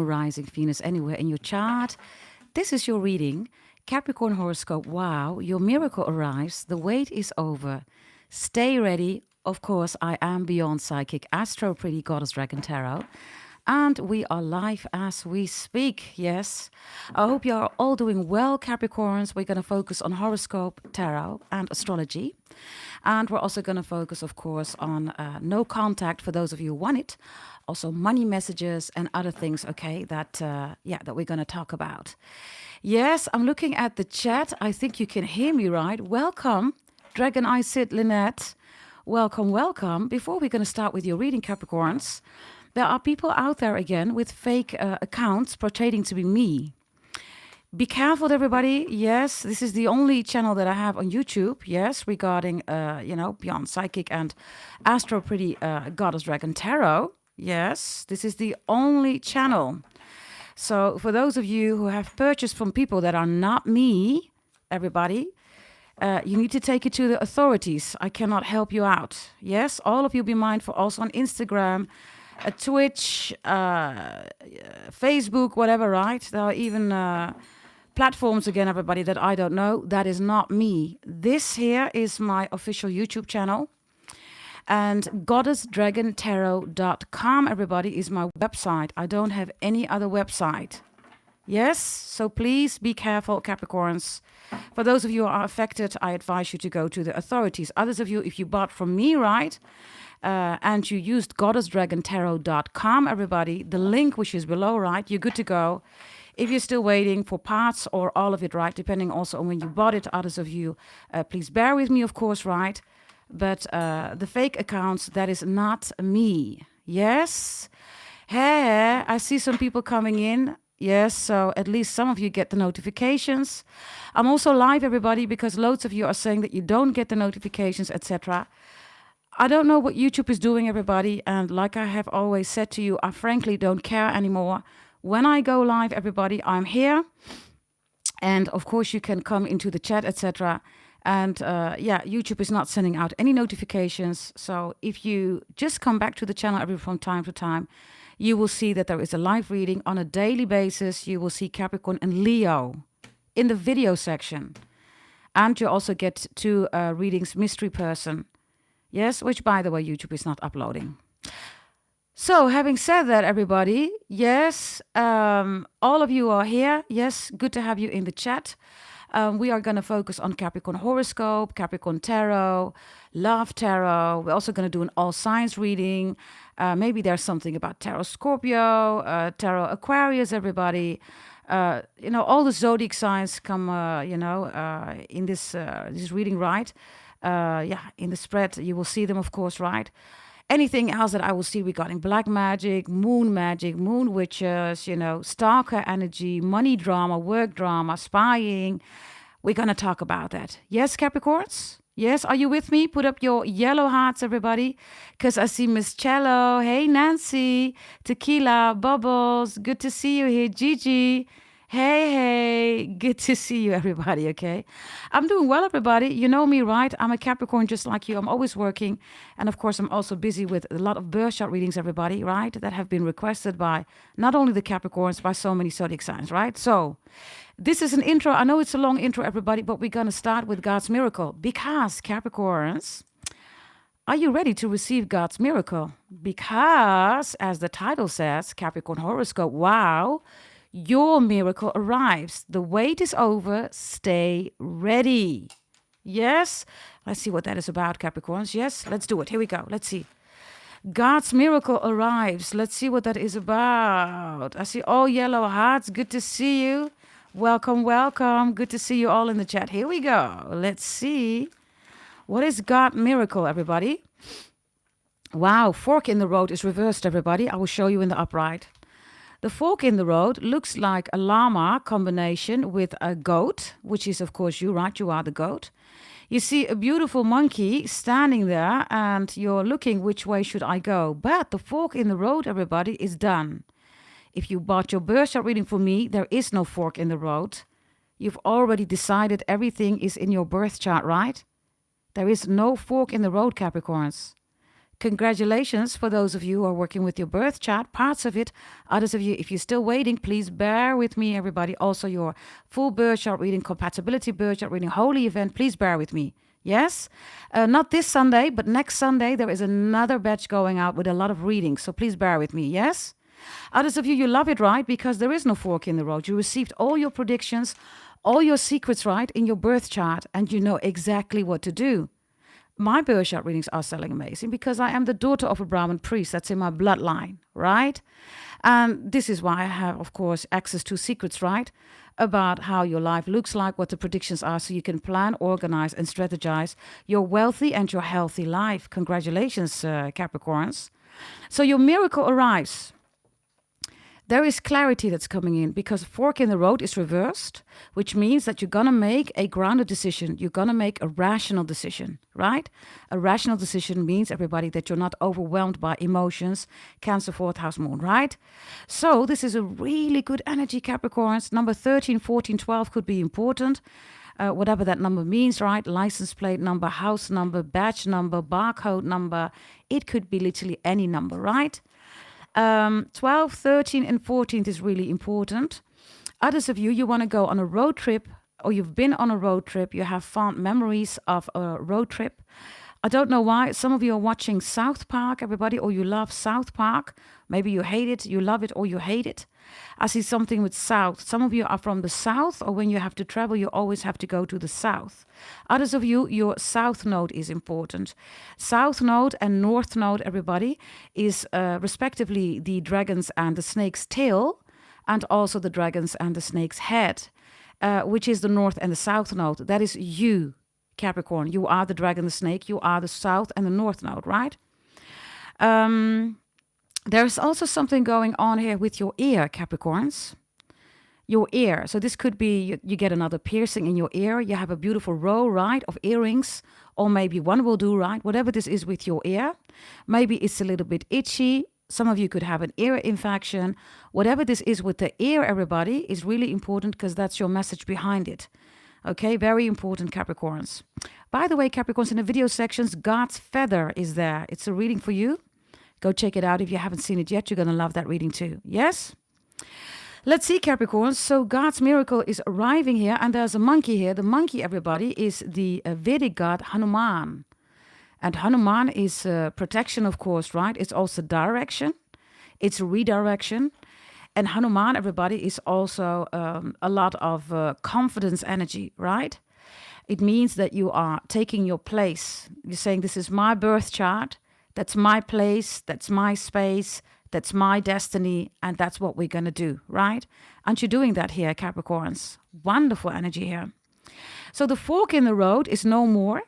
rising, Venus anywhere in your chart. This is your reading. Capricorn horoscope. Wow, your miracle arrives. The wait is over. Stay ready. Of course, I am Beyond Psychic Astro Pretty Goddess Dragon Tarot. And we are live as we speak. Yes. I hope you are all doing well, Capricorns. We're going to focus on horoscope, tarot, and astrology. And we're also going to focus, of course, on no contact for those of you who want it. Also money messages and other things, okay, that we're going to talk about. Yes, I'm looking at the chat. I think you can hear me right. Welcome, Dragon Eye Sid Lynette. Welcome, welcome. Before we're going to start with your reading, Capricorns, there are people out there again with fake accounts portraying to be me. Be careful, everybody. Yes, this is the only channel that I have on YouTube. Yes, regarding, Beyond Psychic and Astro Pretty Goddess Dragon Tarot. Yes, this is the only channel. So for those of you who have purchased from people that are not me, everybody, you need to take it to the authorities. I cannot help you out. Yes, all of you be mindful. Also on Instagram, Twitch, Facebook, whatever, right? There are even platforms, again, everybody, that I don't know. That is not me. This here is my official YouTube channel. And goddessdragontarot.com, everybody, is my website. I don't have any other website. Yes, so please be careful, Capricorns. For those of you who are affected, I advise you to go to the authorities. Others of you, if you bought from me, right, and you used goddessdragontarot.com, everybody, the link which is below, right, you're good to go. If you're still waiting for parts or all of it, right, depending also on when you bought it, others of you, please bear with me, of course, right. But the fake accounts, that is not me. Yes. Hey, I see some people coming in. Yes, so at least some of you get the notifications. I'm also live, everybody, because loads of you are saying that you don't get the notifications, etc. I don't know what YouTube is doing, everybody. And like I have always said to you, I frankly don't care anymore. When I go live, everybody, I'm here. And of course, you can come into the chat, etc. And YouTube is not sending out any notifications. So if you just come back to the channel from time to time, you will see that there is a live reading on a daily basis. You will see Capricorn and Leo in the video section. And you also get 2 readings, mystery person. Yes, which, by the way, YouTube is not uploading. So having said that, everybody, yes, all of you are here. Yes, good to have you in the chat. We are going to focus on Capricorn horoscope, Capricorn tarot, love tarot. We're also going to do an all signs reading. Maybe there's something about tarot Scorpio, tarot Aquarius, everybody. All the zodiac signs come, in this reading, right? In the spread, you will see them, of course, right? Anything else that I will see regarding black magic, moon witches, stalker energy, money drama, work drama, spying. We're going to talk about that. Yes, Capricorns? Yes, are you with me? Put up your yellow hearts, everybody. Because I see Miss Cello. Hey, Nancy. Tequila, Bubbles. Good to see you here. Gigi. Hey, good to see you, everybody, okay? I'm doing well, everybody. You know me, right? I'm a Capricorn just like you. I'm always working. And, of course, I'm also busy with a lot of birth chart readings, everybody, right? That have been requested by not only the Capricorns, by so many zodiac signs, right? So this is an intro. I know it's a long intro, everybody, but we're going to start with God's miracle. Because, Capricorns, are you ready to receive God's miracle? Because, as the title says, Capricorn horoscope, wow, your miracle arrives. The wait is over. Stay ready. Yes. Let's see what that is about, Capricorns. Yes, let's do it. Here we go. Let's see. God's miracle arrives. Let's see what that is about. I see all yellow hearts. Good to see you. Welcome, welcome. Good to see you all in the chat. Here we go. Let's see. What is God miracle, everybody? Wow, fork in the road is reversed, everybody. I will show you in the upright. The fork in the road looks like a llama combination with a goat, which is, of course, you, right? You are the goat. You see a beautiful monkey standing there, and you're looking, which way should I go? But the fork in the road, everybody, is done. If you bought your birth chart reading for me, there is no fork in the road. You've already decided everything is in your birth chart, right? There is no fork in the road, Capricorns. Congratulations for those of you who are working with your birth chart, parts of it. Others of you, if you're still waiting, please bear with me, everybody. Also, your full birth chart reading, compatibility birth chart reading, holy event, please bear with me. Yes? Not this Sunday, but next Sunday, there is another batch going out with a lot of readings. So please bear with me. Yes? Others of you, you love it, right? Because there is no fork in the road. You received all your predictions, all your secrets, right, in your birth chart, and you know exactly what to do. My birth chart readings are selling amazing because I am the daughter of a Brahmin priest. That's in my bloodline, right? And this is why I have, of course, access to secrets, right? About how your life looks like, what the predictions are, so you can plan, organize, and strategize your wealthy and your healthy life. Congratulations, Capricorns. So your miracle arrives. There is clarity that's coming in because fork in the road is reversed, which means that you're going to make a grounded decision. You're going to make a rational decision, right? A rational decision means, everybody, that you're not overwhelmed by emotions. Cancer, 4th house moon, right? So this is a really good energy, Capricorns. Number 13, 14, 12 could be important. Whatever that number means, right? License plate number, house number, badge number, barcode number. It could be literally any number, right? 12, 13, and 14 is really important. Others of you, you want to go on a road trip, or you've been on a road trip, you have fond memories of a road trip. I don't know why. Some of you are watching South Park, everybody, or you love South Park. Maybe you hate it, you love it, or you hate it. I see something with South. Some of you are from the South, or when you have to travel, you always have to go to the South. Others of you, your South node is important. South node and North node, everybody, is respectively the dragon's and the snake's tail, and also the dragon's and the snake's head, which is the North and the South node. That is you, Capricorn. You are the dragon, the snake. You are the South and the North node, right? There's also something going on here with your ear, Capricorns. Your ear. So this could be you get another piercing in your ear. You have a beautiful row, right, of earrings. Or maybe one will do, right? Whatever this is with your ear. Maybe it's a little bit itchy. Some of you could have an ear infection. Whatever this is with the ear, everybody, is really important because that's your message behind it. Okay, very important, Capricorns. By the way, Capricorns, in the video sections, God's feather is there. It's a reading for you. Go check it out. If you haven't seen it yet, you're going to love that reading too. Yes? Let's see, Capricorns. So God's miracle is arriving here, and there's a monkey here. The monkey, everybody, is the Vedic god Hanuman. And Hanuman is protection, of course, right? It's also direction. It's redirection. And Hanuman, everybody, is also a lot of confidence energy, right? It means that you are taking your place. You're saying, this is my birth chart. That's my place. That's my space. That's my destiny. And that's what we're going to do, right? Aren't you doing that here, Capricorns? Wonderful energy here. So the fork in the road is no more.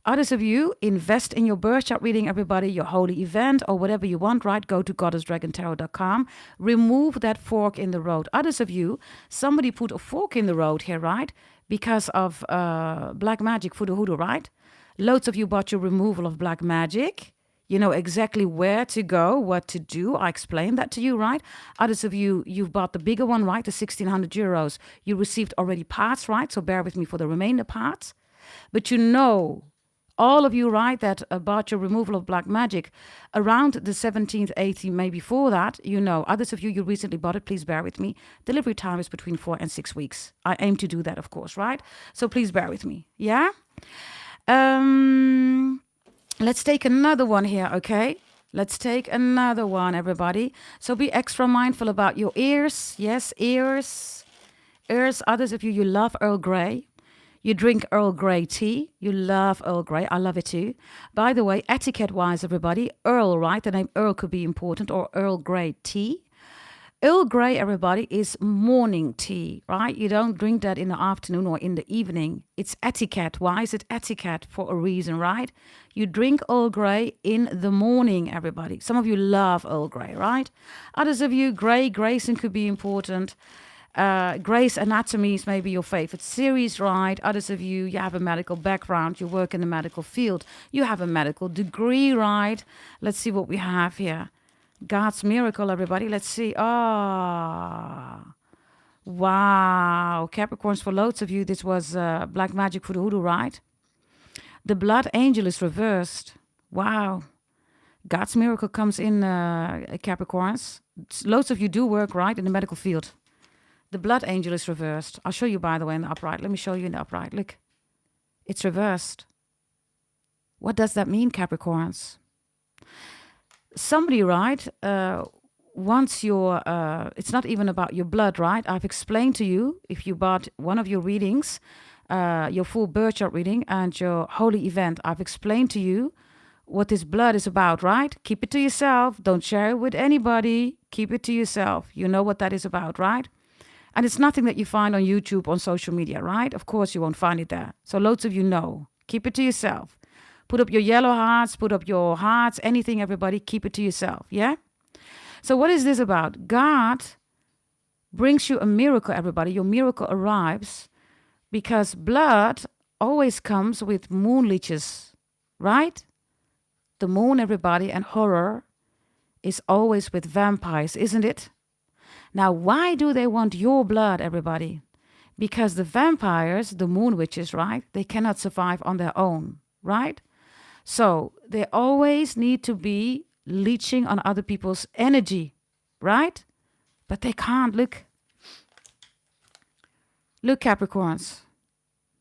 Others of you, invest in your birth chart reading, everybody, your holy event or whatever you want, right? Go to goddessdragontarot.com. Remove that fork in the road. Others of you, somebody put a fork in the road here, right? Because of black magic for the hoodoo, right? Loads of you bought your removal of black magic. You know exactly where to go, what to do. I explained that to you, right? Others of you, you've bought the bigger one, right? The 1,600 euros. You received already parts, right? So bear with me for the remainder parts. But you know, all of you, right, that about your removal of black magic around the 17th, 18th, maybe before that, you know. Others of you, you recently bought it, please bear with me. Delivery time is between 4 and 6 weeks. I aim to do that, of course, right? So please bear with me, yeah? Let's take another one here, okay? Let's take another one, everybody. So be extra mindful about your ears. Yes, ears. Ears, others of you, you love Earl Grey. You drink Earl Grey tea. You love Earl Grey. I love it too. By the way, etiquette-wise, everybody, Earl, right? The name Earl could be important, or Earl Grey tea. Earl Grey, everybody, is morning tea, right? You don't drink that in the afternoon or in the evening. It's etiquette. Why is it etiquette? For a reason, right? You drink Earl Grey in the morning, everybody. Some of you love Earl Grey, right? Others of you, Grayson could be important. Grey's Anatomy is maybe your favorite series, right? Others of you, you have a medical background. You work in the medical field. You have a medical degree, right? Let's see what we have here. God's miracle, everybody. Let's see. Ah, wow. Capricorns, for loads of you, this was black magic for the hoodoo, right? The blood angel is reversed. Wow. God's miracle comes in, Capricorns. Loads of you do work, right, in the medical field. The blood angel is reversed. I'll show you, by the way, in the upright. Let me show you in the upright. Look, it's reversed. What does that mean, Capricorns? Somebody, right, wants your, it's not even about your blood, right? I've explained to you, if you bought one of your readings, your full birth chart reading and your holy event, I've explained to you what this blood is about, right? Keep it to yourself. Don't share it with anybody. Keep it to yourself. You know what that is about, right? And it's nothing that you find on YouTube, on social media, right? Of course, you won't find it there. So loads of you know. Keep it to yourself. Put up your yellow hearts, put up your hearts, anything, everybody. Keep it to yourself, yeah? So what is this about? God brings you a miracle, everybody. Your miracle arrives because blood always comes with moon leeches, right? The moon, everybody, and horror is always with vampires, isn't it? Now, why do they want your blood, everybody? Because the vampires, the moon witches, right? They cannot survive on their own, right? So they always need to be leeching on other people's energy, right? But they can't. Look, Capricorns.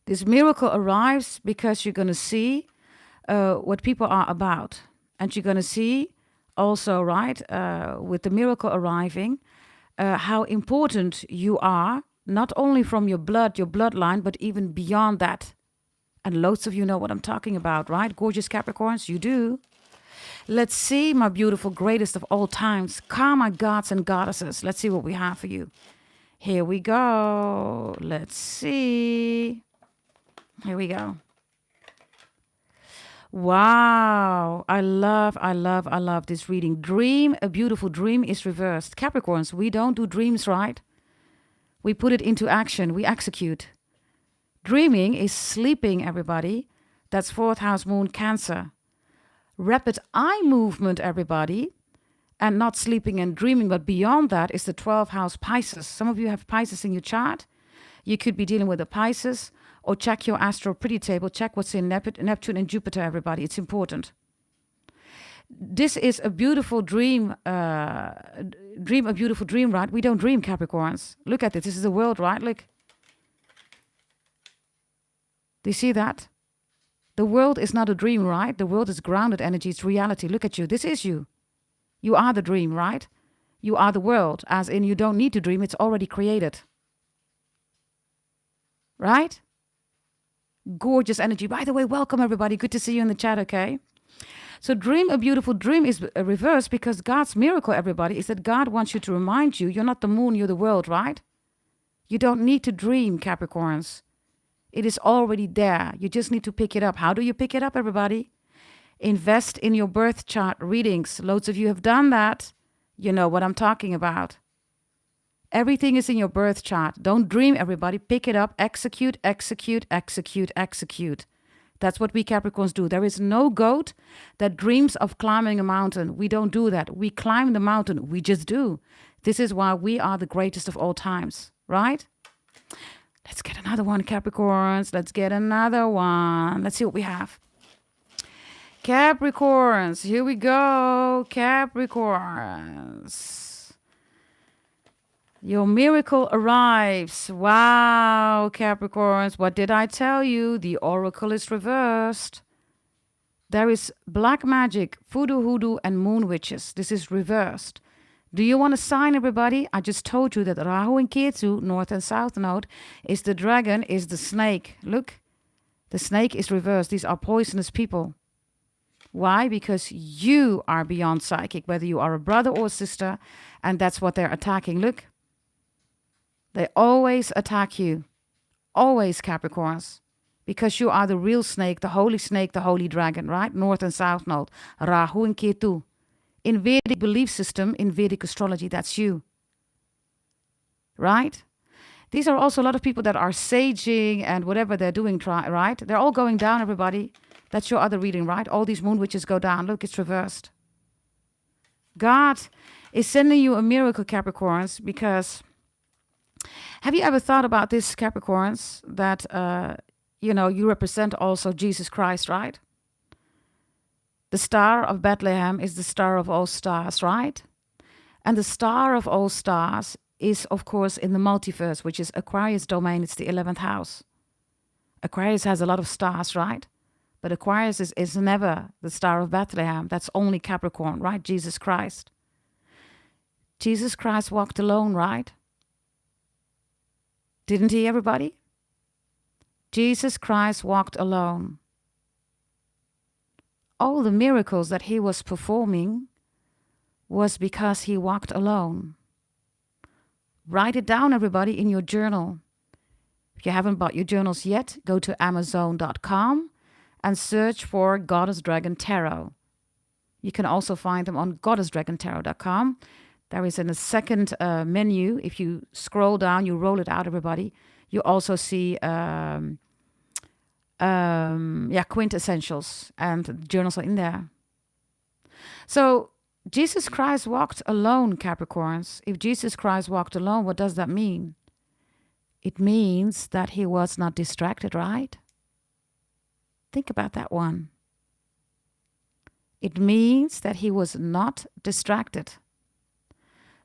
This miracle arrives because you're going to see what people are about. And you're going to see also, right, with the miracle arriving, how important you are, not only from your blood, your bloodline, but even beyond that. And loads of you know what I'm talking about, right? Gorgeous Capricorns, you do. Let's see, my beautiful, greatest of all times, karma gods and goddesses. Let's see what we have for you. Here we go. Let's see. Here we go. Wow. I love this reading. Dream, a beautiful dream is reversed. Capricorns, we don't do dreams, right? We put it into action. We execute. Dreaming is sleeping, everybody. That's 4th house moon Cancer. Rapid eye movement, everybody. And not sleeping and dreaming, but beyond that is the 12th house Pisces. Some of you have Pisces in your chart. You could be dealing with a Pisces, or check your astral pretty table. Check what's in Neptune and Jupiter, everybody. It's important. This is a beautiful dream. Dream a beautiful dream, right? We don't dream, Capricorns. Look at this. This is the world, right? Look. Do you see that? The world is not a dream, right? The world is grounded energy. It's reality. Look at you. This is you. You are the dream, right? You are the world, as in you don't need to dream. It's already created. Right? Gorgeous energy. By the way, welcome everybody. Good to see you in the chat, okay? So dream a beautiful dream is a reverse because God's miracle, everybody, is that God wants you to remind you you're not the moon, you're the world, right? You don't need to dream, Capricorns. It is already there. You just need to pick it up. How do you pick it up, everybody? Invest in your birth chart readings. Loads of you have done that. You know what I'm talking about. Everything is in your birth chart. Don't dream, everybody. Pick it up. Execute, execute, execute, execute. That's what we Capricorns do. There is no goat that dreams of climbing a mountain. We don't do that. We climb the mountain. We just do. This is why we are the greatest of all times, right? Let's get another one, Capricorns. Let's get another one. Let's see what we have. Capricorns. Here we go. Capricorns. Your miracle arrives. Wow, Capricorns. What did I tell you? The oracle is reversed. There is black magic, voodoo, hoodoo, and moon witches. This is reversed. Do you want a sign, everybody? I just told you that Rahu and Ketu, north and south node, is the dragon, is the snake. Look, the snake is reversed. These are poisonous people. Why? Because you are beyond psychic, whether you are a brother or a sister, and that's what they're attacking. Look. They always attack you. Always, Capricorns. Because you are the real snake, the holy dragon, right? North and south node. Rahu and Ketu. In Vedic belief system, in Vedic astrology, that's you. Right? These are also a lot of people that are saging and whatever they're doing, right? They're all going down, everybody. That's your other reading, right? All these moon witches go down. Look, it's reversed. God is sending you a miracle, Capricorns, because... Have you ever thought about this, Capricorns, that, you represent also Jesus Christ, right? The Star of Bethlehem is the star of all stars, right? And the star of all stars is, of course, in the multiverse, which is Aquarius domain. It's the 11th house. Aquarius has a lot of stars, right? But Aquarius is never the Star of Bethlehem. That's only Capricorn, right? Jesus Christ. Jesus Christ walked alone, right? Didn't he, everybody? Jesus Christ walked alone. All the miracles that he was performing was because he walked alone. Write it down, everybody, in your journal. If you haven't bought your journals yet, go to Amazon.com and search for Goddess Dragon Tarot. You can also find them on goddessdragontarot.com. There is in the second menu, if you scroll down, you roll it out, everybody, you also see quintessentials, and the journals are in there. So Jesus Christ walked alone, Capricorns. If Jesus Christ walked alone, what does that mean? It means that he was not distracted, right? Think about that one. It means that he was not distracted.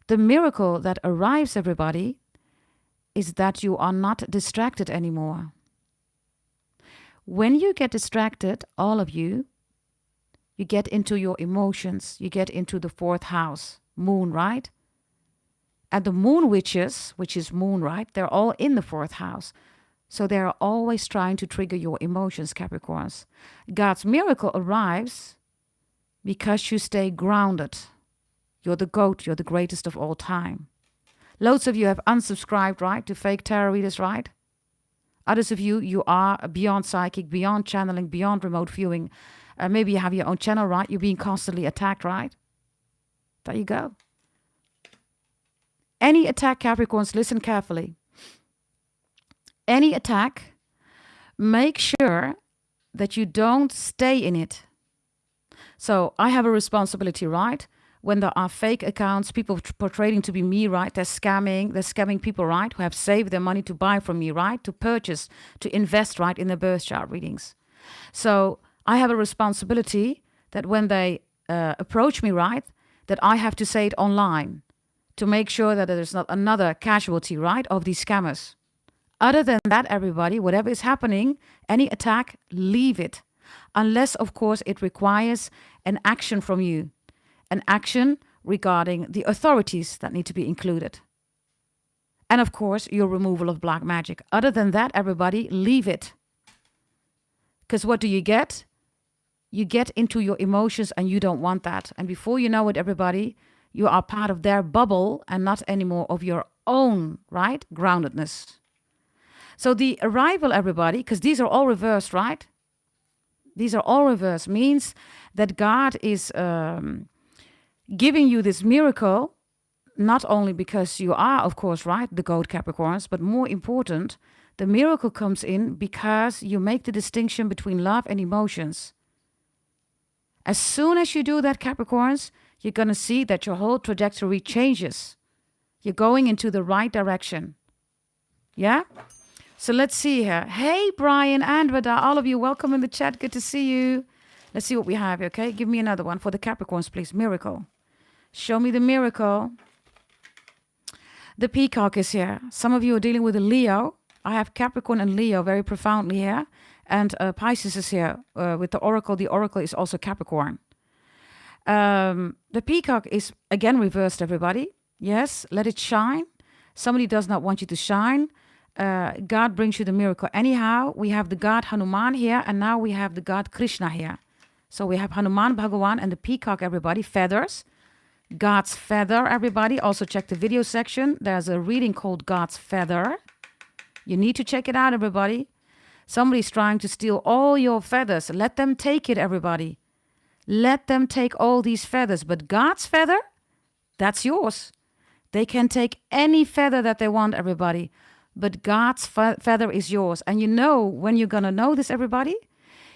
The miracle that arrives, everybody, is that you are not distracted anymore. When you get distracted, all of you, you get into your emotions. You get into the 4th house, moon, right? And the moon witches, which is moon, right? They're all in the 4th house. So they're always trying to trigger your emotions, Capricorns. God's miracle arrives because you stay grounded. You're the GOAT. You're the greatest of all time. Loads of you have unsubscribed, right, to fake tarot readers, right? Others of you, you are beyond psychic, beyond channeling, beyond remote viewing. Maybe you have your own channel, right? You're being constantly attacked, right? There you go. Any attack, Capricorns, listen carefully. Any attack, make sure that you don't stay in it. So I have a responsibility, right? When there are fake accounts, people portraying to be me, right? They're scamming people, right? Who have saved their money to buy from me, right? To purchase, to invest, right? In their birth chart readings. So I have a responsibility that when they approach me, right? That I have to say it online to make sure that there's not another casualty, right? Of these scammers. Other than that, everybody, whatever is happening, any attack, leave it. Unless, of course, it requires an action from you. An action regarding the authorities that need to be included. And of course, your removal of black magic. Other than that, everybody, leave it. Because what do you get? You get into your emotions and you don't want that. And before you know it, everybody, you are part of their bubble and not anymore of your own, right? Groundedness. So the arrival, everybody, because these are all reversed, right? These are all reversed, means that God is giving you this miracle, not only because you are, of course, right, the GOAT Capricorns, but more important, the miracle comes in because you make the distinction between love and emotions. As soon as you do that, Capricorns, you're going to see that your whole trajectory changes. You're going into the right direction. Yeah? So let's see here. Hey, Brian and Vada, all of you, welcome in the chat. Good to see you. Let's see what we have here, okay? Give me another one for the Capricorns, please. Miracle. Show me the miracle. The peacock is here. Some of you are dealing with a Leo. I have Capricorn and Leo very profoundly here. And Pisces is here with the oracle. The oracle is also Capricorn. The peacock is again reversed, everybody. Yes, let it shine. Somebody does not want you to shine. God brings you the miracle. Anyhow, we have the god Hanuman here, and now we have the god Krishna here. So we have Hanuman Bhagawan and the peacock, everybody, feathers. God's feather, everybody. Also check the video section. There's a reading called God's feather. You need to check it out, everybody. Somebody's trying to steal all your feathers. Let them take it, everybody. Let them take all these feathers. But God's feather, that's yours. They can take any feather that they want, everybody. But God's feather is yours. And you know when you're going to know this, everybody?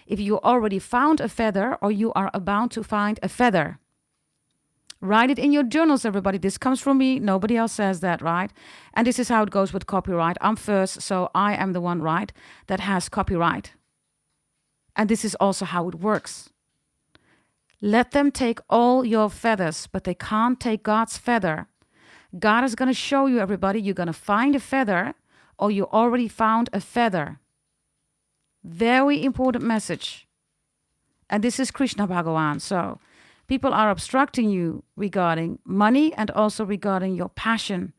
If you already found a feather or you are about to find a feather. Write it in your journals, everybody. This comes from me. Nobody else says that, right? And this is how it goes with copyright. I'm first, so I am the one, right, that has copyright. And this is also how it works. Let them take all your feathers, but they can't take God's feather. God is going to show you, everybody, you're going to find a feather, or you already found a feather. Very important message. And this is Krishna Bhagavan. So people are obstructing you regarding money and also regarding your passion.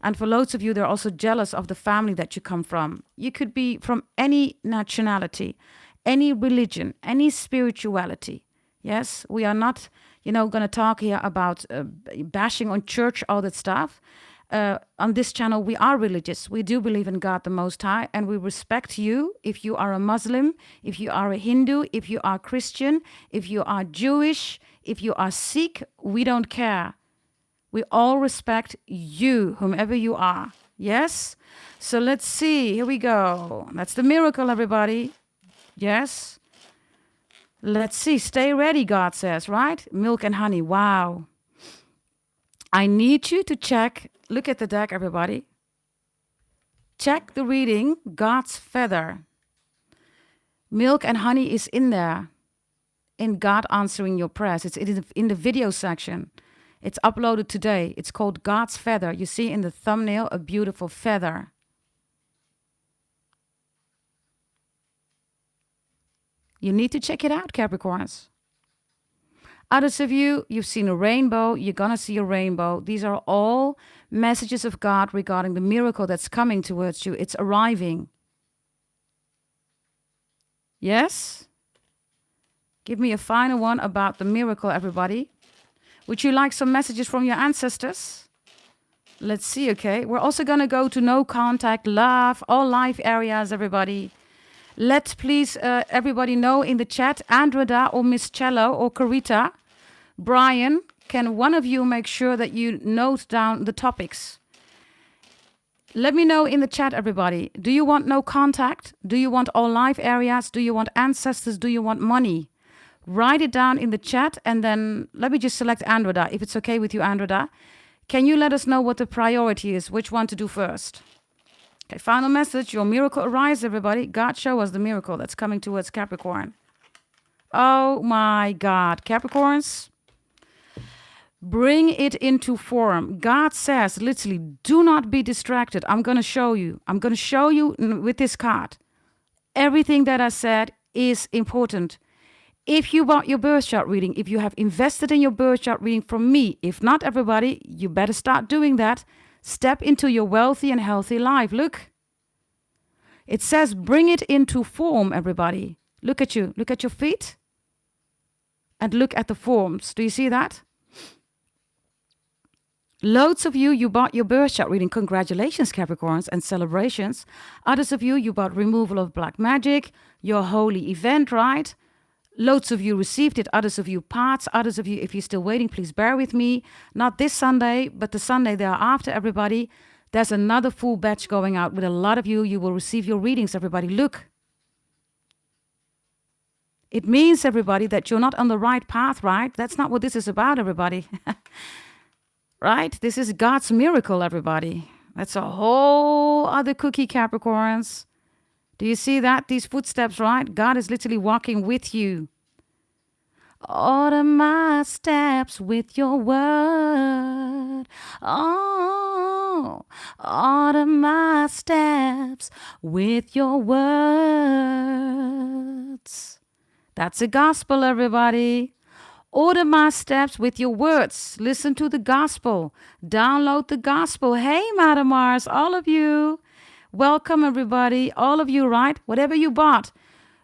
And for loads of you, they're also jealous of the family that you come from. You could be from any nationality, any religion, any spirituality. Yes, we are not, going to talk here about bashing on church, all that stuff. On this channel, we are religious. We do believe in God the Most High, and we respect you if you are a Muslim, if you are a Hindu, if you are Christian, if you are Jewish, if you are Sikh. We don't care. We all respect you, whomever you are. Yes? So let's see. Here we go. That's the miracle, everybody. Yes? Let's see. Stay ready, God says, right? Milk and honey. Wow. I need you to check. Look at the deck, everybody. Check the reading. God's feather. Milk and honey is in there. In God answering your prayers. It's in the video section. It's uploaded today. It's called God's feather. You see in the thumbnail a beautiful feather. You need to check it out, Capricorns. Others of you, you've seen a rainbow. You're going to see a rainbow. These are all messages of God regarding the miracle that's coming towards you. It's arriving. Yes? Give me a final one about the miracle, everybody. Would you like some messages from your ancestors? Let's see, okay? We're also going to go to no contact, love, all life areas, everybody. Let please everybody know in the chat, Andreda or Miss Cello or Carita, Brian, can one of you make sure that you note down the topics? Let me know in the chat, everybody. Do you want no contact? Do you want all life areas? Do you want ancestors? Do you want money? Write it down in the chat, and then let me just select Andreda, if it's okay with you, Andreda. Can you let us know what the priority is, which one to do first? Okay, final message. Your miracle arrives, everybody. God, show us the miracle that's coming towards Capricorn. Oh my God. Capricorns, bring it into form. God says, literally, do not be distracted. I'm going to show you. I'm going to show you with this card. Everything that I said is important. If you bought your birth chart reading, if you have invested in your birth chart reading from me, if not, everybody, you better start doing that. Step into your wealthy and healthy life. Look. It says bring it into form, everybody. Look at you. Look at your feet. And look at the forms. Do you see that? Loads of you, you bought your birth chart reading. Congratulations, Capricorns, and celebrations. Others of you, you bought removal of black magic, your holy event, right? Loads of you received it, others of you parts, others of you, if you're still waiting, please bear with me. Not this Sunday, but the Sunday thereafter, everybody. There's another full batch going out with a lot of you. You will receive your readings, everybody. Look. It means, everybody, that you're not on the right path, right? That's not what this is about, everybody. Right? This is God's miracle, everybody. That's a whole other cookie, Capricorns. Do you see that? These footsteps, right? God is literally walking with you. Order my steps with your word. Oh, order my steps with your words. That's a gospel, everybody. Order my steps with your words. Listen to the gospel. Download the gospel. Hey, Madam Mars, all of you. Welcome, everybody. All of you, right? Whatever you bought.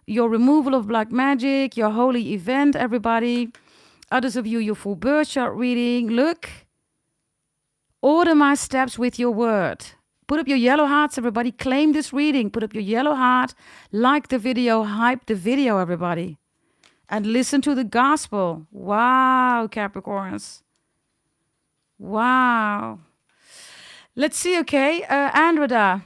Your removal of black magic, your holy event, everybody. Others of you, your full birth chart reading. Look. Order my steps with your word. Put up your yellow hearts, everybody. Claim this reading. Put up your yellow heart. Like the video. Hype the video, everybody. And listen to the gospel. Wow, Capricorns. Wow. Let's see, okay. Andreda.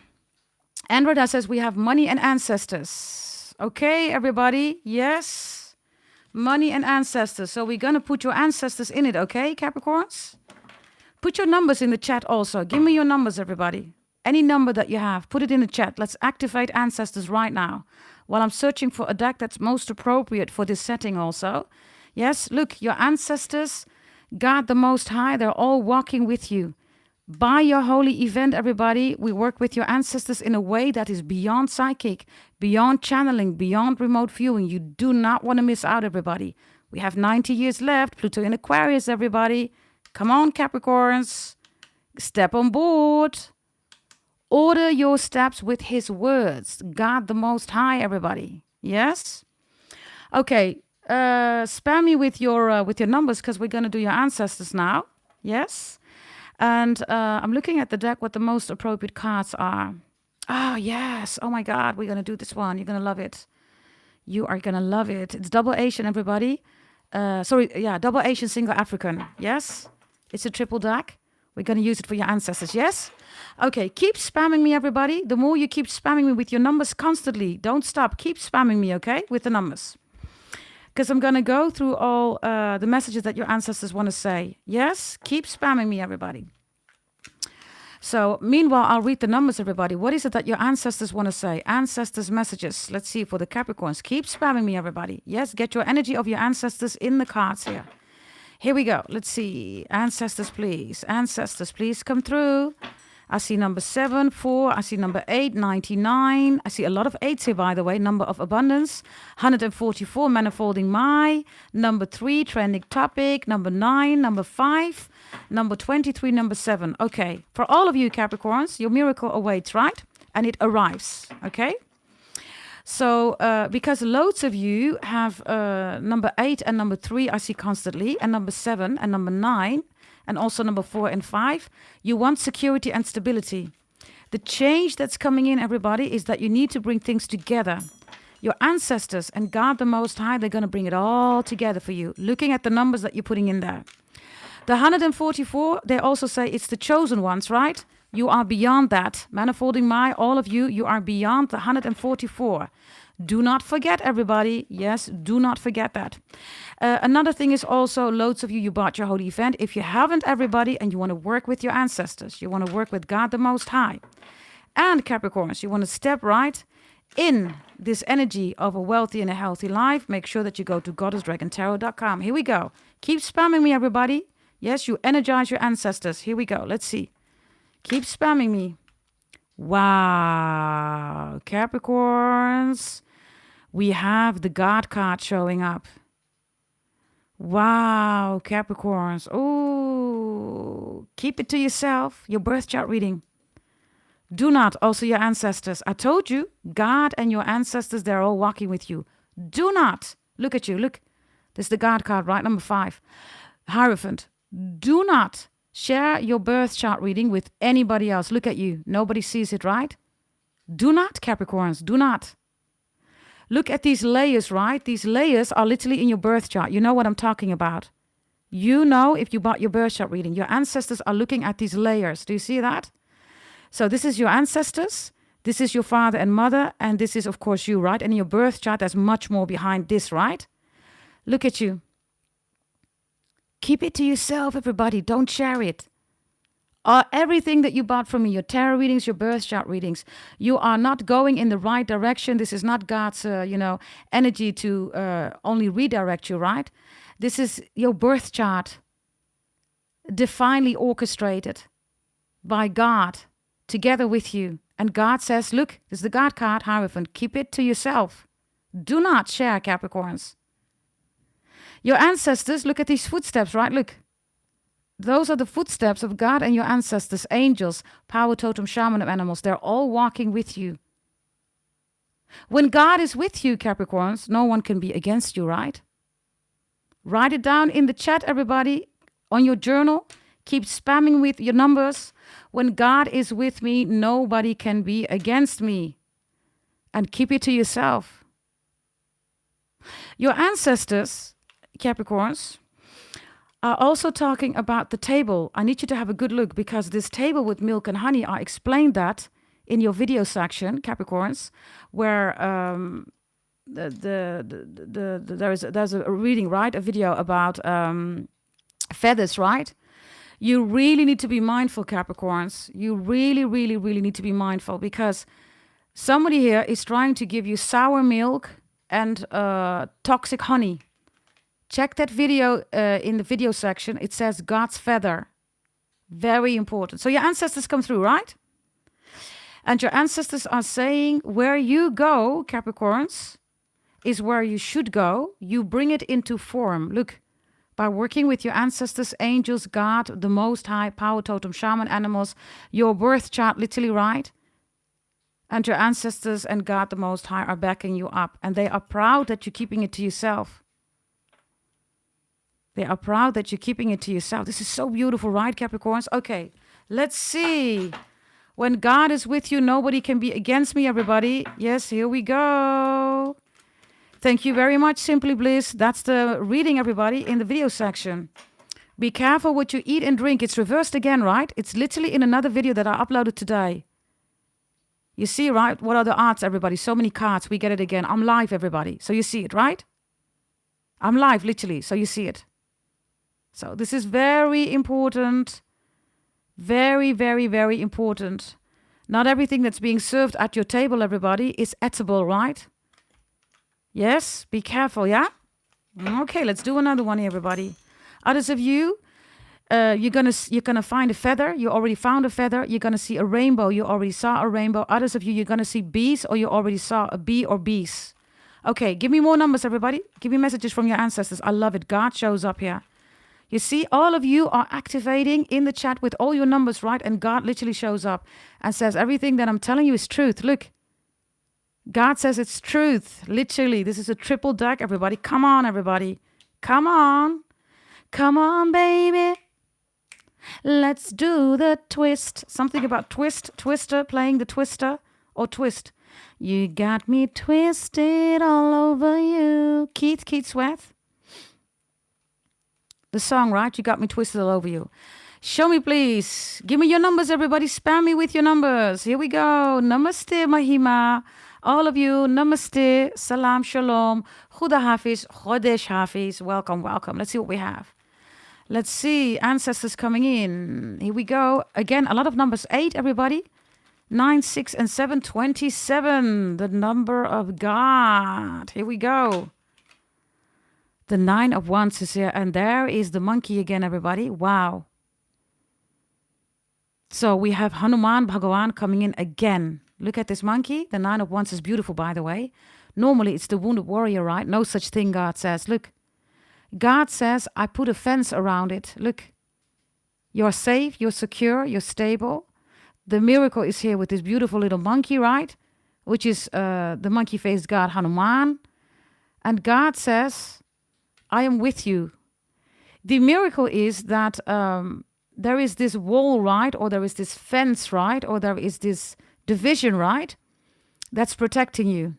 Andreda says we have money and ancestors. Okay, everybody. Yes. Money and ancestors. So we're going to put your ancestors in it, okay, Capricorns? Put your numbers in the chat also. Give me your numbers, everybody. Any number that you have, put it in the chat. Let's activate ancestors right now. While I'm searching for a deck that's most appropriate for this setting also. Yes, look, your ancestors, God the Most High, they're all walking with you. By your holy event, everybody, we work with your ancestors in a way that is beyond psychic, beyond channeling, beyond remote viewing. You do not want to miss out, everybody. We have 90 years left. Pluto in Aquarius, everybody. Come on, Capricorns. Step on board. Order your steps with his words. God the Most High, everybody. Yes? Okay. Spam me with your numbers because we're going to do your ancestors now. Yes? And I'm looking at the deck what the most appropriate cards are. Oh, yes. Oh, my God. We're going to do this one. You're going to love it. You are going to love it. It's double Asian, everybody. Double Asian, single African. Yes? It's a triple deck. We're going to use it for your ancestors. Yes? Okay. Keep spamming me, everybody. The more you keep spamming me with your numbers constantly. Don't stop. Keep spamming me, okay? With the numbers. Because I'm going to go through all the messages that your ancestors want to say. Yes? Keep spamming me, everybody. So, meanwhile, I'll read the numbers, everybody. What is it that your ancestors want to say? Ancestors' messages. Let's see, for the Capricorns. Keep spamming me, everybody. Yes? Get your energy of your ancestors in the cards here. Here we go. Let's see. Ancestors, please. Ancestors, please come through. I see number 7, 4. I see number 8, 99. I see a lot of 8s here, by the way. Number of abundance. 144, manifolding my. Number 3, trending topic. Number 9, number 5. Number 23, number 7. Okay. For all of you Capricorns, your miracle awaits, right? And it arrives. Okay? So, because loads of you have number 8 and number 3, I see constantly. And number 7 and number 9. And also number 4 and 5, you want security and stability. The change that's coming in, everybody, is that you need to bring things together. Your ancestors and God the Most High, they're going to bring it all together for you. Looking at the numbers that you're putting in there. The 144, they also say it's the chosen ones, right? You are beyond that. Manifolding my, all of you, you are beyond the 144. Do not forget, everybody. Yes, do not forget that. Another thing is also, loads of you bought your holy event. If you haven't, everybody, and you want to work with your ancestors, you want to work with God the Most High, and Capricorns, you want to step right in this energy of a wealthy and a healthy life, make sure that you go to goddessdragontarot.com. Here we go. Keep spamming me, everybody. Yes, you energize your ancestors. Here we go. Let's see. Keep spamming me. Wow. Capricorns. We have the God card showing up. Wow, Capricorns. Oh, keep it to yourself. Your birth chart reading. Do not, also your ancestors. I told you, God and your ancestors, they're all walking with you. Do not. Look at you. Look. This is the God card, right? Number 5. Hierophant. Do not share your birth chart reading with anybody else. Look at you. Nobody sees it, right? Do not, Capricorns. Do not. Look at these layers, right? These layers are literally in your birth chart. You know what I'm talking about. You know if you bought your birth chart reading. Your ancestors are looking at these layers. Do you see that? So this is your ancestors. This is your father and mother. And this is, of course, you, right? And in your birth chart, there's much more behind this, right? Look at you. Keep it to yourself, everybody. Don't share it. Everything that you bought from me, your tarot readings, your birth chart readings, you are not going in the right direction. This is not God's, energy to only redirect you, right? This is your birth chart, divinely orchestrated by God, together with you. And God says, look, this is the God card, Hierophant. Keep it to yourself. Do not share, Capricorns. Your ancestors, look at these footsteps, right? Look. Those are the footsteps of God and your ancestors, angels, power totem, shaman animals. They're all walking with you. When God is with you, Capricorns, no one can be against you, right? Write it down in the chat, everybody, on your journal. Keep spamming with your numbers. When God is with me, nobody can be against me. And keep it to yourself. Your ancestors, Capricorns, are also talking about the table. I need you to have a good look because this table with milk and honey, I explained that in your video section, Capricorns, where there's a reading, right? A video about feathers, right? You really need to be mindful, Capricorns. You really, really, really need to be mindful because somebody here is trying to give you sour milk and toxic honey. Check that video in the video section. It says God's feather. Very important. So your ancestors come through, right? And your ancestors are saying where you go, Capricorns, is where you should go. You bring it into form. Look, by working with your ancestors, angels, God, the Most High, power totem, shaman, animals, your birth chart, literally, right? And your ancestors and God, the Most High, are backing you up. And they are proud that you're keeping it to yourself. They are proud that you're keeping it to yourself. This is so beautiful, right, Capricorns? Okay, let's see. When God is with you, nobody can be against me, everybody. Yes, here we go. Thank you very much, Simply Bliss. That's the reading, everybody, in the video section. Be careful what you eat and drink. It's reversed again, right? It's literally in another video that I uploaded today. You see, right? What are the odds, everybody? So many cards. We get it again. I'm live, everybody. So you see it, right? I'm live, literally. So you see it. So this is very important. Very, very, very important. Not everything that's being served at your table, everybody, is edible, right? Yes, be careful, yeah? Okay, let's do another one here, everybody. Others of you, you're gonna find a feather. You already found a feather. You're gonna see a rainbow. You already saw a rainbow. Others of you, you're gonna see bees, or you already saw a bee or bees. Okay, give me more numbers, everybody. Give me messages from your ancestors. I love it. God shows up here. You see, all of you are activating in the chat with all your numbers, right? And God literally shows up and says, everything that I'm telling you is truth. Look, God says it's truth. Literally, this is a triple deck, everybody. Come on, everybody. Come on. Come on, baby. Let's do the twist. Something about twister, playing the twister or twist. You got me twisted all over you. Keith Sweat. The song, right? You got me twisted all over you. Show me, please. Give me your numbers, everybody. Spam me with your numbers. Here we go. Namaste, Mahima. All of you, namaste. Salam, shalom. Khuda Hafiz. Khodesh Hafiz. Welcome, welcome. Let's see what we have. Let's see. Ancestors coming in. Here we go. Again, a lot of numbers. 8, everybody. 9, 6, and 7. 27. The number of God. Here we go. The 9 of Wands is here. And there is the monkey again, everybody. Wow. So we have Hanuman Bhagawan coming in again. Look at this monkey. The 9 of Wands is beautiful, by the way. Normally, it's the wounded warrior, right? No such thing, God says. Look. God says, I put a fence around it. Look. You're safe. You're secure. You're stable. The miracle is here with this beautiful little monkey, right? Which is the monkey-faced god Hanuman. And God says, I am with you. The miracle is that there is this wall, right? Or there is this fence, right? Or there is this division, right? That's protecting you.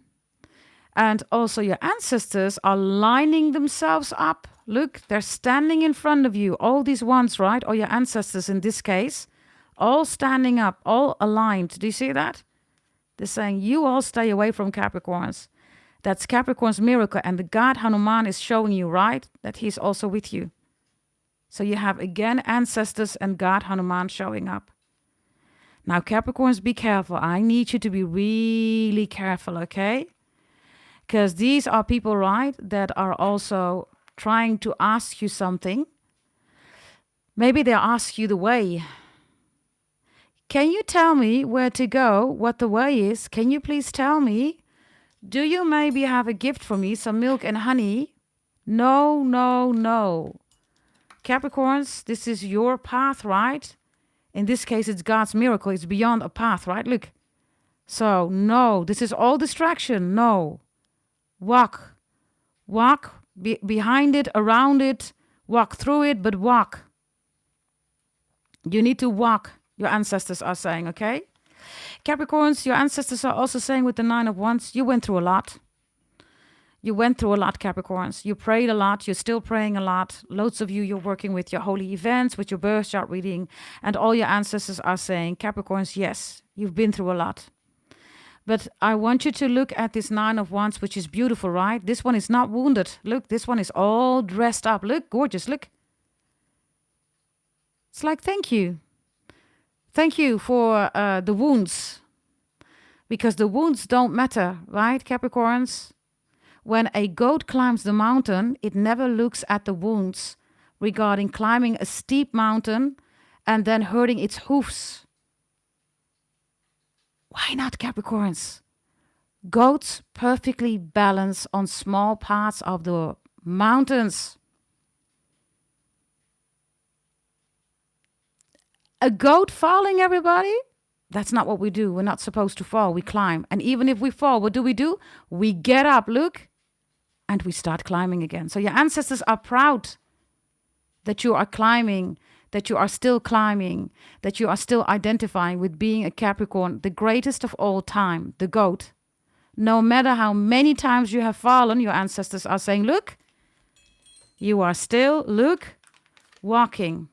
And also your ancestors are lining themselves up. Look, they're standing in front of you. All these ones, right? Or your ancestors in this case, all standing up, all aligned. Do you see that? They're saying, you all stay away from Capricorns. That's Capricorn's miracle. And the god Hanuman is showing you, right? That he's also with you. So you have, again, ancestors and God Hanuman showing up. Now, Capricorns, be careful. I need you to be really careful, okay? Because these are people, right, that are also trying to ask you something. Maybe they'll ask you the way. Can you tell me where to go, what the way is? Can you please tell me? Do you maybe have a gift for me, some milk and honey? No, no, no. Capricorns, this is your path, right? In this case, it's God's miracle. It's beyond a path, right? Look. So, no, this is all distraction. No. Walk. Walk behind it, around it. Walk through it, but walk. You need to walk, your ancestors are saying, okay? Capricorns, your ancestors are also saying with the 9 of Wands, you went through a lot. You went through a lot, Capricorns. You prayed a lot. You're still praying a lot. Loads of you, you're working with your holy events, with your birth chart reading. And all your ancestors are saying, Capricorns, yes, you've been through a lot. But I want you to look at this 9 of Wands, which is beautiful, right? This one is not wounded. Look, this one is all dressed up. Look, gorgeous, look. It's like, thank you. Thank you for the wounds. Because the wounds don't matter, right, Capricorns? When a goat climbs the mountain, it never looks at the wounds regarding climbing a steep mountain and then hurting its hoofs. Why not, Capricorns? Goats perfectly balance on small parts of the mountains. A goat falling, everybody? That's not what we do. We're not supposed to fall. We climb. And even if we fall, what do? We get up, look, and we start climbing again. So your ancestors are proud that you are climbing, that you are still climbing, that you are still identifying with being a Capricorn, the greatest of all time, the goat. No matter how many times you have fallen, your ancestors are saying, look, you are still, look, walking.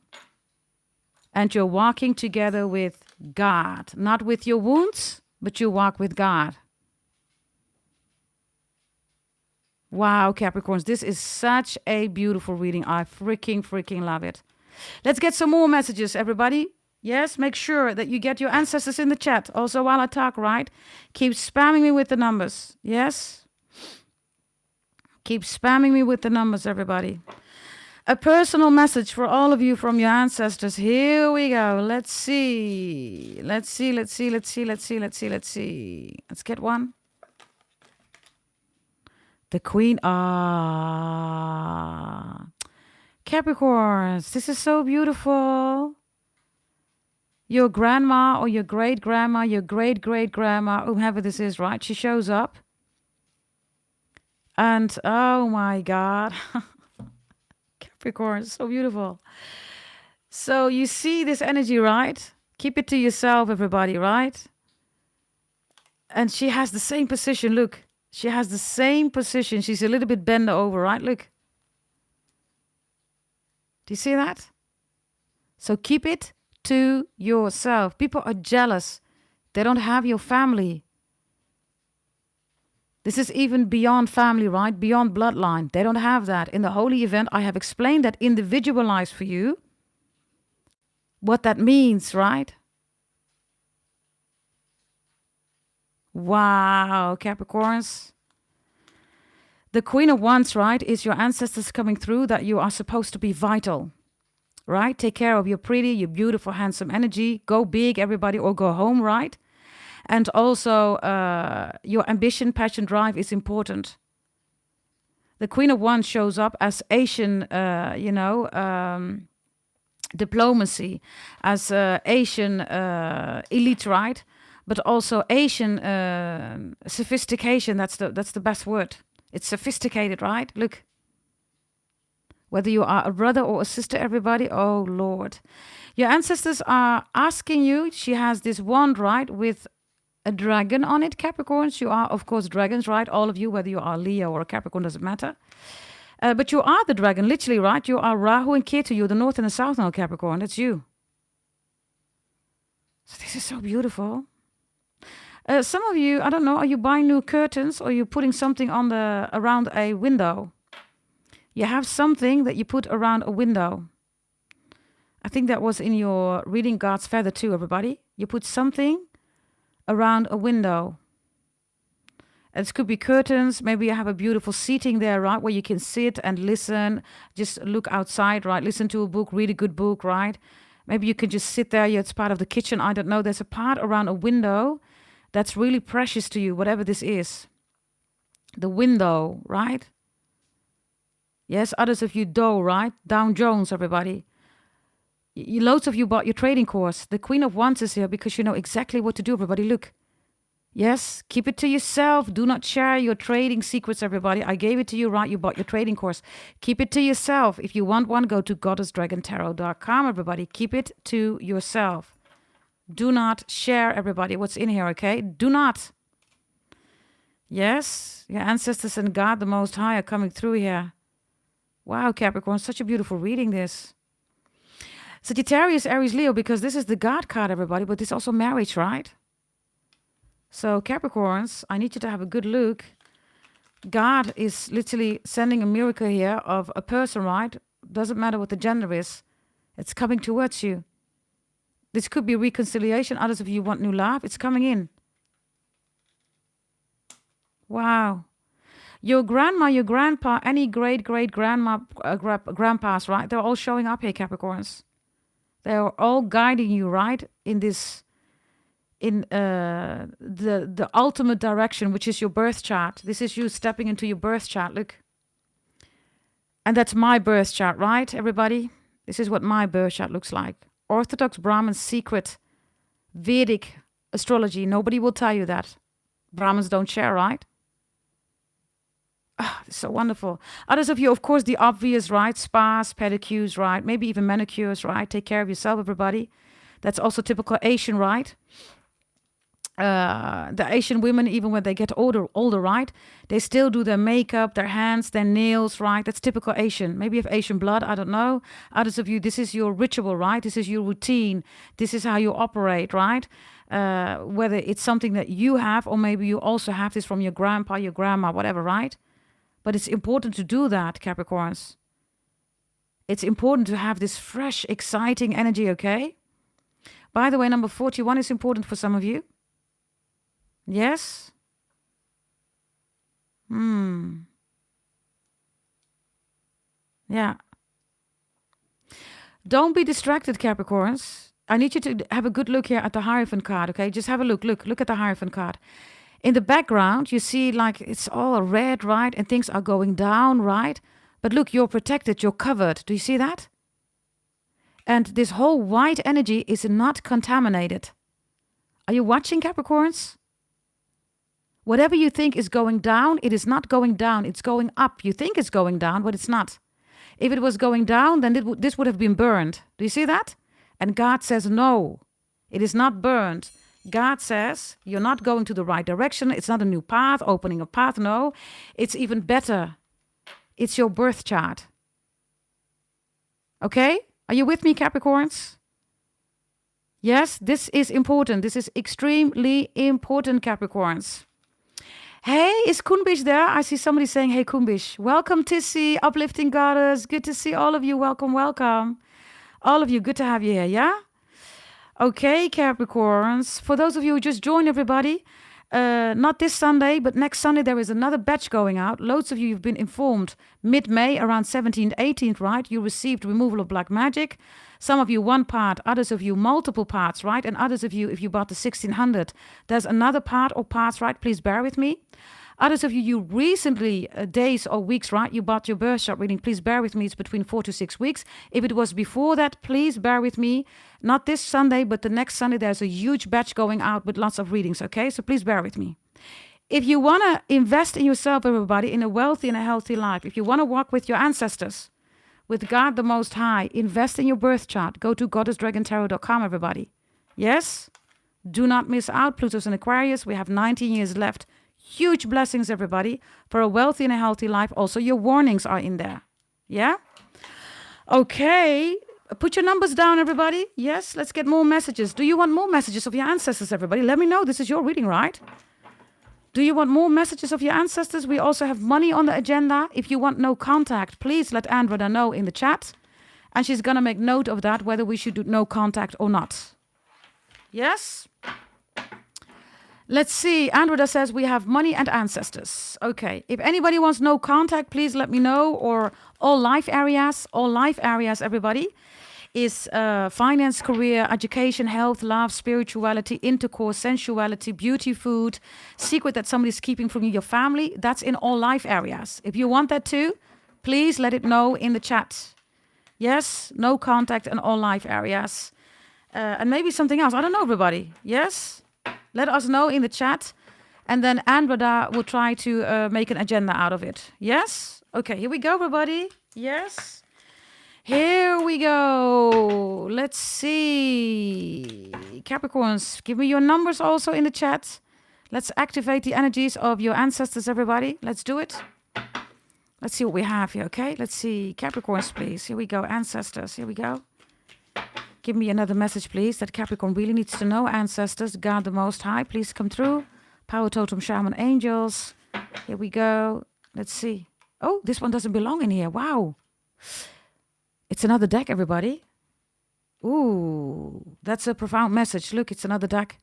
And you're walking together with God. Not with your wounds, but you walk with God. Wow, Capricorns, this is such a beautiful reading. I freaking love it. Let's get some more messages, everybody. Yes, make sure that you get your ancestors in the chat. Also, while I talk, right? Keep spamming me with the numbers. Yes? Keep spamming me with the numbers, everybody. A personal message for all of you from your ancestors. Here we go. Let's see. Let's get one. The Queen. Capricorns, this is so beautiful. Your grandma or your great-grandma, your great-great-grandma, whoever this is, right? She shows up. And, oh my God. Capricorn, so beautiful. So you see this energy, right? Keep it to yourself, everybody, right? And she has the same position. Look, she has the same position. She's a little bit bent over, right? Look. Do you see that? So keep it to yourself. People are jealous. They don't have your family. This is even beyond family, right? Beyond bloodline. They don't have that. In the holy event, I have explained that individualized for you. What that means, right? Wow, Capricorns. The Queen of Wands, right, is your ancestors coming through that you are supposed to be vital, right? Take care of your pretty, your beautiful, handsome energy. Go big, everybody, or go home, right? And also, your ambition, passion, drive is important. The Queen of Wands shows up as Asian, diplomacy, as Asian elite, right? But also Asian sophistication. That's the best word. It's sophisticated, right? Look. Whether you are a brother or a sister, everybody, oh Lord. Your ancestors are asking you. She has this wand, right, with a dragon on it, Capricorns. You are, of course, dragons, right? All of you, whether you are Leo or a Capricorn, doesn't matter. But you are the dragon, literally, right? You are Rahu and Ketu. You're the North and the South Node, Capricorn. That's you. So this is so beautiful. Some of you, I don't know, are you buying new curtains or are you putting something on around a window? You have something that you put around a window. I think that was in your reading God's feather too, everybody. You put something around a window. It could be curtains. Maybe you have a beautiful seating there, right, where you can sit and listen. Just look outside, right? Listen to a book, read a good book, right? Maybe you can just sit there. It's part of the kitchen. I don't know. There's a part around a window that's really precious to you, whatever this is. The window, right? Yes, others of you do, right? Dow Jones, everybody. Loads of you bought your trading course. The Queen of Wands is here because you know exactly what to do, everybody. Look. Yes, keep it to yourself. Do not share your trading secrets, everybody. I gave it to you, right? You bought your trading course. Keep it to yourself. If you want one, go to goddessdragontarot.com, everybody. Keep it to yourself. Do not share, everybody, what's in here, okay? Do not. Yes, your ancestors and God, the Most High, are coming through here. Wow, Capricorn, such a beautiful reading, this. Sagittarius, Aries, Leo, because this is the God card, everybody, but this is also marriage, right? So, Capricorns, I need you to have a good look. God is literally sending a miracle here of a person, right? Doesn't matter what the gender is. It's coming towards you. This could be reconciliation. Others of you want new love. It's coming in. Wow. Your grandma, your grandpa, any great-great-grandma, grandpas, right? They're all showing up here, Capricorns. They're all guiding you, right? In this, in the ultimate direction, which is your birth chart. This is you stepping into your birth chart. Look. And that's my birth chart, right, everybody? This is what my birth chart looks like. Orthodox Brahmin secret Vedic astrology. Nobody will tell you that. Brahmins don't share, right? Ah, it's so wonderful. Others of you, of course, the obvious, right? Spas, pedicures, right? Maybe even manicures, right? Take care of yourself, everybody. That's also typical Asian, right? The Asian women, even when they get older, right? They still do their makeup, their hands, their nails, right? That's typical Asian. Maybe you have Asian blood, I don't know. Others of you, this is your ritual, right? This is your routine. This is how you operate, right? Whether it's something that you have, or maybe you also have this from your grandpa, your grandma, whatever, right? But it's important to do that, Capricorns. It's important to have this fresh, exciting energy, okay? By the way, number 41 is important for some of you. Yes? Yeah. Don't be distracted, Capricorns. I need you to have a good look here at the Hierophant card, okay? Just have a look. Look at the Hierophant card. In the background, you see like it's all red, right? And things are going down, right? But look, you're protected, you're covered. Do you see that? And this whole white energy is not contaminated. Are you watching, Capricorns? Whatever you think is going down, it is not going down. It's going up. You think it's going down, but it's not. If it was going down, then this would have been burned. Do you see that? And God says, no, it is not burned. God says, you're not going to the right direction. It's not a new path, opening a path. No, it's even better. It's your birth chart. Okay? Are you with me, Capricorns? Yes, this is important. This is extremely important, Capricorns. Hey, is Kumbish there? I see somebody saying, hey, Kumbish. Welcome, Tissy, Uplifting Goddess. Good to see all of you. Welcome, welcome. All of you, good to have you here, yeah? Okay, Capricorns. For those of you who just joined, everybody, not this Sunday, but next Sunday, there is another batch going out. Loads of you have been informed mid-May, around 17th, 18th, right? You received removal of black magic. Some of you one part, others of you multiple parts, right? And others of you, if you bought the 1600, there's another part or parts, right? Please bear with me. Others of you, you recently, days or weeks, right? You bought your birth chart reading. Please bear with me. It's between 4 to 6 weeks. If it was before that, please bear with me. Not this Sunday, but the next Sunday, there's a huge batch going out with lots of readings, okay? So please bear with me. If you want to invest in yourself, everybody, in a wealthy and a healthy life, if you want to walk with your ancestors, with God the Most High, invest in your birth chart. Go to goddessdragontarot.com, everybody. Yes? Do not miss out. Pluto's in Aquarius. We have 19 years left. Huge blessings, everybody, for a wealthy and a healthy life. Also, your warnings are in there. Yeah? Okay. Put your numbers down, everybody. Yes, let's get more messages. Do you want more messages of your ancestors, everybody? Let me know. This is your reading, right? Do you want more messages of your ancestors? We also have money on the agenda. If you want no contact, please let Andreda know in the chat. And she's going to make note of that, whether we should do no contact or not. Yes? Let's see. Andreda says we have money and ancestors. Okay. If anybody wants no contact, please let me know. Or all life areas, everybody, is finance, career, education, health, love, spirituality, intercourse, sensuality, beauty, food, secret that somebody's keeping from you, your family. That's in all life areas. If you want that too, please let it know in the chat. Yes, no contact in all life areas. And maybe something else. I don't know, everybody. Yes? Let us know in the chat. And then Andreda will try to make an agenda out of it. Yes? Okay, here we go, everybody. Yes? Here we go. Let's see. Capricorns, give me your numbers also in the chat. Let's activate the energies of your ancestors, everybody. Let's do it. Let's see what we have here, okay? Let's see. Capricorns, please. Here we go. Ancestors. Here we go. Give me another message, please, that Capricorn really needs to know. Ancestors, God the Most High, please come through. Power Totem, Shaman, Angels. Here we go. Let's see. Oh, this one doesn't belong in here. Wow. It's another deck, everybody. Ooh, that's a profound message. Look, it's another deck.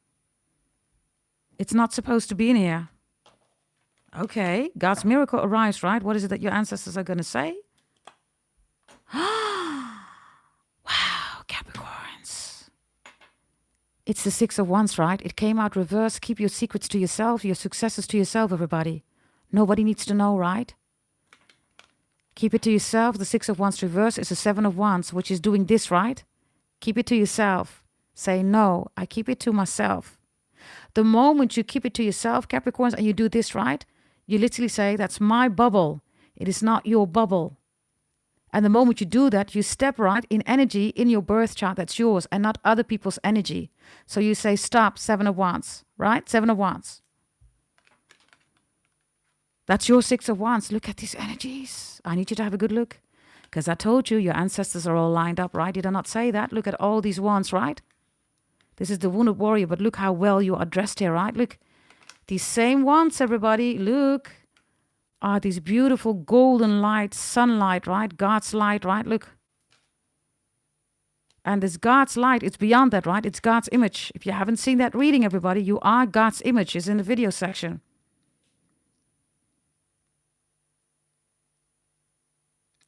It's not supposed to be in here. Okay, God's miracle arrives, right? What is it that your ancestors are going to say? Wow, Capricorns. It's the Six of Wands, right? It came out reverse. Keep your secrets to yourself, your successes to yourself, everybody. Nobody needs to know, right? Keep it to yourself. The Six of Wands reverse is the Seven of Wands, which is doing this, right? Keep it to yourself. Say, no, I keep it to myself. The moment you keep it to yourself, Capricorns, and you do this, right? You literally say, that's my bubble. It is not your bubble. And the moment you do that, you step right in energy in your birth chart that's yours and not other people's energy. So you say, stop, Seven of Wands, right? Seven of Wands. That's your Six of Wands. Look at these energies. I need you to have a good look. Because I told you, your ancestors are all lined up, right? Did I not say that? Look at all these wands, right? This is the wounded warrior, but look how well you are dressed here, right? Look, these same wands, everybody, look. Are these beautiful golden light, sunlight, right? God's light, right? Look. And this God's light, it's beyond that, right? It's God's image. If you haven't seen that reading, everybody, you are God's image. It's in the video section.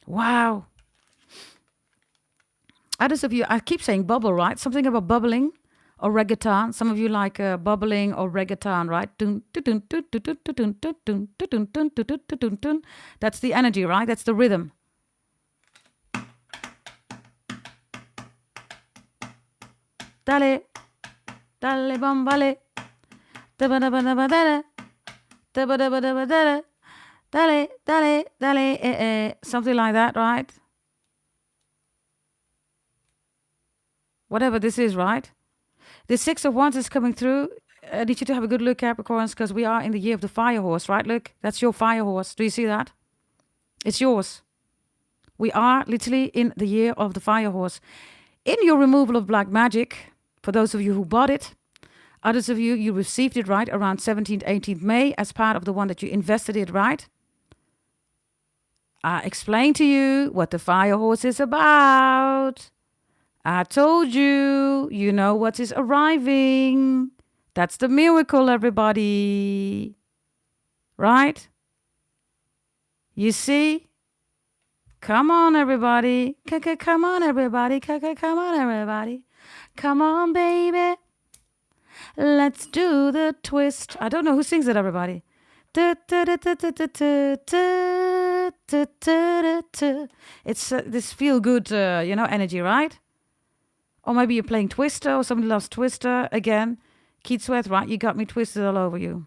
Wow. Others of you, I keep saying bubble, right? Something about bubbling or reggaeton. Some of you like bubbling or reggaeton, right? That's the energy, right? That's the rhythm. Dale, dale, bombale. Dale, dale, dale, something like that, right? Whatever this is, right? The Six of Wands is coming through. I need you to have a good look, Capricorns, because we are in the year of the fire horse, right? Look, that's your fire horse. Do you see that? It's yours. We are literally in the year of the fire horse. In your removal of black magic, for those of you who bought it, others of you, you received it, right, around 17th, 18th May as part of the one that you invested in, right? I explained to you what the fire horse is about. I told you, you know what is arriving. That's the miracle, everybody. Right? You see? Come on, everybody. Come on, everybody. Come on, everybody. Come on, baby. Let's do the twist. I don't know who sings it, everybody. It's this feel-good, energy, right? Or maybe you're playing Twister, or somebody loves Twister. Again, Keith Sweat, right? You got me twisted all over you.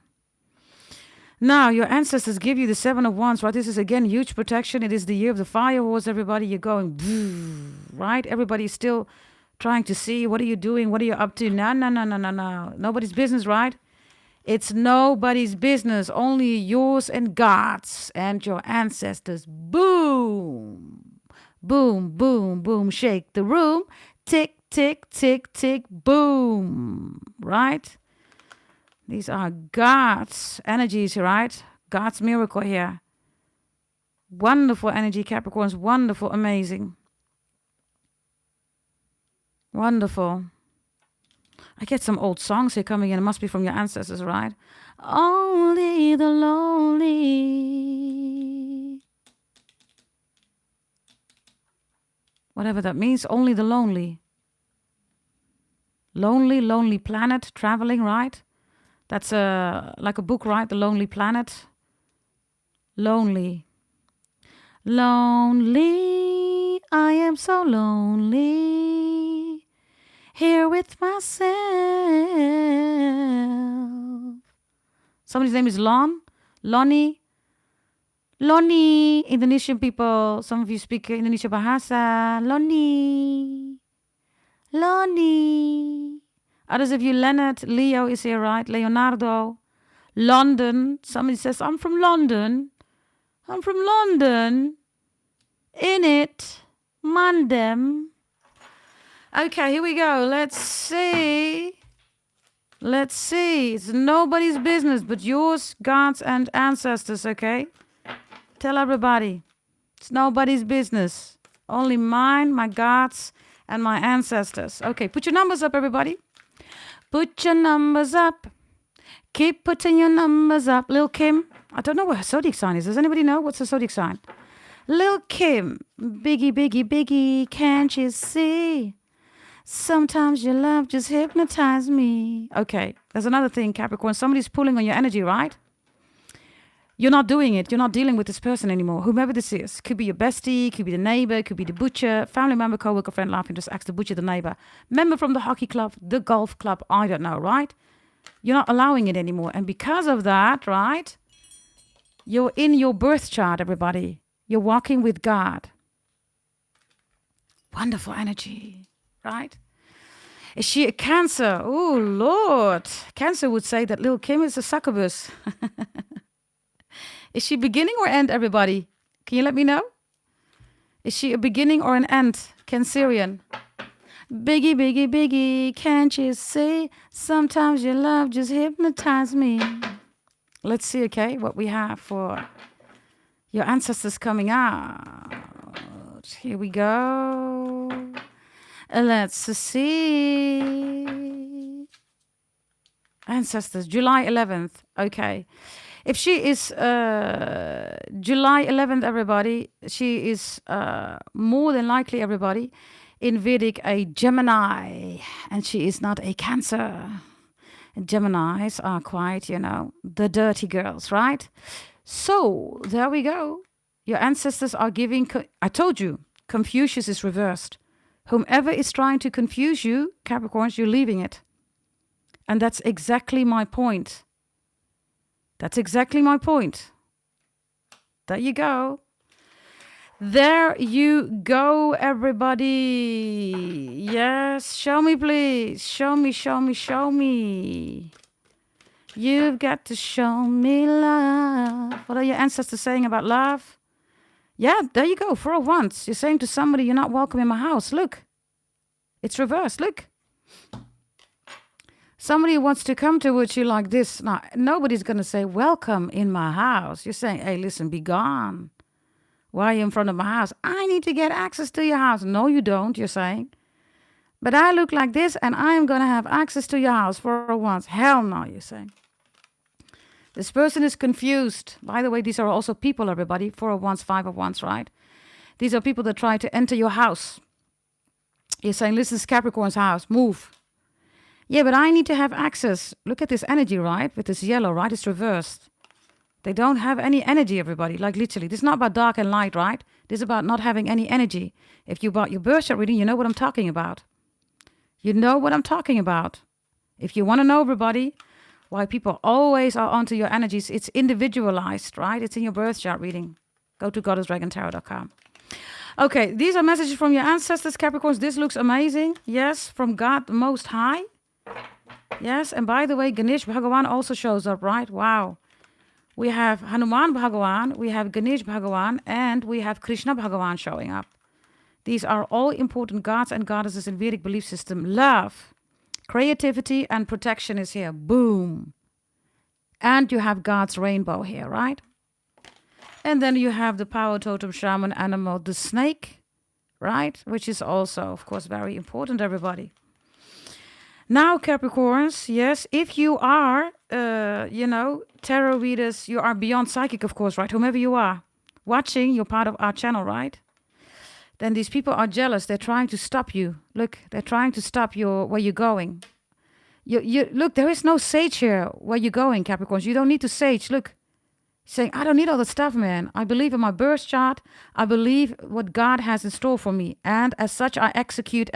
Now, your ancestors give you the Seven of Wands, right? This is, again, huge protection. It is the year of the fire horse, everybody. You're going, right? Everybody's still trying to see, what are you doing? What are you up to? No. Nobody's business, right? It's nobody's business, only yours and God's and your ancestors. Boom, boom, boom, boom, shake the room. Tick, tick, tick, tick, boom, right? These are God's energies, right? God's miracle here. Wonderful energy, Capricorns, wonderful, amazing. Wonderful. I get some old songs here coming in. It must be from your ancestors, right? Only the lonely. Whatever that means, only the lonely. Lonely, lonely planet, traveling, right? That's like a book, right? The Lonely Planet. Lonely. Lonely, I am so lonely. Here with myself. Somebody's name is Lonnie. Indonesian people. Some of you speak Indonesian bahasa. Lonnie. Others of you, Leonard, Leo is here, right? Leonardo. London. Somebody says, I'm from London. In it. Mandem. Okay, here we go. Let's see. It's nobody's business but yours, God's, and ancestors, okay? Tell everybody. It's nobody's business. Only mine, my God's, and my ancestors. Okay, put your numbers up, everybody. Put your numbers up. Keep putting your numbers up. Lil' Kim, I don't know what her zodiac sign is. Does anybody know what's her zodiac sign? Lil Kim, biggie, biggie, biggie, can't you see? Sometimes your love just hypnotizes me. Okay, there's another thing, Capricorn. Somebody's pulling on your energy, right? You're not doing it. You're not dealing with this person anymore. Whomever this is. Could be your bestie, could be the neighbor, could be the butcher, family member, co-worker, friend, laughing, just ask the butcher, the neighbor. Member from the hockey club, the golf club, I don't know, right? You're not allowing it anymore. And because of that, right, you're in your birth chart, everybody. You're walking with God. Wonderful energy, right? Is she a Cancer? Oh, Lord. Cancer would say that little Kim is a succubus. Is she beginning or end, everybody? Can you let me know? Is she a beginning or an end? Cancerian. Biggie, biggie, biggie, can't you see? Sometimes your love just hypnotizes me. Let's see, okay, what we have for your ancestors coming out. Here we go. Let's see. Ancestors, July 11th. Okay. If she is July 11th, everybody, she is more than likely, everybody, in Vedic a Gemini. And she is not a Cancer. And Geminis are quite, the dirty girls, right? So, there we go. Your ancestors are giving... I told you, Confucius is reversed. Whomever is trying to confuse you, Capricorns, you're leaving it. And that's exactly my point. That's exactly my point. There you go. There you go, everybody. Yes, show me, please. Show me, show me, show me. You've got to show me love. What are your ancestors saying about love? Yeah, there you go. For once, you're saying to somebody, you're not welcome in my house. Look, it's reversed. Look. Somebody wants to come towards you like this. Now, nobody's going to say, welcome in my house. You're saying, hey, listen, be gone. Why are you in front of my house? I need to get access to your house. No, you don't, you're saying. But I look like this and I am going to have access to your house for once. Hell no, you're saying. This person is confused. By the way, these are also people, everybody. 4 of wands, 5 of wands, right? These are people that try to enter your house. You're saying, this is Capricorn's house. Move. Yeah, but I need to have access. Look at this energy, right? With this yellow, right? It's reversed. They don't have any energy, everybody. Like literally. This is not about dark and light, right? This is about not having any energy. If you bought your birth chart reading, you know what I'm talking about. You know what I'm talking about. If you want to know, everybody, why people always are onto your energies, it's individualized, right? It's in your birth chart reading. Go to goddessdragontarot.com. Okay, these are messages from your ancestors, Capricorns. This looks amazing. Yes, from God the Most High. Yes, and by the way, Ganesh Bhagawan also shows up, right? Wow. We have Hanuman Bhagawan, we have Ganesh Bhagawan, and we have Krishna Bhagawan showing up. These are all important gods and goddesses in Vedic belief system. Love, creativity, and protection is here. Boom. And you have God's rainbow here, right? And then you have the power totem shaman animal, the snake, right? Which is also, of course, very important, everybody. Now, Capricorns, yes, if you are, tarot readers, you are beyond psychic, of course, right? Whomever you are watching, you're part of our channel, right? Then these people are jealous. They're trying to stop you. Look, they're trying to stop where you're going. Look, there is no sage here where you're going, Capricorns. You don't need to sage. Look, saying, I don't need all that stuff, man. I believe in my birth chart. I believe what God has in store for me. And as such, I execute.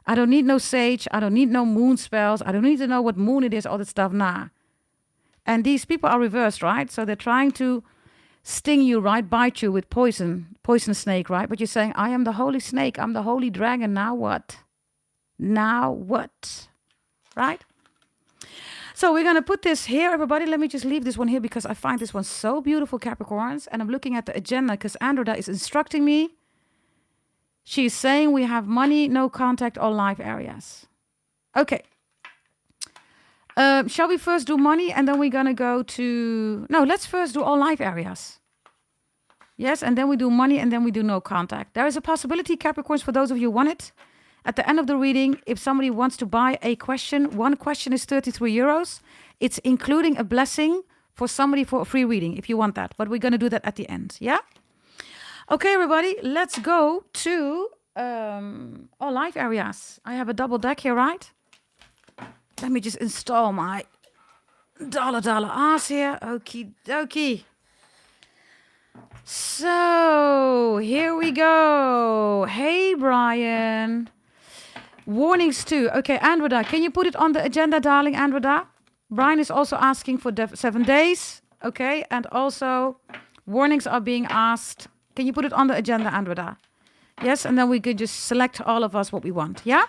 I don't need no sage. I don't need no moon spells. I don't need to know what moon it is, all that stuff. Nah. And these people are reversed, right? So they're trying to sting you, right? Bite you with poison snake, right? But you're saying, I am the holy snake. I'm the holy dragon. Now what? Now what? Right? So we're going to put this here, everybody. Let me just leave this one here because I find this one so beautiful, Capricorns. And I'm looking at the agenda because Androda is instructing me. She's saying we have money, no contact, or life areas. Okay. Shall we first do money and then we're going to go to... No, let's first do all life areas. Yes, and then we do money and then we do no contact. There is a possibility, Capricorns, for those of you who want it. At the end of the reading, if somebody wants to buy a question, one question is 33 euros. It's including a blessing for somebody for a free reading if you want that. But we're going to do that at the end. Yeah? Okay, everybody. Let's go to our life areas. I have a double deck here, right? Let me just install my dollar R's here. Okie dokie. So, here we go. Hey, Brian. Warnings too. Okay, Andreda, can you put it on the agenda, darling, Andreda? Brian is also asking for 7 days. Okay, and also warnings are being asked. Can you put it on the agenda, Andreda? Yes, and then we could just select all of us what we want. Yeah?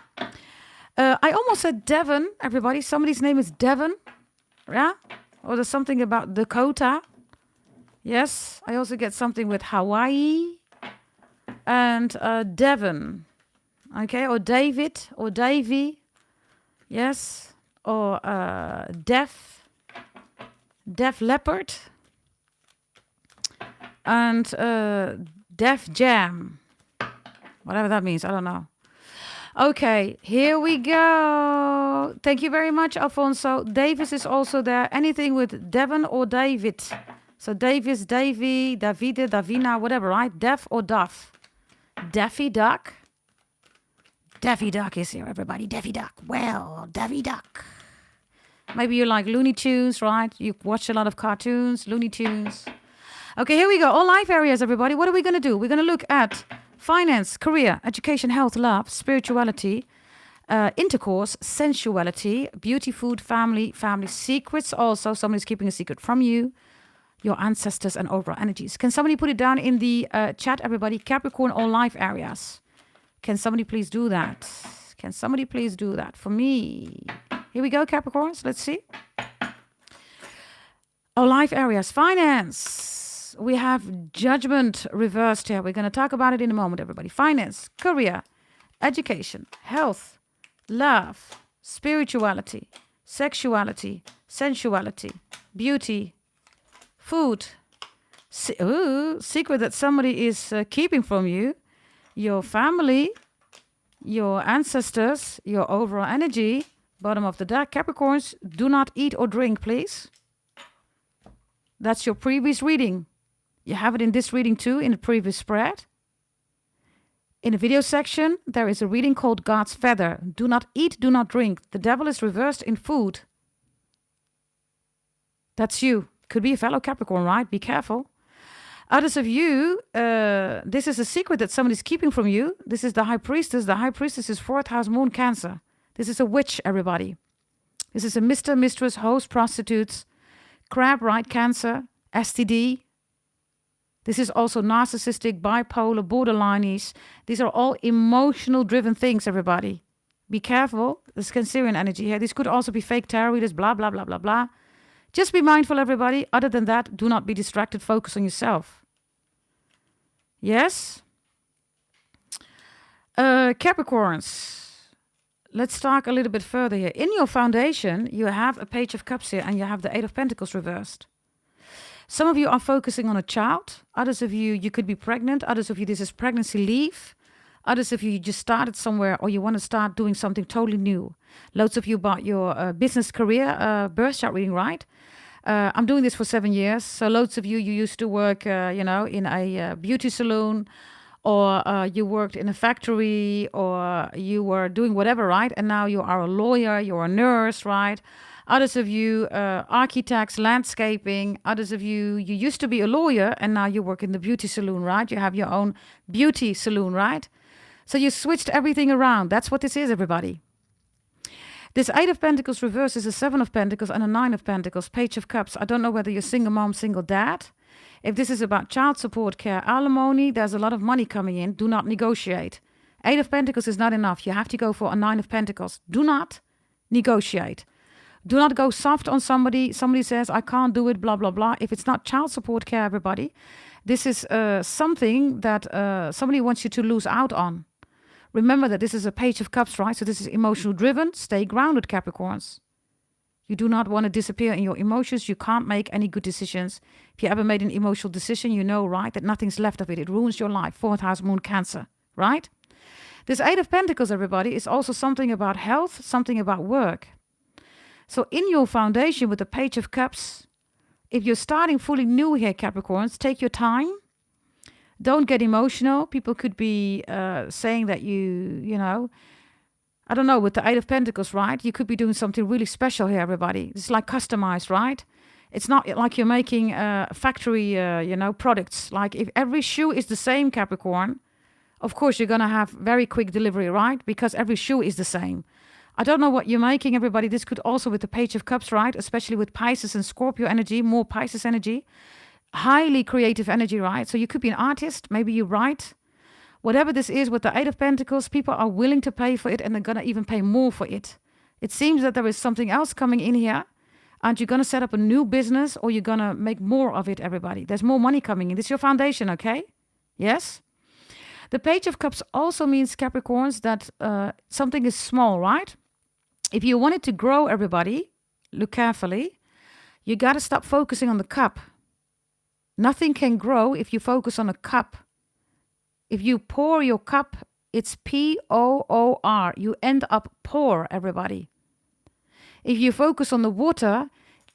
I almost said Devon, everybody. Somebody's name is Devon. Yeah? Or there's something about Dakota. Yes, I also get something with Hawaii and Devon. Okay, or David or Davy. Yes, or Def Leopard and Def Jam. Whatever that means, I don't know. Okay, here we go. Thank you very much, Alfonso. Davis is also there. Anything with Devon or David. So Davis, Davy, Davide, Davina, whatever, right? Def or Duff? Daffy Duck? Daffy Duck is here, everybody. Daffy Duck. Well, Daffy Duck. Maybe you like Looney Tunes, right? You watch a lot of cartoons, Looney Tunes. Okay, here we go. All life areas, everybody. What are we going to do? We're going to look at finance, career, education, health, love, spirituality, intercourse, sensuality, beauty, food, family secrets also. Somebody's keeping a secret from you. Your ancestors and overall energies. Can somebody put it down in the chat, everybody? Capricorn, all life areas. Can somebody please do that? Can somebody please do that for me? Here we go, Capricorns. Let's see. All life areas. Finance. We have judgment reversed here. We're going to talk about it in a moment, everybody. Finance, career, education, health, love, spirituality, sexuality, sensuality, beauty, food, secret that somebody is keeping from you, your family, your ancestors, your overall energy. Bottom of the deck, Capricorns, do not eat or drink, please. That's your previous reading. You have it in this reading too, in the previous spread. In the video section, there is a reading called God's Feather. Do not eat, do not drink. The devil is reversed in food. That's you. Could be a fellow Capricorn, right? Be careful. Others of you, this is a secret that somebody's keeping from you. This is the High Priestess. The High Priestess is 4th house moon Cancer. This is a witch, everybody. This is a Mr., Mistress, host, prostitutes, crab, right, Cancer, STD. This is also narcissistic, bipolar, borderlineish. These are all emotional driven things, everybody. Be careful. There's Cancerian energy here. This could also be fake tarot readers, blah, blah, blah, blah, blah. Just be mindful, everybody. Other than that, do not be distracted. Focus on yourself. Yes? Capricorns. Let's talk a little bit further here. In your foundation, you have a Page of Cups here and you have the 8 of Pentacles reversed. Some of you are focusing on a child. Others of you, you could be pregnant. Others of you, this is pregnancy leave. Others of you, you just started somewhere or you want to start doing something totally new. Loads of you about your business career, birth chart reading, right? I'm doing this for 7 years. So loads of you, you used to work, in a beauty salon, or you worked in a factory, or you were doing whatever, right? And now you are a lawyer, you're a nurse, right? Others of you, architects, landscaping. Others of you, you used to be a lawyer, and now you work in the beauty salon, right? You have your own beauty salon, right? So you switched everything around. That's what this is, everybody. This 8 of Pentacles reverse is a 7 of Pentacles and a 9 of Pentacles, Page of Cups. I don't know whether you're single mom, single dad. If this is about child support, care, alimony, there's a lot of money coming in. Do not negotiate. 8 of Pentacles is not enough. You have to go for a 9 of Pentacles. Do not negotiate. Do not go soft on somebody. Somebody says, I can't do it, blah, blah, blah. If it's not child support care, everybody, this is something that somebody wants you to lose out on. Remember that this is a Page of Cups, right? So this is emotional driven. Stay grounded, Capricorns. You do not want to disappear in your emotions. You can't make any good decisions. If you ever made an emotional decision, you know, right, that nothing's left of it. It ruins your life. 4th house moon Cancer, right? This 8 of Pentacles, everybody, is also something about health, something about work. So in your foundation with the Page of Cups, If you're starting fully new here, Capricorns, take your time. Don't get emotional. People could be saying that I don't know, with the Eight of Pentacles, right? You could be doing something really special here, everybody. It's like customized, right? It's not like you're making factory, products. Like if every shoe is the same, Capricorn, of course you're going to have very quick delivery, right? Because every shoe is the same. I don't know what you're making, everybody. This could also with the Page of Cups, right? Especially with Pisces and Scorpio energy, more Pisces energy. Highly creative energy, right? So you could be an artist. Maybe you write. Whatever this is with the Eight of Pentacles, people are willing to pay for it and they're going to even pay more for it. It seems that there is something else coming in here and you're going to set up a new business or you're going to make more of it, everybody. There's more money coming in. This is your foundation, okay? Yes? The Page of Cups also means, Capricorns, that something is small, right? If you want it to grow, everybody, look carefully. You got to stop focusing on the cup. Nothing can grow if you focus on a cup. If you pour your cup, it's P-O-O-R. You end up poor, everybody. If you focus on the water,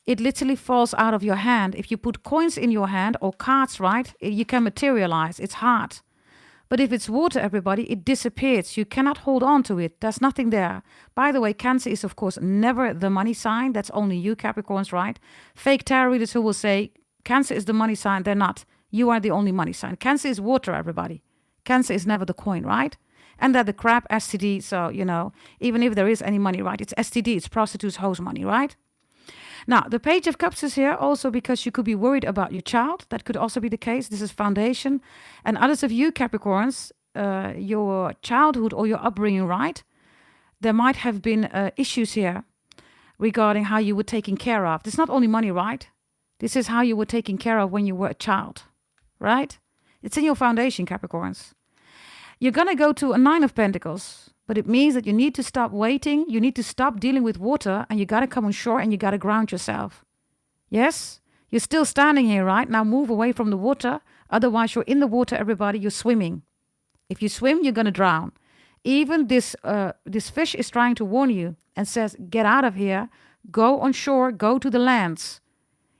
it literally falls out of your hand. If you put coins in your hand or cards, right, you can materialize. It's hard. But if it's water, everybody, it disappears. You cannot hold on to it. There's nothing there. By the way, Cancer is, of course, never the money sign. That's only you, Capricorns, right? Fake tarot readers who will say, Cancer is the money sign. They're not. You are the only money sign. Cancer is water, everybody. Cancer is never the coin, right? And they're the crap, STD. So, even if there is any money, right? It's STD. It's prostitutes, hoes money, right? Now, the Page of Cups is here also because you could be worried about your child. That could also be the case. This is foundation. And others of you, Capricorns, your childhood or your upbringing, right? There might have been issues here regarding how you were taken care of. This is not only money, right? This is how you were taken care of when you were a child, right? It's in your foundation, Capricorns. You're going to go to a Nine of Pentacles, but it means that you need to stop waiting. You need to stop dealing with water and you got to come on shore and you got to ground yourself. Yes? You're still standing here, right? Now move away from the water. Otherwise, you're in the water, everybody. You're swimming. If you swim, you're going to drown. Even this fish is trying to warn you and says, get out of here. Go on shore. Go to the lands.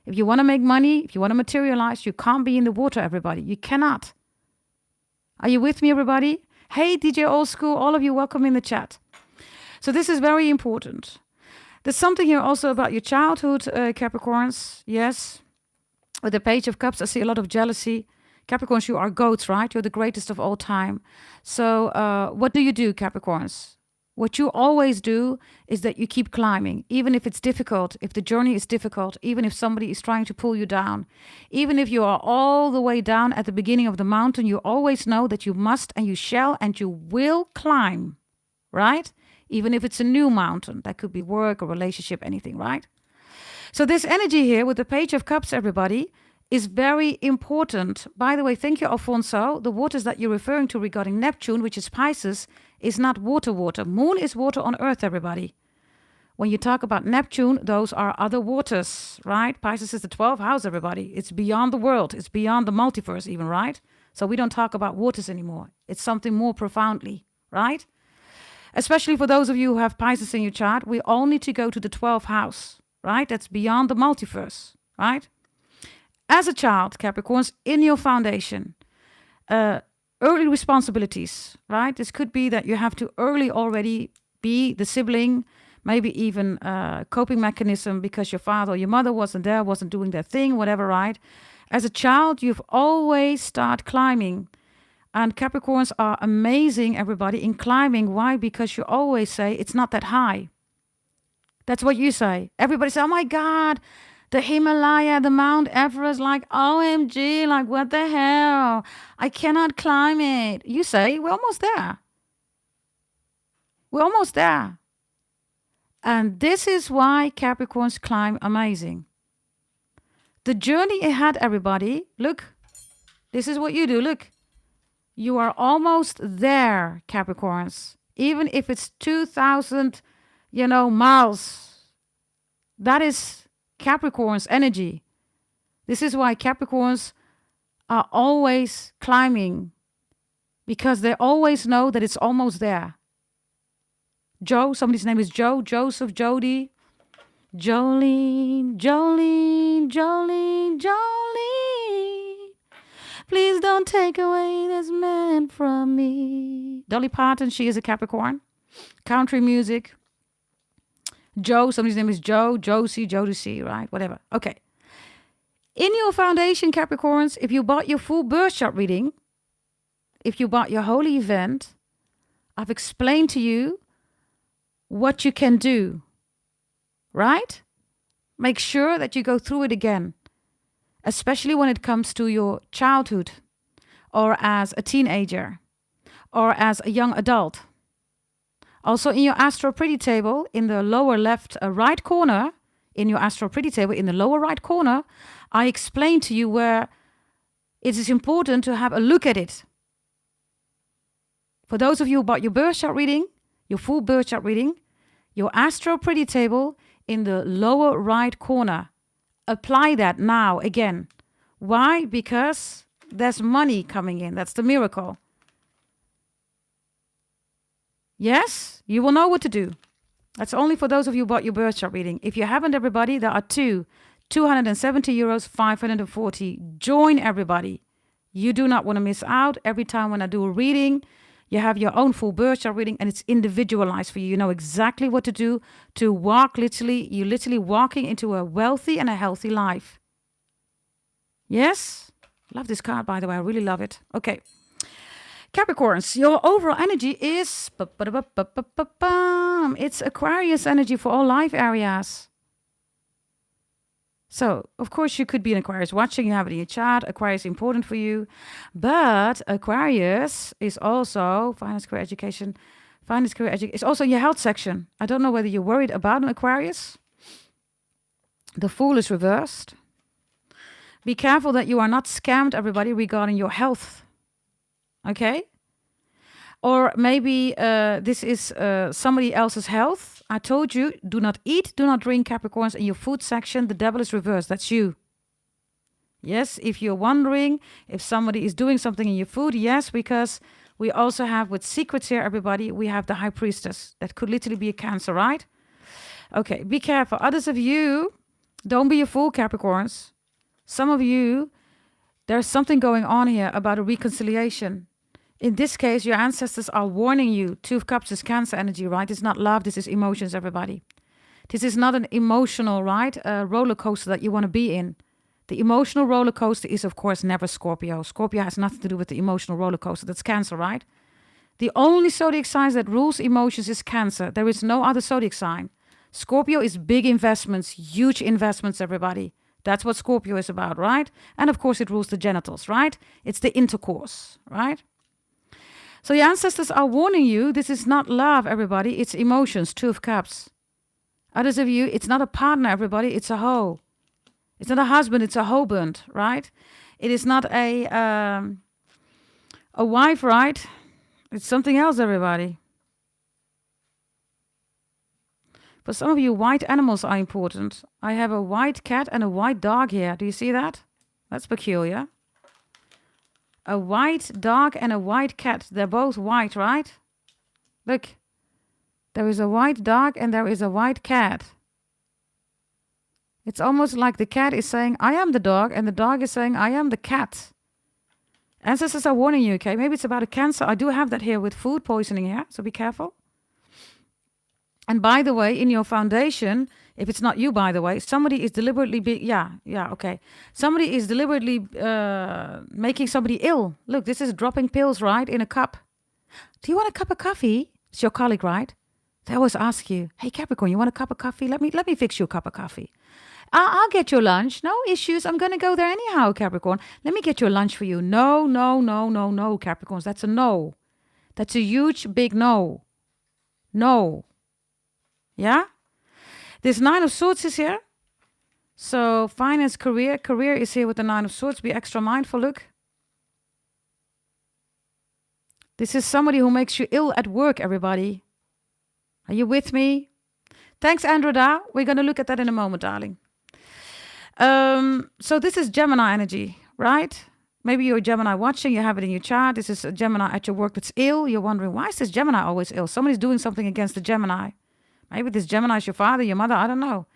If you want to make money, if you want to materialize, you can't be in the water, everybody. You cannot. Are you with me, everybody? Hey, DJ Old School, all of you, welcome in the chat. So this is very important. There's something here also about your childhood, Capricorns. Yes. With the Page of Cups, I see a lot of jealousy. Capricorns, you are goats, right? You're the greatest of all time. So what do you do, Capricorns? What you always do is that you keep climbing, even if it's difficult, if the journey is difficult, even if somebody is trying to pull you down. Even if you are all the way down at the beginning of the mountain, you always know that you must and you shall and you will climb, right? Even if it's a new mountain. That could be work or relationship, anything, right? So this energy here with the Page of Cups, everybody, is very important. By the way, thank you, Alfonso. The waters that you're referring to regarding Neptune, which is Pisces, is not water. Moon is water on Earth, everybody. When you talk about Neptune, those are other waters, right? Pisces is the 12th house, everybody. It's beyond the world. It's beyond the multiverse even, right? So we don't talk about waters anymore. It's something more profoundly, right? Especially for those of you who have Pisces in your chart, we all need to go to the 12th house, right? That's beyond the multiverse, right? As a child, Capricorns, in your foundation, early responsibilities, right? This could be that you have to early already be the sibling, maybe even a coping mechanism because your father or your mother wasn't there, wasn't doing their thing, whatever, right? As a child, you've always started climbing. And Capricorns are amazing, everybody, in climbing. Why? Because you always say, it's not that high. That's what you say. Everybody says, oh my God, the Himalaya, the Mount Everest, like, OMG, like, what the hell? I cannot climb it. You say, we're almost there. We're almost there. And this is why Capricorns climb amazing. The journey ahead, everybody, look, this is what you do, look. You are almost there, Capricorns. Even if it's 2,000, miles. That is Capricorn's energy. This is why Capricorns are always climbing. Because they always know that it's almost there. Joe, somebody's name is Joe, Joseph, Jody, Jolene, Jolene, Jolene, Jolene. Please don't take away this man from me. Dolly Parton, she is a Capricorn. Country music. Joe, somebody's name is Joe, Josie, Jodeci, right? Whatever. Okay. In your foundation, Capricorns, if you bought your full birth chart reading, if you bought your holy event, I've explained to you what you can do, right? Make sure that you go through it again, especially when it comes to your childhood or as a teenager or as a young adult. Also in your Astro Pretty table, in the lower left right corner, in your Astro Pretty table, in the lower right corner, I explained to you where it is important to have a look at it. For those of you who bought your birth chart reading, your full birth chart reading, your Astro Pretty table in the lower right corner. Apply that now again. Why? Because there's money coming in. That's the miracle. Yes, you will know what to do. That's only for those of you who bought your birth chart reading. If you haven't, everybody, there are 270 euros, 540. Join everybody. You do not want to miss out. Every time when I do a reading, you have your own full birth chart reading and it's individualized for you. You know exactly what to do to walk you're literally walking into a wealthy and a healthy life. Yes? Love this card, by the way. I really love it. Okay. Capricorns, your overall energy is it's Aquarius energy for all life areas. So, of course, you could be an Aquarius watching, you have it in your chart. Aquarius is important for you. But Aquarius is also finance, career, education. It's also in your health section. I don't know whether you're worried about an Aquarius. The Fool is reversed. Be careful that you are not scammed, everybody, regarding your health. Okay? Or maybe this is somebody else's health. I told you, do not eat, do not drink, Capricorns. In your food section, the devil is reversed. That's you. Yes, if you're wondering if somebody is doing something in your food, yes, because we also have with secrets here, everybody, we have the High Priestess. That could literally be a Cancer, right? Okay, be careful. Others of you, don't be a fool, Capricorns. Some of you, there's something going on here about a reconciliation. In this case, your ancestors are warning you. Two of Cups is Cancer energy, right? It's not love. This is emotions, everybody. This is not an emotional, right, roller coaster that you want to be in. The emotional roller coaster is, of course, never Scorpio. Scorpio has nothing to do with the emotional roller coaster. That's Cancer, right? The only zodiac sign that rules emotions is Cancer. There is no other zodiac sign. Scorpio is big investments, huge investments, everybody. That's what Scorpio is about, right? And, of course, it rules the genitals, right? It's the intercourse, right? So your ancestors are warning you, this is not love, everybody. It's emotions, Two of Cups. Others of you, it's not a partner, everybody. It's a hoe. It's not a husband, it's a husband, right? It is not a wife, right? It's something else, everybody. For some of you, white animals are important. I have a white cat and a white dog here. Do you see that? That's peculiar. A white dog and a white cat. They're both white, right? Look. There is a white dog and there is a white cat. It's almost like the cat is saying, I am the dog, and the dog is saying, I am the cat. Ancestors are warning you, okay? Maybe it's about a Cancer. I do have that here with food poisoning here, so be careful. And by the way, in your foundation, if it's not you, by the way, somebody is deliberately okay. Somebody is deliberately making somebody ill. Look, this is dropping pills, right, in a cup. Do you want a cup of coffee? It's your colleague, right? They always ask you, hey, Capricorn, you want a cup of coffee? Let me fix you a cup of coffee. I'll get your lunch. No issues. I'm going to go there anyhow, Capricorn. Let me get your lunch for you. No, Capricorns. That's a no. That's a huge, big no. No. Yeah? This Nine of Swords is here. So finance, career. Career is here with the Nine of Swords. Be extra mindful. Look. This is somebody who makes you ill at work, everybody. Are you with me? Thanks, Andreda. We're going to look at that in a moment, darling. So this is Gemini energy, right? Maybe you're a Gemini watching. You have it in your chart. This is a Gemini at your work that's ill. You're wondering, why is this Gemini always ill? Somebody's doing something against the Gemini. Maybe this Gemini is your father, your mother. I don't know.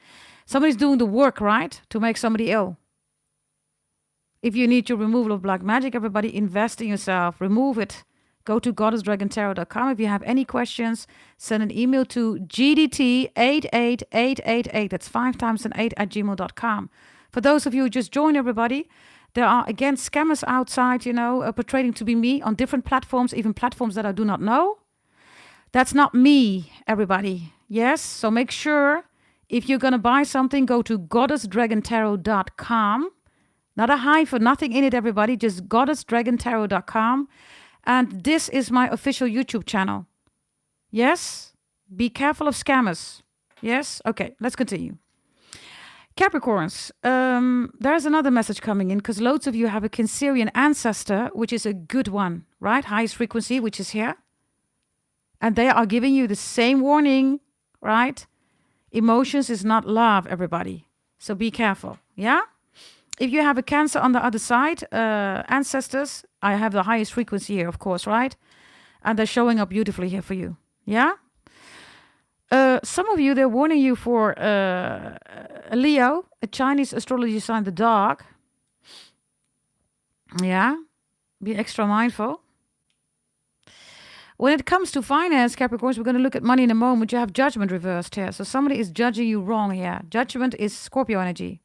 Somebody's doing the work, right, to make somebody ill. If you need your removal of black magic, everybody, invest in yourself. Remove it. Go to goddessdragontarot.com. If you have any questions, send an email to gdt88888. That's 5 times an 8 at gmail.com. For those of you who just joined, everybody, there are, again, scammers outside, portraying to be me on different platforms, even platforms that I do not know. That's not me, everybody. Yes? So make sure, if you're going to buy something, go to goddessdragontarot.com. Not a hyphen, nothing in it, everybody. Just goddessdragontarot.com. And this is my official YouTube channel. Yes? Be careful of scammers. Yes? Okay, let's continue. Capricorns, there's another message coming in because loads of you have a Cancerian ancestor, which is a good one, right? Highest frequency, which is here. And they are giving you the same warning, right? Emotions is not love, everybody. So be careful, yeah? If you have a Cancer on the other side, ancestors, I have the highest frequency here, of course, right? And they're showing up beautifully here for you, yeah? Some of you, they're warning you for a Leo, a Chinese astrology sign, the dog. Yeah, be extra mindful. When it comes to finance, Capricorns, we're going to look at money in a moment. You have judgment reversed here. So somebody is judging you wrong here. Judgment is Scorpio energy.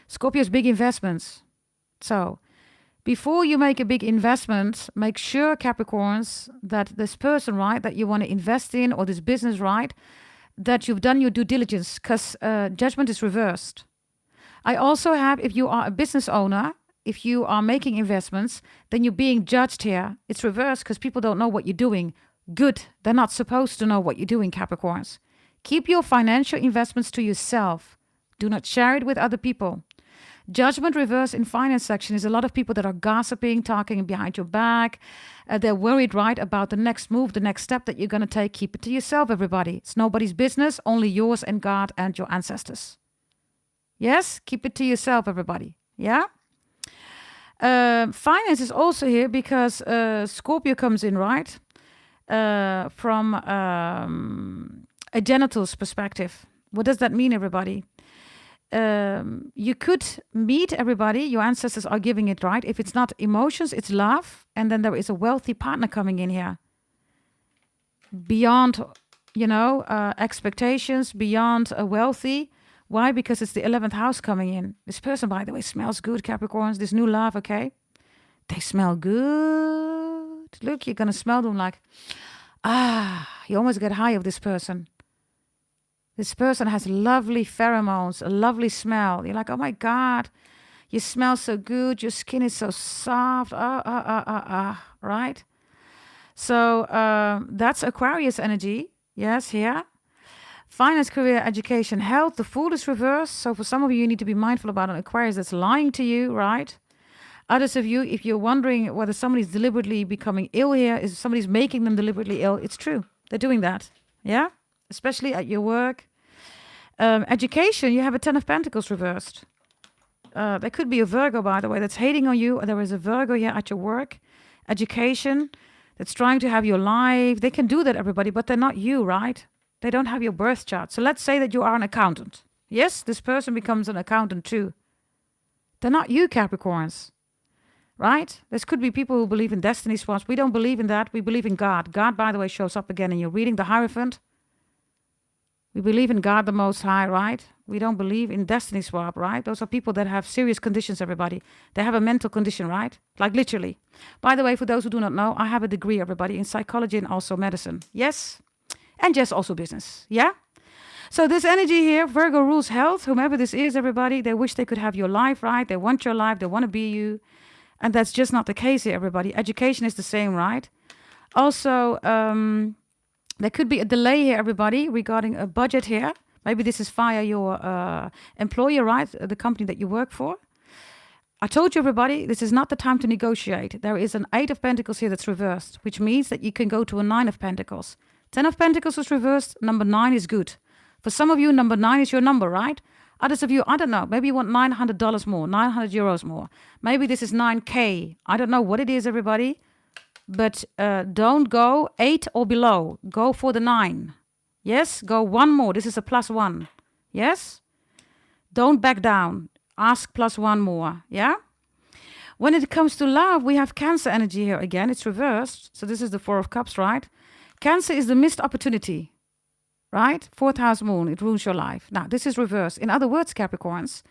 Scorpio's big investments. So before you make a big investment, make sure, Capricorns, that this person, right, that you want to invest in, or this business, right, that you've done your due diligence, because judgment is reversed. I also have, if you are a business owner, if you are making investments, then you're being judged here. It's reversed because people don't know what you're doing. Good. They're not supposed to know what you're doing, Capricorns. Keep your financial investments to yourself. Do not share it with other people. Judgment reverse in finance section is a lot of people that are gossiping, talking behind your back. They're worried, right, about the next move, the next step that you're going to take. Keep it to yourself, everybody. It's nobody's business, only yours and God and your ancestors. Yes? Keep it to yourself, everybody. Yeah? Finance is also here because Scorpio comes in, right? From a genitals perspective. What does that mean, everybody? You could meet everybody, your ancestors are giving it, right? If it's not emotions, it's love. And then there is a wealthy partner coming in here. Beyond, expectations, beyond a wealthy. Why? Because it's the 11th house coming in. This person, by the way, smells good, Capricorns. This new love, okay? They smell good. Look, you're going to smell them like, you almost get high of this person. This person has lovely pheromones, a lovely smell. You're like, oh my God, you smell so good. Your skin is so soft. Right? So that's Aquarius energy. Yes, here. Finance, career, education, health. The Fool is reversed. So for some of you, you need to be mindful about an Aquarius that's lying to you, right? Others of you, if you're wondering whether somebody's deliberately becoming ill here, is somebody's making them deliberately ill, it's true. They're doing that. Yeah? Especially at your work. Education, you have a 10 of Pentacles reversed. There could be a Virgo, by the way, that's hating on you. There is a Virgo here at your work. Education, that's trying to have your life. They can do that, everybody, but they're not you, right? They don't have your birth chart. So let's say that you are an accountant. Yes, this person becomes an accountant too. They're not you, Capricorns. Right? This could be people who believe in destiny swaps. We don't believe in that. We believe in God. God, by the way, shows up again in your reading, the Hierophant. We believe in God the Most High, right? We don't believe in destiny swap, right? Those are people that have serious conditions, everybody. They have a mental condition, right? Like literally. By the way, for those who do not know, I have a degree, everybody, in psychology and also medicine. Yes? And just also business. Yeah? So this energy here, Virgo rules health. Whomever this is, everybody, they wish they could have your life, right? They want your life. They want to be you. And that's just not the case here, everybody. Education is the same, right? Also, there could be a delay here, everybody, regarding a budget here. Maybe this is via your employer, right? The company that you work for. I told you, everybody, this is not the time to negotiate. There is an 8 of Pentacles here that's reversed, which means that you can go to a 9 of Pentacles. 10 of Pentacles is reversed. Number 9 is good. For some of you, number 9 is your number, right? Others of you, I don't know. Maybe you want $900 more, 900 euros more. Maybe this is 9K. I don't know what it is, everybody. But don't go 8 or below. Go for the 9. Yes? Go one more. This is a +1. Yes? Don't back down. Ask plus one more. Yeah? When it comes to love, we have Cancer energy here again. It's reversed. So this is the Four of Cups, right? Cancer is the missed opportunity, right? Fourth house moon, it ruins your life. Now, this is reversed. In other words, Capricorns,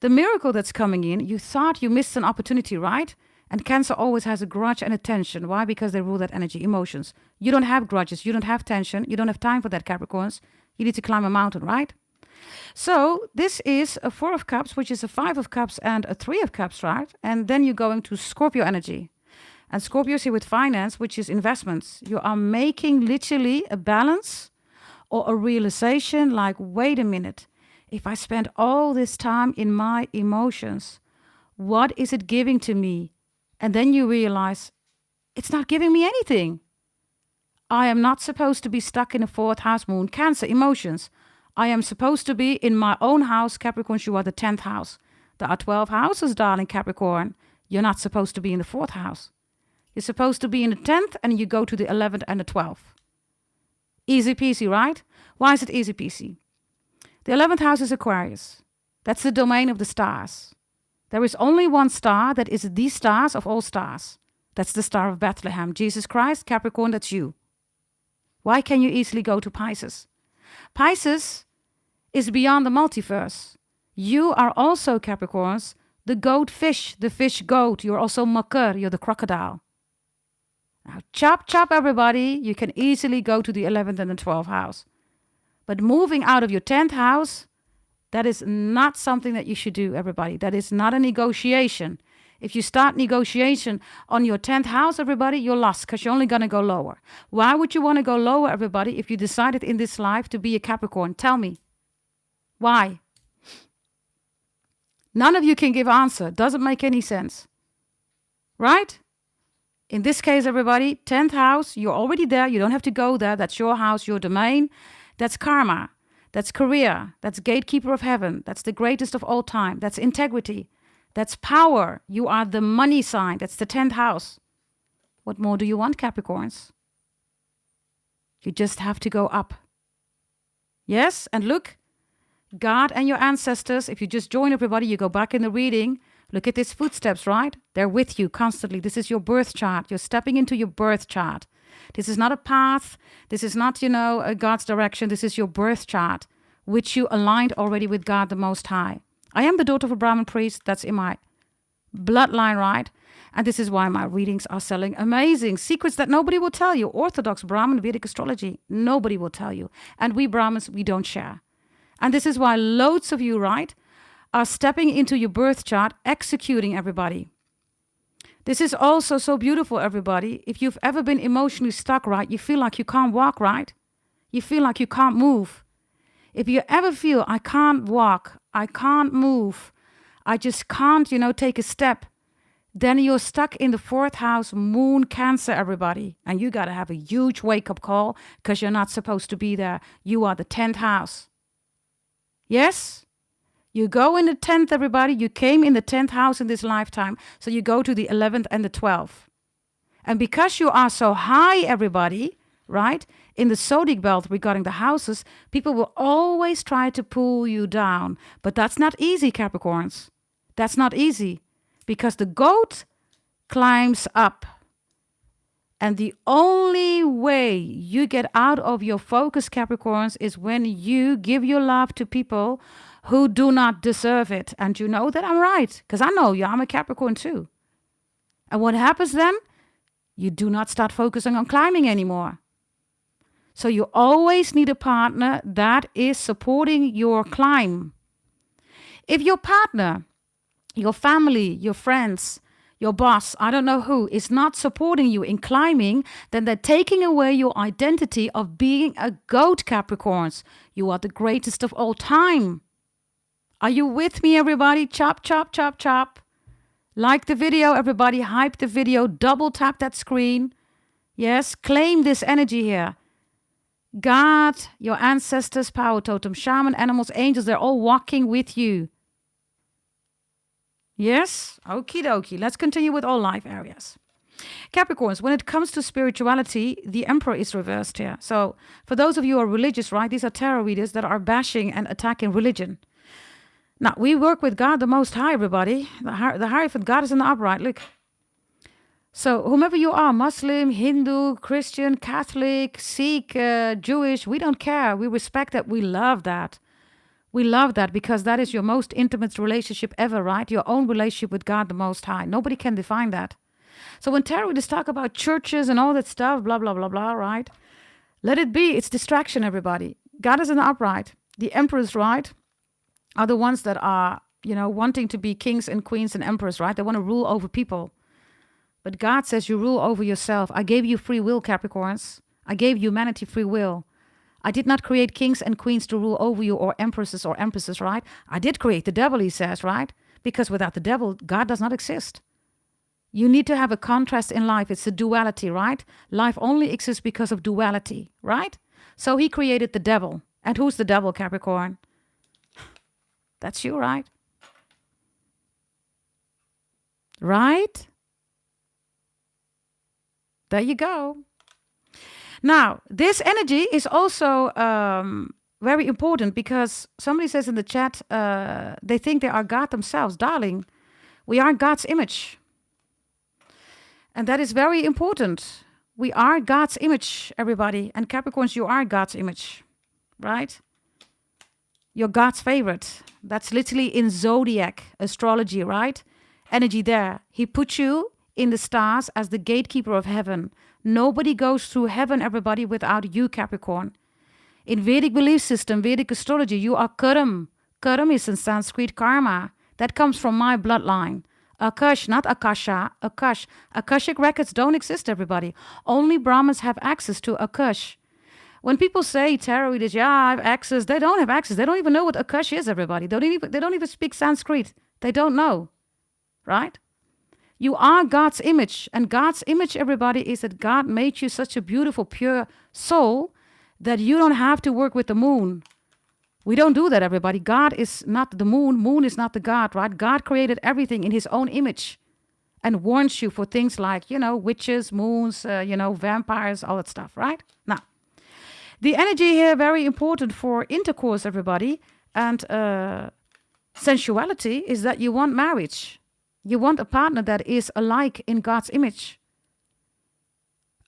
the miracle that's coming in, you thought you missed an opportunity, right? And Cancer always has a grudge and a tension. Why? Because they rule that energy, emotions. You don't have grudges. You don't have tension. You don't have time for that, Capricorns. You need to climb a mountain, right? So this is a Four of Cups, which is a Five of Cups and a Three of Cups, right? And then you're going to Scorpio energy. And Scorpio is here with finance, which is investments. You are making literally a balance or a realization like, wait a minute. If I spend all this time in my emotions, what is it giving to me? And then you realize it's not giving me anything. I am not supposed to be stuck in a fourth house moon, Cancer, emotions. I am supposed to be in my own house, Capricorns. You are the 10th house. There are 12 houses, darling Capricorn. You're not supposed to be in the fourth house. You're supposed to be in the 10th and you go to the 11th and the 12th. Easy peasy, right? Why is it easy peasy? The 11th house is Aquarius. That's the domain of the stars. There is only one star that is the stars of all stars. That's the Star of Bethlehem. Jesus Christ, Capricorn, that's you. Why can you easily go to Pisces? Pisces is beyond the multiverse. You are also, Capricorns, the goat fish, the fish goat. You're also Makar, you're the crocodile. Now, chop, chop, everybody. You can easily go to the 11th and the 12th house. But moving out of your 10th house, that is not something that you should do, everybody. That is not a negotiation. If you start negotiation on your 10th house, everybody, you're lost because you're only going to go lower. Why would you want to go lower, everybody, if you decided in this life to be a Capricorn? Tell me. Why? None of you can give answer. Doesn't make any sense. Right? In this case, everybody, 10th house, you're already there. You don't have to go there. That's your house, your domain. That's karma. That's career. That's gatekeeper of heaven. That's the greatest of all time. That's integrity. That's power. You are the money sign. That's the 10th house. What more do you want, Capricorns? You just have to go up. Yes? And look, God and your ancestors, if you just join everybody, you go back in the reading, look at these footsteps, right? They're with you constantly. This is your birth chart. You're stepping into your birth chart. This is not a path. This is not, God's direction. This is your birth chart, which you aligned already with God the Most High. I am the daughter of a Brahmin priest. That's in my bloodline, right? And this is why my readings are selling amazing. Secrets that nobody will tell you. Orthodox Brahmin Vedic astrology. Nobody will tell you. And we Brahmins, we don't share. And this is why loads of you, right, are stepping into your birth chart, executing everybody. This is also so beautiful, everybody. If you've ever been emotionally stuck, right, you feel like you can't walk, right? You feel like you can't move. If you ever feel, I can't walk, I can't move, I just can't, take a step, then you're stuck in the fourth house, moon, Cancer, everybody. And you got to have a huge wake-up call because you're not supposed to be there. You are the 10th house. Yes? You go in the 10th, everybody. You came in the 10th house in this lifetime. So you go to the 11th and the 12th. And because you are so high, everybody, right, in the zodiac belt regarding the houses, people will always try to pull you down. But that's not easy, Capricorns. That's not easy because the goat climbs up. And the only way you get out of your focus, Capricorns, is when you give your love to people who do not deserve it. And you know that I'm right because I know you. I'm a Capricorn too. And what happens then? You do not start focusing on climbing anymore. So you always need a partner that is supporting your climb. If your partner, your family, your friends, your boss, I don't know who, is not supporting you in climbing, then they're taking away your identity of being a goat, Capricorns. You are the greatest of all time. Are you with me, everybody? Chop, chop, chop, chop. Like the video, everybody. Hype the video. Double tap that screen. Yes, claim this energy here. God, your ancestors, power totem, shaman, animals, angels, they're all walking with you. Yes? Okie dokie. Let's continue with all life areas. Capricorns, when it comes to spirituality, the Emperor is reversed here. So for those of you who are religious, right, these are tarot readers that are bashing and attacking religion. Now, we work with God the Most High, everybody. The Hierophant, God is in the upright. Look. So, whomever you are, Muslim, Hindu, Christian, Catholic, Sikh, Jewish, we don't care. We respect that. We love that. We love that because that is your most intimate relationship ever, right? Your own relationship with God the Most High. Nobody can define that. So when terrorists talk about churches and all that stuff, blah, blah, blah, blah, right? Let it be. It's distraction, everybody. God is in the upright. The emperors, right, are the ones that are, wanting to be kings and queens and emperors, right? They want to rule over people. But God says you rule over yourself. I gave you free will, Capricorns. I gave humanity free will. I did not create kings and queens to rule over you or empresses, right? I did create the devil, he says, right? Because without the devil, God does not exist. You need to have a contrast in life. It's a duality, right? Life only exists because of duality, right? So he created the devil. And who's the devil, Capricorn? That's you, right? Right? There you go. Now, this energy is also very important because somebody says in the chat, they think they are God themselves. Darling, we are God's image. And that is very important. We are God's image, everybody. And Capricorns, you are God's image, right? You're God's favorite. That's literally in zodiac astrology, right? Energy there. He put you in the stars as the gatekeeper of heaven. Nobody goes through heaven, everybody, without you, Capricorn. In Vedic belief system, Vedic astrology, you are Karam. Karam is in Sanskrit karma. That comes from my bloodline. Akash, not Akasha, Akash. Akashic records don't exist, everybody. Only Brahmins have access to Akash. When people say tarot readers, yeah, I have access, they don't have access. They don't even know what Akash is, everybody. They don't even speak Sanskrit. They don't know, right? You are God's image. And God's image, everybody, is that God made you such a beautiful, pure soul that you don't have to work with the moon. We don't do that, everybody. God is not the moon. Moon is not the God, right? God created everything in his own image and warns you for things like, witches, moons, vampires, all that stuff, right? Now, the energy here, very important for intercourse, everybody, and sensuality is that you want marriage. You want a partner that is alike in God's image.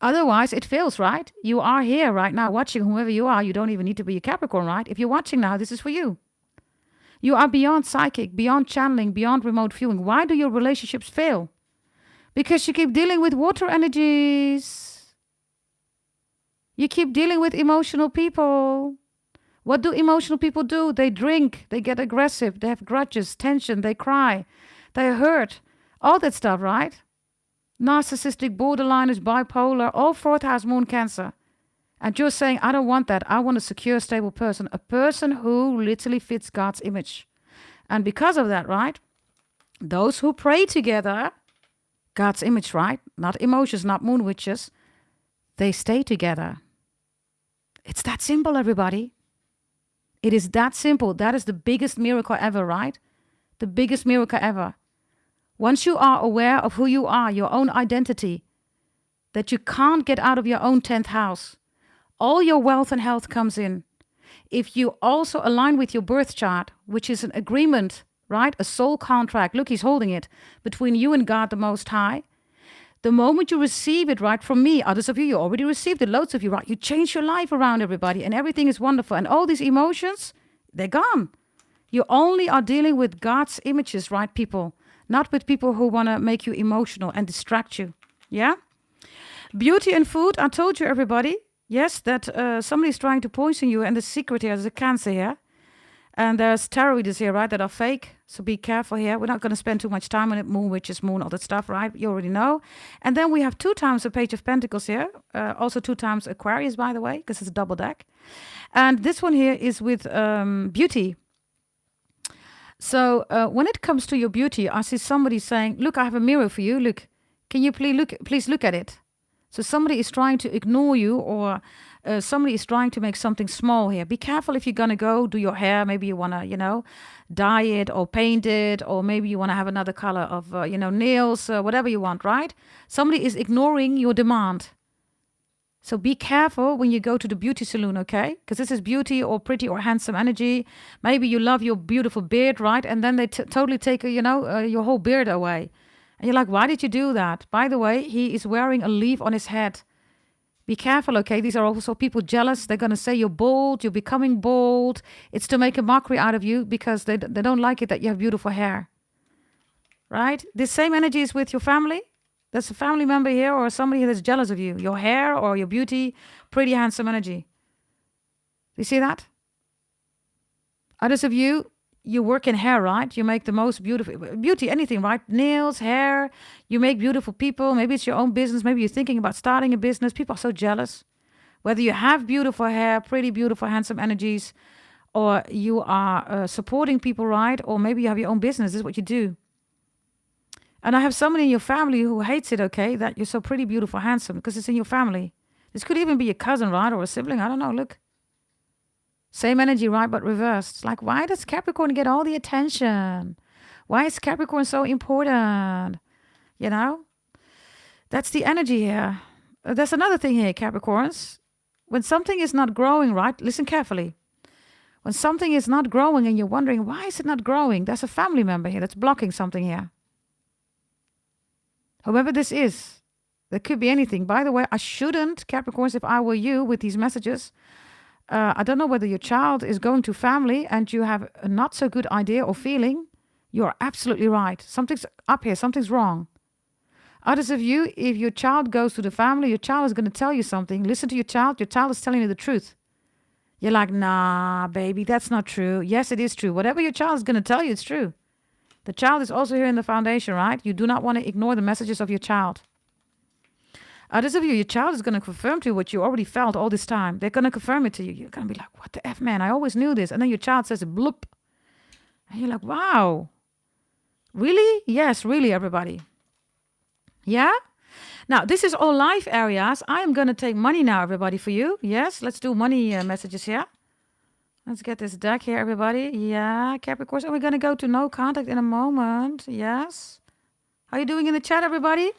Otherwise, it fails, right? You are here right now watching, whoever you are. You don't even need to be a Capricorn, right? If you're watching now, this is for you. You are beyond psychic, beyond channeling, beyond remote viewing. Why do your relationships fail? Because you keep dealing with water energies. You keep dealing with emotional people. What do emotional people do? They drink, they get aggressive, they have grudges, tension, they cry, they hurt, all that stuff, right? Narcissistic, borderliners, bipolar, all fourth house moon Cancer. And you're saying, I don't want that. I want a secure, stable person. A person who literally fits God's image. And because of that, right? Those who pray together, God's image, right? Not emotions, not moon witches. They stay together. It's that simple, everybody. It is that simple. That is the biggest miracle ever, right? The biggest miracle ever. Once you are aware of who you are, your own identity, that you can't get out of your own 10th house, all your wealth and health comes in. If you also align with your birth chart, which is an agreement, right? A soul contract, look, he's holding it, between you and God the Most High. The moment you receive it, right, from me, others of you already received it, loads of you, right? You change your life around, everybody, and everything is wonderful. And all these emotions, they're gone. You only are dealing with God's images, right, people? Not with people who want to make you emotional and distract you. Yeah? Beauty and food, I told you, everybody. Yes, that somebody's trying to poison you. And the secret here, there's a Cancer here. And there's tarot readers here, right, that are fake. So be careful here. We're not going to spend too much time on it. Moon, witches, moon, all that stuff, right? You already know. And then we have 2 times the Page of Pentacles here. Also 2 times Aquarius, by the way, because it's a double deck. And this one here is with beauty. So when it comes to your beauty, I see somebody saying, look, I have a mirror for you. Look, can you please look at it? So somebody is trying to ignore you, or somebody is trying to make something small here. Be careful if you're going to go do your hair. Maybe you want to, dye it or paint it, or maybe you want to have another color of, nails, whatever you want, right? Somebody is ignoring your demand. So be careful when you go to the beauty salon, okay? Because this is beauty or pretty or handsome energy. Maybe you love your beautiful beard, right? And then they totally take, your whole beard away. And you're like, why did you do that? By the way, he is wearing a leaf on his head. Be careful, okay? These are also people jealous. They're going to say you're bald, you're becoming bald. It's to make a mockery out of you because they don't like it that you have beautiful hair, right? This same energy is with your family. There's a family member here or somebody that's jealous of you, your hair or your beauty, pretty handsome energy. You see that? Others of you, you work in hair, right? You make the most beautiful beauty, anything, right? Nails, hair. You make beautiful people. Maybe it's your own business. Maybe you're thinking about starting a business. People are so jealous. Whether you have beautiful hair, pretty, beautiful, handsome energies, or you are supporting people, right? Or maybe you have your own business. This is what you do. And I have somebody in your family who hates it, okay, that you're so pretty, beautiful, handsome, because it's in your family. This could even be a cousin, right? Or a sibling. I don't know. Look. Same energy, right? But reversed. It's like, why does Capricorn get all the attention? Why is Capricorn so important? You know? That's the energy here. There's another thing here, Capricorns. When something is not growing, right? Listen carefully. When something is not growing and you're wondering, why is it not growing? There's a family member here that's blocking something here. Whoever this is, there could be anything. By the way, I shouldn't, Capricorns, if I were you with these messages. I don't know whether your child is going to family and you have a not so good idea or feeling. You're absolutely right. Something's up here. Something's wrong. Others of you, if your child goes to the family, your child is going to tell you something. Listen to your child. Your child is telling you the truth. You're like, nah, baby, that's not true. Yes, it is true. Whatever your child is going to tell you, it's true. The child is also here in the foundation, right? You do not want to ignore the messages of your child. Others of you, your child is going to confirm to you what you already felt all this time. They're going to confirm it to you. You're going to be like, what the F, man? I always knew this. And then your child says a bloop. And you're like, wow. Really? Yes, really, everybody. Yeah? Now, this is all live areas. I am going to take money now, everybody, for you. Yes, let's do money messages here. Let's get this deck here, everybody. Yeah, Capricorn. And we're going to go to no contact in a moment. Yes. How are you doing in the chat, everybody?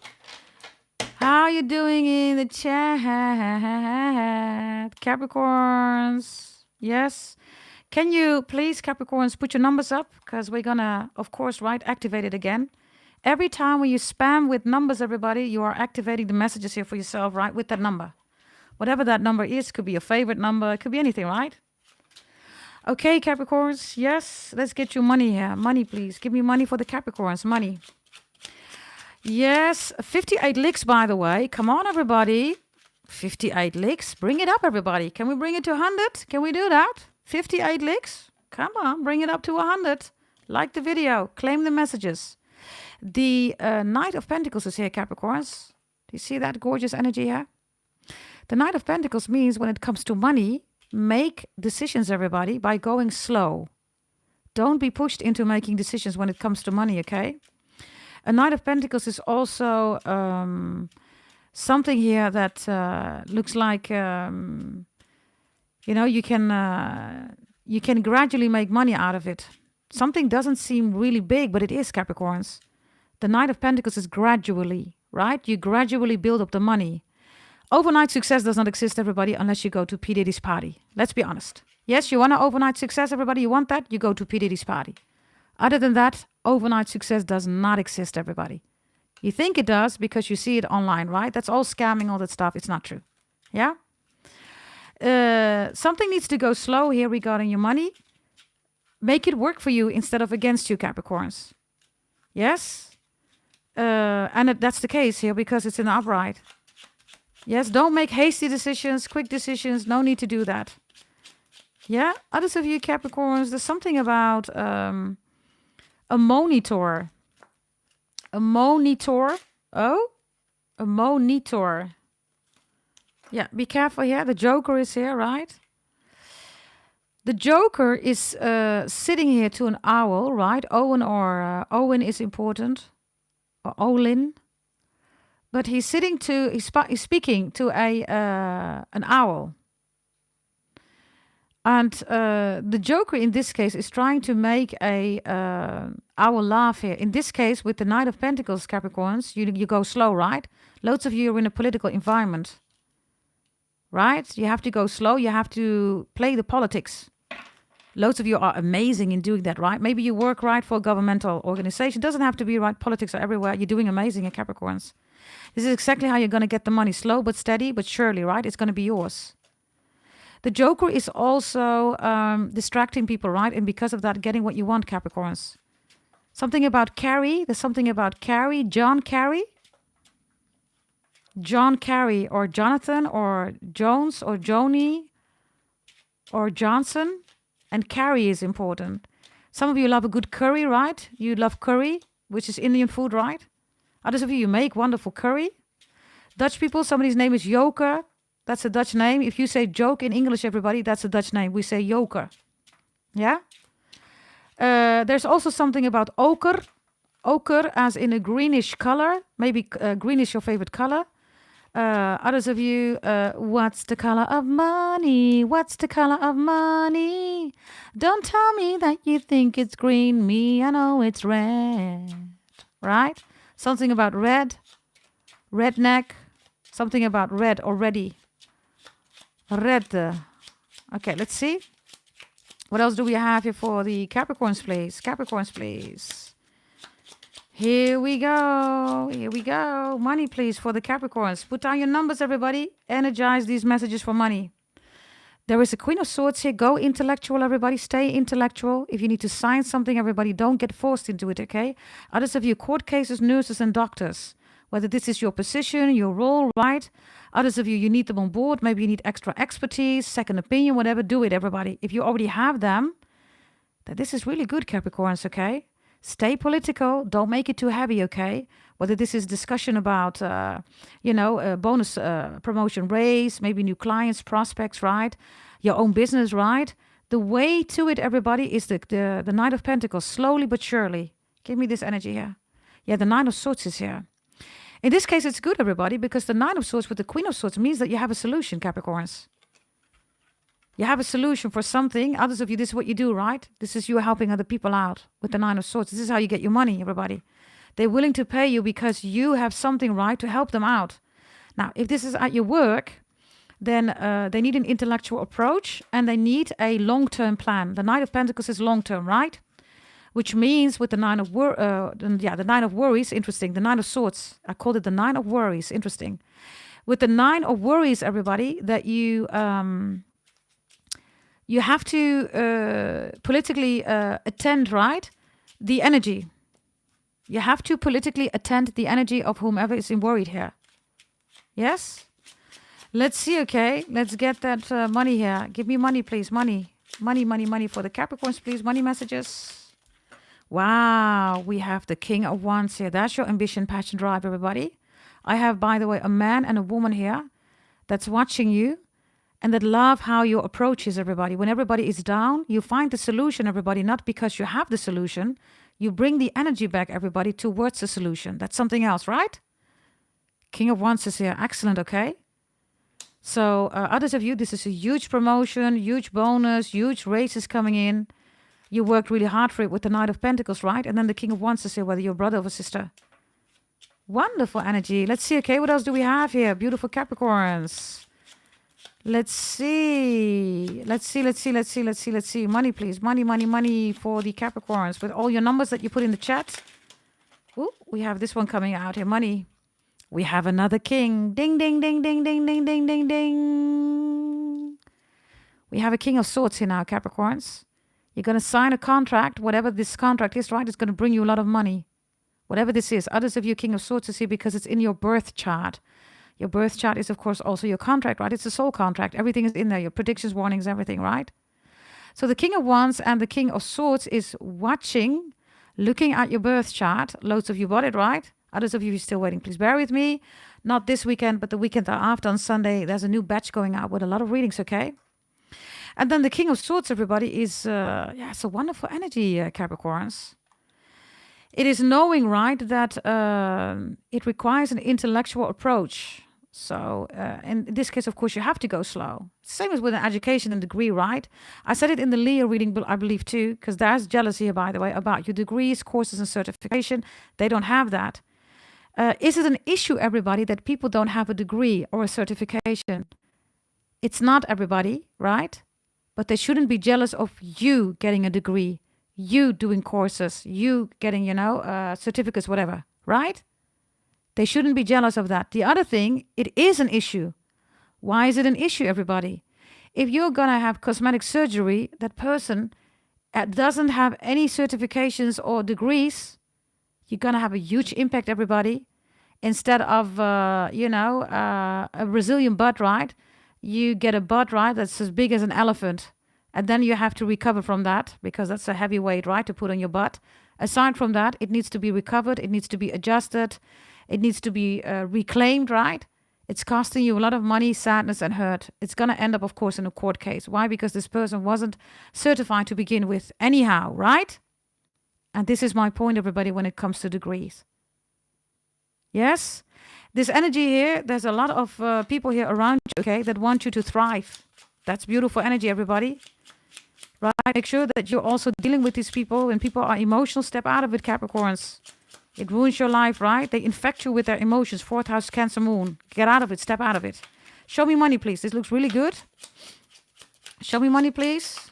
How are you doing in the chat? Capricorns. Yes. Can you please, Capricorns, put your numbers up? Because we're going to, of course, right, activate it again. Every time when you spam with numbers, everybody, you are activating the messages here for yourself, right, with that number. Whatever that number is, could be your favorite number. It could be anything, right? Okay, Capricorns. Yes, let's get you money here. Money, please. Give me money for the Capricorns. Money. Yes, 58 licks, by the way. Come on, everybody. 58 licks. Bring it up, everybody. Can we bring it to 100? Can we do that? 58 licks? Come on, bring it up to 100. Like the video. Claim the messages. The Knight of Pentacles is here, Capricorns. Do you see that gorgeous energy here? The Knight of Pentacles means when it comes to money, make decisions, everybody, by going slow. Don't be pushed into making decisions when it comes to money, okay? A Knight of Pentacles is also something here that looks like, you can gradually make money out of it. Something doesn't seem really big, but it is, Capricorns. The Knight of Pentacles is gradually, right? You gradually build up the money. Overnight success does not exist, everybody, unless you go to P. Diddy's party. Let's be honest. Yes, you want an overnight success, everybody? You want that? You go to P. Diddy's party. Other than that, overnight success does not exist, everybody. You think it does because you see it online, right? That's all scamming, all that stuff. It's not true. Yeah? Something needs to go slow here regarding your money. Make it work for you instead of against you, Capricorns. Yes? And that's the case here because it's in the upright. Yes, don't make hasty decisions, quick decisions. No need to do that. Yeah? Others of you, Capricorns, there's something about a monitor. A monitor. Oh? A monitor. Yeah, be careful here. The Joker is here, right? The Joker is sitting here to an owl, right? Owen or Owen is important. Or Olin. But he's sitting to, he's speaking to an owl. And the Joker in this case is trying to make a owl laugh here. In this case, with the Knight of Pentacles, Capricorns, you go slow, right? Loads of you are in a political environment. right? You have to go slow. You have to play the politics. Loads of you are amazing in doing that, right? Maybe you work right for a governmental organization. Doesn't have to be right. Politics are everywhere. You're doing amazing in Capricorns. This is exactly how you're going to get the money. Slow but steady, but surely, right? It's going to be yours. The Joker is also distracting people, right? And because of that, getting what you want, Capricorns. Something about Carrie. There's something about Carrie. John Carrie. John Carrie or Jonathan or Jones or Joni or Johnson. And Carrie is important. Some of you love a good curry, right? You love curry, which is Indian food, right? Others of you make wonderful curry. Dutch people, somebody's name is Joker. That's a Dutch name. If you say joke in English, everybody, that's a Dutch name. We say Joker. Yeah? There's also something about ochre. Ochre as in a greenish color. Maybe green is your favorite color. Others of you, what's the color of money? What's the color of money? Don't tell me that you think it's green. Me, I know it's red. Right? Something about red. Redneck. Something about red already. Red. Okay, let's see. What else do we have here for the Capricorns, please? Capricorns, please. Here we go. Here we go. Money, please, for the Capricorns. Put down your numbers, everybody. Energize these messages for money. There is a Queen of Swords here. Go intellectual, everybody. Stay intellectual. If you need to sign something, everybody, don't get forced into it, okay? Others of you, court cases, nurses, and doctors. Whether this is your position, your role, right? Others of you, you need them on board. Maybe you need extra expertise, second opinion, whatever. Do it, everybody. If you already have them, then this is really good, Capricorns, okay? Stay political. Don't make it too heavy, okay? Whether this is discussion about, bonus promotion raise, maybe new clients, prospects, right? Your own business, right? The way to it, everybody, is the Knight of Pentacles. Slowly but surely. Give me this energy here. Yeah, the Nine of Swords is here. In this case, it's good, everybody, because the Nine of Swords with the Queen of Swords means that you have a solution, Capricorns. You have a solution for something. Others of you, this is what you do, right? This is you helping other people out with the Nine of Swords. This is how you get your money, everybody. They're willing to pay you because you have something, right, to help them out. Now, if this is at your work, then they need an intellectual approach and they need a long-term plan. The Knight of Pentacles is long-term, right? Which means with the Nine of the Nine of Worries, interesting. The Nine of Swords, I called it the Nine of Worries, interesting. With the Nine of Worries, everybody, that you have to politically attend, right? The energy. You have to politically attend the energy of whomever is worried here. Yes? Let's see, okay? Let's get that money here. Give me money, please. Money. Money, money, money for the Capricorns, please. Money messages. Wow. We have the King of Wands here. That's your ambition, passion, drive, everybody. I have, by the way, a man and a woman here that's watching you. And that love how your approach is, everybody. When everybody is down, you find the solution, everybody, not because you have the solution. You bring the energy back, everybody, towards the solution. That's something else, right? King of Wands is here. Excellent, okay? So others of you, this is a huge promotion, huge bonus, huge raises coming in. You worked really hard for it with the Knight of Pentacles, right? And then the King of Wands is here, whether you're brother or sister. Wonderful energy. Let's see, okay, what else do we have here? Beautiful Capricorns. Let's see. Money, please. Money, money, money for the Capricorns. With all your numbers that you put in the chat. Ooh, we have this one coming out here. Money. We have another king. Ding, ding, ding, ding, ding, ding, ding, ding, ding. We have a King of Swords here now, Capricorns. You're going to sign a contract. Whatever this contract is, right? It's going to bring you a lot of money. Whatever this is. Others of you, King of Swords is here because it's in your birth chart. Your birth chart is, of course, also your contract, right? It's a soul contract. Everything is in there. Your predictions, warnings, everything, right? So the King of Wands and the King of Swords is watching, looking at your birth chart. Loads of you bought it, right? Others of you are still waiting. Please bear with me. Not this weekend, but the weekend after on Sunday. There's a new batch going out with a lot of readings, okay? And then the King of Swords, everybody, is, it's a wonderful energy, Capricorns. It is knowing, right, that it requires an intellectual approach. So in this case, of course, you have to go slow. Same as with an education and degree, right? I said it in the Leo reading, I believe, too, because there's jealousy here, by the way, about your degrees, courses, and certification. They don't have that. Is it an issue, everybody, that people don't have a degree or a certification? It's not everybody, right? But they shouldn't be jealous of you getting a degree, you doing courses, you getting, certificates, whatever, right? They shouldn't be jealous of that. The other thing, it is an issue. Why is it an issue, everybody? If you're going to have cosmetic surgery, that person doesn't have any certifications or degrees, you're going to have a huge impact, everybody. Instead of, a Brazilian butt, right? You get a butt, right, that's as big as an elephant. And then you have to recover from that because that's a heavy weight, right, to put on your butt. Aside from that, it needs to be recovered. It needs to be adjusted. It needs to be reclaimed, right? It's costing you a lot of money, sadness, and hurt. It's going to end up, of course, in a court case. Why? Because this person wasn't certified to begin with anyhow, right? And this is my point, everybody, when it comes to degrees. Yes? This energy here, there's a lot of people here around you, okay, that want you to thrive. That's beautiful energy, everybody. Right? Make sure that you're also dealing with these people. When people are emotional, step out of it, Capricorns. It ruins your life, right? They infect you with their emotions. 4th house, Cancer, Moon. Get out of it. Step out of it. Show me money, please. This looks really good. Show me money, please.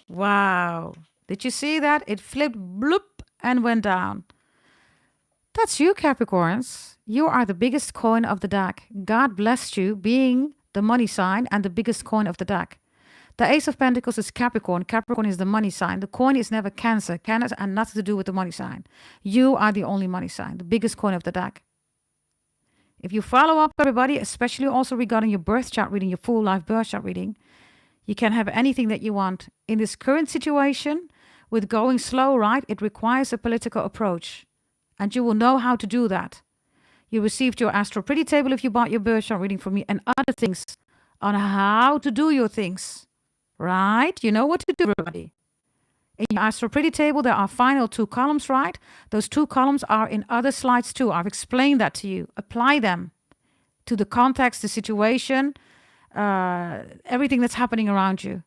Wow. Did you see that? It flipped, bloop, and went down. That's you, Capricorns. You are the biggest coin of the deck. God blessed you being the money sign and the biggest coin of the deck. The Ace of Pentacles is Capricorn. Capricorn is the money sign. The coin is never Cancer. Cancer has nothing to do with the money sign. You are the only money sign, the biggest coin of the deck. If you follow up, everybody, especially also regarding your birth chart reading, your full life birth chart reading, you can have anything that you want. In this current situation, with going slow, right, it requires a political approach. And you will know how to do that. You received your Astro Pretty Table if you bought your birth chart reading from me and other things on how to do your things. Right? You know what to do, everybody. In your Astro Pretty Table, there are final 2 columns, right? Those 2 columns are in other slides too. I've explained that to you. Apply them to the context, the situation, everything that's happening around you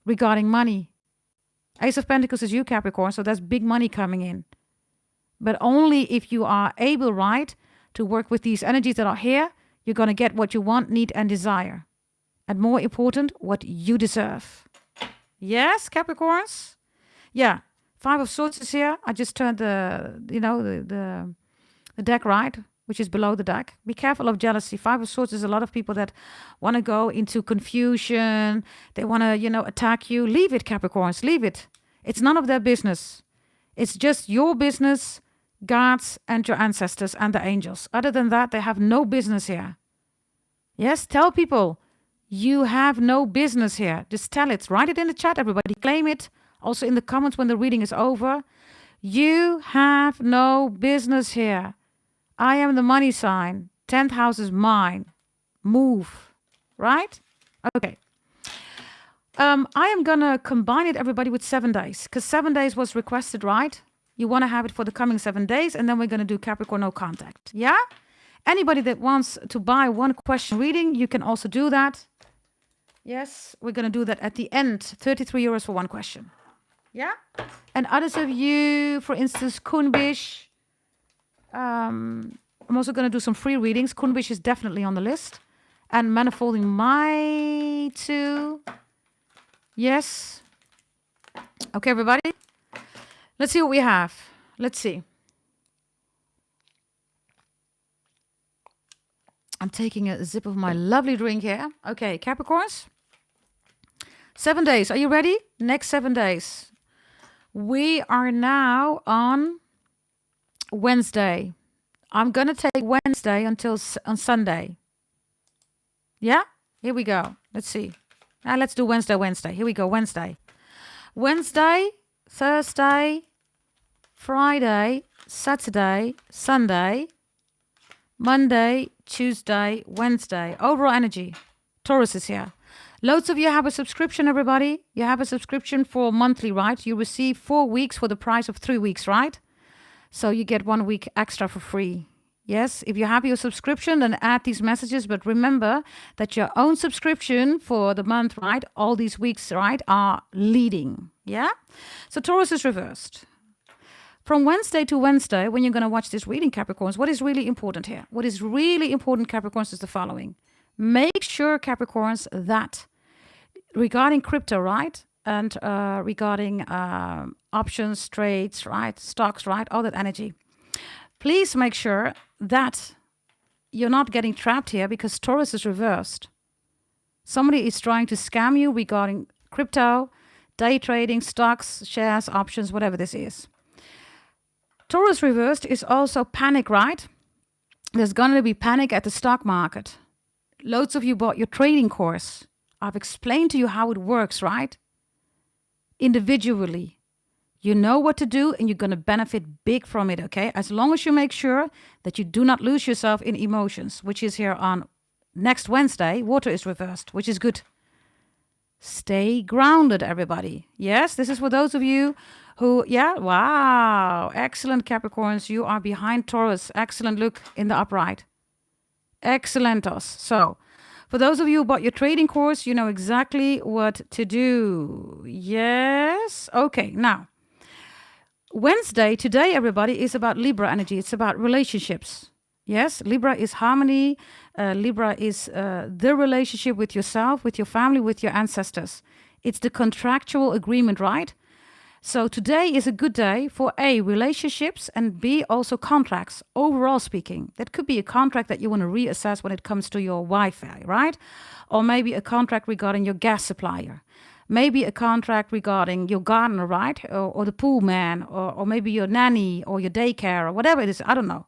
regarding money. Ace of Pentacles is you, Capricorn, so there's big money coming in. But only if you are able, right, to work with these energies that are here, you're going to get what you want, need, and desire. And more important, what you deserve. Yes, Capricorns? Yeah, 5 of Swords is here. I just turned the deck right, which is below the deck. Be careful of jealousy. 5 of Swords is a lot of people that want to go into confusion. They want to, attack you. Leave it, Capricorns. Leave it. It's none of their business. It's just your business, God's, and your ancestors and the angels. Other than that, they have no business here. Yes, tell people. You have no business here. Just tell it. Write it in the chat, everybody. Claim it. Also in the comments when the reading is over. You have no business here. I am the money sign. 10th house is mine. Move. Right? Okay. I am going to combine it, everybody, with 7 days. Because 7 days was requested, right? You want to have it for the coming 7 days. And then we're going to do Capricorn no contact. Yeah? Anybody that wants to buy 1 question reading, you can also do that. Yes, we're going to do that at the end. 33 euros for 1 question. Yeah? And others of you, for instance, Kunbish. I'm also going to do some free readings. Kunbish is definitely on the list. And Manifolding My too. Yes. Okay, everybody. Let's see what we have. Let's see. I'm taking a sip of my lovely drink here. Okay, Capricorns. 7 days. Are you ready? Next 7 days. We are now on Wednesday. I'm going to take Wednesday until on Sunday. Yeah? Here we go. Let's see. Now let's do Wednesday. Here we go. Wednesday, Thursday, Friday, Saturday, Sunday, Monday, Tuesday, Wednesday. Overall energy. Taurus is here. Loads of you have a subscription, everybody. You have a subscription for monthly, right? You receive 4 weeks for the price of 3 weeks, right? So you get 1 week extra for free. Yes, if you have your subscription, then add these messages. But remember that your own subscription for the month, right? All these weeks, right, are leading. Yeah? So Taurus is reversed. From Wednesday to Wednesday, when you're going to watch this reading, Capricorns, what is really important here? What is really important, Capricorns, is the following. Make sure, Capricorns, that regarding crypto, right? And regarding options, trades, right? Stocks, right? All that energy. Please make sure that you're not getting trapped here because Taurus is reversed. Somebody is trying to scam you regarding crypto, day trading, stocks, shares, options, whatever this is. Taurus reversed is also panic, right? There's going to be panic at the stock market. Loads of you bought your trading course. I've explained to you how it works, right? Individually. You know what to do and you're going to benefit big from it, okay? As long as you make sure that you do not lose yourself in emotions, which is here on next Wednesday. Water is reversed, which is good. Stay grounded, everybody. Yes, this is for those of you who, wow. Excellent, Capricorns. You are behind Taurus. Excellent look in the upright. Excellentos. So, for those of you who bought your trading course, you know exactly what to do. Yes? Okay, now. Wednesday, today, everybody, is about Libra energy. It's about relationships. Yes, Libra is harmony. Libra is the relationship with yourself, with your family, with your ancestors. It's the contractual agreement, right? So today is a good day for A, relationships, and B, also contracts, overall speaking. That could be a contract that you want to reassess when it comes to your Wi-Fi, right? Or maybe a contract regarding your gas supplier. Maybe a contract regarding your gardener, right? Or the pool man, or maybe your nanny or your daycare or whatever it is. I don't know.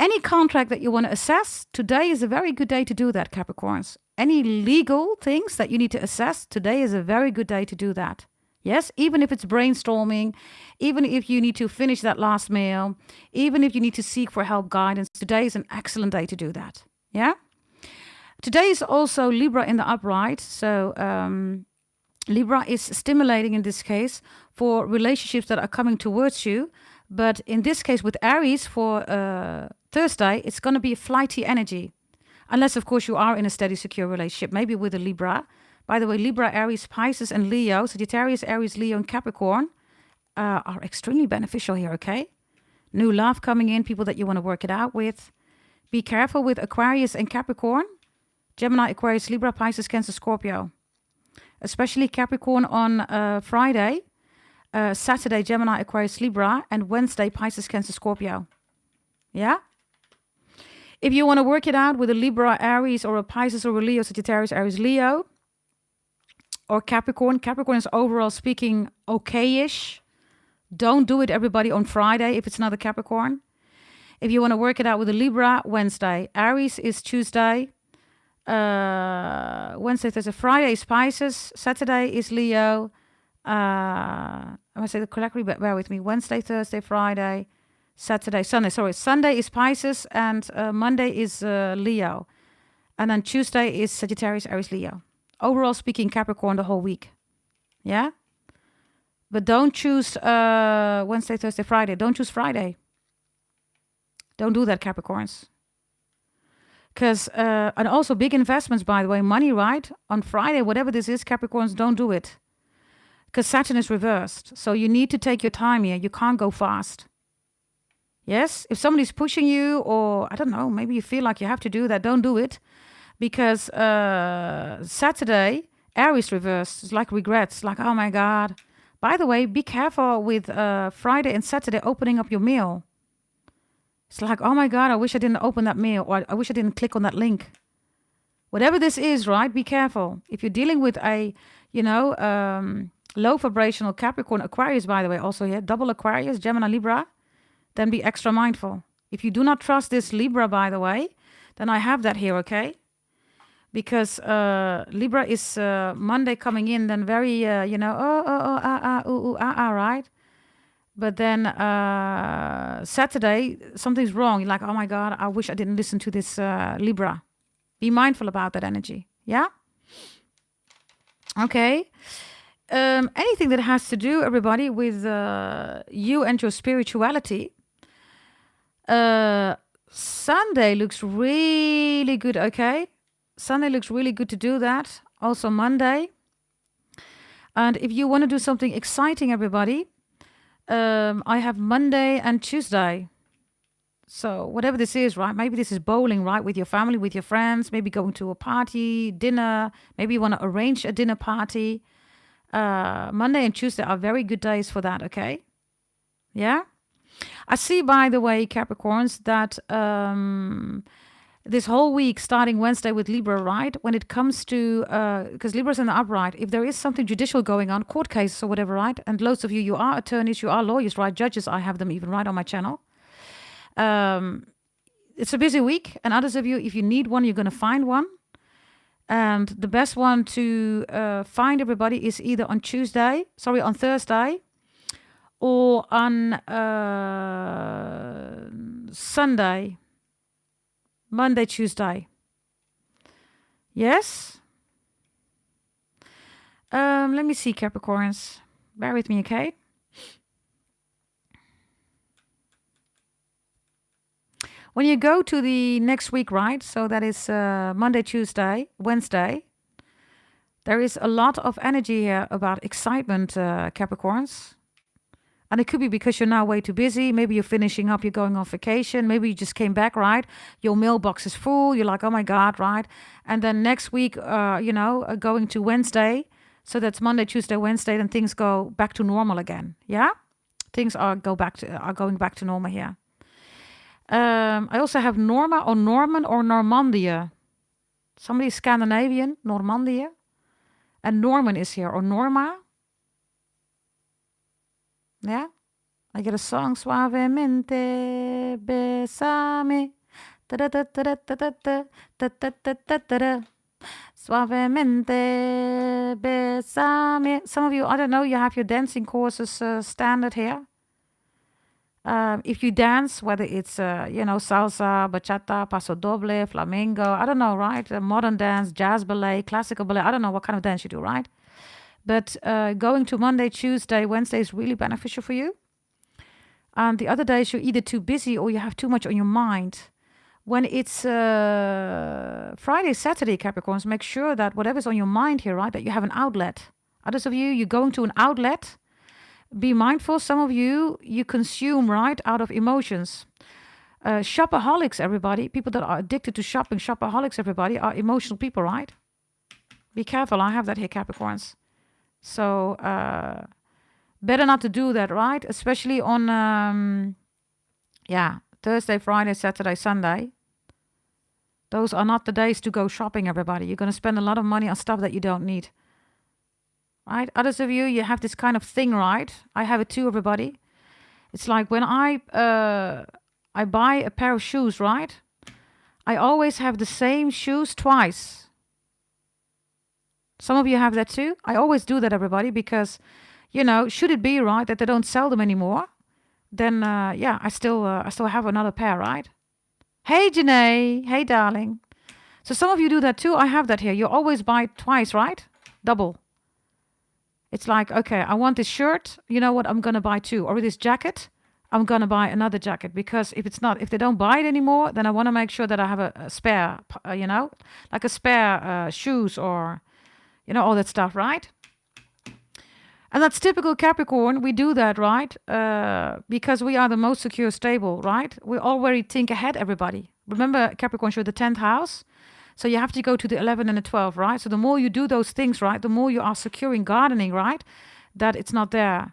Any contract that you want to assess, today is a very good day to do that, Capricorns. Any legal things that you need to assess, today is a very good day to do that. Yes, even if it's brainstorming, even if you need to finish that last mail, even if you need to seek for help, guidance, today is an excellent day to do that. Yeah? Today is also Libra in the upright. So Libra is stimulating in this case for relationships that are coming towards you. But in this case with Aries for Thursday, it's going to be a flighty energy. Unless, of course, you are in a steady, secure relationship, maybe with a Libra. By the way, Libra, Aries, Pisces, and Leo, Sagittarius, Aries, Leo, and Capricorn are extremely beneficial here, okay? New love coming in, people that you want to work it out with. Be careful with Aquarius and Capricorn. Gemini, Aquarius, Libra, Pisces, Cancer, Scorpio. Especially Capricorn on Friday. Saturday, Gemini, Aquarius, Libra. And Wednesday, Pisces, Cancer, Scorpio. Yeah? If you want to work it out with a Libra, Aries, or a Pisces, or a Leo, Sagittarius, Aries, Leo, or Capricorn. Capricorn is overall speaking okay-ish. Don't do it, everybody, on Friday if it's not a Capricorn. If you want to work it out with a Libra, Wednesday. Aries is Tuesday. Wednesday, Thursday, Friday is Pisces. Saturday is Leo. I must say that correctly, but bear with me. Wednesday, Thursday, Friday, Saturday, Sunday. Sorry, Sunday is Pisces and Monday is Leo. And then Tuesday is Sagittarius, Aries, Leo. Overall speaking, Capricorn the whole week. Yeah? But don't choose Wednesday, Thursday, Friday. Don't choose Friday. Don't do that, Capricorns. Because, and also big investments, by the way, money, right? On Friday, whatever this is, Capricorns, don't do it. Because Saturn is reversed. So you need to take your time here. You can't go fast. Yes? If somebody's pushing you, or I don't know, maybe you feel like you have to do that, don't do it. Because Saturday, Aries reversed. It's like regrets. Like, oh my God. By the way, be careful with Friday and Saturday opening up your mail. It's like, oh my God, I wish I didn't open that mail. Or I wish I didn't click on that link. Whatever this is, right? Be careful. If you're dealing with a, low vibrational Capricorn, Aquarius, by the way, also here, double Aquarius, Gemini, Libra, then be extra mindful. If you do not trust this Libra, by the way, then I have that here, okay? Because Libra is Monday coming in, then very, right? But then Saturday, something's wrong. You're like, oh my God, I wish I didn't listen to this Libra. Be mindful about that energy, yeah? Okay. Anything that has to do, everybody, with you and your spirituality. Sunday looks really good, okay? Sunday looks really good to do that. Also Monday. And if you want to do something exciting, everybody, I have Monday and Tuesday. So whatever this is, right? Maybe this is bowling, right? With your family, with your friends, maybe going to a party, dinner. Maybe you want to arrange a dinner party. Monday and Tuesday are very good days for that, okay? Yeah? I see, by the way, Capricorns, that this whole week, starting Wednesday with Libra, right? When it comes to, because Libra's in the upright, if there is something judicial going on, court cases or whatever, right? And loads of you, you are attorneys, you are lawyers, right? Judges, I have them even right on my channel. It's a busy week. And others of you, if you need one, you're going to find one. And the best one to find, everybody, is either on Thursday, or on Sunday, Monday, Tuesday. Yes? Let me see, Capricorns. Bear with me, okay? When you go to the next week, right? So that is Monday, Tuesday, Wednesday. There is a lot of energy here about excitement, Capricorns. And it could be because you're now way too busy. Maybe you're finishing up, you're going on vacation. Maybe you just came back, right? Your mailbox is full. You're like, oh my God, right? And then next week, going to Wednesday. So that's Monday, Tuesday, Wednesday. Then things go back to normal again. Yeah? Things are going back to normal here. I also have Norma or Norman or Normandia. Somebody Scandinavian, Normandia. And Norman is here, or Norma. Yeah, I get a song, Suavemente besame, Suavemente besame. Some of you, I don't know, you have your dancing courses standard here. If you dance, whether it's salsa, bachata, paso doble, flamenco, I don't know, right? Modern dance, jazz ballet, classical ballet. I don't know what kind of dance you do, right? But going to Monday, Tuesday, Wednesday is really beneficial for you. And the other days you're either too busy or you have too much on your mind. When it's Friday, Saturday, Capricorns, make sure that whatever's on your mind here, right, that you have an outlet. Others of you, you're going to an outlet. Be mindful. Some of you consume, right, out of emotions. Shopaholics, everybody. People that are addicted to shopping, shopaholics, everybody, are emotional people, right? Be careful. I have that here, Capricorns. So better not to do that, right? Especially on, Thursday, Friday, Saturday, Sunday. Those are not the days to go shopping, everybody. You're going to spend a lot of money on stuff that you don't need. Right? Others of you, you have this kind of thing, right? I have it too, everybody. It's like when I buy a pair of shoes, right? I always have the same shoes twice. Some of you have that too. I always do that, everybody, because, should it be right that they don't sell them anymore, then, I still have another pair, right? Hey, Janae. Hey, darling. So some of you do that too. I have that here. You always buy twice, right? Double. It's like, okay, I want this shirt. You know what? I'm going to buy two. Or this jacket. I'm going to buy another jacket, because if they don't buy it anymore, then I want to make sure that I have a spare, like a spare shoes or, all that stuff, right? And that's typical Capricorn. We do that, right? Because we are the most secure, stable, right? We already think ahead, everybody. Remember, Capricorn showed the 10th house. So you have to go to the 11 and the 12, right? So the more you do those things, right, the more you are securing gardening, right? That it's not there.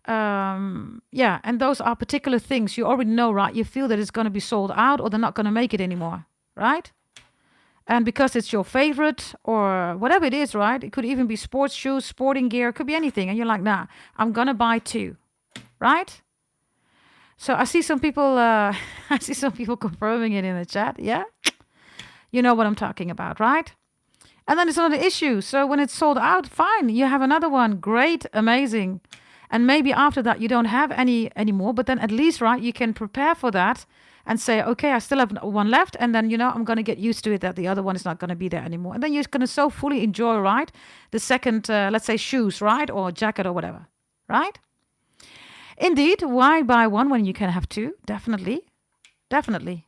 And those are particular things you already know, right? You feel that it's going to be sold out or they're not going to make it anymore, right? And because it's your favorite or whatever it is, right? It could even be sports shoes, sporting gear, it could be anything. And you're like, nah, I'm going to buy two, right? So I see some people, confirming it in the chat, yeah? You know what I'm talking about, right? And then it's another issue. So when it's sold out, fine. You have another one. Great, amazing. And maybe after that, you don't have any anymore. But then at least, right, you can prepare for that and say, okay, I still have one left. And then, I'm going to get used to it that the other one is not going to be there anymore. And then you're going to so fully enjoy, right, the second, let's say, shoes, right, or jacket or whatever, right? Indeed, why buy one when you can have two? Definitely. Definitely.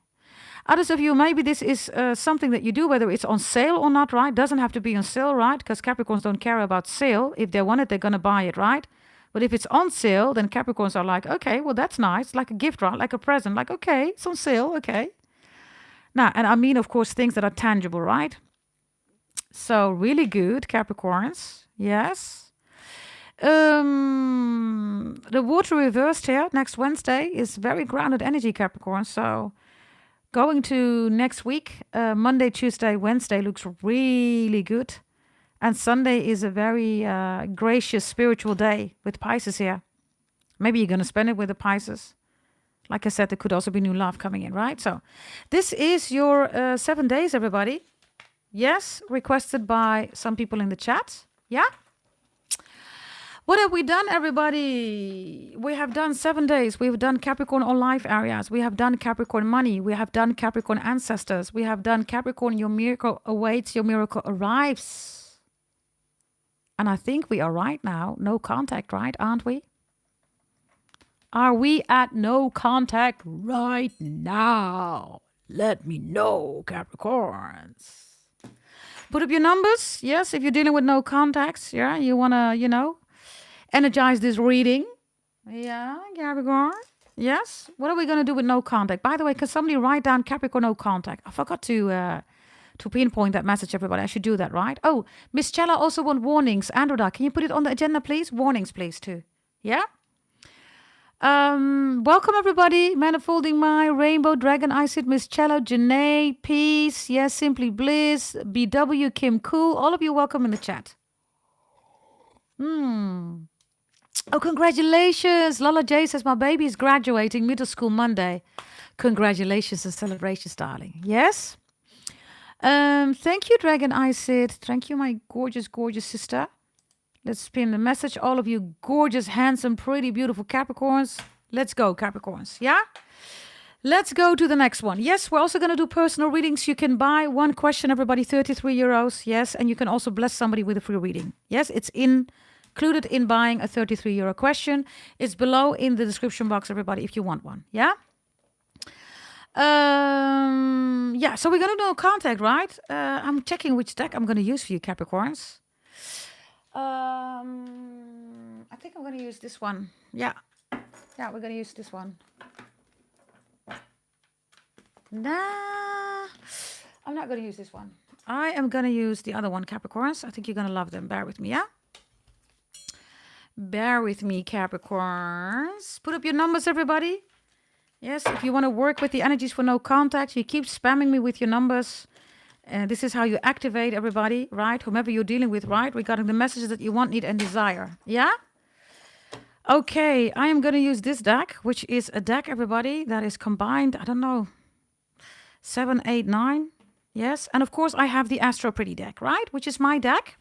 Others of you, maybe this is something that you do, whether it's on sale or not, right? Doesn't have to be on sale, right? Because Capricorns don't care about sale. If they want it, they're going to buy it, right? But if it's on sale, then Capricorns are like, okay, well, that's nice. Like a gift, right? Like a present. Like, okay, it's on sale. Okay. Now, and I mean, of course, things that are tangible, right? So really good, Capricorns. Yes. The water reversed here next Wednesday is very grounded energy, Capricorn. So going to next week, Monday, Tuesday, Wednesday looks really good. And Sunday is a very gracious spiritual day with Pisces here. Maybe you're going to spend it with the Pisces. Like I said, there could also be new love coming in, right? So this is your 7 days, everybody. Yes, requested by some people in the chat. Yeah? What have we done, everybody? We have done 7 days. We've done Capricorn all life areas. We have done Capricorn money. We have done Capricorn ancestors. We have done Capricorn, your miracle awaits, your miracle arrives. And I think we are right now. No contact, right? Aren't we? Are we at no contact right now? Let me know, Capricorns. Put up your numbers. Yes, if you're dealing with no contacts. Yeah, you want to, energize this reading. Yeah, Capricorn. Yes. What are we going to do with no contact? By the way, can somebody write down Capricorn no contact? I forgot to pinpoint that message, everybody. I should do that, right? Oh, Miss Chella also want warnings. Androda, can you put it on the agenda, please? Warnings, please, too. Yeah? Welcome, everybody. Manifolding My, Rainbow, Dragon, Isid, Miss Cello, Janae, Peace, yes, Simply Bliss, BW, Kim Cool. All of you welcome in the chat. Oh, congratulations. Lala J says my baby is graduating middle school Monday. Congratulations and celebrations, darling. Yes? Thank you, Dragon Isid. Thank you, my gorgeous, gorgeous sister. Let's spin the message. All of you gorgeous, handsome, pretty, beautiful Capricorns. Let's go, Capricorns. Yeah? Let's go to the next one. Yes, we're also going to do personal readings. You can buy one question, everybody, 33 euros. Yes, and you can also bless somebody with a free reading. Yes, it's included in buying a 33 euro question. It's below in the description box, everybody, if you want one. Yeah? Yeah, so we're going to do contact, right? I'm checking which deck I'm going to use for you, Capricorns. I think I'm going to use this one. Yeah, we're going to use this one. Nah, I'm not going to use this one. I am going to use the other one, Capricorns. I think you're going to love them. Bear with me, yeah? Bear with me, Capricorns. Put up your numbers, everybody. Yes, if you want to work with the energies for no contact, you keep spamming me with your numbers. This is how you activate everybody, right? Whomever you're dealing with, right? Regarding the messages that you want, need, and desire. Yeah? Okay, I am going to use this deck, which is a deck, everybody, that is combined, I don't know, 7, 8, 9. Yes, and of course I have the Astro Pretty deck, right? Which is my deck.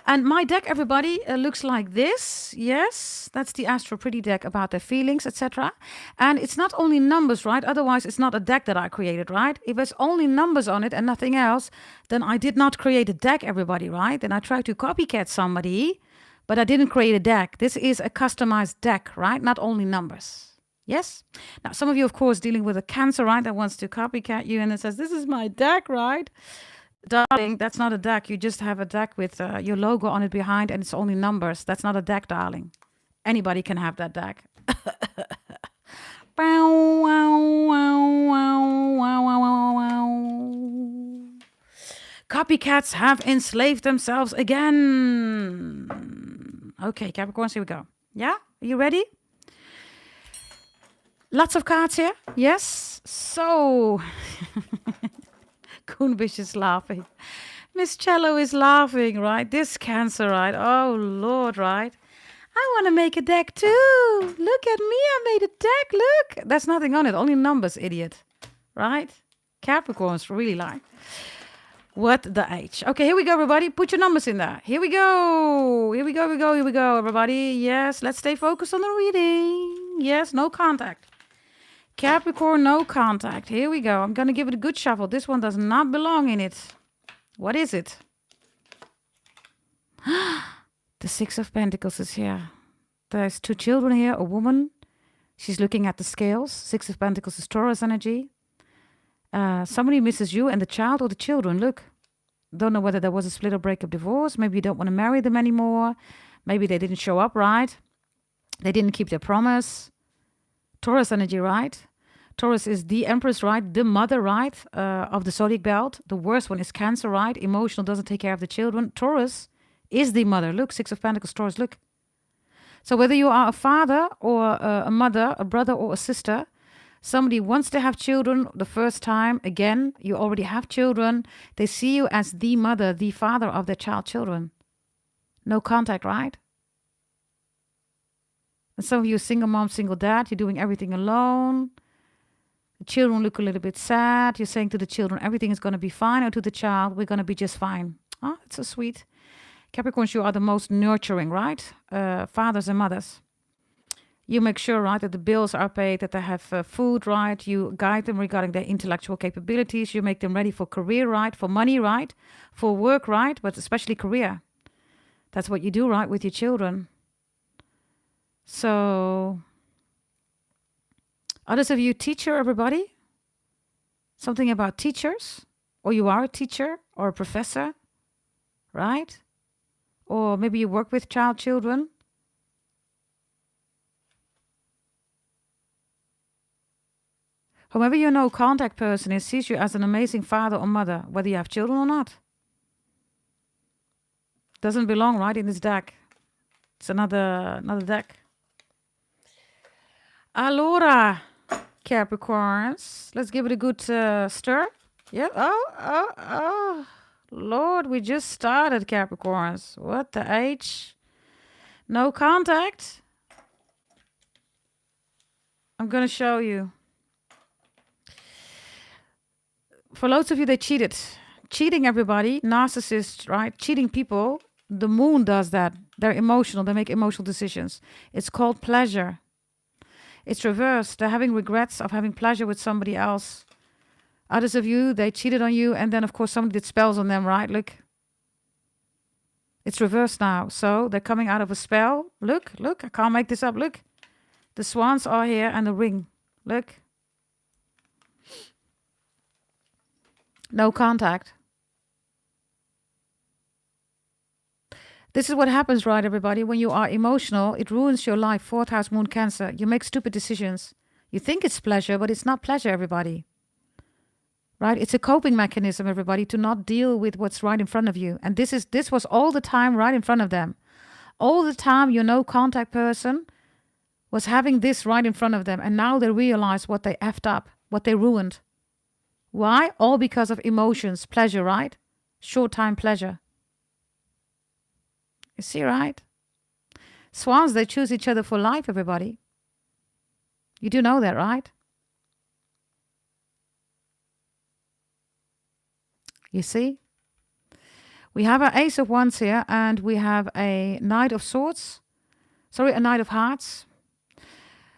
And my deck, everybody, looks like this. Yes, that's the Astro Pretty deck about their feelings, etc. And it's not only numbers, right? Otherwise, it's not a deck that I created, right? If there's only numbers on it and nothing else, then I did not create a deck, everybody, right? Then I tried to copycat somebody, but I didn't create a deck. This is a customized deck, right? Not only numbers. Yes? Now, some of you, of course, dealing with a Cancer, right? That wants to copycat you and it says, this is my deck, right? Darling, that's not a deck. You just have a deck with your logo on it behind and it's only numbers. That's not a deck, darling. Anybody can have that deck. Copycats have enslaved themselves again. Okay, Capricorns, here we go. Yeah? Are you ready? Lots of cards here. Yes? So... Koenbish is laughing. Miss Cello is laughing, right? This Cancer, right? Oh, Lord, right? I want to make a deck too. Look at me. I made a deck. Look. There's nothing on it. Only numbers, idiot. Right? Capricorns really like. What the H? Okay, here we go, everybody. Put your numbers in there. Here we go. Here we go, everybody. Yes, let's stay focused on the reading. Yes, no contact. Capricorn, no contact. Here we go. I'm going to give it a good shuffle. This one does not belong in it. What is it? The Six of Pentacles is here. There's 2 children here, a woman. She's looking at the scales. Six of Pentacles is Taurus energy. Somebody misses you and the child or the children. Look. Don't know whether there was a split or breakup, divorce. Maybe you don't want to marry them anymore. Maybe they didn't show up right. They didn't keep their promise. Taurus energy, right? Taurus is the Empress, right? The mother, right? Of the zodiac belt. The worst one is Cancer, right? Emotional, doesn't take care of the children. Taurus is the mother. Look, Six of Pentacles, Taurus, look. So whether you are a father or a mother, a brother or a sister, somebody wants to have children the first time. Again, you already have children. They see you as the mother, the father of their child children. No contact, right? And some of you are single mom, single dad. You're doing everything alone. The children look a little bit sad. You're saying to the children, everything is going to be fine. Or to the child, we're going to be just fine. Oh, it's so sweet. Capricorns, you are the most nurturing, right? Fathers and mothers. You make sure, right, that the bills are paid, that they have food, right? You guide them regarding their intellectual capabilities. You make them ready for career, right? For money, right? For work, right? But especially career. That's what you do, right, with your children. So, others of you teacher, everybody? Something about teachers? Or you are a teacher or a professor, right? Or maybe you work with children. Whoever your no contact person is sees you as an amazing father or mother, whether you have children or not. Doesn't belong, right, in this deck. It's another deck. Allora, Capricorns. Let's give it a good stir. Yeah. Oh. Lord, we just started, Capricorns. What the H? No contact. I'm going to show you. For loads of you, they cheated. Cheating everybody, narcissists, right? Cheating people. The moon does that. They're emotional. They make emotional decisions. It's called pleasure. It's reversed. They're having regrets of having pleasure with somebody else. Others of you, they cheated on you. And then, of course, somebody did spells on them, right? Look. It's reversed now. So they're coming out of a spell. Look. I can't make this up. Look. The swans are here and the ring. Look. No contact. This is what happens, right, everybody? When you are emotional, it ruins your life. 4th house, moon, Cancer. You make stupid decisions. You think it's pleasure, but it's not pleasure, everybody. Right? It's a coping mechanism, everybody, to not deal with what's right in front of you. And this was all the time right in front of them. All the time your no contact person was having this right in front of them. And now they realize what they effed up, what they ruined. Why? All because of emotions, pleasure, right? Short-time pleasure. You see, right? Swans, they choose each other for life, everybody. You do know that, right? You see? We have an Ace of Wands here, and we have a Knight of Swords. Sorry, a Knight of Hearts.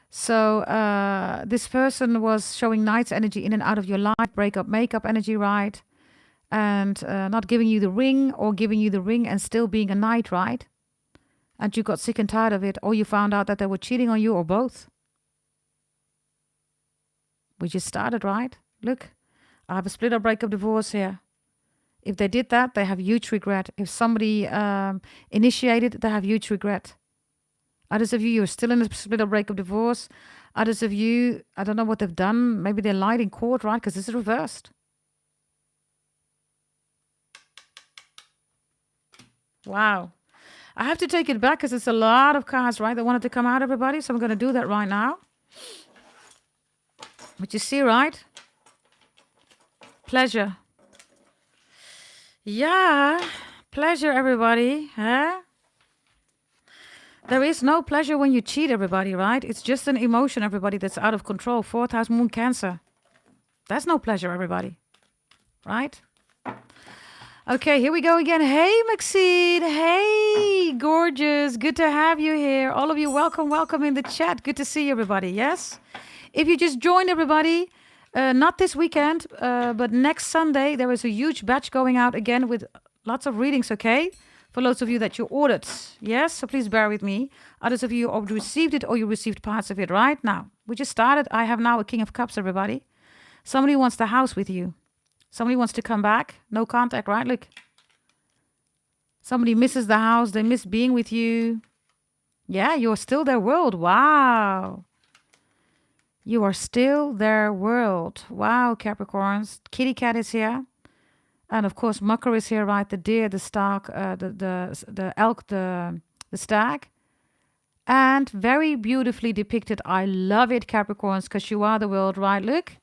So this person was showing Knight's energy in and out of your life, breakup, makeup energy, right? And not giving you the ring, or giving you the ring and still being a knight, right? And you got sick and tired of it, or you found out that they were cheating on you, or both. We just started, right? Look, I have a split or breakup divorce here. If they did that, they have huge regret. If somebody initiated, they have huge regret. Others of you, you're still in a split or breakup divorce. Others of you, I don't know what they've done. Maybe they lied in court, right? Because this is reversed. Wow. I have to take it back because it's a lot of cards, right? They wanted to come out, everybody. So I'm going to do that right now. But you see, right? Pleasure. Yeah. Pleasure, everybody. Huh? There is no pleasure when you cheat, everybody, right? It's just an emotion, everybody, that's out of control. 4th house, moon, Cancer. That's no pleasure, everybody. Right? Okay, here we go again. Hey, Maxine. Hey, gorgeous. Good to have you here. All of you, welcome in the chat. Good to see you, everybody. Yes? If you just joined, everybody, not this weekend, but next Sunday, there is a huge batch going out again with lots of readings, okay? For lots of you that you ordered. Yes? So please bear with me. Others of you already received it, or you received parts of it right now. We just started. I have now a King of Cups, everybody. Somebody wants the house with you. Somebody wants to come back. No contact, right? Look. Somebody misses the house. They miss being with you. Yeah, you're still their world. Wow. You are still their world. Wow, Capricorns. Kitty cat is here. And of course, Mucker is here, right? The deer, the stag, the elk, the stag. And very beautifully depicted. I love it, Capricorns, because you are the world, right? Look.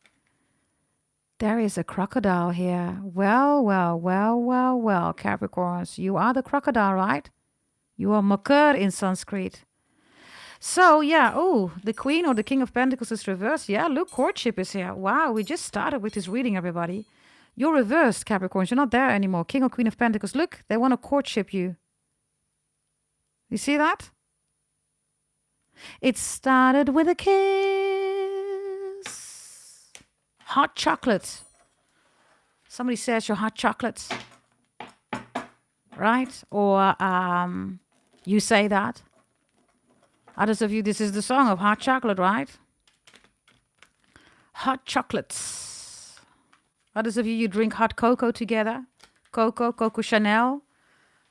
There is a crocodile here. Well, well, well, well, well, Capricorns. You are the crocodile, right? You are Makar in Sanskrit. So, yeah, oh, the Queen or the King of Pentacles is reversed. Yeah, look, courtship is here. Wow, we just started with this reading, everybody. You're reversed, Capricorns. You're not there anymore. King or Queen of Pentacles. Look, they want to courtship you. You see that? It started with a kiss. Hot chocolate. Somebody says you're hot chocolate. Right? Or you say that. Others of you, this is the song of hot chocolate, right? Hot chocolates. Others of you, you drink hot cocoa together. Coco Chanel.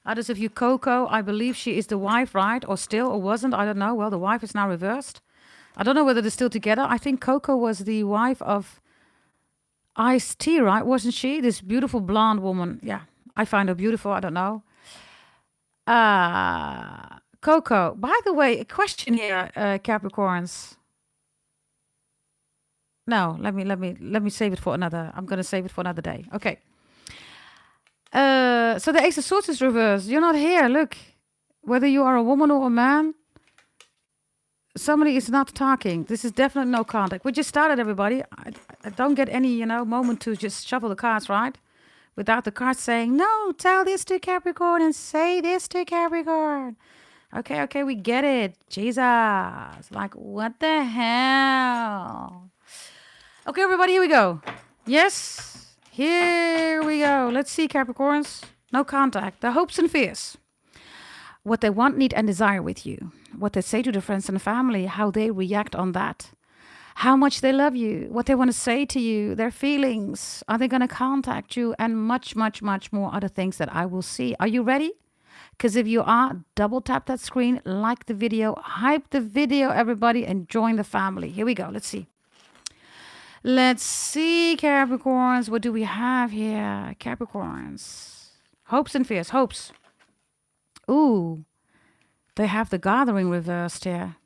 Others of you, Coco, I believe she is the wife, right? Or still, or wasn't, I don't know. Well, the wife is now reversed. I don't know whether they're still together. I think Coco was the wife of Ice-T, right? Wasn't she? This beautiful blonde woman. Yeah, I find her beautiful. I don't know. Coco. By the way, a question here, Capricorns. No, let me save it for another. I'm gonna save it for another day. Okay. So the Ace of Swords is reversed. You're not here. Look, whether you are a woman or a man, somebody is not talking. This is definitely no contact. We just started, everybody. I don't get any, moment to just shuffle the cards, right? Without the cards saying, no, tell this to Capricorn and say this to Capricorn. Okay, we get it. Jesus. Like, what the hell? Okay, everybody, here we go. Yes, here we go. Let's see, Capricorns. No contact. Their hopes and fears. What they want, need, and desire with you. What they say to their friends and family. How they react on that. How much they love you. What they want to say to you. Their feelings. Are they going to contact you? And much, much, much more other things that I will see. Are you ready? Because if you are, double tap that screen, like the video, hype the video, everybody, and join the family. Here we go. Let's see. Let's see, Capricorns. What do we have here? Capricorns. Hopes and fears. Hopes. Ooh. They have the gathering reversed here.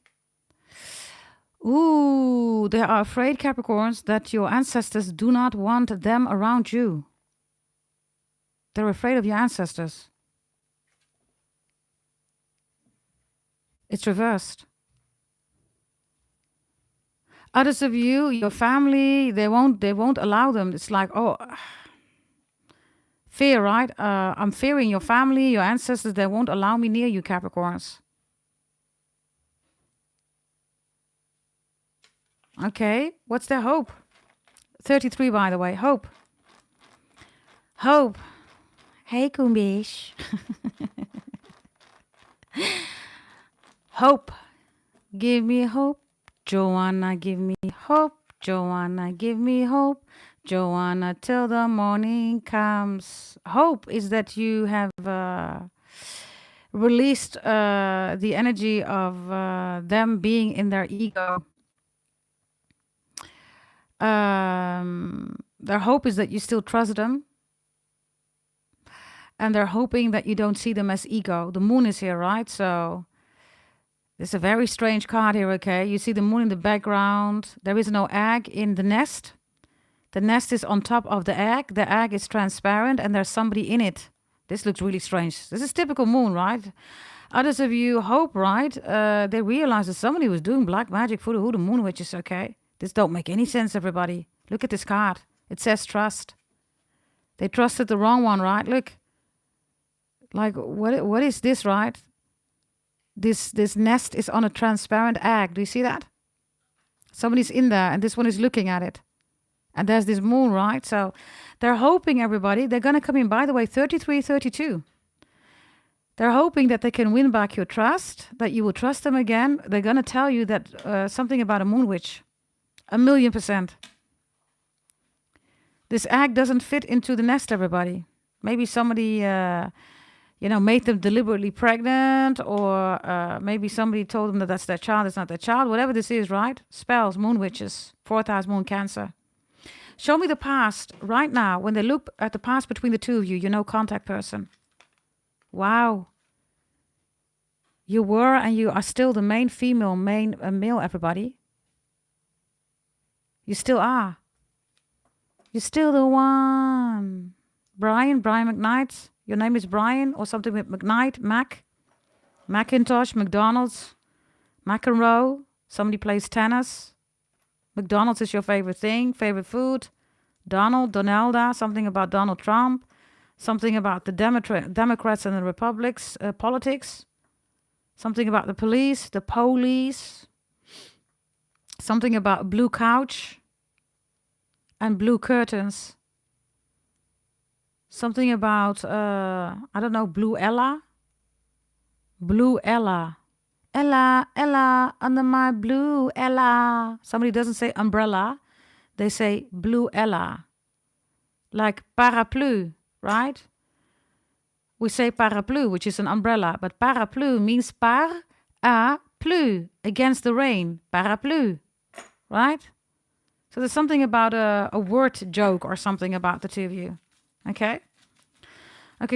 Ooh. They are afraid, Capricorns, that your ancestors do not want them around you. They're afraid of your ancestors. It's reversed. Others of you, your family, they won't allow them. It's like, oh, fear, right? I'm fearing your family, your ancestors. They won't allow me near you, Capricorns. Okay, what's their hope? 33, by the way. Hope. Hope. Hey, Kumbish. Hope. Give me hope. Joanna, give me hope. Joanna, give me hope. Joanna, till the morning comes. Hope is that you have released the energy of them being in their ego. Their hope is that you still trust them. And they're hoping that you don't see them as ego. The moon is here, right? So it's a very strange card here, okay? You see the moon in the background. There is no egg in the nest. The nest is on top of the egg. The egg is transparent and there's somebody in it. This looks really strange. This is typical moon, right? Others of you hope, right? They realize that somebody was doing black magic for the moon witches, okay? This don't make any sense, everybody. Look at this card. It says trust. They trusted the wrong one, right? Look. Like, what is this, right? This nest is on a transparent egg. Do you see that? Somebody's in there and this one is looking at it. And there's this moon, right? So they're hoping, everybody, they're going to come in, by the way, 33, 32. They're hoping that they can win back your trust, that you will trust them again. They're going to tell you that something about a moon witch. 1,000,000%. This egg doesn't fit into the nest, everybody. Maybe somebody... made them deliberately pregnant, or maybe somebody told them that that's their child, it's not their child, whatever this is, right? Spells, moon witches, fourth house, moon Cancer. Show me the past right now. When they look at the past between the two of you, contact person. Wow. You were and you are still the main female, main male, everybody. You still are. You're still the one. Brian McKnight. Your name is Brian or something with McKnight, Macintosh, McDonald's, McEnroe. Somebody plays tennis. McDonald's is your favorite thing, favorite food. Donalda, something about Donald Trump. Something about the Democrats and the Republics, politics. Something about the police. Something about blue couch and blue curtains. Something about, Blue Ella. Blue Ella. Ella, under my blue Ella. Somebody doesn't say umbrella. They say blue Ella. Like parapluie, right? We say parapluie, which is an umbrella. But parapluie means pluie, against the rain. Parapluie, right? So there's something about a word joke or something about the two of you. Okay,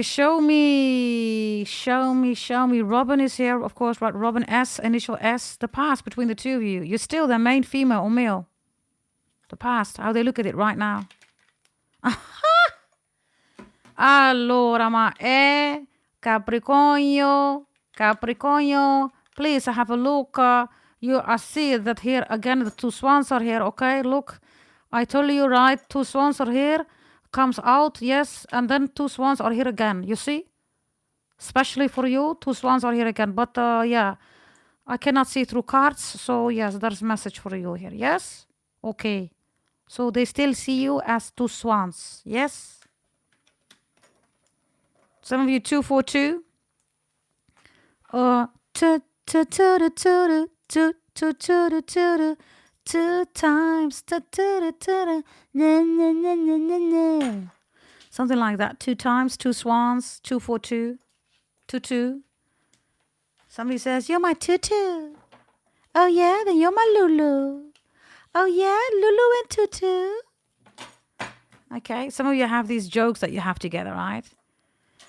show me. Robin is here, of course, right? Robin S, initial S. The past between the two of you. You're still the main female or male. The past, how they look at it right now. Allora, ma Capricorn. Please have a look. I see that here again, the two swans are here. Okay, look. I told you, right? Two swans are here. Comes out, yes, and then two swans are here again. You see? Especially for you, two swans are here again. But I cannot see through cards. So yes, there's a message for you here. Yes? Okay. So they still see you as two swans. Yes? Some of you 242. Two times. Something like that. 2 times, 2 swans, 242, 22. Somebody says, you're my tutu. Oh yeah, then you're my Lulu. Oh yeah, Lulu and tutu. Okay, some of you have these jokes that you have together, right?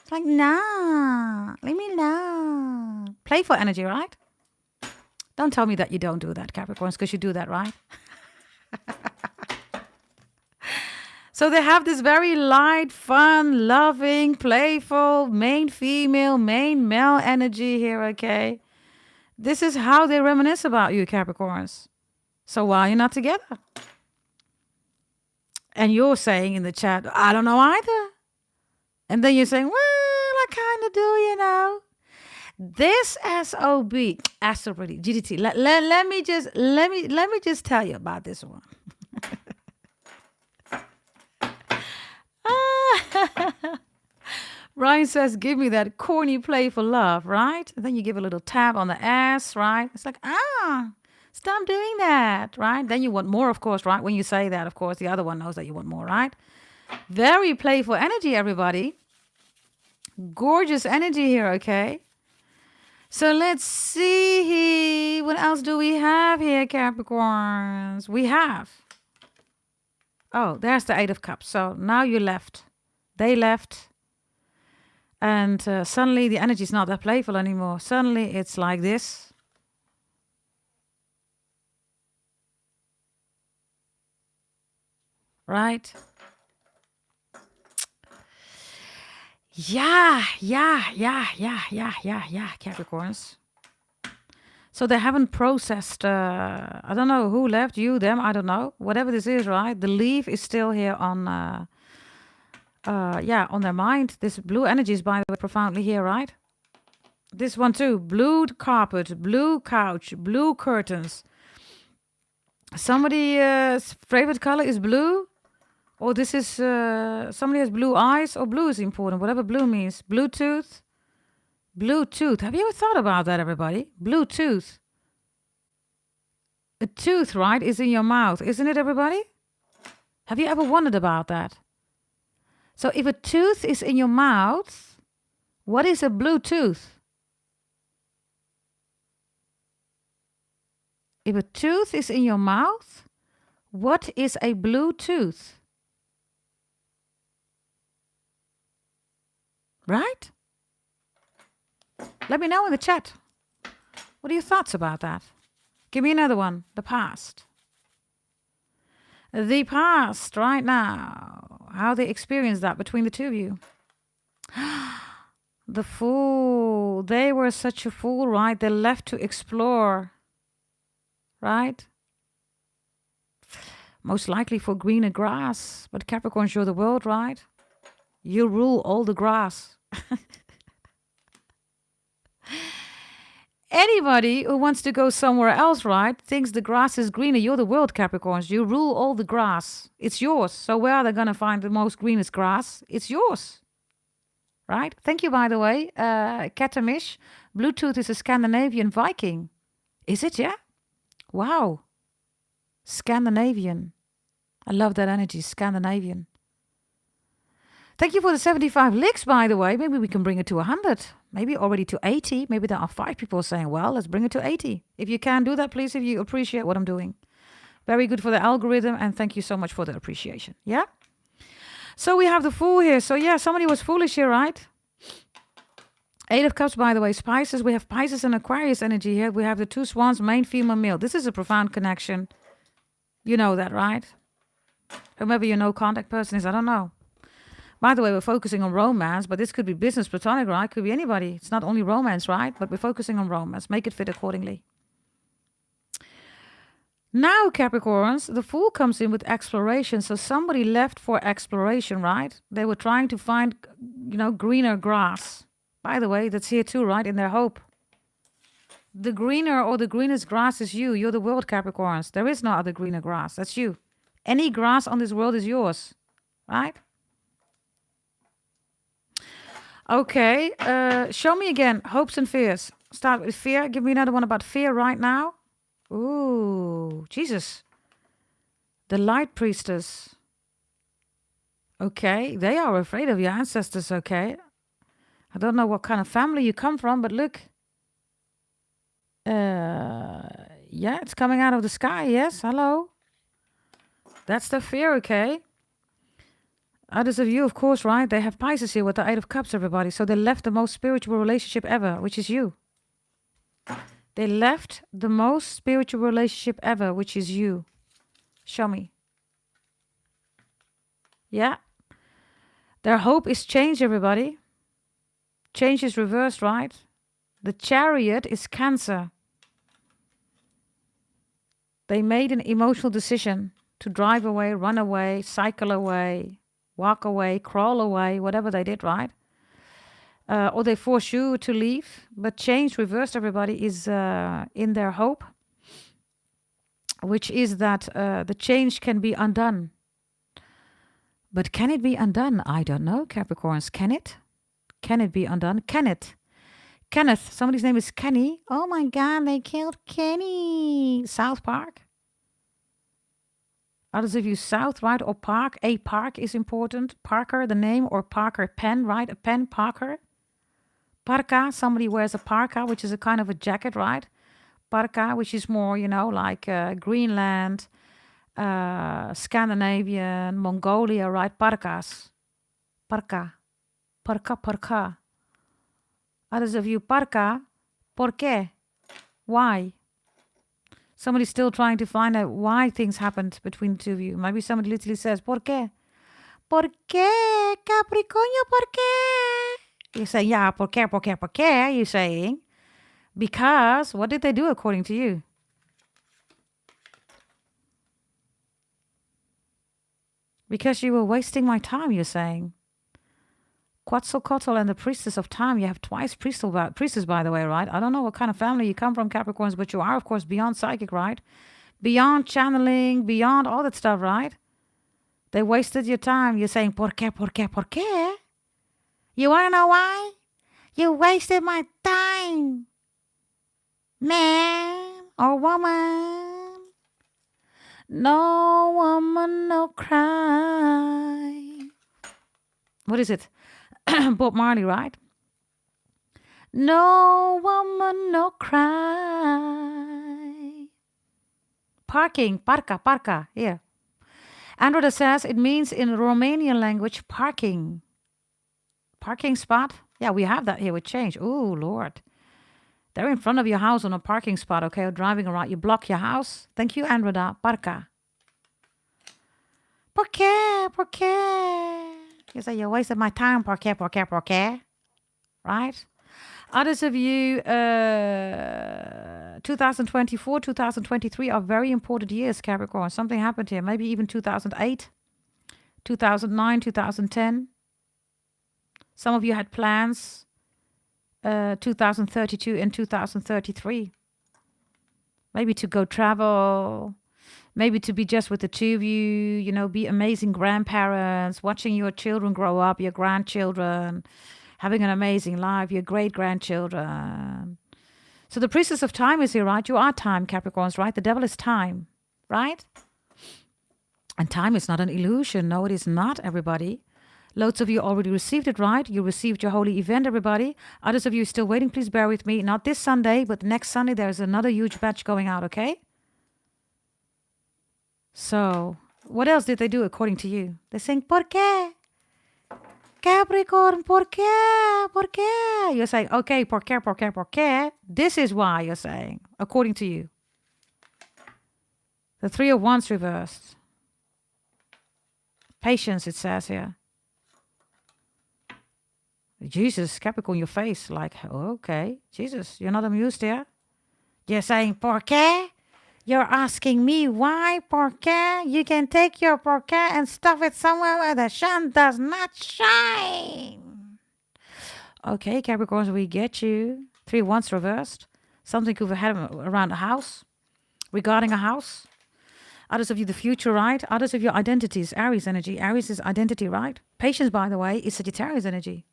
It's like, nah, leave me alone. Playful energy, right? Don't tell me that you don't do that, Capricorns, because you do that, right? So they have this very light, fun, loving, playful, main female, main male energy here, okay? This is how they reminisce about you, Capricorns. So why are you not together? And you're saying in the chat, I don't know either. And then you're saying, well, I kind of do. This SOB, astrology, GDT. Let me just tell you about this one. Ryan says, give me that corny playful love, right? And then you give a little tap on the ass, right? It's like, stop doing that, right? Then you want more, of course, right? When you say that, of course, the other one knows that you want more, right? Very playful energy, everybody. Gorgeous energy here, okay? So let's see. What else do we have here, Capricorns? We have. Oh, there's the 8 of Cups. So now you left. They left. And suddenly the energy is not that playful anymore. Suddenly it's like this. Right? Yeah, Capricorns. So they haven't processed, I don't know who left, you, them, I don't know. Whatever this is, right? The leaf is still here on, on their mind. This blue energy is, by the way, profoundly here, right? This one too. Blue carpet, blue couch, blue curtains. Somebody's favorite color is blue. Or this is, somebody has blue eyes, or blue is important, whatever blue means. Bluetooth. Have you ever thought about that, everybody? Bluetooth. A tooth, right, is in your mouth, isn't it, everybody? Have you ever wondered about that? So if a tooth is in your mouth, What is a Bluetooth? If a tooth is in your mouth, what is a Bluetooth? Right? Let me know in the chat. What are your thoughts about that? Give me another one. The past. The past right now. How they experience that between the two of you. The fool. They were such a fool, right? They left to explore. Right? Most likely for greener grass. But Capricorns, you're the world, right? You rule all the grass. Anybody who wants to go somewhere else, right, thinks the grass is greener. You're the world, Capricorns. You rule all the grass. It's yours. So where are they going to find the most greenest grass? It's yours. Right? Thank you, by the way. Katamish. Bluetooth is a Scandinavian Viking. Is it, yeah? Wow. Scandinavian. I love that energy. Scandinavian. Thank you for the 75 licks, by the way. Maybe we can bring it to 100. Maybe already to 80. Maybe there are 5 people saying, well, let's bring it to 80. If you can do that, please, if you appreciate what I'm doing. Very good for the algorithm, and thank you so much for the appreciation. Yeah? So we have the Fool here. So yeah, somebody was foolish here, right? 8 of Cups, by the way. Pisces. We have Pisces and Aquarius energy here. We have the 2 Swans, main, female, male. This is a profound connection. You know that, right? Whomever your no contact person is, I don't know. By the way, we're focusing on romance, but this could be business, platonic, right? Could be anybody. It's not only romance, right? But we're focusing on romance. Make it fit accordingly. Now, Capricorns, the Fool comes in with exploration. So somebody left for exploration, right? They were trying to find, greener grass. By the way, that's here too, right? In their hope. The greener or the greenest grass is you. You're the world, Capricorns. There is no other greener grass. That's you. Any grass on this world is yours, right? Okay, show me again, hopes and fears. Start with fear. Give me another one about fear right now. Ooh, Jesus. The Light Priestess. Okay, they are afraid of your ancestors, okay. I don't know what kind of family you come from, but look. Yeah, it's coming out of the sky, yes, hello. That's the fear, okay. Others of you, of course, right? They have Pisces here with the 8 of Cups, everybody. So they left the most spiritual relationship ever, which is you. They left the most spiritual relationship ever, which is you. Show me. Yeah. Their hope is change, everybody. Change is reversed, right? The Chariot is Cancer. They made an emotional decision to drive away, run away, cycle away, walk away, crawl away, whatever they did, right? Or they force you to leave. But change reversed, everybody, is in their hope, which is that the change can be undone. But can it be undone? I don't know, Capricorns. Can it? Can it be undone? Can it? Kenneth. Somebody's name is Kenny. Oh my God, they killed Kenny. South Park. Others of you South, right? Or Park. A Park is important. Parker, the name, or Parker pen, right? A pen, Parker. Parka, somebody wears a parka, which is a kind of a jacket, right? Parka, which is more, like Greenland, Scandinavian, Mongolia, right? Parkas. Parka. Parka, parka. Others of you, parka. ¿Por qué? Why? Somebody's still trying to find out why things happened between the two of you. Maybe somebody literally says, ¿por qué? ¿Por qué, Capricornio, por qué? You say, yeah, ¿por qué, por qué, por qué? You're saying, because, what did they do according to you? Because you were wasting my time, you're saying. Quetzalcoatl and the Priestess of Time. You have twice priestess, by the way, right? I don't know what kind of family you come from, Capricorns, but you are, of course, beyond psychic, right? Beyond channeling, beyond all that stuff, right? They wasted your time. You're saying, ¿por qué, por qué, por qué? You want to know why? You wasted my time, man or woman. No woman, no cry. What is it? Bob Marley, right? No woman, no cry. Parking, parka, here. Androda says it means in Romanian language parking. Parking spot? Yeah, we have that here with change. Oh, Lord. They're in front of your house on a parking spot, okay, or driving around. You block your house. Thank you, Androda. Parka. ¿Por qué? ¿Por qué? You say, you wasted my time. ¿Por qué? ¿Por qué? ¿Por qué? Right? Others of you, 2024, 2023 are very important years, Capricorn. Something happened here. Maybe even 2008, 2009, 2010. Some of you had plans, 2032 and 2033. Maybe to go travel, maybe to be just with the two of you, you know, be amazing grandparents, watching your children grow up, your grandchildren, having an amazing life, your great-grandchildren. So the priestess of time is here, right? You are time, Capricorns, right? The devil is time, right? And time is not an illusion. No, it is not, everybody. Loads of you already received it, right? You received your holy event, everybody. Others of you still waiting, please bear with me. Not this Sunday, but next Sunday there's another huge batch going out, okay? So, what else did they do according to you? They sing, ¿Por qué? Capricorn, ¿por qué? ¿Por qué? You're saying, okay, ¿por qué? ¿Por qué? ¿Por qué? This is why you're saying, according to you. The Three of Wands reversed. Patience, it says here. Jesus, Capricorn, your face, like, okay, Jesus, you're not amused here? You're saying, ¿por qué? You're asking me why, ¿por qué? You can take your ¿por qué and stuff it somewhere where the sun does not shine. Okay, Capricorns, we get you. Three Wands reversed. Something could have happened around a house, regarding a house. Others of you, the future, right? Others of your identities, Aries energy. Aries is identity, right? Patience, by the way, is Sagittarius energy.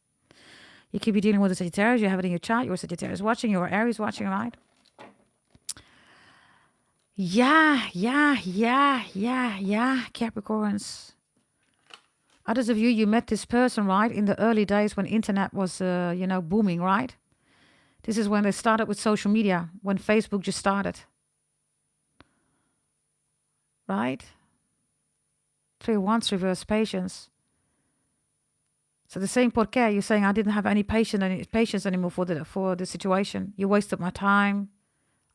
You could be dealing with a Sagittarius. You have it in your chart. You're a Sagittarius watching. You're Aries watching, right? Yeah, Capricorns. Others of you, you met this person, right? In the early days when internet was, booming, right? This is when they started with social media, when Facebook just started. Right? Three of Wands, reverse patience. So the same ¿por qué? You're saying I didn't have any patience anymore for the situation. You wasted my time.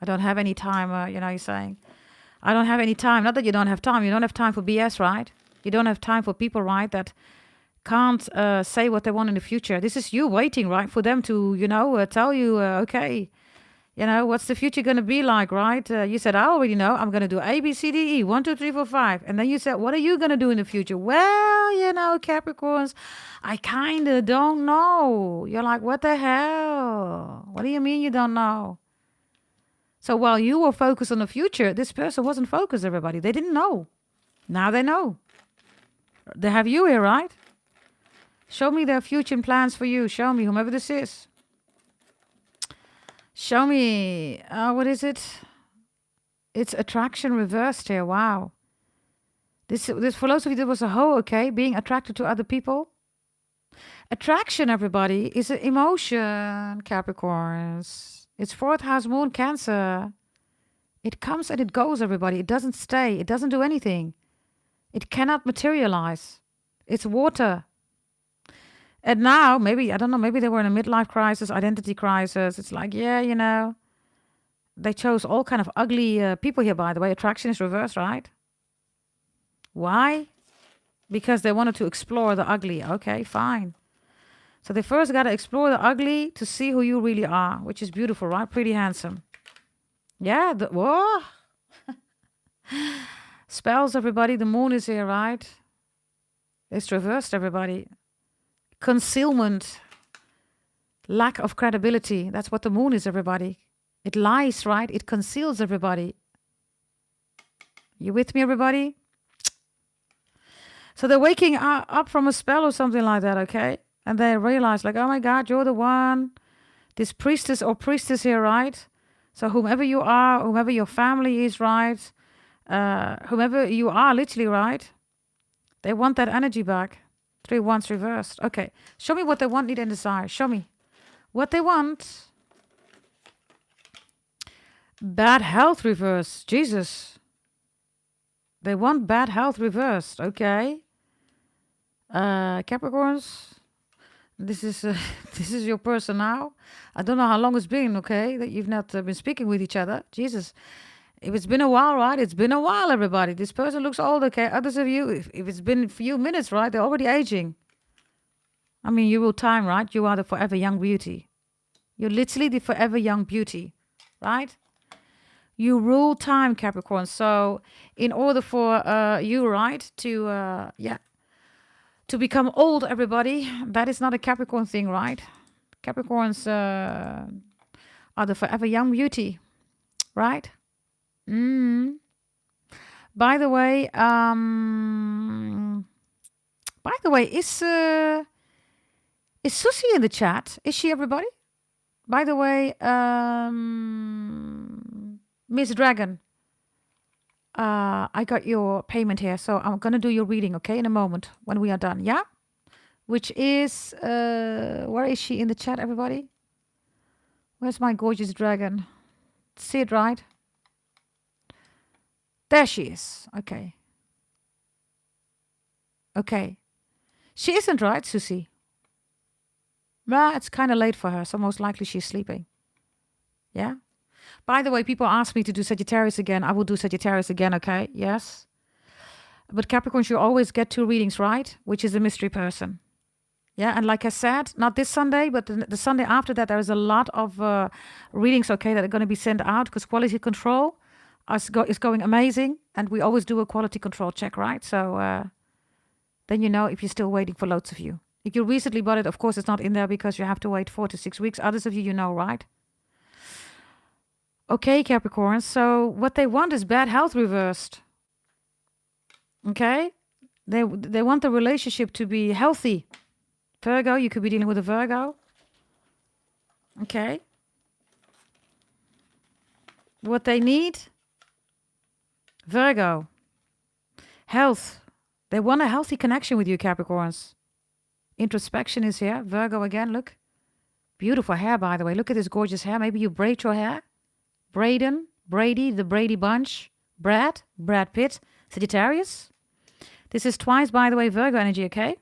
I don't have any time. You're saying I don't have any time. Not that you don't have time. You don't have time for BS, right? You don't have time for people, right, that can't say what they want in the future. This is you waiting, right, for them to, tell you, okay, what's the future going to be like, right? You said, I already know. I'm going to do A, B, C, D, E, 1, 2, 3, 4, 5. And then you said, what are you going to do in the future? Well, Capricorns, I kind of don't know. You're like, what the hell? What do you mean you don't know? So while you were focused on the future, this person wasn't focused, everybody. They didn't know. Now they know. They have you here, right? Show me their future and plans for you. Show me, whomever this is. Show me, what is it? It's attraction reversed here. Wow. This for those of you, that was a hoe, okay? Being attracted to other people. Attraction, everybody, is an emotion, Capricorns. It's fourth house moon, Cancer. It comes and it goes, everybody. It doesn't stay. It doesn't do anything. It cannot materialize. It's water. And now, maybe, I don't know, maybe they were in a midlife crisis, identity crisis. It's like, they chose all kind of ugly people here, by the way. Attraction is reversed, right? Why? Because they wanted to explore the ugly. Okay, fine. So they first got to explore the ugly to see who you really are, which is beautiful, right? Pretty handsome. Yeah, whoa. Spells, everybody. The moon is here, right? It's reversed, everybody. Concealment. Lack of credibility. That's what the moon is, everybody. It lies, right? It conceals everybody. You with me, everybody? So they're waking up from a spell or something like that, okay? And they realize, like, oh my God, you're the one. This priestess or priestess here, right? So whomever you are, whomever your family is, right? Whomever you are, literally, right? They want that energy back. Three Wands reversed. Okay. Show me what they want, need, and desire. Show me. What they want. Bad health reversed. Jesus. They want bad health reversed. Okay. Capricorns. This is this is your person now. I don't know how long it's been, okay, that you've not been speaking with each other. Jesus. If it's been a while, right? It's been a while, everybody. This person looks old, okay? Others of you, if it's been a few minutes, right? They're already aging. I mean, you rule time, right? You are the forever young beauty. You're literally the forever young beauty, right? You rule time, Capricorn. So in order for you, right, to become old, everybody, that is not a Capricorn thing, right? Capricorns are the forever young beauty, right? By the way, is Susie in the chat? Is she, everybody? By the way, Miss Dragon, I got your payment here, so I'm gonna do your reading, okay, in a moment when we are done, yeah? Which is, where is she in the chat, everybody? Where's my gorgeous dragon? See it, right? There she is. Okay. Okay. She isn't, right, Susie? Well, it's kind of late for her, so most likely she's sleeping. Yeah? By the way, people ask me to do Sagittarius again. I will do Sagittarius again, okay? Yes? But Capricorns, you always get 2 readings, right? Which is a mystery person. Yeah, and like I said, not this Sunday, but the Sunday after that, there is a lot of readings, okay, that are going to be sent out because quality control is going amazing. And we always do a quality control check, right? So then you know if you're still waiting for loads of you. If you recently bought it, of course, it's not in there because you have to wait 4 to 6 weeks. Others of you, you know, right? Okay, Capricorn. So what they want is bad health reversed. Okay? They want the relationship to be healthy. Virgo, you could be dealing with a Virgo. Okay. What they need? Virgo. Health. They want a healthy connection with you, Capricorns. Introspection is here. Virgo again, look. Beautiful hair, by the way. Look at this gorgeous hair. Maybe you braid your hair. Braden, Brady, the Brady Bunch. Brad Pitt, Sagittarius. This is twice, by the way, Virgo energy, okay?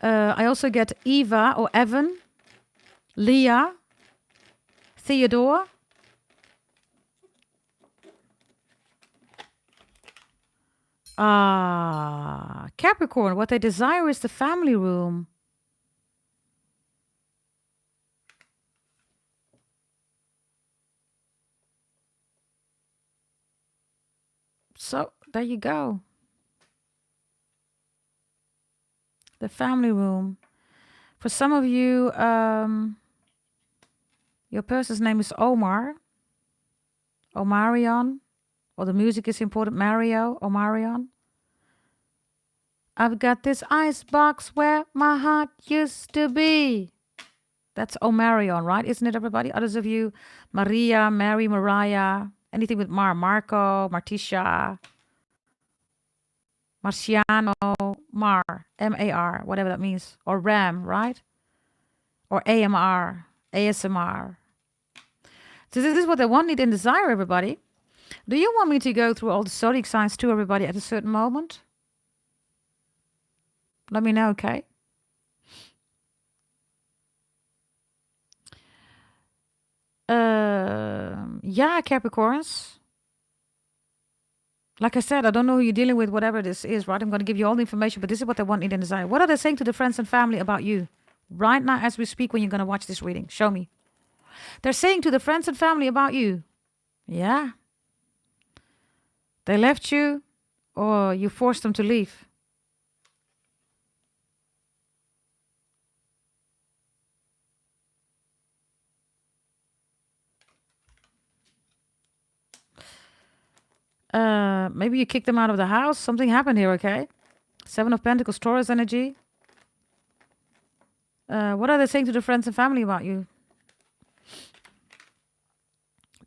I also get Eva or Evan, Leah, Theodore. Capricorn, what they desire is the family room. So, there you go. The family room. For some of you, your person's name is Omar. Omarion. Or the music is important. Mario. Omarion. I've got this ice box where my heart used to be. That's Omarion, right? Isn't it, everybody? Others of you, Maria, Mary, Mariah, anything with Marco, Martisha, Marciano, M-A-R, whatever that means. Or Ram, right? Or AMR, ASMR. So this is what they want, need, and desire, everybody. Do you want me to go through all the zodiac signs to everybody at a certain moment? Let me know, okay? Yeah, Capricorns. Like I said, I don't know who you're dealing with, whatever this is, right? I'm going to give you all the information, but this is what they want, need, and desire. What are they saying to the friends and family about you? Right now, as we speak, when you're going to watch this reading. Show me. They're saying to the friends and family about you. Yeah. They left you, or you forced them to leave. Maybe you kicked them out of the house. Something happened here, okay? 7 of Pentacles, Taurus energy. What are they saying to the friends and family about you?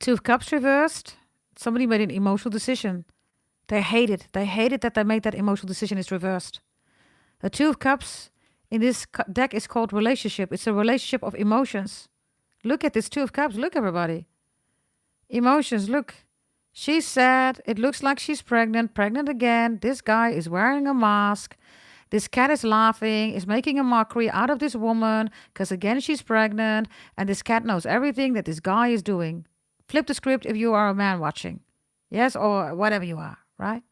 2 of Cups reversed. Somebody made an emotional decision. They hate it. They hate it that they made that emotional decision is reversed. The 2 of Cups in this deck is called relationship. It's a relationship of emotions. Look at this Two of Cups. Look, everybody. Emotions, look. She's sad. It looks like she's pregnant. Pregnant again. This guy is wearing a mask. This cat is laughing, is making a mockery out of this woman because, again, she's pregnant. And this cat knows everything that this guy is doing. Flip the script if you are a man watching. Yes, or whatever you are, right?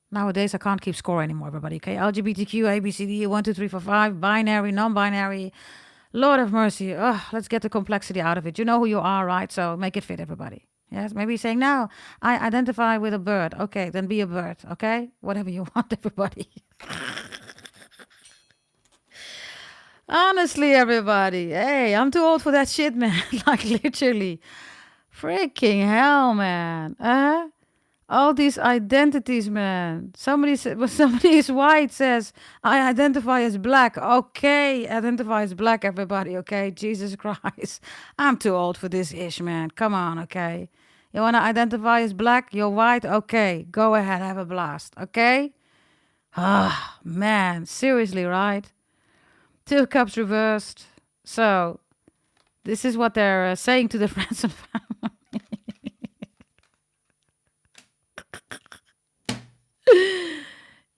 Nowadays, I can't keep score anymore, everybody, okay? LGBTQ, A, B, C, D, 1, 2, 3, 4, 5, binary, non-binary. Lord have mercy. Ugh, let's get the complexity out of it. You know who you are, right? So make it fit, everybody. Yes, maybe saying, no, I identify with a bird. Okay, then be a bird, okay? Whatever you want, everybody. Honestly, everybody. Hey, I'm too old for that shit, man. Like, literally. Freaking hell, man. All these identities, man. Somebody is white says, I identify as black. Okay, identify as black, everybody, okay? Jesus Christ. I'm too old for this ish, man. Come on, okay? You want to identify as black? You're white? Okay, go ahead, have a blast, okay? Ah, man, seriously, right? Two of Cups reversed. So, this is what they're saying to the friends and family.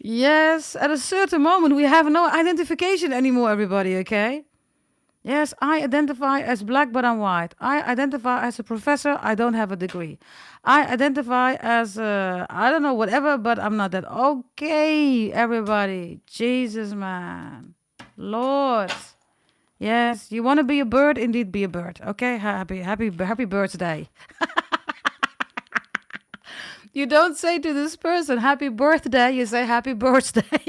Yes, at a certain moment, we have no identification anymore, everybody, okay? Yes, I identify as black, but I'm white. I identify as a professor, I don't have a degree. I identify as, I don't know, whatever, but I'm not that. Okay, everybody. Jesus, man. Lord. Yes, you want to be a bird? Indeed, be a bird. Okay, happy birthday. You don't say to this person, happy birthday. You say, happy birthday.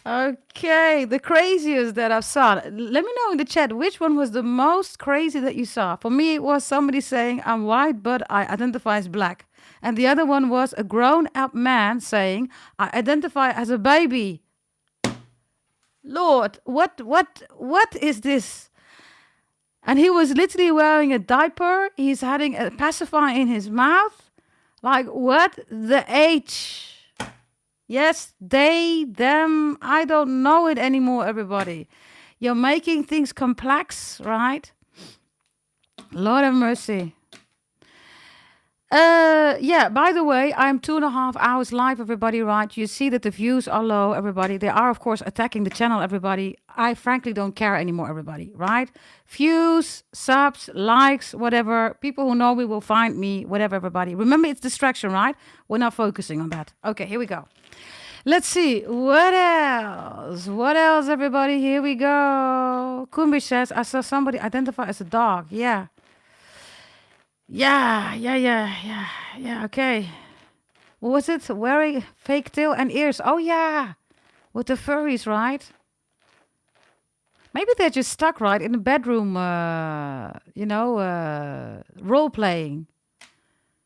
Okay, the craziest that I've saw. Let me know in the chat, which one was the most crazy that you saw? For me, it was somebody saying, I'm white, but I identify as black. And the other one was a grown-up man saying, I identify as a baby. Lord, what is this? And he was literally wearing a diaper. He's having a pacifier in his mouth. Like, what the H? Yes, they, them, I don't know it anymore, everybody. You're making things complex, right? Lord have mercy. Yeah, by the way, I'm 2.5 hours live, everybody, right? You see that the views are low, everybody. They are, of course, attacking the channel, everybody. I frankly don't care anymore, everybody, right? Views, subs, likes, whatever. People who know me will find me, whatever, everybody. Remember, it's distraction, right? We're not focusing on that. Okay, here we go. Let's see. What else? What else, everybody? Here we go. Kumbi says, I saw somebody identify as a dog. Yeah. Yeah, okay. What was it? Wearing fake tail and ears. Oh, yeah. With the furries, right? Maybe they're just stuck, right, in the bedroom, role-playing.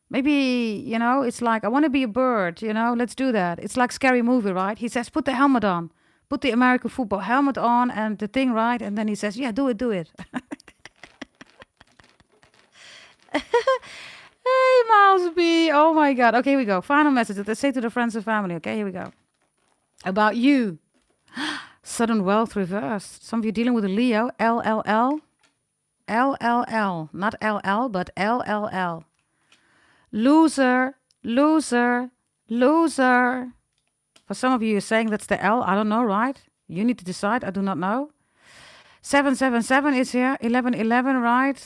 Maybe, it's like, I want to be a bird, let's do that. It's like Scary Movie, right? He says, put the helmet on. Put the American football helmet on and the thing, right? And then he says, yeah, do it. Hey, Miles B. Oh, my God. Okay, here we go. Final message that I say to the friends and family. Okay, here we go. About you. Sudden wealth reversed. Some of you dealing with a Leo. LLL. LLL. Not LL, but LLL. Loser. For some of you, you're saying that's the L. I don't know, right? You need to decide. I do not know. 777 is here. 1111, right?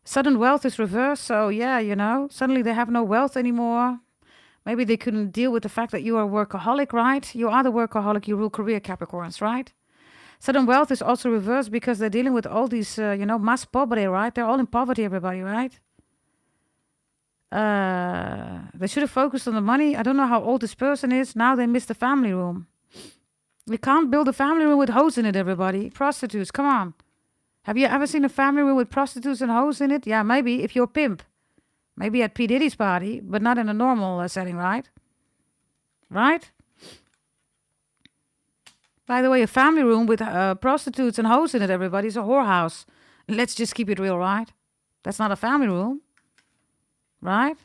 Sudden wealth is reversed. So, yeah, suddenly they have no wealth anymore. Maybe they couldn't deal with the fact that you are a workaholic, right? You are the workaholic. You rule career, Capricorns, right? Sudden wealth is also reversed because they're dealing with all these, mass poverty, right? They're all in poverty, everybody, right? They should have focused on the money. I don't know how old this person is. Now they miss the family room. We can't build a family room with hoes in it, everybody. Prostitutes, come on. Have you ever seen a family room with prostitutes and hoes in it? Yeah, maybe if you're a pimp. Maybe at P. Diddy's party, but not in a normal setting, right? Right? By the way, a family room with prostitutes and hoes in it, everybody, is a whorehouse. Let's just keep it real, right? That's not a family room. Right?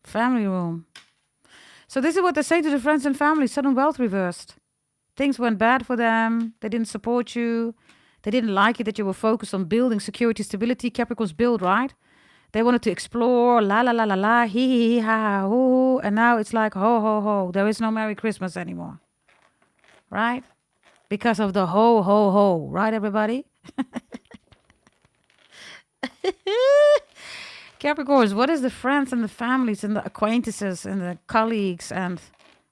Family room. So this is what they say to the friends and family. Sudden wealth reversed. Things went bad for them. They didn't support you. They didn't like it that you were focused on building security, stability. Capricorns build, right? They wanted to explore, la la la la la, hee ha ha hoo, and now it's like ho ho ho. There is no Merry Christmas anymore, right? Because of the ho ho ho, right, everybody? Capricorns, what is the friends and the families and the acquaintances and the colleagues and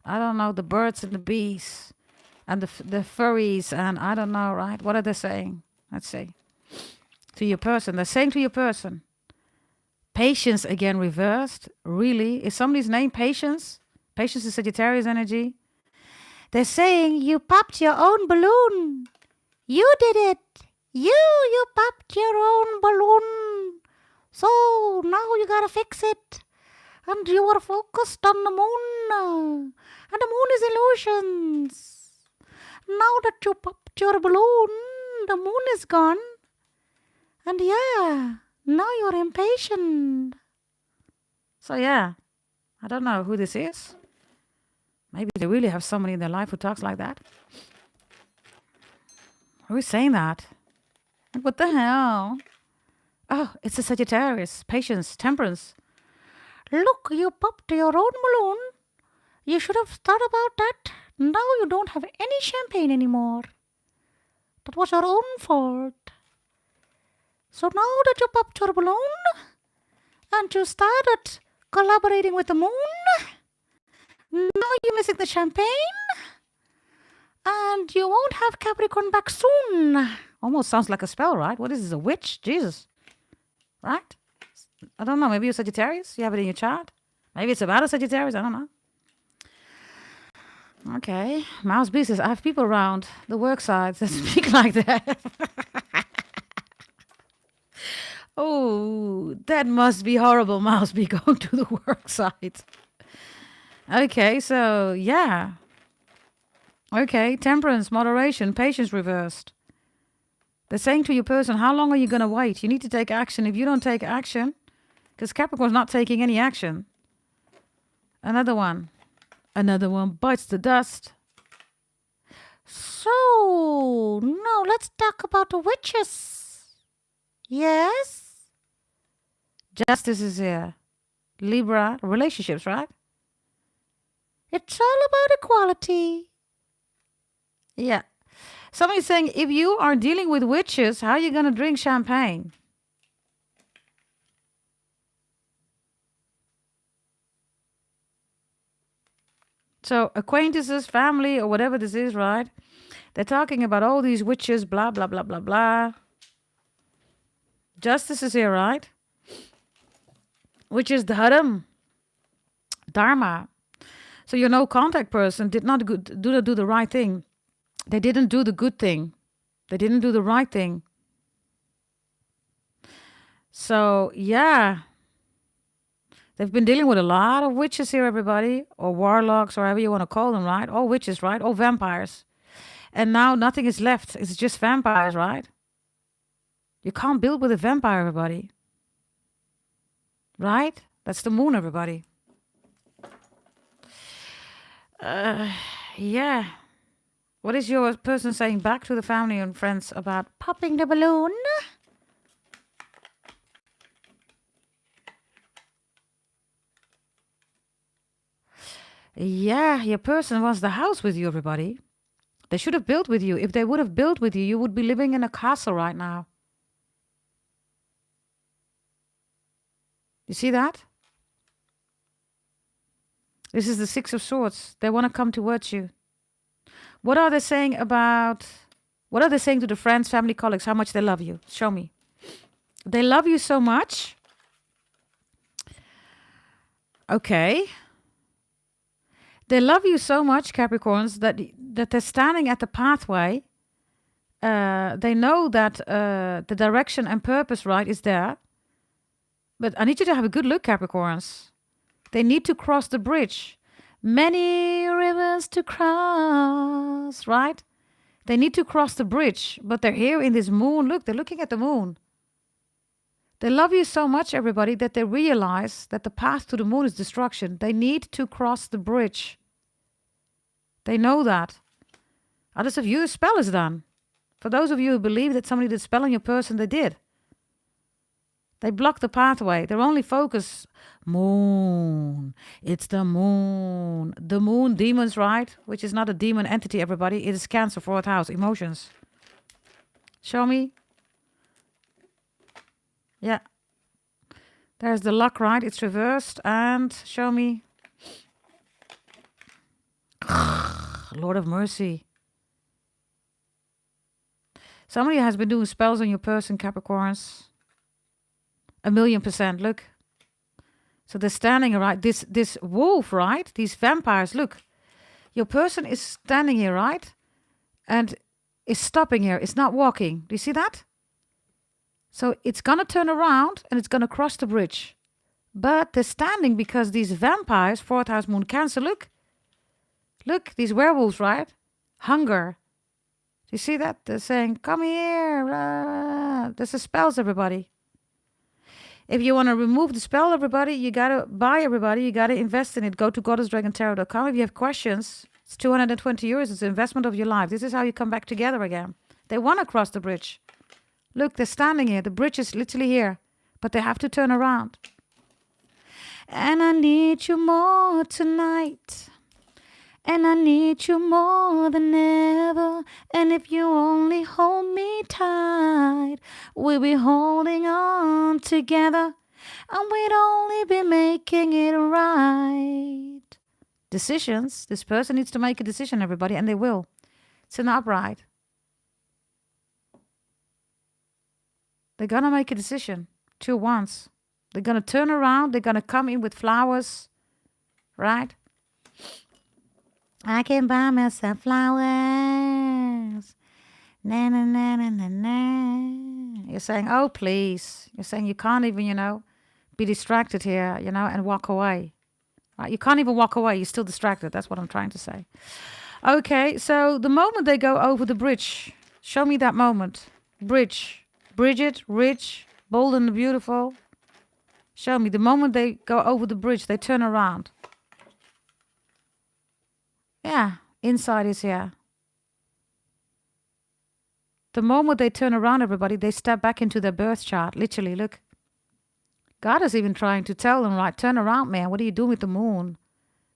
I don't know, the birds and the bees and the furries and I don't know, right? What are they saying? Let's see. To your person, they're saying to your person. Patience again reversed. Really? Is somebody's name Patience? Patience is Sagittarius energy. They're saying you popped your own balloon. You did it. You popped your own balloon. So now you gotta fix it. And you are focused on the moon. And the moon is illusions. Now that you popped your balloon, the moon is gone. And yeah. Now you're impatient. So yeah, I don't know who this is. Maybe they really have somebody in their life who talks like that. Who is saying that? What the hell? Oh, it's a Sagittarius. Patience, temperance. Look, you popped your own balloon. You should have thought about that. Now you don't have any champagne anymore. That was your own fault. So now that you popped your balloon and you started collaborating with the moon, now you're missing the champagne and you won't have Capricorn back soon. Almost sounds like a spell, right? What is this, a witch? Jesus. Right? I don't know. Maybe you're Sagittarius? You have it in your chart? Maybe it's about a Sagittarius? I don't know. Okay. Mouse B says, I have people around the work site that speak like that. Oh, that must be horrible, Mouse B, going to the work site. Okay, so, yeah. Okay, temperance, moderation, patience reversed. They're saying to your person, how long are you going to wait? You need to take action. If you don't take action, because Capricorn's not taking any action. Another one bites the dust. So, now let's talk about the witches. Yes? Justice is here. Libra, relationships, right? It's all about equality. Yeah. Somebody's saying, if you are dealing with witches, how are you going to drink champagne? So acquaintances, family, or whatever this is, right? They're talking about all these witches, blah, blah, blah, blah, blah. Justice is here, right? Which is Dharam, Dharma. So your no contact person did not do the right thing. They didn't do the good thing. They didn't do the right thing. So yeah, they've been dealing with a lot of witches here, everybody, or warlocks, or however you want to call them, right? All witches, right? All vampires. And now nothing is left. It's just vampires, right? You can't build with a vampire, everybody. Right? That's the moon, everybody. Yeah. What is your person saying back to the family and friends about popping the balloon? Yeah, your person wants the house with you, everybody. They should have built with you. If they would have built with you, you would be living in a castle right now. You see that? This is the Six of Swords. They want to come towards you. What are they saying to the friends, family, colleagues, how much they love you? Show me. They love you so much. Okay. They love you so much, Capricorns, that they're standing at the pathway. They know that the direction and purpose, right, is there. But I need you to have a good look, Capricorns. They need to cross the bridge. Many rivers to cross, right? They need to cross the bridge, but they're here in this moon. Look, they're looking at the moon. They love you so much, everybody, that they realize that the path to the moon is destruction. They need to cross the bridge. They know that. Others of you, the spell is done. For those of you who believe that somebody did spell on your person, they did. They block the pathway. Their only focus, moon. It's the moon. The moon, demons, right? Which is not a demon entity, everybody. It is Cancer, 4th house, emotions. Show me. Yeah. There's the luck, right? It's reversed. And show me. Lord of mercy. Somebody has been doing spells on your person, Capricorns. 1,000,000%. Look. So they're standing, right? This wolf, right? These vampires, look. Your person is standing here, right? And is stopping here. It's not walking. Do you see that? So it's going to turn around and it's going to cross the bridge. But they're standing because these vampires, 4th house moon Cancer, look. Look, these werewolves, right? Hunger. Do you see that? They're saying, come here. Blah. There's the spells, everybody. If you want to remove the spell, everybody, you got to buy, everybody. You got to invest in it. Go to goddessdragontarot.com. If you have questions, it's 220 euros. It's an investment of your life. This is how you come back together again. They want to cross the bridge. Look, they're standing here. The bridge is literally here. But they have to turn around. And I need you more tonight. And I need you more than ever. And if you only hold me tight, we'll be holding on together. And we'd only be making it right. Decisions. This person needs to make a decision, everybody. And they will. It's an upright. They're going to make a decision. 2 once. They're going to turn around. They're going to come in with flowers. Right? I can buy myself flowers. Na, na, na, na, na, na. You're saying, oh, please. You're saying you can't even, be distracted here, and walk away. Right? You can't even walk away. You're still distracted. That's what I'm trying to say. Okay, so the moment they go over the bridge, show me that moment. Bridge. Bridget, rich, bold and beautiful. Show me. The moment they go over the bridge, they turn around. Yeah, inside is here. The moment they turn around, everybody, they step back into their birth chart. Literally, look. God is even trying to tell them, right, turn around, man. What are you doing with the moon?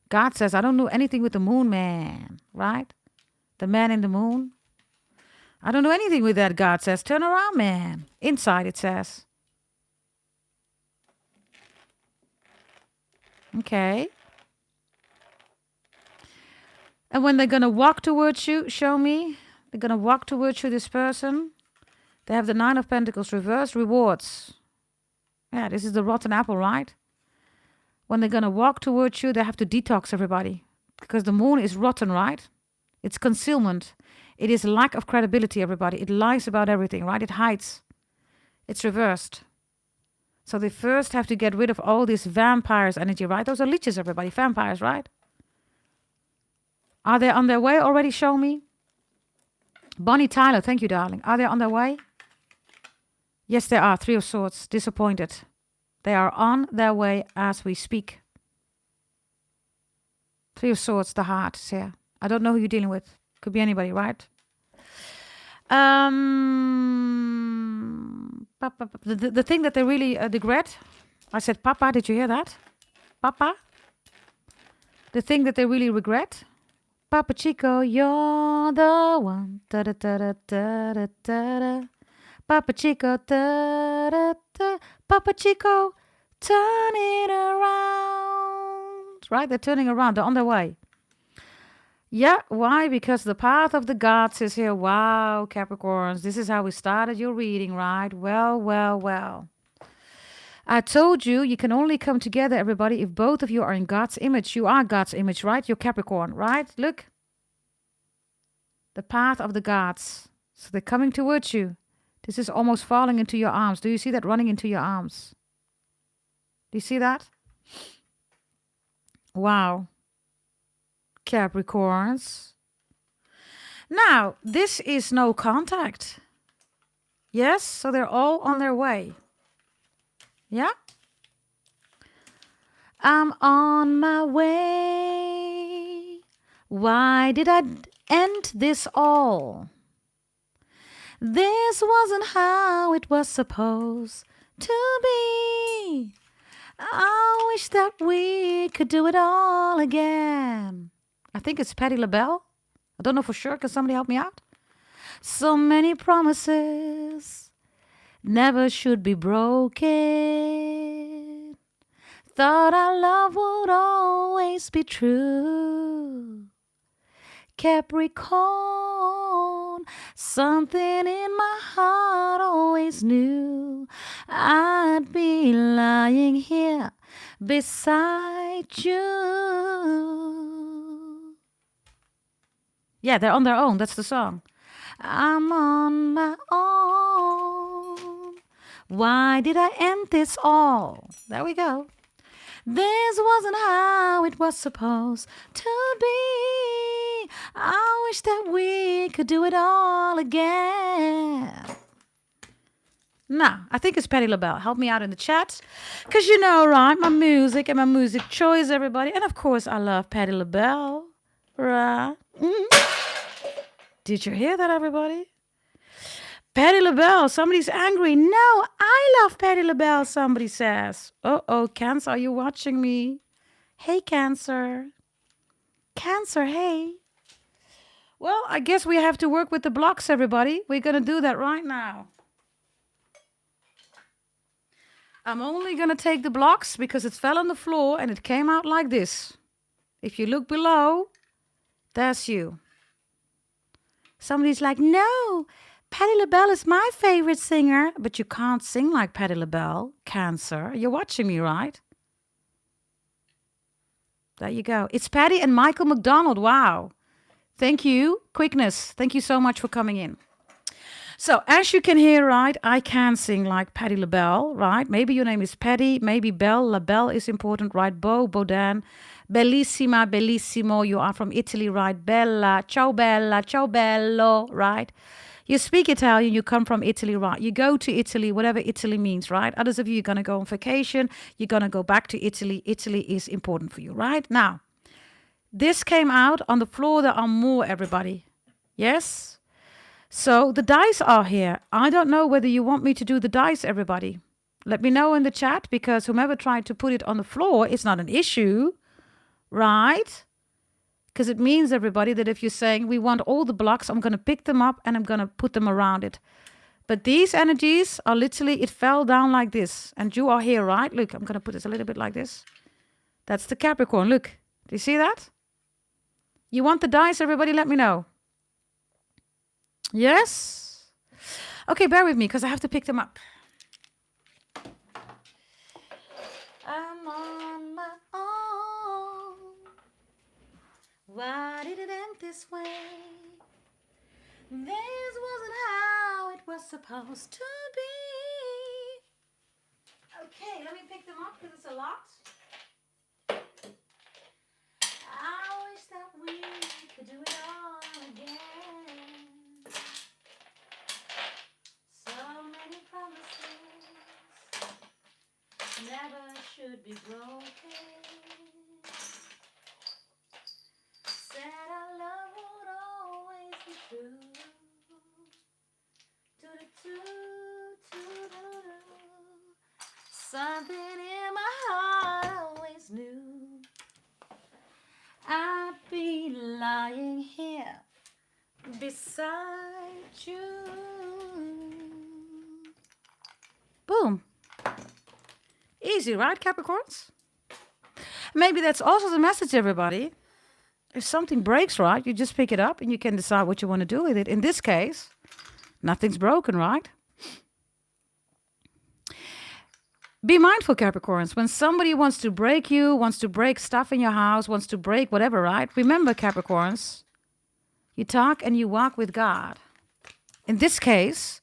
God says, I don't do anything with the moon, man. Right? The man in the moon. I don't do anything with that, God says. Turn around, man. Inside, it says. Okay. And when they're going to walk towards you, show me. They're going to walk towards you, this person. They have the 9 of Pentacles reversed. Rewards. Yeah, this is the rotten apple, right? When they're going to walk towards you, they have to detox, everybody. Because the moon is rotten, right? It's concealment. It is lack of credibility, everybody. It lies about everything, right? It hides. It's reversed. So they first have to get rid of all this vampires energy, right? Those are leeches, everybody. Vampires, right? Are they on their way already? Show me. Bonnie Tyler, thank you, darling. Are they on their way? Yes, they are. 3 of Swords. Disappointed. They are on their way as we speak. 3 of Swords, the heart is here. I don't know who you're dealing with. Could be anybody, right? The thing that they really regret. I said, Papa, did you hear that? Papa? The thing that they really regret. Papa Chico, you're the one. Da da da da da da da. Papa Chico, da da da. Papa Chico, turn it around. Right? They're turning around. They're on their way. Yeah, why? Because the path of the gods is here. Wow, Capricorns. This is how we started your reading, right? Well, well, well. I told you, you can only come together, everybody, if both of you are in God's image. You are God's image, right? You're Capricorn, right? Look. The path of the gods. So they're coming towards you. This is almost falling into your arms. Do you see that running into your arms? Do you see that? Wow. Capricorns. Now, this is no contact. Yes, so they're all on their way. Yeah? I'm on my way. Why did I end this all? This wasn't how it was supposed to be. I wish that we could do it all again. I think it's Patti LaBelle. I don't know for sure. Can somebody help me out? So many promises never should be broken. Thought our love would always be true. Capricorn, something in my heart always knew I'd be lying here beside you. Yeah, they're on their own. That's the song. I'm on my own. Why did I end this all? There we go. This wasn't how it was supposed to be. I wish that we could do it all again. Now, I think it's Patti LaBelle. Help me out in the chat. Because you know, right, my music and my music choice, everybody. And of course, I love Patti LaBelle. Right? Did you hear that, everybody? Patti LaBelle, somebody's angry. No, I love Patti LaBelle, somebody says. Uh-oh, Cancer, are you watching me? Hey, Cancer. Cancer, hey. Well, I guess we have to work with the blocks, everybody. We're going to do that right now. I'm only going to take the blocks because it fell on the floor and it came out like this. If you look below, there's you. Somebody's like, no, Patti LaBelle is my favorite singer. But you can't sing like Patti LaBelle, Cancer. You're watching me, right? There you go. It's Patti and Michael McDonald. Wow. Thank you. Quickness. Thank you so much for coming in. So, as you can hear, right, I can sing like Patti LaBelle, right? Maybe your name is Patti. Maybe Belle. LaBelle is important, right? Bodan. Bellissima, bellissimo. You are from Italy, right? Bella, ciao bello, right? You speak Italian, you come from Italy, right? You go to Italy, whatever Italy means, right? Others of you are going to go on vacation. You're going to go back to Italy. Italy is important for you, right? Now, this came out on the floor. There are more, everybody. Yes? So the dice are here. I don't know whether you want me to do the dice, everybody. Let me know in the chat, because whomever tried to put it on the floor, it's not an issue, right? Because it means, everybody, that if you're saying we want all the blocks, I'm going to pick them up and I'm going to put them around it. But these energies are literally, it fell down like this. And you are here, right? Look, I'm going to put this a little bit like this. That's the Capricorn. Look, do you see that? You want the dice, everybody? Let me know. Yes? Okay, bear with me because I have to pick them up. I'm on my own. Why did it end this way? This wasn't how it was supposed to be. Okay, let me pick them up because it's a lot. I wish that we could do it all again. So many promises never should be broken. Said our love would always be true. Something in my heart always knew I'd be lying here beside you. Boom. Easy, right, Capricorns? Maybe that's also the message, everybody. If something breaks, right, you just pick it up and you can decide what you want to do with it. In this case, nothing's broken, right? Be mindful, Capricorns. When somebody wants to break you, wants to break stuff in your house, wants to break whatever, right? Remember, Capricorns, you talk and you walk with God. In this case,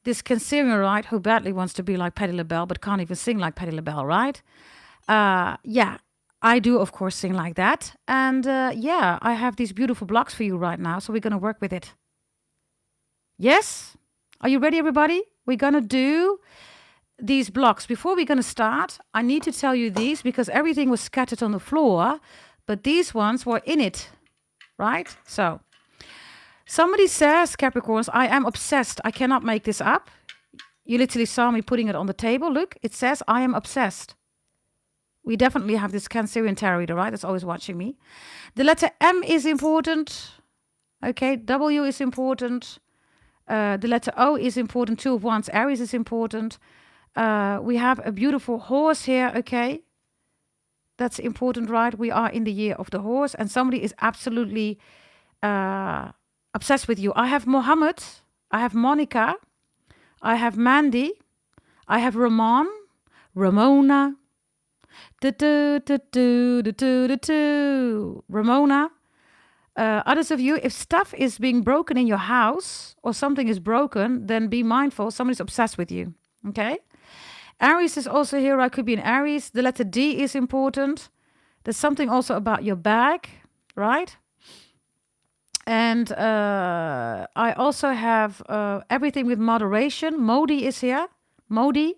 this Cancerian, right, who badly wants to be like Patti LaBelle but can't even sing like Patti LaBelle, right? Yeah, I do, of course, sing like that. And yeah, I have these beautiful blocks for you right now, so we're going to work with it. Yes? Are you ready, everybody? We're going to do these blocks. Before we're going to start, I need to tell you these because everything was scattered on the floor, but these ones were in it, right? So somebody says, Capricorns, I am obsessed. I cannot make this up. You literally saw me putting it on the table. Look, it says I am obsessed. We definitely have this Cancerian tarot reader, right? That's always watching me. The letter M is important. Okay, W is important. The letter O is important. 2 of Wands, Aries is important. We have a beautiful horse here, okay? That's important, right? We are in the year of the horse, and somebody is absolutely obsessed with you. I have Mohammed. I have Monica. I have Mandy. I have Ramona. Ramona. Others of you, if stuff is being broken in your house or something is broken, then be mindful. Somebody's obsessed with you. Okay? Aries is also here. I could be an Aries. The letter D is important. There's something also about your bag, right? And I also have everything with moderation. Modi is here. Modi.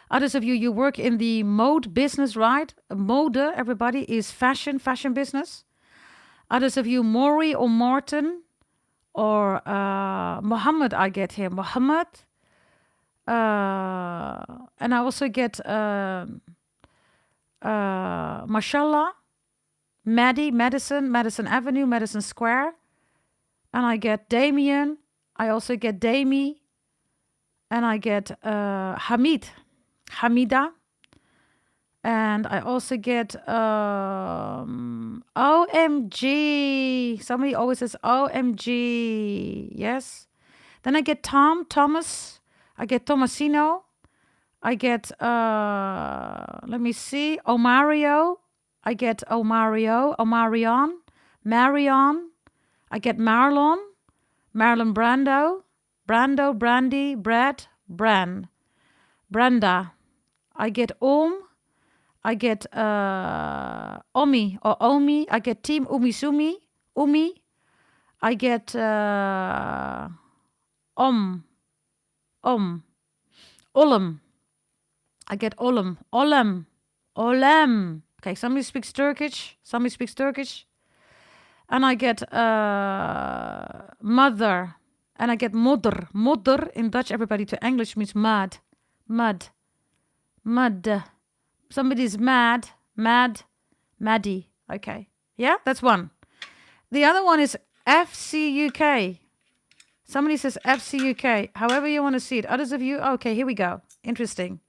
Others of you, you work in the mode business, right? Mode, everybody, is fashion business. Others of you, Maury or Martin or Mohammed, I get here. Mohammed. And I also get Mashallah, Madison Avenue, Madison Square. And I get Damien. I also get Dami. And I get Hamida. And I also get OMG. Somebody always says OMG. Yes. Then I get Thomas. I get Tomasino. I get, let me see, Omario. I get Omarion. Marion. I get Marlon Brando. Brandy, Brad, Brenda. I get I get Omi or Omi. I get Team Umisumi. I get Olem. I get Olem. Okay, somebody speaks Turkish. And I get mother. And I get modder. Modder in Dutch, everybody, to English means mud. Somebody's mad. Maddie. Okay. Yeah, that's one. The other one is FCUK. Somebody says FCUK. However you want to see it. Others of you, okay, here we go. Interesting.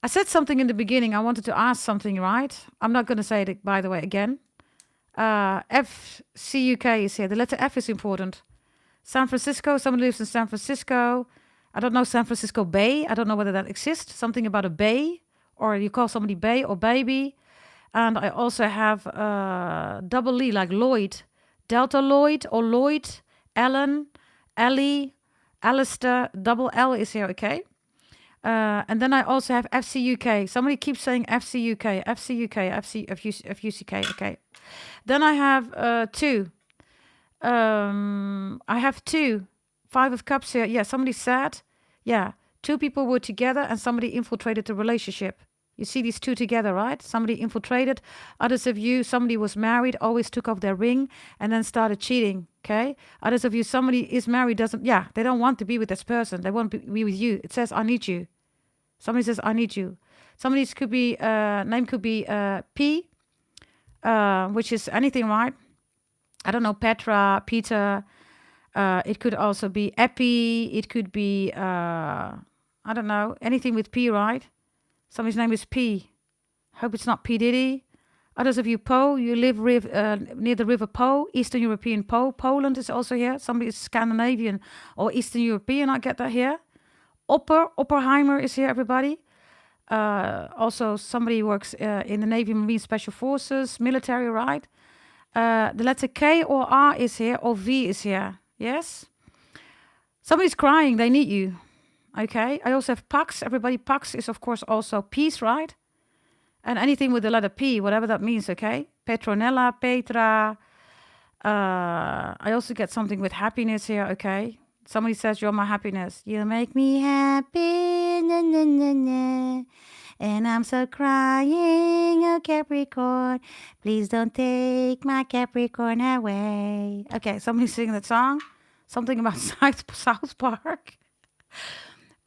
I said something in the beginning. I wanted to ask something, right? I'm not going to say it, by the way, again. FCUK is here. The letter F is important. San Francisco. Somebody lives in San Francisco. I don't know San Francisco Bay. I don't know whether that exists. Something about a bay. Or you call somebody Bay or Baby. And I also have double E, like Lloyd. Delta Lloyd or Lloyd. Ellen. Ellie. Alistair. Double L is here, okay? And then I also have FCUK. Somebody keeps saying FCUK. FUCK, okay. Then I have 2. I have 2. 5 of Cups here. Yeah, somebody said, yeah, 2 people were together and somebody infiltrated the relationship. You see these 2 together, right? Somebody infiltrated. Others of you, somebody was married, always took off their ring and then started cheating, okay? Others of you, somebody is married, they don't want to be with this person. They want to be with you. It says, I need you. Somebody says, I need you. Somebody's could be, name could be P, which is anything, right? I don't know, Petra, Peter. It could also be Epi. It could be, I don't know, anything with P, right? Somebody's name is P. Hope it's not P. Diddy. Others of you, Po. You live near the river Po, Eastern European Po. Poland is also here. Somebody is Scandinavian or Eastern European. I get that here. Oppenheimer is here, everybody. Also, somebody works in the Navy, Marine, Special Forces, military, right? The letter K or R is here, or V is here. Yes? Somebody's crying. They need you. Okay? I also have Pax. Everybody, Pax is, of course, also peace, right? And anything with the letter P, whatever that means, okay? Petronella, Petra. I also get something with happiness here, okay? Somebody says, you're my happiness. You make me happy, na, na, na, na. And I'm so crying, oh Capricorn. Please don't take my Capricorn away. Okay, somebody sing that song. Something about South Park.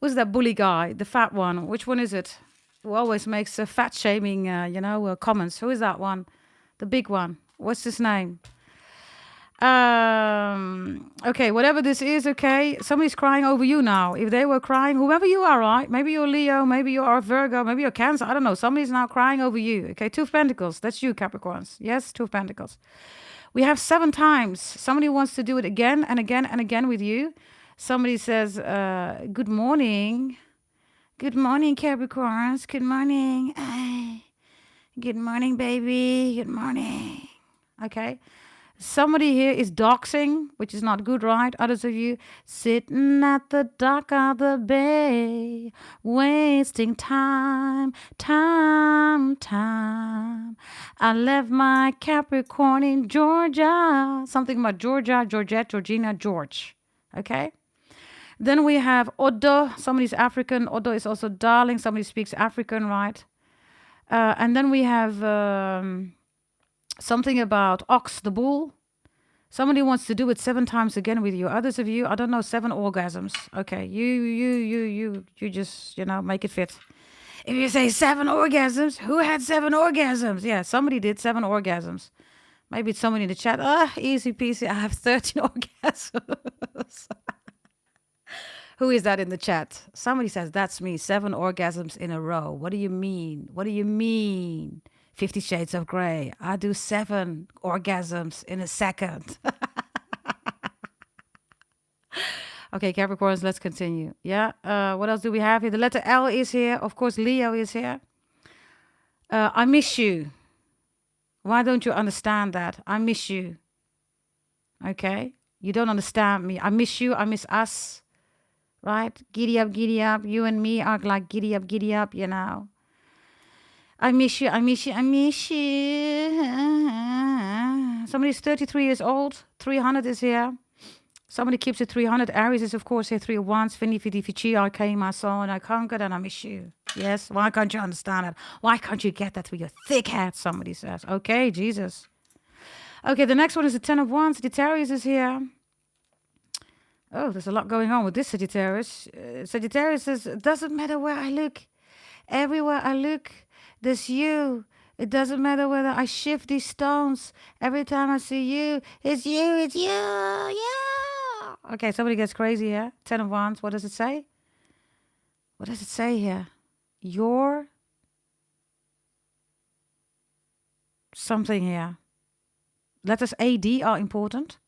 Who's that bully guy? The fat one. Which one is it? Who always makes fat shaming, comments. Who is that one? The big one. What's his name? Okay, whatever this is, okay. Somebody's crying over you now. If they were crying, whoever you are, right? Maybe you're Leo, maybe you are Virgo, maybe you're Cancer. I don't know. Somebody's now crying over you. Okay, Two of Pentacles. That's you, Capricorns. Yes, Two of Pentacles. We have 7 times. Somebody wants to do it again and again and again with you. Somebody says, good morning. Good morning, Capricorns. Good morning. Good morning, baby. Good morning. Okay. Somebody here is doxing, which is not good, right? Others of you sitting at the dock of the bay, wasting time. I left my Capricorn in Georgia. Something about Georgia, Georgette, Georgina, George. Okay? Then we have Odo. Somebody's African. Odo is also darling. Somebody speaks African, right? And then we have something about ox, the bull. Somebody wants to do it 7 times again with you. Others of you, I don't know, 7 orgasms. Okay, you just, make it fit. If you say 7 orgasms, who had 7 orgasms? Yeah, somebody did 7 orgasms. Maybe it's somebody in the chat. Easy peasy, I have 13 orgasms. Who is that in the chat? Somebody says, that's me, 7 orgasms in a row. What do you mean? What do you mean? 50 Shades of Grey. I do 7 orgasms in a second. Okay, Capricorns, let's continue. Yeah, what else do we have here? The letter L is here. Of course, Leo is here. I miss you. Why don't you understand that? I miss you. Okay? You don't understand me. I miss you. I miss us. Right? Giddy up, giddy up. You and me are like giddy up, I miss you, I miss you, I miss you. Somebody's 33 years old. 300 is here. Somebody keeps it 300. Aries is, of course, here 3 of Wands. Vini, vidi, vici. I came, I saw, and I conquered, and I miss you. Yes? Why can't you understand it? Why can't you get that through your thick head, somebody says. Okay, Jesus. Okay, the next one is the 10 of Wands. Sagittarius is here. Oh, there's a lot going on with this Sagittarius. Sagittarius says, it doesn't matter where I look. Everywhere I look, there's you. It doesn't matter whether I shift these stones. Every time I see you, it's you, it's you. Yeah. Okay, somebody gets crazy here. 10 of Wands. What does it say? What does it say here? Your something here. Letters A, D are important.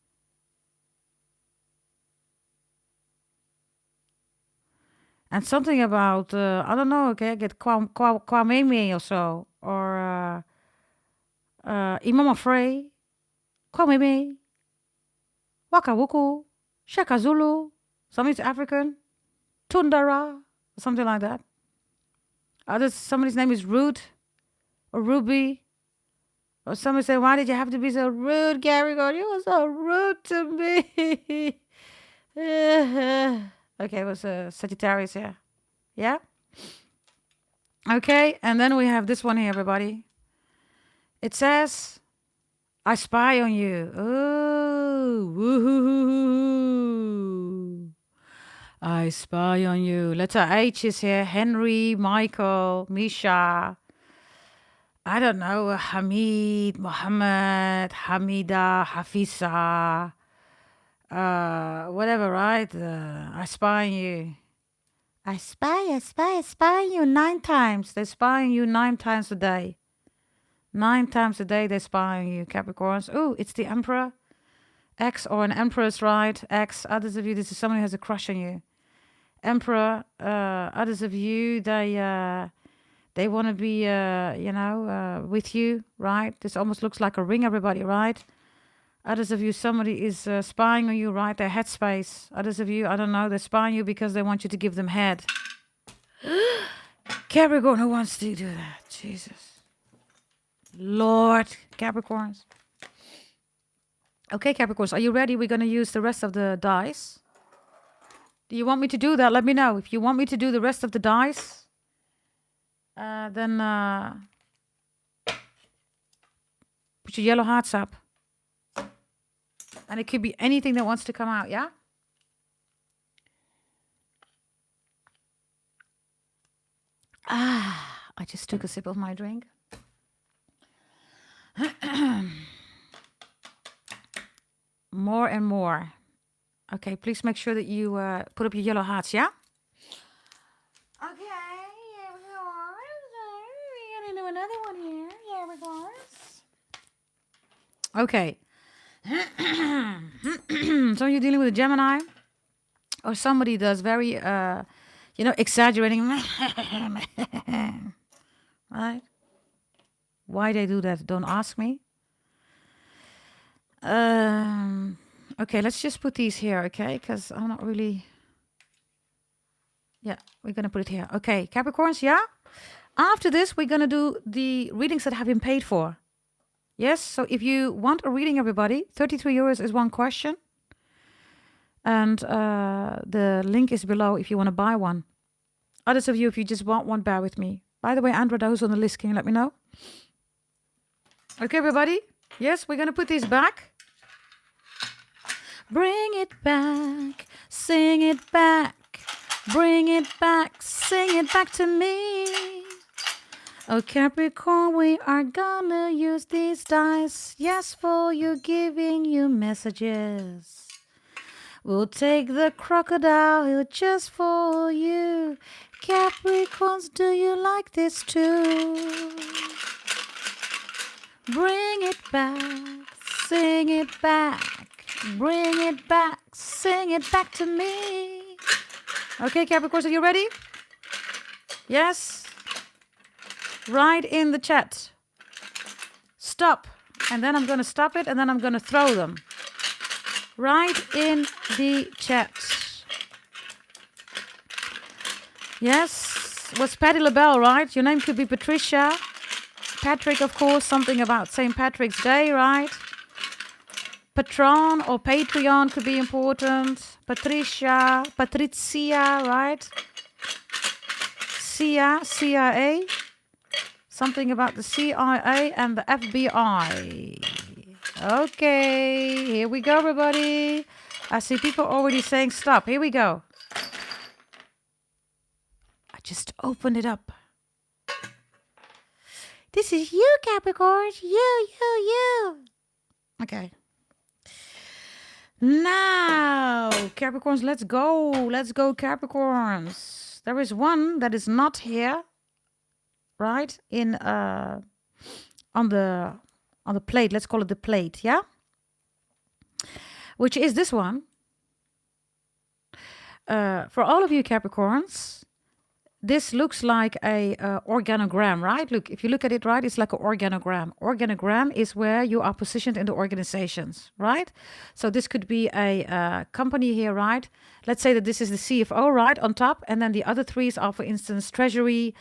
And something about, I don't know, okay, I get Kwameme or so. Or Imama Frey, Kwameme, Waka Wuku, Shaka Zulu, somebody's African, Tundara, something like that. Somebody's name is Rude or Ruby. Or somebody said, why did you have to be so rude, Gary? You were so rude to me. Okay, it was Sagittarius here. Yeah? Okay, and then we have this one here, everybody. It says, I spy on you. Oh, woohoo. I spy on you. Letter H is here. Henry, Michael, Misha. I don't know. Hamid, Mohammed, Hamida, Hafisa. Whatever, right? I spy on you. I spy on you 9 times. They spy on you 9 times a day. 9 times a day they spy on you, Capricorns. Oh, it's the Emperor. X or an Empress, right? X. Others of you, this is someone who has a crush on you. Emperor. Others of you, they want to be, with you, right? This almost looks like a ring, everybody, right? Others of you, somebody is spying on you, right? Their headspace. Others of you, I don't know, they're spying you because they want you to give them head. Capricorn, who wants to do that? Jesus. Lord, Capricorns. Okay, Capricorns, are you ready? We're going to use the rest of the dice. Do you want me to do that? Let me know. If you want me to do the rest of the dice, then put your yellow hearts up. And it could be anything that wants to come out, yeah? I just took a sip of my drink. More and more. Okay, please make sure that you put up your yellow hearts, yeah? Okay, here we go. We're gonna do another one here. Here we go. Okay. So you're dealing with a Gemini, or somebody does very, exaggerating. Right? Why they do that? Don't ask me. Okay, let's just put these here, okay? Because I'm not really... Yeah, we're going to put it here. Okay, Capricorns, yeah? After this, we're going to do the readings that have been paid for. Yes, so if you want a reading, everybody, 33 euros is one question. And the link is below if you want to buy one. Others of you, if you just want one, bear with me. By the way, Andrea, who's on the list, can you let me know? Okay, everybody? Yes, we're going to put these back. Bring it back, sing it back. Bring it back, sing it back to me. Oh, Capricorn, we are gonna use these dice. Yes, for you, giving you messages. We'll take the crocodile just for you. Capricorns, do you like this too? Bring it back, sing it back. Bring it back, sing it back to me. Okay, Capricorns, are you ready? Yes? Write in the chat. Stop. And then I'm going to stop it, and then I'm going to throw them. Write in the chat. Yes? Was Patty LaBelle, right? Your name could be Patricia. Patrick, of course, something about St. Patrick's Day, right? Patron or Patreon could be important. Patricia, right? CIA. Something about the CIA and the FBI. Okay, here we go, everybody. I see people already saying stop. Here we go. I just opened it up. This is you, Capricorns. You. Okay. Now, Capricorns, let's go. Let's go, Capricorns. There is one that is not here, right? In on the plate. Let's call it the plate, yeah? Which is this one. For all of you Capricorns, this looks like a organogram, right? Look, if you look at it, right, it's like an organogram. Organogram is where you are positioned in the organizations, right? So this could be a company here, right? Let's say that this is the CFO, right, on top. And then the other three are, for instance, treasury,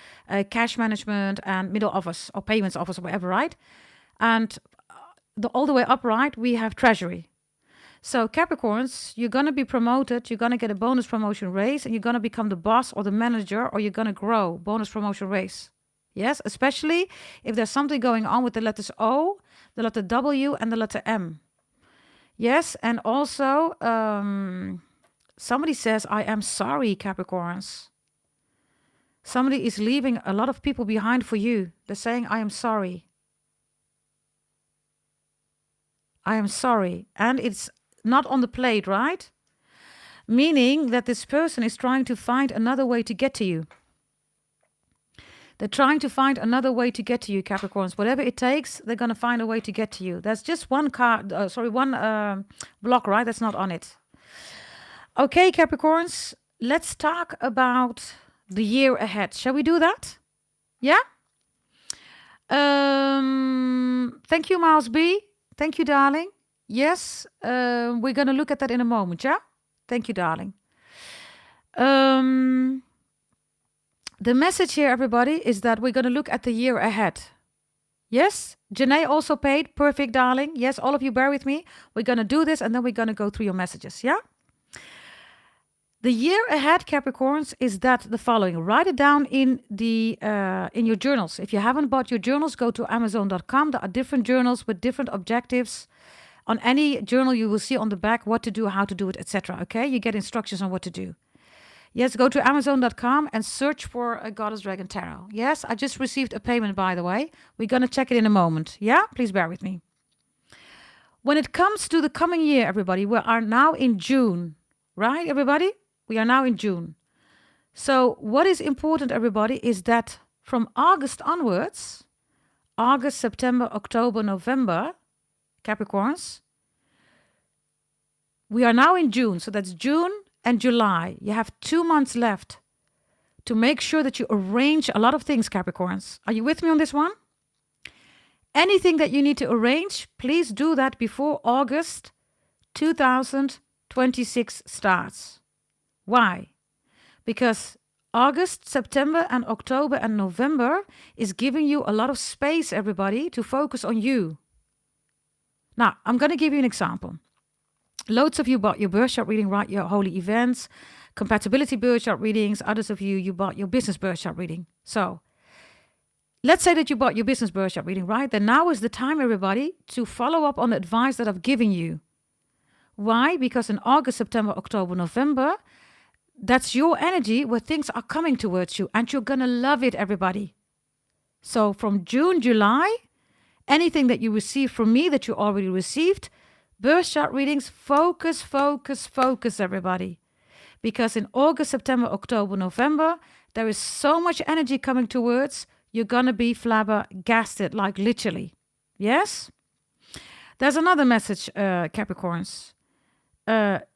cash management, and middle office or payments office or whatever, right? And all the way up, right, we have treasury. So Capricorns, you're going to be promoted, you're going to get a bonus promotion raise, and you're going to become the boss or the manager, or you're going to grow, bonus promotion raise. Yes, especially if there's something going on with the letters O, the letter W, and the letter M. Yes, and also somebody says, I am sorry, Capricorns. Somebody is leaving a lot of people behind for you. They're saying, I am sorry. I am sorry. And it's not on the plate, right? Meaning that this person is trying to find another way to get to you. They're trying to find another way to get to you, Capricorns. Whatever it takes, they're going to find a way to get to you. There's just one card, one block, right? That's not on it. Okay, Capricorns, let's talk about the year ahead. Shall we do that? Yeah? Thank you, Miles B. Thank you, darling. Yes, we're going to look at that in a moment, yeah? Thank you, darling. The message here, everybody, is that we're going to look at the year ahead. Yes? Janae also paid. Perfect, darling. Yes, all of you bear with me. We're going to do this, and then we're going to go through your messages, yeah? The year ahead, Capricorns, is that the following. Write it down in your journals. If you haven't bought your journals, go to Amazon.com. There are different journals with different objectives. On any journal, you will see on the back what to do, how to do it, etc. Okay, you get instructions on what to do. Yes, go to Amazon.com and search for a Goddess Dragon Tarot. Yes, I just received a payment, by the way. We're gonna check it in a moment. Yeah, please bear with me. When it comes to the coming year, everybody, we are now in June, right? Everybody, we are now in June. So what is important, everybody, is that from August onwards, August, September, October, November, Capricorns, we are now in June. So that's June and July. You have 2 months left to make sure that you arrange a lot of things, Capricorns. Are you with me on this one? Anything that you need to arrange, please do that before August 2026 starts. Why? Because August, September, and October and November is giving you a lot of space, everybody, to focus on you. Now, I'm going to give you an example. Loads of you bought your birth chart reading, right? Your holy events, compatibility birth chart readings. Others of you bought your business birth chart reading. So, let's say that you bought your business birth chart reading, right? Then now is the time, everybody, to follow up on the advice that I've given you. Why? Because in August, September, October, November, that's your energy where things are coming towards you, and you're going to love it, everybody. So from June, July, anything that you receive from me that you already received, birth chart readings, focus, focus, focus, everybody. Because in August, September, October, November, there is so much energy coming towards, you're going to be flabbergasted, like literally. Yes? There's another message, Capricorns.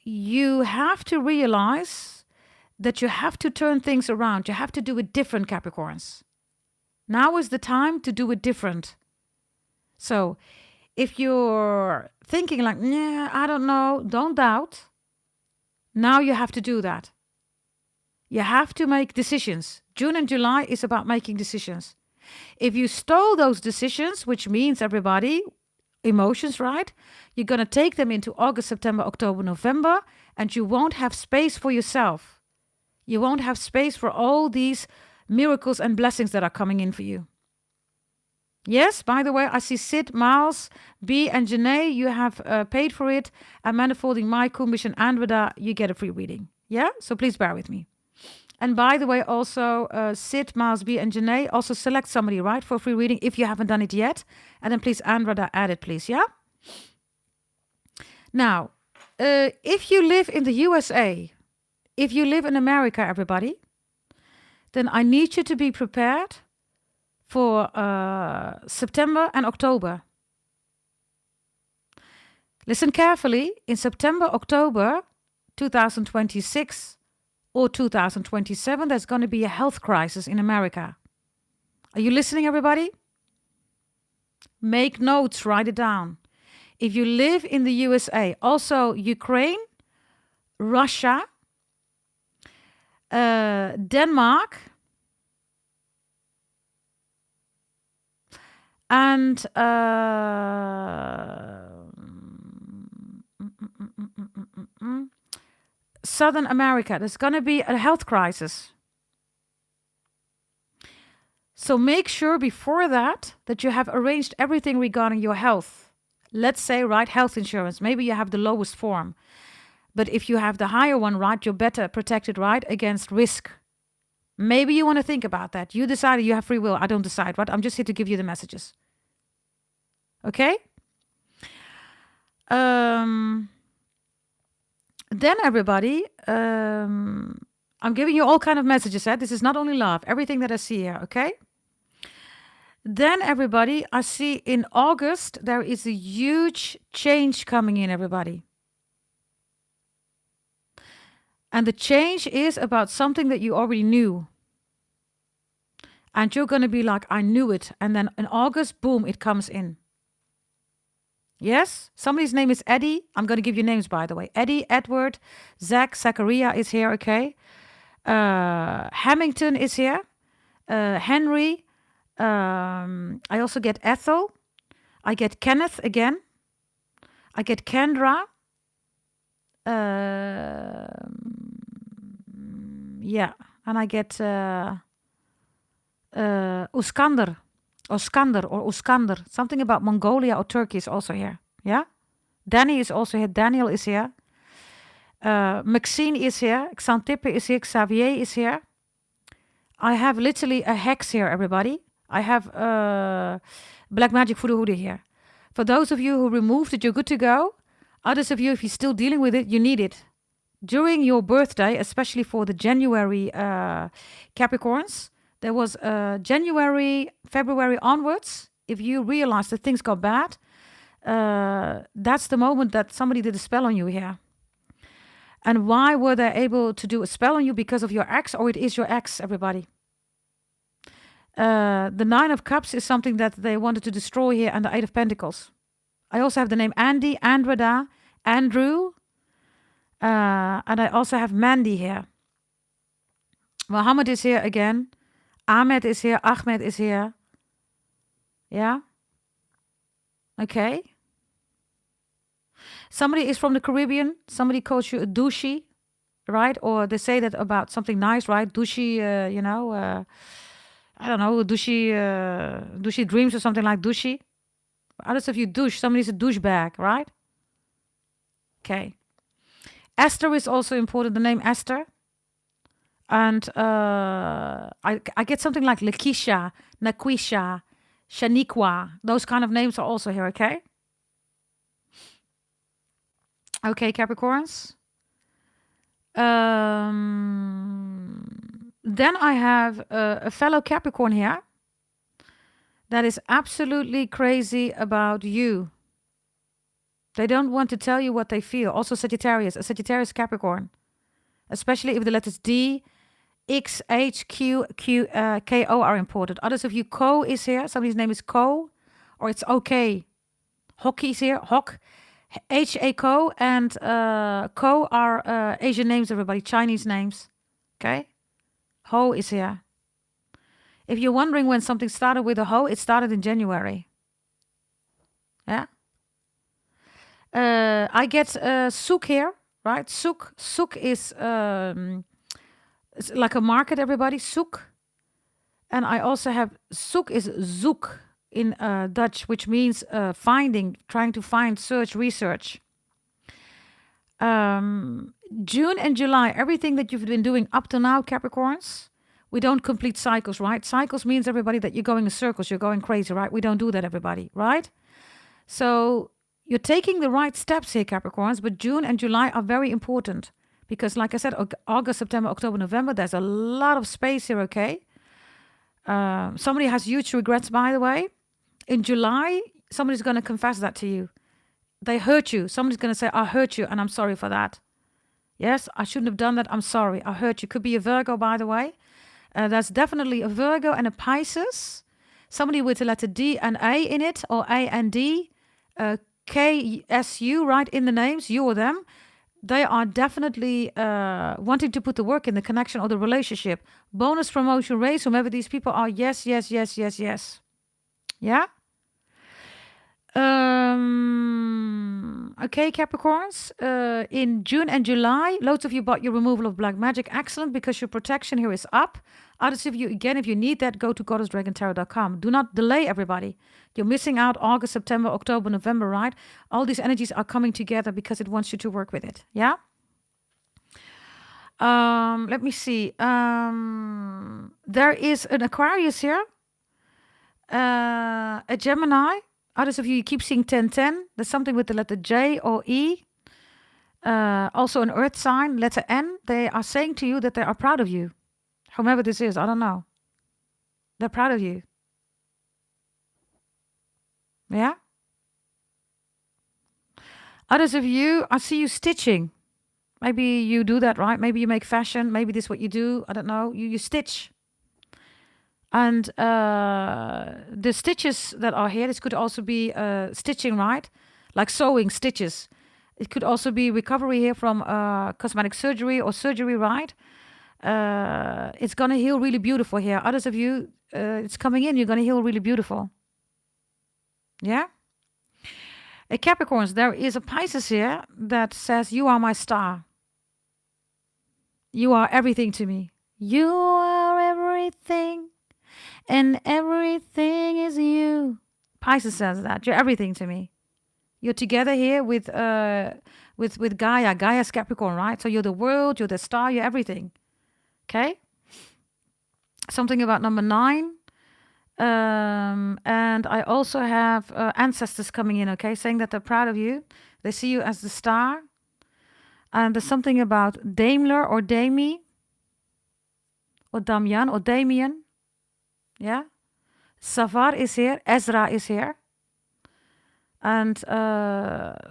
You have to realize that you have to turn things around. You have to do it different, Capricorns. Now is the time to do it different. So if you're thinking like, yeah, I don't know, don't doubt. Now you have to do that. You have to make decisions. June and July is about making decisions. If you stole those decisions, which means everybody, emotions, right? You're going to take them into August, September, October, November, and you won't have space for yourself. You won't have space for all these miracles and blessings that are coming in for you. Yes, by the way, I see Sid, Miles, B, and Janae, you have paid for it. And Manifolding, My Kumbish, and Andreda, you get a free reading. Yeah, so please bear with me. And by the way, also Sid, Miles, B, and Janae, also select somebody, right, for a free reading if you haven't done it yet. And then please, Andreda, add it, please, yeah? Now, if you live in the USA, if you live in America, everybody, then I need you to be prepared for September and October. Listen carefully. In September, October 2026 or 2027, there's going to be a health crisis in America. Are you listening, everybody? Make notes, write it down. If you live in the USA, also Ukraine, Russia, Denmark, and Southern America, there's going to be a health crisis. So make sure before that you have arranged everything regarding your health. Let's say, right, health insurance. Maybe you have the lowest form. But if you have the higher one, right, you're better protected, right, against risk. Maybe you want to think about that. You decided, you have free will. I don't decide, right? I'm just here to give you the messages. Okay? Then everybody, I'm giving you all kind of messages. This is not only love, everything that I see here, okay? Then everybody, I see in August, there is a huge change coming in, everybody. And the change is about something that you already knew. And you're going to be like, I knew it. And then in August, boom, it comes in. Yes? Somebody's name is Eddie. I'm going to give you names, by the way. Eddie, Edward, Zach, Zachariah is here, okay? Hamilton is here. Henry. I also get Ethel. I get Kenneth again. I get Kendra. Yeah, and I get Uskander, or Uskander. Something about Mongolia or Turkey is also here. Yeah, Danny is also here. Daniel is here. Maxine is here. Xantippe is here. Xavier is here. I have literally a hex here, everybody. I have Black Magic Voodoo Hoodoo here. For those of you who removed it, you're good to go. Others of you, if you're still dealing with it, you need it. During your birthday, especially for the January Capricorns, there was January, February onwards. If you realize that things got bad, that's the moment that somebody did a spell on you here. And why were they able to do a spell on you? Because of your ex, or it is your ex, everybody. The Nine of Cups is something that they wanted to destroy here, and the Eight of Pentacles. I also have the name Andy, Andreda, Andrew, and I also have Mandy here. Mohammed is here again. Ahmed is here. Ahmed is here. Yeah? Okay. Somebody is from the Caribbean. Somebody calls you a douchey, right? Or they say that about something nice, right? Douchey, I don't know, douchey dreams or something like douchey. Others of you douche. Somebody's a douchebag, right? Okay. Esther is also important, the name Esther. And I get something like Lakeisha, Naquisha, Shaniqua. Those kind of names are also here, okay? Okay, Capricorns. Then I have a fellow Capricorn here that is absolutely crazy about you. They don't want to tell you what they feel. Also Sagittarius, a Sagittarius Capricorn. Especially if the letters D, X, H, Q, K, O are important. Others of you, Ko is here. Somebody's name is Ko, or it's okay. Hockey is here, Hock. H-A-Ko and Ko are Asian names, everybody, Chinese names. Okay? Ho is here. If you're wondering when something started with a Ho, it started in January. Yeah? I get Souk here, right? Souk. Souk is it's like a market, everybody. Souk. And I also have Souk is zoek in Dutch, which means finding, trying to find, search, research. June and July, everything that you've been doing up to now, Capricorns, we don't complete cycles, right? Cycles means, everybody, that you're going in circles, you're going crazy, right? We don't do that, everybody, right? So you're taking the right steps here, Capricorns, but June and July are very important because, like I said, August, September, October, November, there's a lot of space here, okay? Somebody has huge regrets, by the way. In July, somebody's going to confess that to you. They hurt you. Somebody's going to say, I hurt you, and I'm sorry for that. Yes, I shouldn't have done that. I'm sorry. I hurt you. Could be a Virgo, by the way. That's definitely a Virgo and a Pisces. Somebody with the letter D and A in it, or A and D, K-S-U, right, in the names, you or them. They are definitely wanting to put the work in the connection or the relationship. Bonus, promotion, raise, whomever these people are. Yes, yes, yes, yes, yes. Yeah? Okay, Capricorns. In June and July, loads of you bought your removal of black magic. Excellent, because your protection here is up. Others of you, again, if you need that, go to goddessdragontarot.com. Do not delay, everybody. You're missing out August, September, October, November, right? All these energies are coming together because it wants you to work with it. Yeah? Let me see. There is an Aquarius here. A Gemini. Others of you keep seeing 1010. There's something with the letter J or E. Also an earth sign, letter N. They are saying to you that they are proud of you. Whomever this is, I don't know. They're proud of you. Yeah? Others of you, I see you stitching. Maybe you do that, right? Maybe you make fashion. Maybe this is what you do. I don't know. You stitch. And the stitches that are here, this could also be stitching, right? Like sewing stitches. It could also be recovery here from cosmetic surgery or surgery, right? It's going to heal really beautiful here. Others of you, it's coming in. You're going to heal really beautiful. Yeah? Capricorns, there is a Pisces here that says, you are my star. You are everything to me. You are everything, and everything is you. Pisces says that. You're everything to me. You're together here with Gaia. Gaia's Capricorn, right? So you're the world, you're the star, you're everything. Okay? Something about number 9. And I also have ancestors coming in, okay, saying that they're proud of you. They see you as the star. And there's something about Daimler or Dami or Damian or Damien. Yeah. Savar is here. Ezra is here. And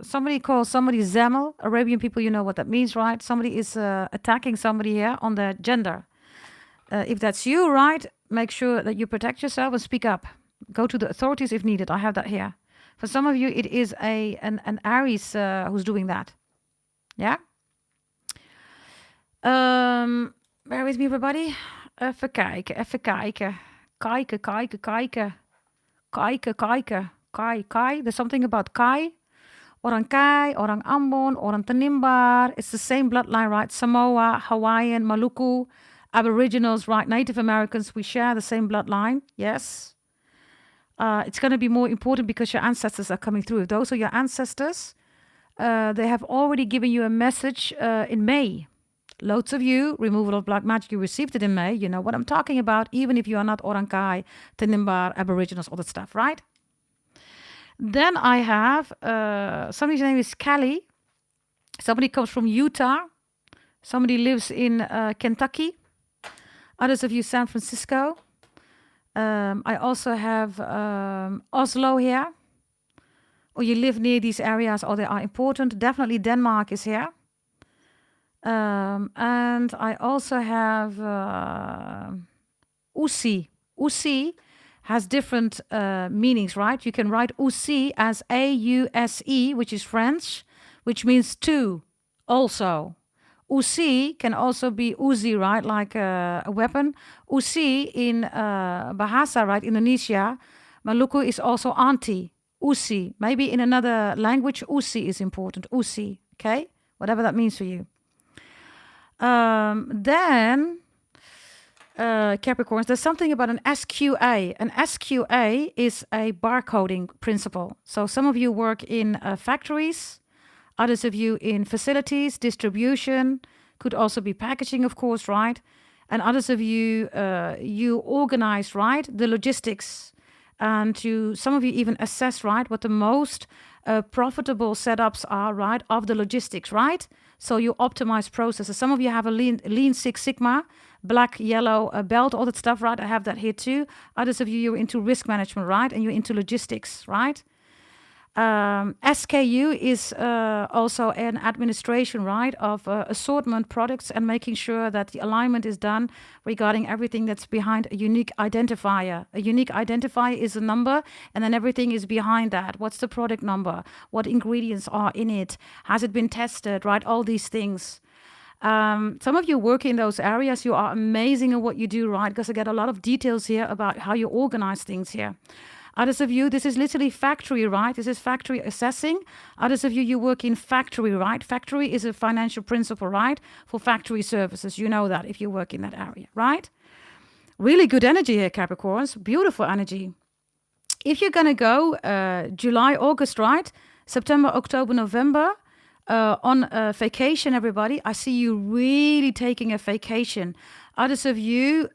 somebody calls somebody Zamel. Arabian people, you know what that means, right? Somebody is attacking somebody here on their gender. If that's you, right, make sure that you protect yourself and speak up. Go to the authorities if needed. I have that here. For some of you, it is an Aries who's doing that. Yeah? Bear with me, everybody. Even kijken, even kijken. Kijken, kijken, kijken. Kijken, kijken. Kai, Kai. There's something about Kai. Orang Kai, Orang Ambon, Orang Tanimbar. It's the same bloodline, right? Samoa, Hawaiian, Maluku, Aboriginals, right? Native Americans, we share the same bloodline. Yes. It's going to be more important because your ancestors are coming through. If those are your ancestors, they have already given you a message in May. Loads of you, removal of black magic, you received it in May. You know what I'm talking about, even if you are not Orang Kai, Tanimbar, Aboriginals, all that stuff, right? Then I have somebody's name is Kelly. Somebody comes from Utah. Somebody lives in Kentucky. Others of you, San Francisco. I also have Oslo here. Or you live near these areas, or they are important. Definitely Denmark is here. And I also have Usi. Usi has different meanings, right? You can write Usi as A-U-S-E, which is French, which means two, also. Usi can also be Uzi, right? Like a weapon. Usi in Bahasa, right? Indonesia. Maluku is also auntie. Usi. Maybe in another language, Usi is important. Usi, okay? Whatever that means for you. Then... Capricorns, there's something about an SQA. An SQA is a barcoding principle. So some of you work in factories, others of you in facilities, distribution, could also be packaging, of course, right? And others of you, you organize, right, the logistics. And some of you even assess, right, what the most profitable setups are, right, of the logistics, right? So you optimize processes. Some of you have a lean Six Sigma, black, yellow belt, all that stuff, right? I have that here too. Others of you, you're into risk management, right? And you're into logistics, right? SKU is also an administration, right, of assortment products and making sure that the alignment is done regarding everything that's behind a unique identifier. A unique identifier is a number, and then everything is behind that. What's the product number? What ingredients are in it? Has it been tested, right? All these things. Some of you work in those areas. You are amazing at what you do, right? Because I get a lot of details here about how you organize things here. Others of you, this is literally factory, right? This is factory assessing. Others of you, you work in factory, right? Factory is a financial principle, right? For factory services. You know that if you work in that area, right? Really good energy here, Capricorns. Beautiful energy. If you're going to go July, August, right? September, October, November, on vacation, everybody, I see you really taking a vacation. Others of you...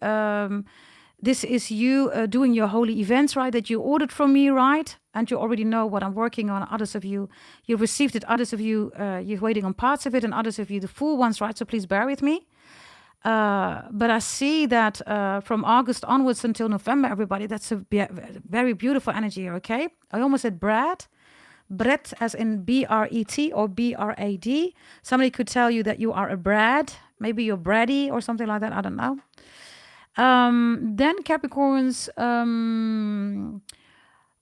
this is you doing your holy events, right, that you ordered from me, right? And you already know what I'm working on. Others of you, you received it. Others of you, you're waiting on parts of it. And others of you, the full ones, right? So please bear with me. But I see that from August onwards until November, everybody, that's a very beautiful energy here, okay? I almost said Brad. Brett as in B-R-E-T or B-R-A-D. Somebody could tell you that you are a Brad. Maybe you're Brady or something like that. I don't know. Then Capricorns,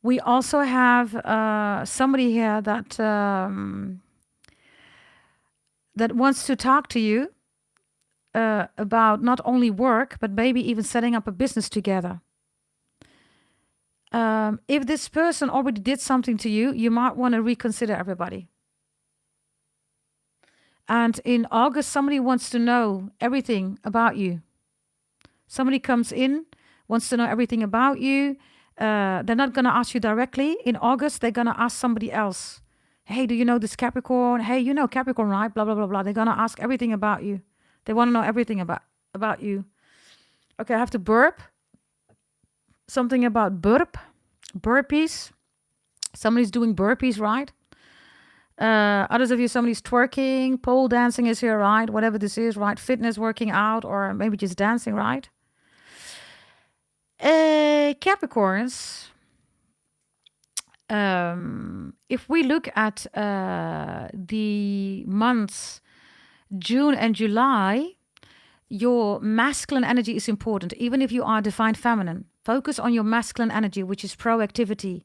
we also have somebody here that that wants to talk to you about not only work, but maybe even setting up a business together. If this person already did something to you, you might want to reconsider, everybody. And in August, somebody wants to know everything about you. Somebody comes in, wants to know everything about you. They're not going to ask you directly. In August, they're going to ask somebody else. Hey, do you know this Capricorn? Hey, you know Capricorn, right? Blah, blah, blah, blah. They're going to ask everything about you. They want to know everything about you. Okay, I have to burp. Something about burpees. Somebody's doing burpees, right? Others of you, somebody's twerking, pole dancing is here, right? Whatever this is, right? Fitness, working out, or maybe just dancing, right? Capricorns, if we look at the months June and July, your masculine energy is important. Even if you are defined feminine, focus on your masculine energy, which is proactivity,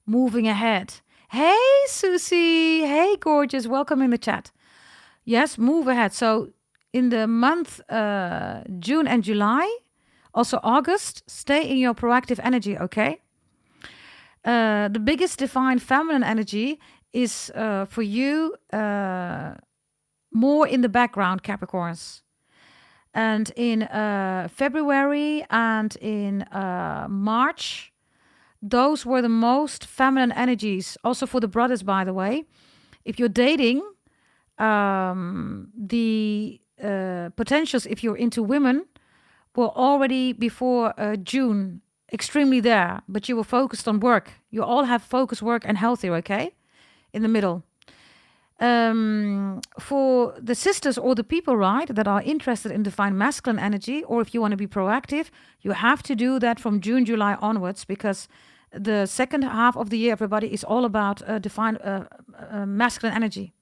moving ahead. Hey, Susie. Hey, gorgeous. Welcome in the chat. Yes, move ahead. So in the month June and July, also August, stay in your proactive energy, okay? The biggest defined feminine energy is for you more in the background, Capricorns. And in February and in March, those were the most feminine energies. Also for the brothers, by the way. If you're dating, the potentials, if you're into women, were already before June extremely there, but you were focused on work. You all have focused work and healthier, okay? In the middle. For the sisters or the people, right, that are interested in divine masculine energy, or if you want to be proactive, you have to do that from June, July onwards, because the second half of the year, everybody, is all about divine masculine energy.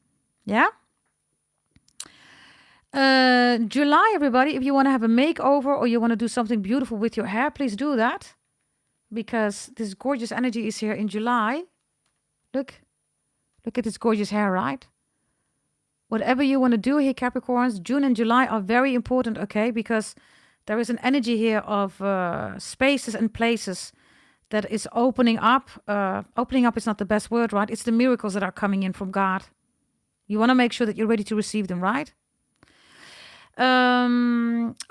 Yeah? July, everybody, if you want to have a makeover or you want to do something beautiful with your hair, please do that. Because this gorgeous energy is here in July. Look at this gorgeous hair, right? Whatever you want to do here, Capricorns, June and July are very important, okay? Because there is an energy here of spaces and places that is opening up. Opening up is not the best word, right? It's the miracles that are coming in from God. You want to make sure that you're ready to receive them, right?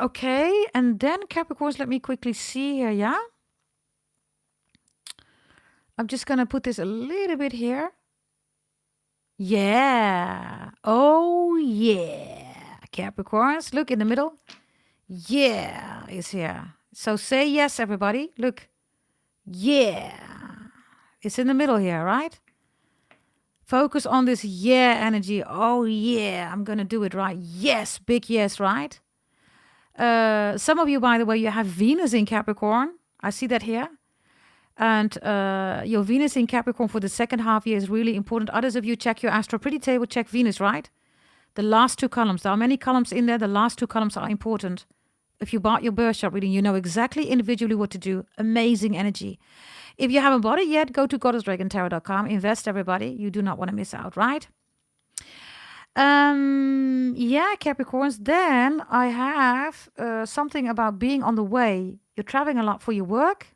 Okay, and then Capricorns, let me quickly see here, yeah? I'm just going to put this a little bit here. Yeah. Oh, yeah. Capricorns, look in the middle. Yeah, is here. So say yes, everybody. Look. Yeah. It's in the middle here, right? Focus on this yeah energy. Oh, yeah, I'm going to do it, right? Yes, big yes, right? Some of you, by the way, you have Venus in Capricorn. I see that here. And your Venus in Capricorn for the second half year is really important. Others of you, check your Astro Pretty table, check Venus, right? The last two columns. There are many columns in there. The last two columns are important. If you bought your birth chart reading, you know exactly individually what to do. Amazing energy. If you haven't bought it yet, go to goddessdragontarot.com. Invest, everybody. You do not want to miss out, right? Yeah, Capricorns. Then I have something about being on the way. You're traveling a lot for your work.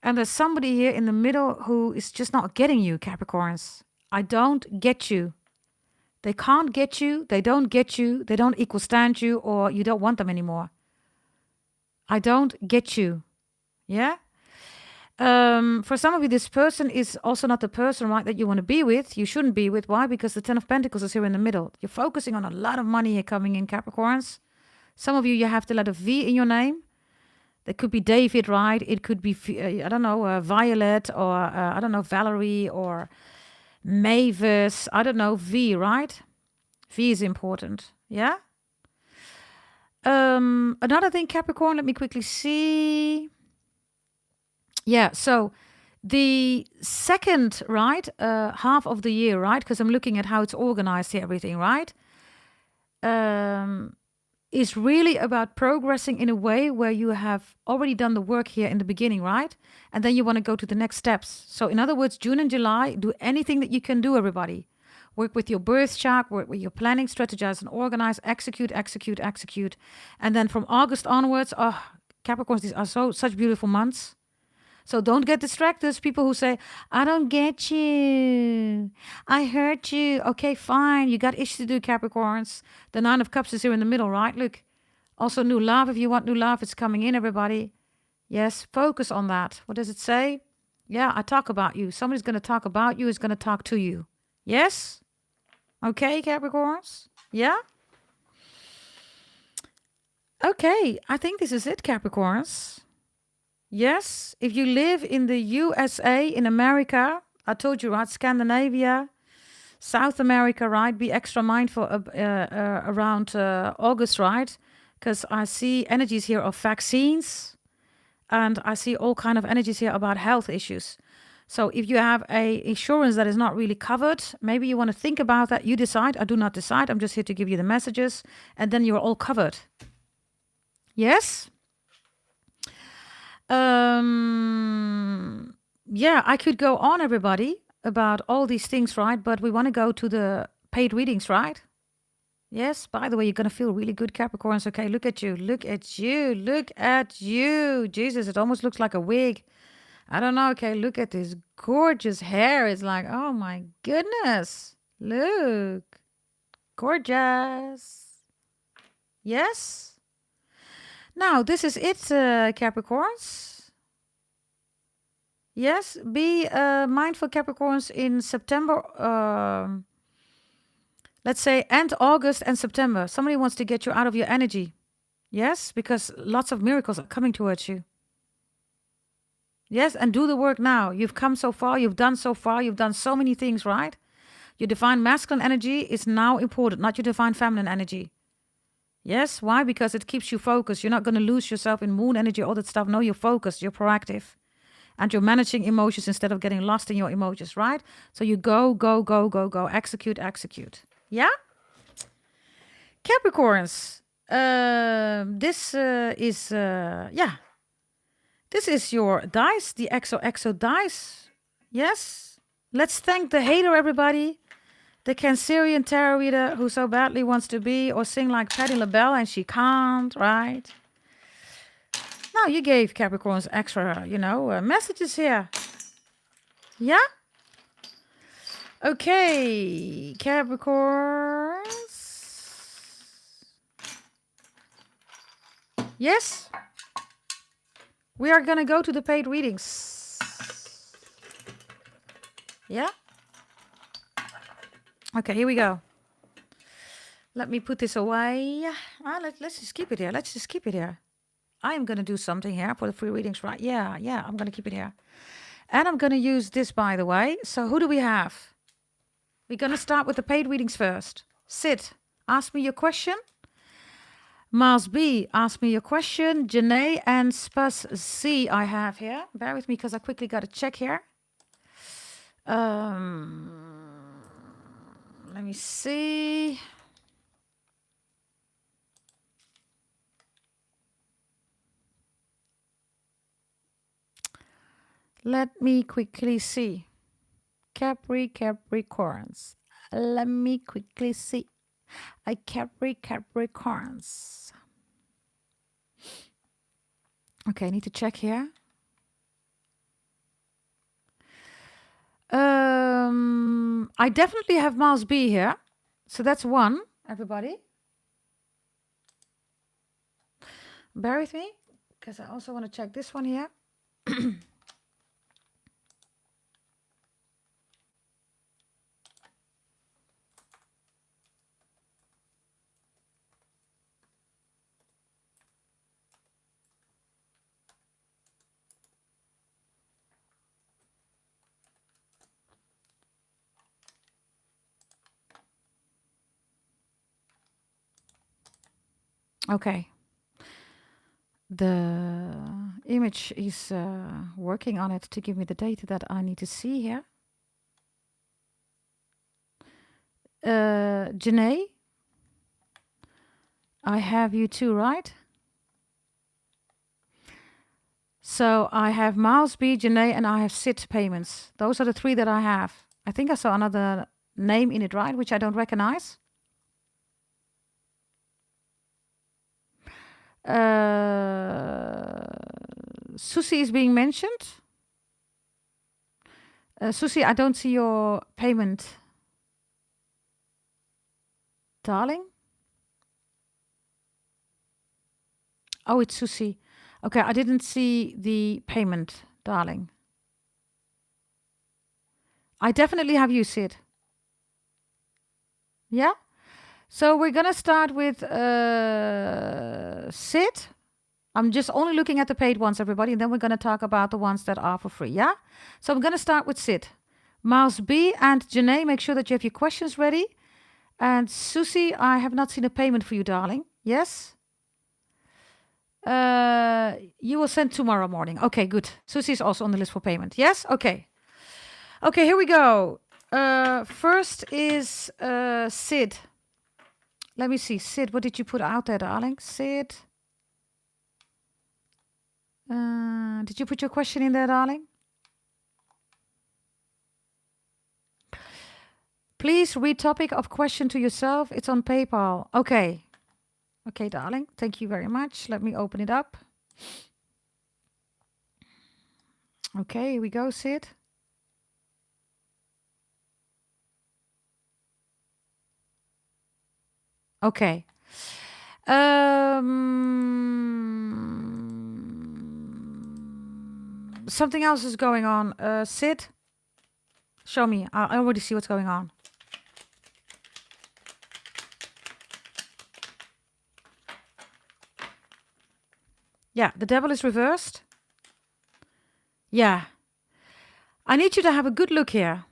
And there's somebody here in the middle who is just not getting you, Capricorns. I don't get you. They can't get you. They don't get you. They don't equal stand you, or you don't want them anymore. I don't get you. Yeah? For some of you, this person is also not the person, right, that you want to be with. You shouldn't be with. Why? Because the Ten of Pentacles is here in the middle. You're focusing on a lot of money here coming in, Capricorns. Some of you have the letter V in your name. That could be David, right? It could be, I don't know, Violet, or I don't know, Valerie, or Mavis. I don't know, V, right? V is important. Yeah? Another thing, Capricorn, let me quickly see. Yeah, so the second, right, half of the year, right? Because I'm looking at how it's organized here, everything, right? Is really about progressing in a way where you have already done the work here in the beginning, right? And then you want to go to the next steps. So in other words, June and July, do anything that you can do, everybody. Work with your birth chart, work with your planning, strategize and organize, execute. And then from August onwards, Capricorns, these are such beautiful months. So don't get distracted. People who say, I don't get you. I hurt you. Okay, fine. You got issues to do, Capricorns. The Nine of Cups is here in the middle, right? Look, Also, new love. If you want new love, it's coming in, everybody. Yes, focus on that. What does it say? Yeah, I talk about you. Somebody's going to talk about you, is going to talk to you. Yes? Okay, Capricorns? Yeah? Okay, I think this is it, Capricorns. Yes, if you live in the USA, in America, I told you, right? Scandinavia, South America, right? Be extra mindful around August, right? Because I see energies here of vaccines, and I see all kind of energies here about health issues. So if you have a insurance that is not really covered, maybe you want to think about that. You decide. I do not decide. I'm just here to give you the messages, and then you're all covered. Yes? Yeah, I could go on, everybody, about all these things, right? But we want to go to the paid readings, right? Yes, by the way, you're going to feel really good, Capricorns. Okay, look at you. Look at you. Look at you. Jesus, it almost looks like a wig. I don't know. Okay, look at this gorgeous hair. It's like, oh my goodness. Look. Gorgeous. Yes? Now, this is it, Capricorns. Yes, be mindful, Capricorns, in September. Let's say end August and September. Somebody wants to get you out of your energy. Yes, because lots of miracles are coming towards you. Yes, and do the work now. You've come so far. You've done so far. You've done so many things, right? Your divine masculine energy is now important, not your divine feminine energy. Yes, why? Because it keeps you focused. You're not going to lose yourself in moon energy, all that stuff. No, you're focused. You're proactive. And you're managing emotions instead of getting lost in your emotions, right? So you go, go, go, go, go. Execute, execute. Yeah? Capricorns. This is your dice, the XOXO dice. Yes? Let's thank the hater, everybody. The Cancerian tarot reader who so badly wants to be or sing like Patti LaBelle and she can't, right? Now, you gave Capricorns extra, messages here. Yeah? Okay, Capricorns. Yes? We are going to go to the paid readings. Yeah? Okay, here we go. Let me put this away. Let's just keep it here. Let's just keep it here. I am going to do something here for the free readings, right? Yeah, I'm going to keep it here. And I'm going to use this, by the way. So who do we have? We're going to start with the paid readings first. Sid, ask me your question. Mars B, ask me your question. Janae and Spus C I have here. Bear with me because I quickly got to check here. Let me see. Let me quickly see. Capricorns. Let me quickly see. Capricorns. Okay, I need to check here. I definitely have Mars B here. So that's one, everybody. Bear with me, because I also want to check this one here. Okay. The image is working on it to give me the data that I need to see here. Janae, I have you too, right? So I have Miles B, Janae, and I have Sid payments. Those are the three that I have. I think I saw another name in it, right? Which I don't recognize. Susie is being mentioned. Susie, I don't see your payment. Darling? Oh, it's Susie. Okay, I didn't see the payment, darling. I definitely have you, Sid. Yeah? So we're going to start with Sid. I'm just only looking at the paid ones, everybody, and then we're going to talk about the ones that are for free, yeah? So I'm going to start with Sid. Mouse B and Janae, make sure that you have your questions ready. And Susie, I have not seen a payment for you, darling. Yes? You will send tomorrow morning. Okay, good. Susie is also on the list for payment. Yes? Okay. Okay, here we go. First is Sid. Let me see. Sid, what did you put out there, darling? Sid. Did you put your question in there, darling? Please read topic of question to yourself. It's on PayPal. Okay. Okay, darling. Thank you very much. Let me open it up. Okay, here we go, Sid. Okay. Something else is going on. Sid, show me. I already see what's going on. Yeah, the devil is reversed. Yeah. I need you to have a good look here.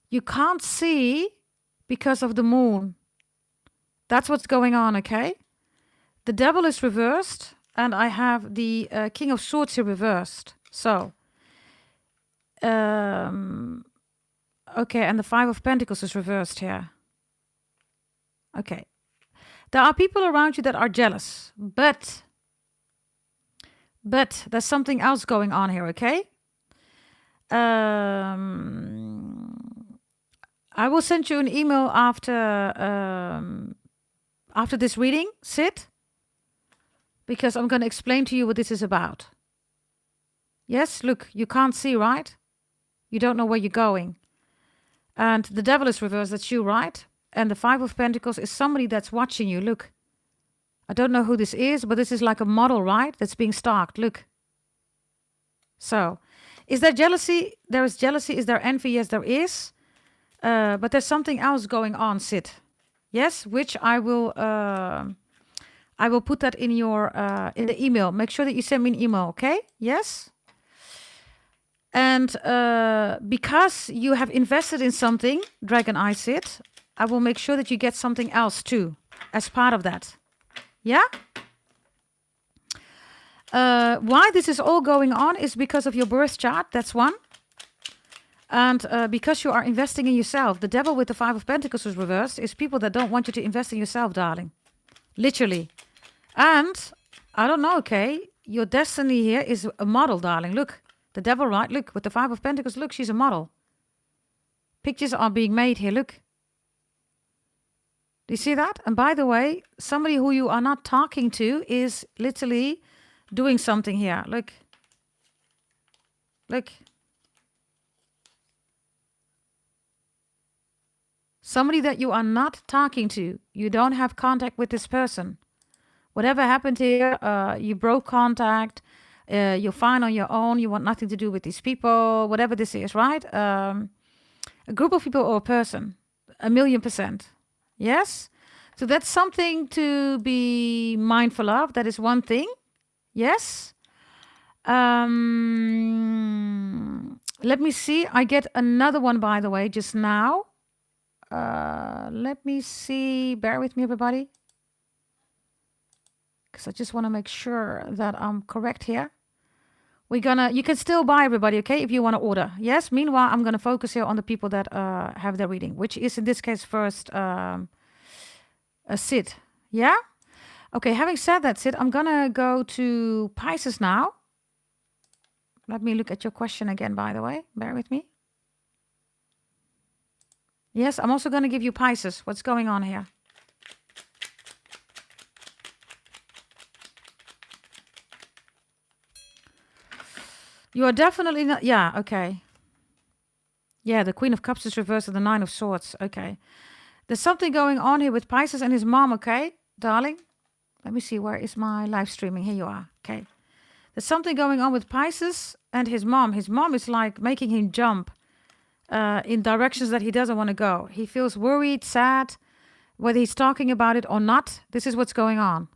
You can't see because of the moon. That's what's going on, okay? The devil is reversed, and I have the King of Swords here reversed. So, okay, and the Five of Pentacles is reversed here. Okay. There are people around you that are jealous, but there's something else going on here, okay? I will send you an email after this reading, Sid, because I'm going to explain to you what this is about. Yes, look, you can't see, right? You don't know where you're going. And the devil is reversed, that's you, right? And the Five of Pentacles is somebody that's watching you, look. I don't know who this is, but this is like a model, right? That's being stalked, look. So, is there jealousy? There is jealousy. Is there envy? Yes, there is. But there's something else going on, Sid. Yes, which I will put that in your in the email. Make sure that you send me an email, okay? Yes. And because you have invested in something, Dragon Eye Sid, I will make sure that you get something else too as part of that. Yeah? Why this is all going on is because of your birth chart. That's one. And because you are investing in yourself. The devil with the Five of Pentacles is reversed is people that don't want you to invest in yourself, darling. Literally. And, I don't know, okay, your destiny here is a model, darling. Look, the devil, right? Look, with the Five of Pentacles, look, she's a model. Pictures are being made here, look. Do you see that? And by the way, somebody who you are not talking to is literally doing something here. Look. Look. Somebody that you are not talking to. You don't have contact with this person. Whatever happened here, you broke contact. You're fine on your own. You want nothing to do with these people. Whatever this is, right? A group of people or a person. 1,000,000%. Yes? So that's something to be mindful of. That is one thing. Yes? Let me see. I get another one, by the way, just now. Let me see. Bear with me, everybody. Because I just want to make sure that I'm correct here. You can still buy, everybody, okay, if you want to order. Yes? Meanwhile, I'm going to focus here on the people that have their reading, which is in this case first Sid. Yeah? Okay, having said that, Sid, I'm going to go to Pisces now. Let me look at your question again, by the way. Bear with me. Yes, I'm also going to give you Pisces. What's going on here? You are definitely not... Yeah, okay. Yeah, the Queen of Cups is reversed and the Nine of Swords. Okay. There's something going on here with Pisces and his mom, okay, darling? Let me see, where is my live streaming? Here you are. Okay. There's something going on with Pisces and his mom. His mom is like making him jump in directions that he doesn't want to go. He feels worried, sad, whether he's talking about it or not. This is what's going on.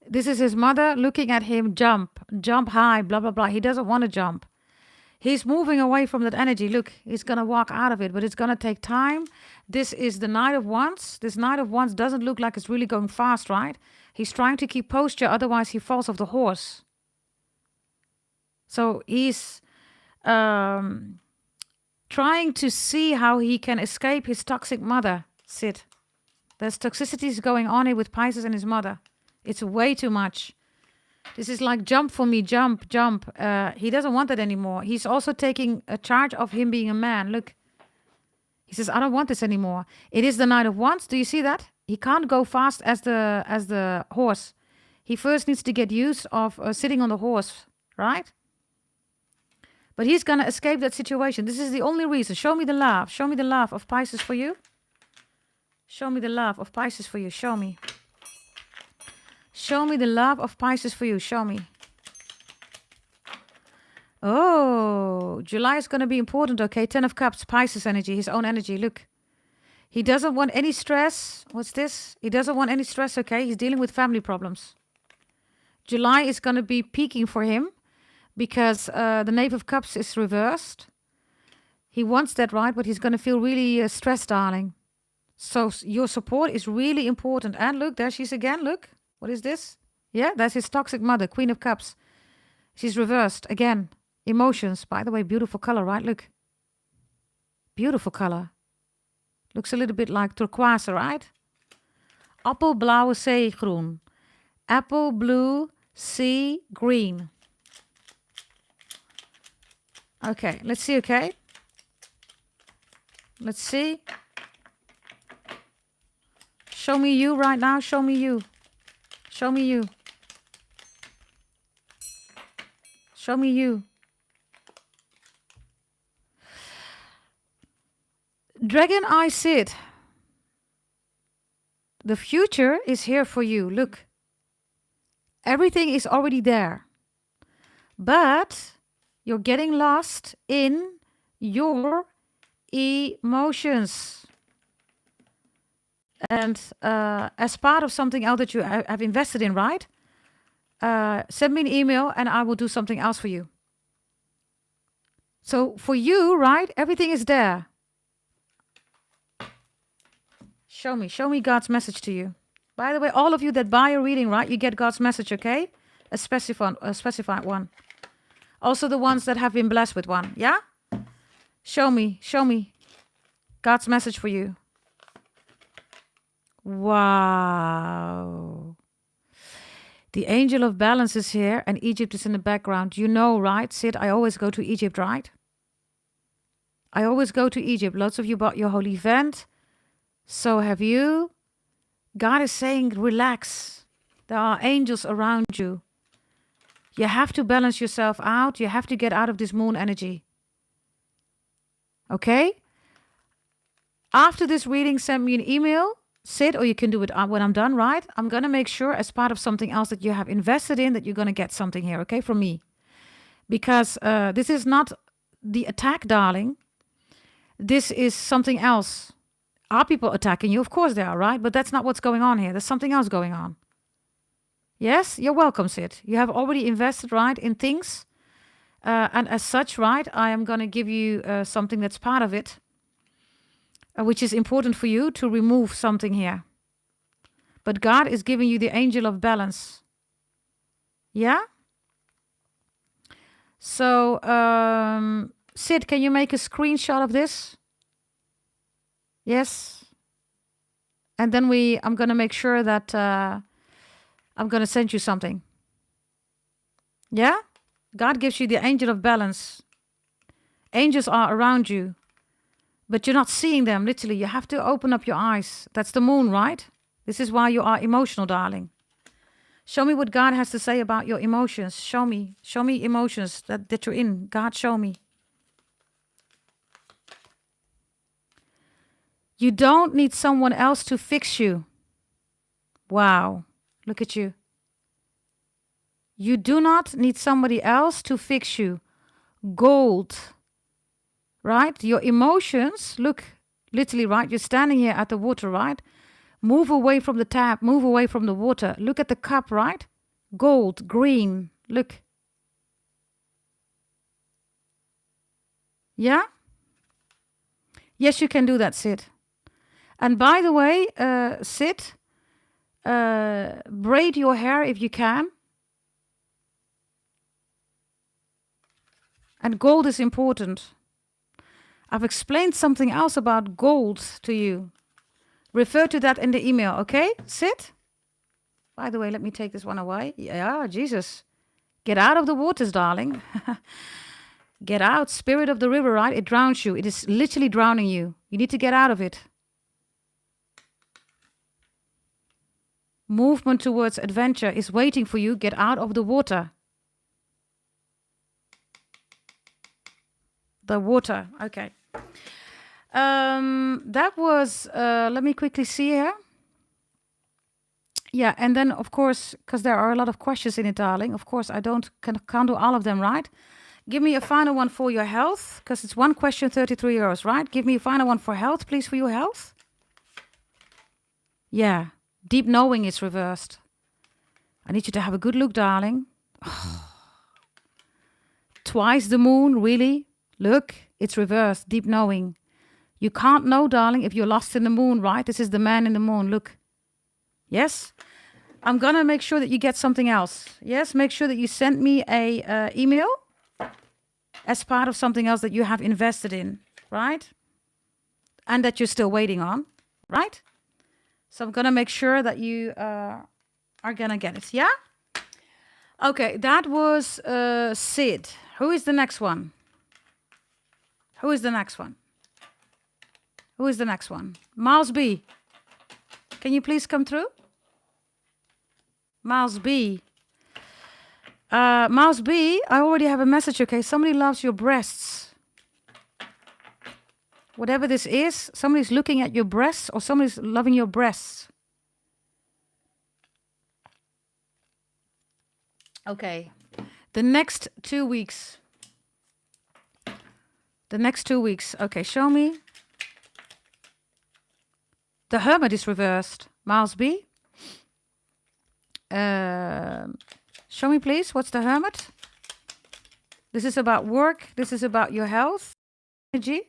This is his mother looking at him jump high, blah, blah, blah. He doesn't want to jump. He's moving away from that energy. Look, he's going to walk out of it, but it's going to take time. This is the Knight of Wands. This Knight of Wands doesn't look like it's really going fast, right? He's trying to keep posture, otherwise he falls off the horse. So he's trying to see how he can escape his toxic mother, Sid. There's toxicities going on here with Pisces and his mother. It's way too much. This is like jump for me, jump. He doesn't want that anymore. He's also taking a charge of him being a man. Look. He says, I don't want this anymore. It is the Knight of Wands. Do you see that? He can't go fast as the horse. He first needs to get used of sitting on the horse, right? But he's going to escape that situation. This is the only reason. Show me the love. Show me the love of Pisces for you. Show me the love of Pisces for you. Show me. Show me the love of Pisces for you. Show me. Oh, July is going to be important, okay? 10 of Cups, Pisces energy, his own energy. Look. He doesn't want any stress. What's this? He doesn't want any stress, okay? He's dealing with family problems. July is going to be peaking for him because the Knave of Cups is reversed. He wants that, right? But he's going to feel really stressed, darling. So your support is really important. And look, there she is again. Look. What is this? Yeah, that's his toxic mother, Queen of Cups. She's reversed again. Emotions. By the way, beautiful color, right? Look. Beautiful color. Looks a little bit like turquoise, right? Appelblauwe zeegroen. Apple blue sea green. Okay, let's see, okay? Let's see. Show me you right now. Show me you. Show me you. Show me you. Dragon Eye Sid. The future is here for you. Look. Everything is already there. But you're getting lost in your emotions. And as part of something else that you have invested in, right? Send me an email and I will do something else for you. So for you, right? Everything is there. Show me God's message to you. By the way, all of you that buy a reading, right? You get God's message, okay? A specified one. Also the ones that have been blessed with one, yeah? Show me God's message for you. Wow. The angel of balance is here and Egypt is in the background. You know, right, Sid? I always go to Egypt, right? I always go to Egypt. Lots of you bought your whole event. So have you. God is saying, relax. There are angels around you. You have to balance yourself out. You have to get out of this moon energy. Okay? After this reading, send me an email. Sid, or you can do it when I'm done, right? I'm going to make sure as part of something else that you have invested in that you're going to get something here, okay, from me. Because this is not the attack, darling. This is something else. Are people attacking you? Of course they are, right? But that's not what's going on here. There's something else going on. Yes, you're welcome, Sid. You have already invested, right, in things. And as such, right, I am going to give you something that's part of it. Which is important for you to remove something here. But God is giving you the angel of balance. Yeah? So, Sid, can you make a screenshot of this? Yes. And then I'm going to make sure that I'm going to send you something. Yeah? God gives you the angel of balance. Angels are around you. But you're not seeing them, literally. You have to open up your eyes. That's the moon, right? This is why you are emotional, darling. Show me what God has to say about your emotions. Show me. Show me emotions that you're in. God, show me. You don't need someone else to fix you. Wow. Look at you. You do not need somebody else to fix you. Gold. Right? Your emotions, look, literally, right? You're standing here at the water, right? Move away from the tap, move away from the water. Look at the cup, right? Gold, green, look. Yeah? Yes, you can do that, Sid. And by the way, Sid, braid your hair if you can. And gold is important. I've explained something else about gold to you. Refer to that in the email, okay? Sid? By the way, let me take this one away. Yeah, Jesus. Get out of the waters, darling. Get out. Spirit of the river, right? It drowns you. It is literally drowning you. You need to get out of it. Movement towards adventure is waiting for you. Get out of the water. The water. Okay. That was, let me quickly see here. Yeah, and then, of course, because there are a lot of questions in it, darling. Of course, I can't do all of them, right? Give me a final one for your health, because it's one question, 33 euros, right? Give me a final one for health, please, for your health. Yeah, deep knowing is reversed. I need you to have a good look, darling. Twice the moon, really? Look, it's reversed, deep knowing. You can't know, darling, if you're lost in the moon, right? This is the man in the moon, look. Yes? I'm going to make sure that you get something else. Yes, make sure that you send me a email as part of something else that you have invested in, right? And that you're still waiting on, right? So I'm going to make sure that you are going to get it, yeah? Okay, that was Sid. Who is the next one? Who is the next one? Who is the next one? Miles B. Can you please come through? Miles B. Miles B, I already have a message, okay? Somebody loves your breasts. Whatever this is, somebody's looking at your breasts or somebody's loving your breasts. Okay. The next 2 weeks. The next 2 weeks. Okay, show me. The Hermit is reversed. Miles B. Show me, please. What's the Hermit? This is about work. This is about your health. Energy.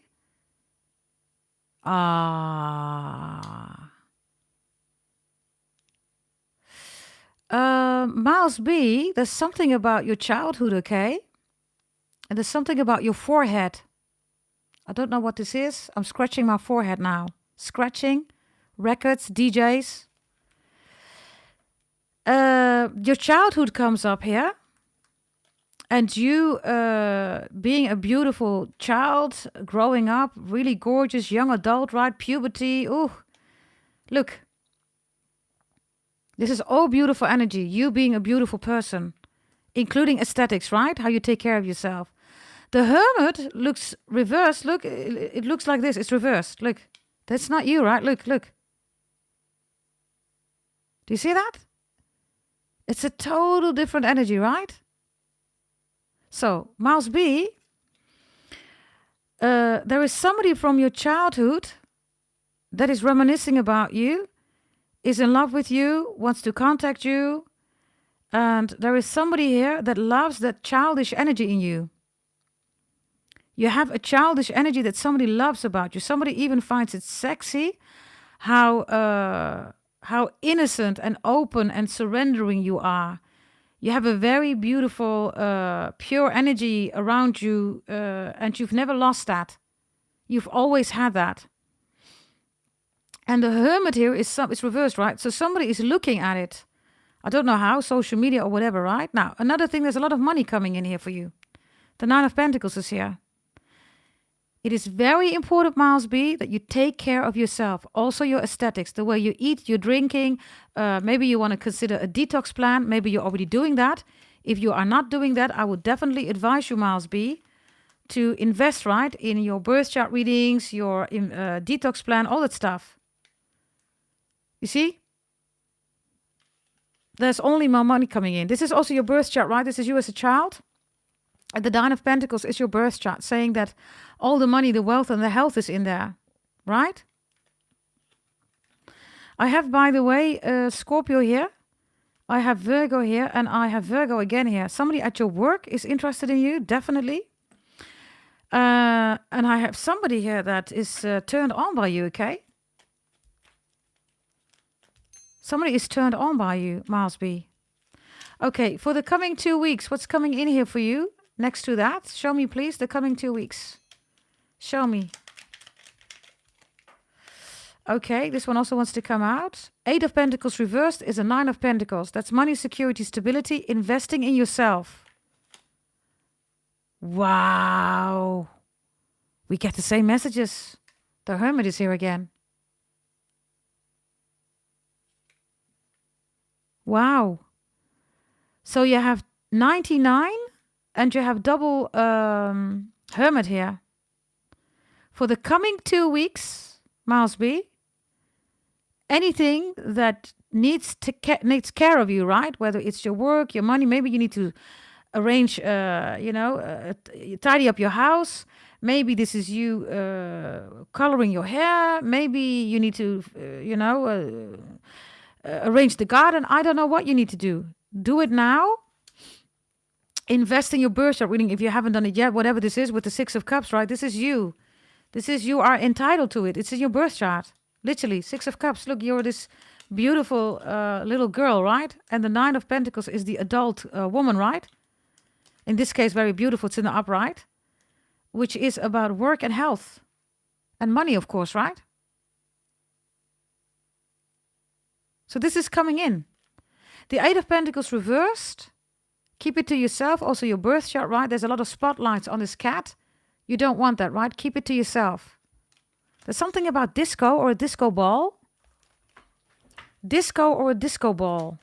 Miles B, there's something about your childhood, okay? And there's something about your forehead. I don't know what this is. I'm scratching my forehead now. Scratching. Records, DJs. Your childhood comes up here. And you being a beautiful child, growing up, really gorgeous, young adult, right? Puberty. Ooh, look. This is all beautiful energy. You being a beautiful person, including aesthetics, right? How you take care of yourself. The Hermit looks reversed. Look, it looks like this. It's reversed. Look, that's not you, right? Look, look. Do you see that? It's a total different energy, right? So, Miles B, there is somebody from your childhood that is reminiscing about you, is in love with you, wants to contact you, and there is somebody here that loves that childish energy in you. You have a childish energy that somebody loves about you. Somebody even finds it sexy how innocent and open and surrendering you are. You have a very beautiful, pure energy around you, and you've never lost that. You've always had that. And the Hermit here is reversed, right? So somebody is looking at it. I don't know how, social media or whatever, right? Now, another thing, there's a lot of money coming in here for you. The Nine of Pentacles is here. It is very important, Miles B, that you take care of yourself. Also your aesthetics, the way you eat, your drinking. Maybe you want to consider a detox plan. Maybe you're already doing that. If you are not doing that, I would definitely advise you, Miles B, to invest, right, in your birth chart readings, your detox plan, all that stuff. You see? There's only more money coming in. This is also your birth chart, right? This is you as a child. And the Nine of Pentacles is your birth chart, saying that all the money, the wealth, and the health is in there, right? I have, by the way, Scorpio here. I have Virgo here, and I have Virgo again here. Somebody at your work is interested in you, definitely. And I have somebody here that is turned on by you, okay? Somebody is turned on by you, Miles B. Okay, for the coming 2 weeks, what's coming in here for you? Next to that, show me, please, the coming 2 weeks. Show me. Okay, this one also wants to come out. 8 of Pentacles reversed is a 9 of Pentacles. That's money, security, stability, investing in yourself. Wow. We get the same messages. The Hermit is here again. Wow. So you have 99 and you have double Hermit here. For the coming 2 weeks, Miles B, anything that needs care of you, right? Whether it's your work, your money, maybe you need to arrange, tidy up your house. Maybe this is you coloring your hair. Maybe you need to, arrange the garden. I don't know what you need to do. Do it now. Invest in your birth chart reading if you haven't done it yet. Whatever this is with the Six of Cups, right? This is you. You are entitled to it. It's in your birth chart. Literally, Six of Cups. Look, you're this beautiful little girl, right? And the Nine of Pentacles is the adult woman, right? In this case, very beautiful. It's in the upright, which is about work and health and money, of course, right? So this is coming in. The Eight of Pentacles reversed. Keep it to yourself. Also your birth chart, right? There's a lot of spotlights on this cat. You don't want that, right? Keep it to yourself. There's something about disco or a disco ball. Disco or a disco ball.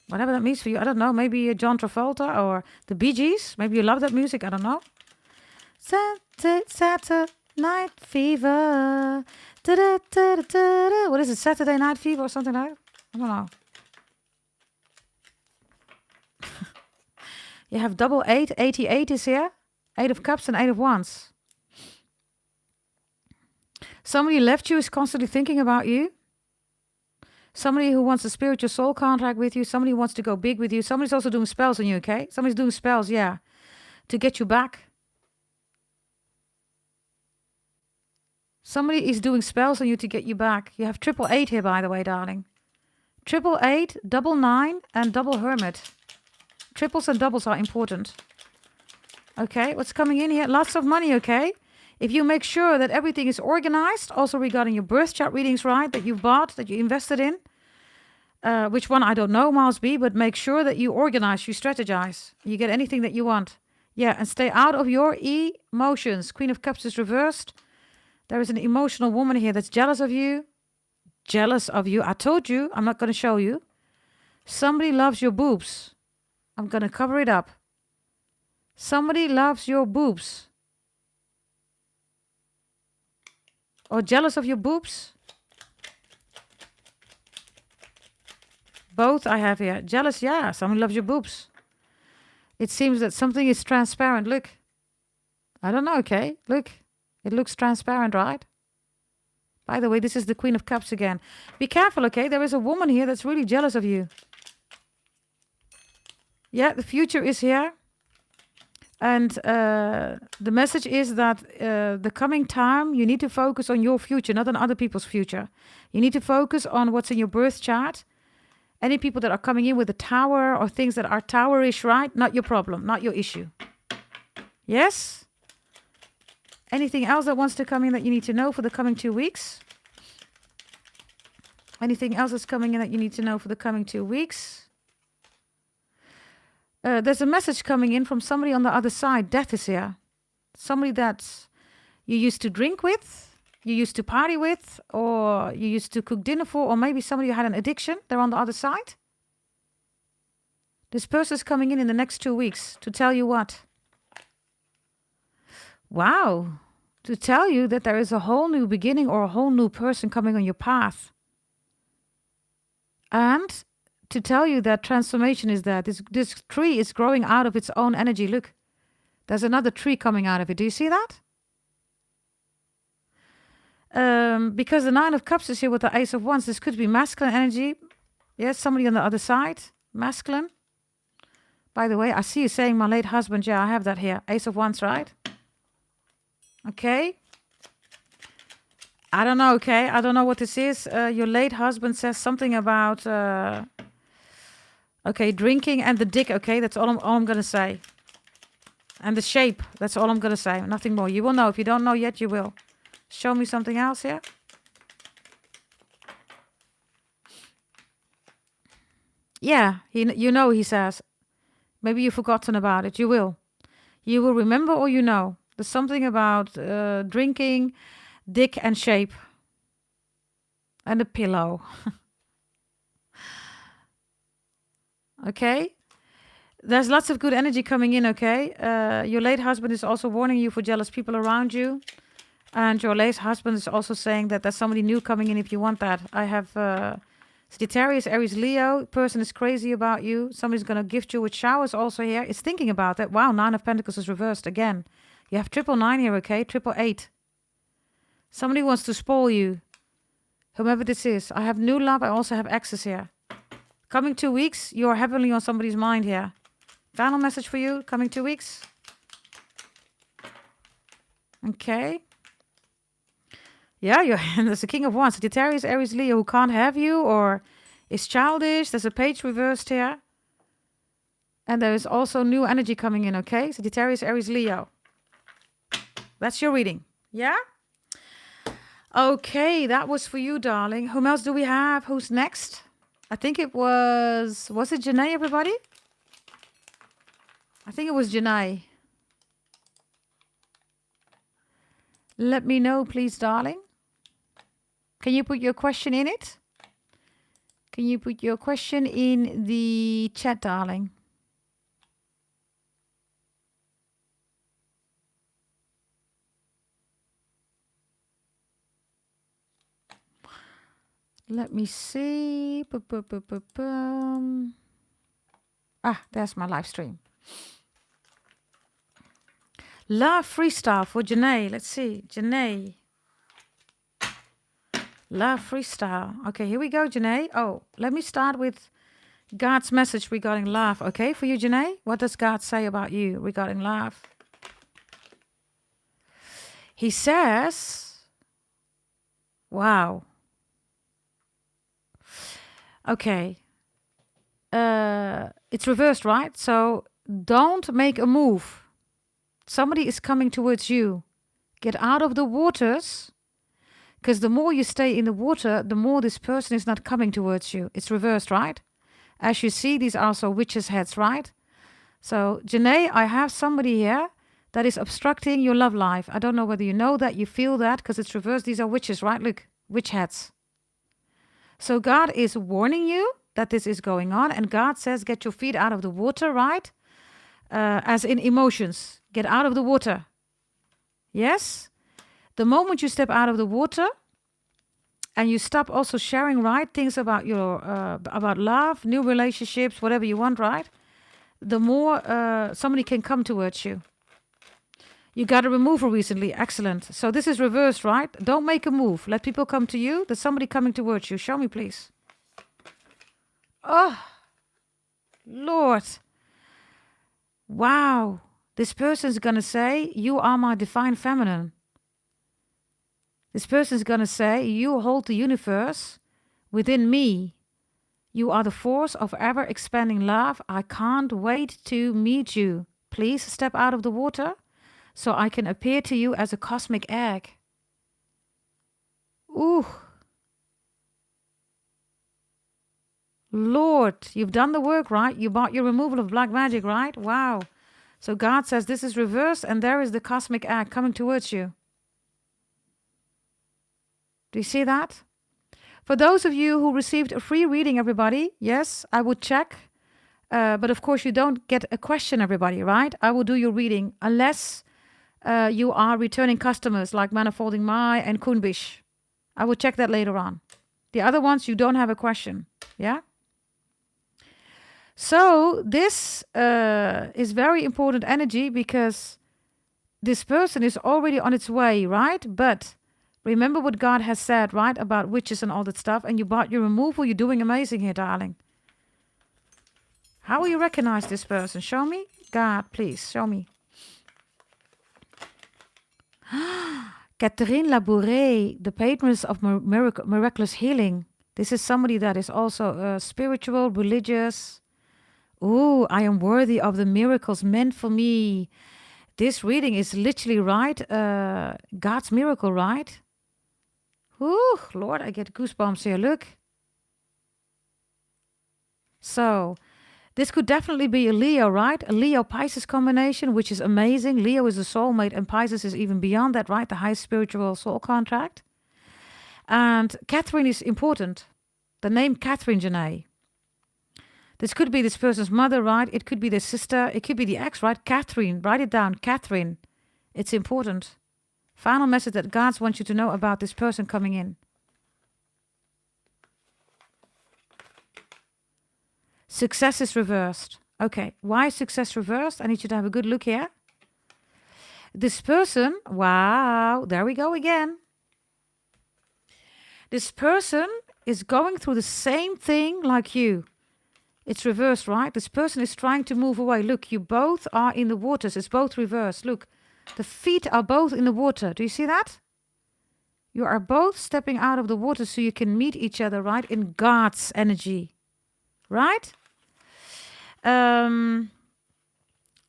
Whatever that means for you. I don't know. Maybe John Travolta or the Bee Gees. Maybe you love that music. I don't know. Saturday Night Fever. What is it? Saturday Night Fever or something like that? I don't know. You have double 8. 88 is here. 8 of Cups and 8 of Wands. Somebody left you is constantly thinking about you. Somebody who wants a spiritual soul contract with you. Somebody who wants to go big with you. Somebody's also doing spells on you, okay? Somebody's doing spells, yeah, to get you back. Somebody is doing spells on you to get you back. You have 888 here, by the way, darling. 888, double 9, and double Hermit. Triples and doubles are important. Okay, what's coming in here? Lots of money, okay? If you make sure that everything is organized, also regarding your birth chart readings, right, that you bought, that you invested in, which one, I don't know, Miles B, but make sure that you organize, you strategize, you get anything that you want. Yeah, and stay out of your emotions. Queen of Cups is reversed. There is an emotional woman here that's jealous of you. Jealous of you. I told you, I'm not going to show you. Somebody loves your boobs. I'm going to cover it up. Somebody loves your boobs. Or jealous of your boobs. Both I have here. Jealous, yeah. Somebody loves your boobs. It seems that something is transparent. Look. I don't know, okay? Look. It looks transparent, right? By the way, this is the Queen of Cups again. Be careful, okay? There is a woman here that's really jealous of you. Yeah, the future is here. And the message is that the coming time, you need to focus on your future, not on other people's future. You need to focus on what's in your birth chart. Any people that are coming in with a tower or things that are towerish, right? Not your problem, not your issue. Yes? Anything else that wants to come in that you need to know for the coming 2 weeks? Anything else that's coming in that you need to know for the coming 2 weeks? There's a message coming in from somebody on the other side. Death is here. Somebody that you used to drink with, you used to party with, or you used to cook dinner for, or maybe somebody who had an addiction. They're on the other side. This person is coming in the next 2 weeks to tell you what? Wow. To tell you that there is a whole new beginning or a whole new person coming on your path. And to tell you that transformation is that this tree is growing out of its own energy. Look, there's another tree coming out of it. Do you see that? Because the Nine of Cups is here with the Ace of Wands. This could be masculine energy. Yes, somebody on the other side. Masculine. By the way, I see you saying my late husband. Yeah, I have that here. Ace of Wands, right? Okay. I don't know, okay? I don't know what this is. Your late husband says something about... okay, drinking and the dick. Okay, that's all I'm going to say. And the shape. That's all I'm going to say. Nothing more. You will know. If you don't know yet, you will. Show me something else here. Yeah, you know, he says. Maybe you've forgotten about it. You will. You will remember or you know. There's something about drinking, dick and shape. And a pillow. Okay? There's lots of good energy coming in, okay? Your late husband is also warning you for jealous people around you. And your late husband is also saying that there's somebody new coming in if you want that. I have Sagittarius, Aries, Leo. Person is crazy about you. Somebody's going to gift you with showers also here. It's thinking about that. Wow, Nine of Pentacles is reversed again. You have 999 here, okay? 888. Somebody wants to spoil you. Whomever this is. I have new love. I also have exes here. Coming 2 weeks, you're heavily on somebody's mind here. Final message for you. Coming 2 weeks. Okay. Yeah, there's the King of Wands. Sagittarius, Aries, Leo who can't have you or is childish. There's a page reversed here. And there is also new energy coming in, okay? Sagittarius, Aries, Leo. That's your reading. Yeah? Okay, that was for you, darling. Whom else do we have? Who's next? I think it was it Janae, everybody? I think it was Janae. Let me know, please, darling. Can you put your question in it? Can you put your question in the chat, darling? Let me see. Ah, there's my live stream. Love freestyle for Janae. Let's see. Janae. Love freestyle. Okay, here we go, Janae. Oh, let me start with God's message regarding love. Okay, for you, Janae. What does God say about you regarding love? He says, wow. Okay. It's reversed, right? So don't make a move. Somebody is coming towards you. Get out of the waters. Because the more you stay in the water, the more this person is not coming towards you. It's reversed, right? As you see, these are also witches' heads, right? So, Janae, I have somebody here that is obstructing your love life. I don't know whether you know that, you feel that, because it's reversed. These are witches, right? Look, witch heads. So God is warning you that this is going on. And God says, get your feet out of the water, right? As in emotions. Get out of the water. Yes? The moment you step out of the water and you stop also sharing, right, things about your about love, new relationships, whatever you want, right, the more somebody can come towards you. You got a removal recently. Excellent. So this is reversed, right? Don't make a move. Let people come to you. There's somebody coming towards you. Show me, please. Oh, Lord. Wow. This person's going to say, you are my divine feminine. This person's going to say, you hold the universe within me. You are the force of ever expanding love. I can't wait to meet you. Please step out of the water so I can appear to you as a cosmic egg. Ooh. Lord, you've done the work, right? You bought your removal of black magic, right? Wow. So God says this is reversed and there is the cosmic egg coming towards you. Do you see that? For those of you who received a free reading, everybody, yes, I would check. But of course, you don't get a question, everybody, right? I will do your reading unless you are returning customers like Manifolding Mai and Kunbish. I will check that later on. The other ones, you don't have a question. Yeah? So this is very important energy because this person is already on its way, right? But remember what God has said, right? About witches and all that stuff. And you bought your removal. You're doing amazing here, darling. How will you recognize this person? Show me. God, please, show me. Catherine Labouré, the patroness of miraculous healing. This is somebody that is also spiritual, religious. Ooh, I am worthy of the miracles meant for me. This reading is literally right. God's miracle, right? Ooh, Lord, I get goosebumps here. Look. So, this could definitely be a Leo, right? A Leo-Pisces combination, which is amazing. Leo is a soulmate and Pisces is even beyond that, right? The high spiritual soul contract. And Catherine is important. The name Catherine Janae. This could be this person's mother, right? It could be their sister. It could be the ex, right? Catherine, write it down. Catherine. It's important. Final message that God wants you to know about this person coming in. Success is reversed. Okay, why is success reversed? I need you to have a good look here. This person, wow, there we go again. This person is going through the same thing like you. It's reversed, right? This person is trying to move away. Look, you both are in the waters. It's both reversed. Look, the feet are both in the water. Do you see that? You are both stepping out of the water so you can meet each other, right? In God's energy, right?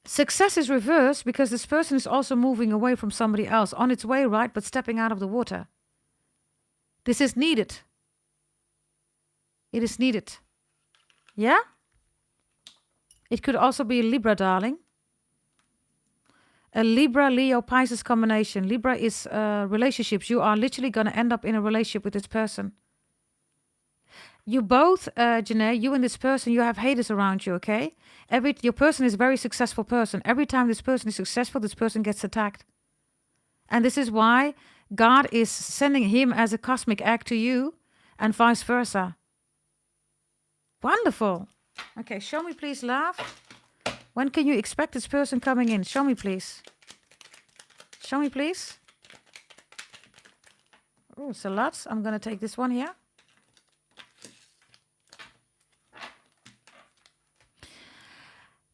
Success is reversed because this person is also moving away from somebody else. On its way, right? But stepping out of the water. This is needed. It is needed. Yeah? It could also be a Libra, darling. A Libra-Leo-Pisces combination. Libra is relationships. You are literally going to end up in a relationship with this person. You both, Janae, you and this person, you have haters around you, okay? Your person is a very successful person. Every time this person is successful, this person gets attacked. And this is why God is sending him as a cosmic egg to you and vice versa. Wonderful. Okay, show me please, love. When can you expect this person coming in? Show me please. Show me please. Oh, it's a lot. I'm going to take this one here.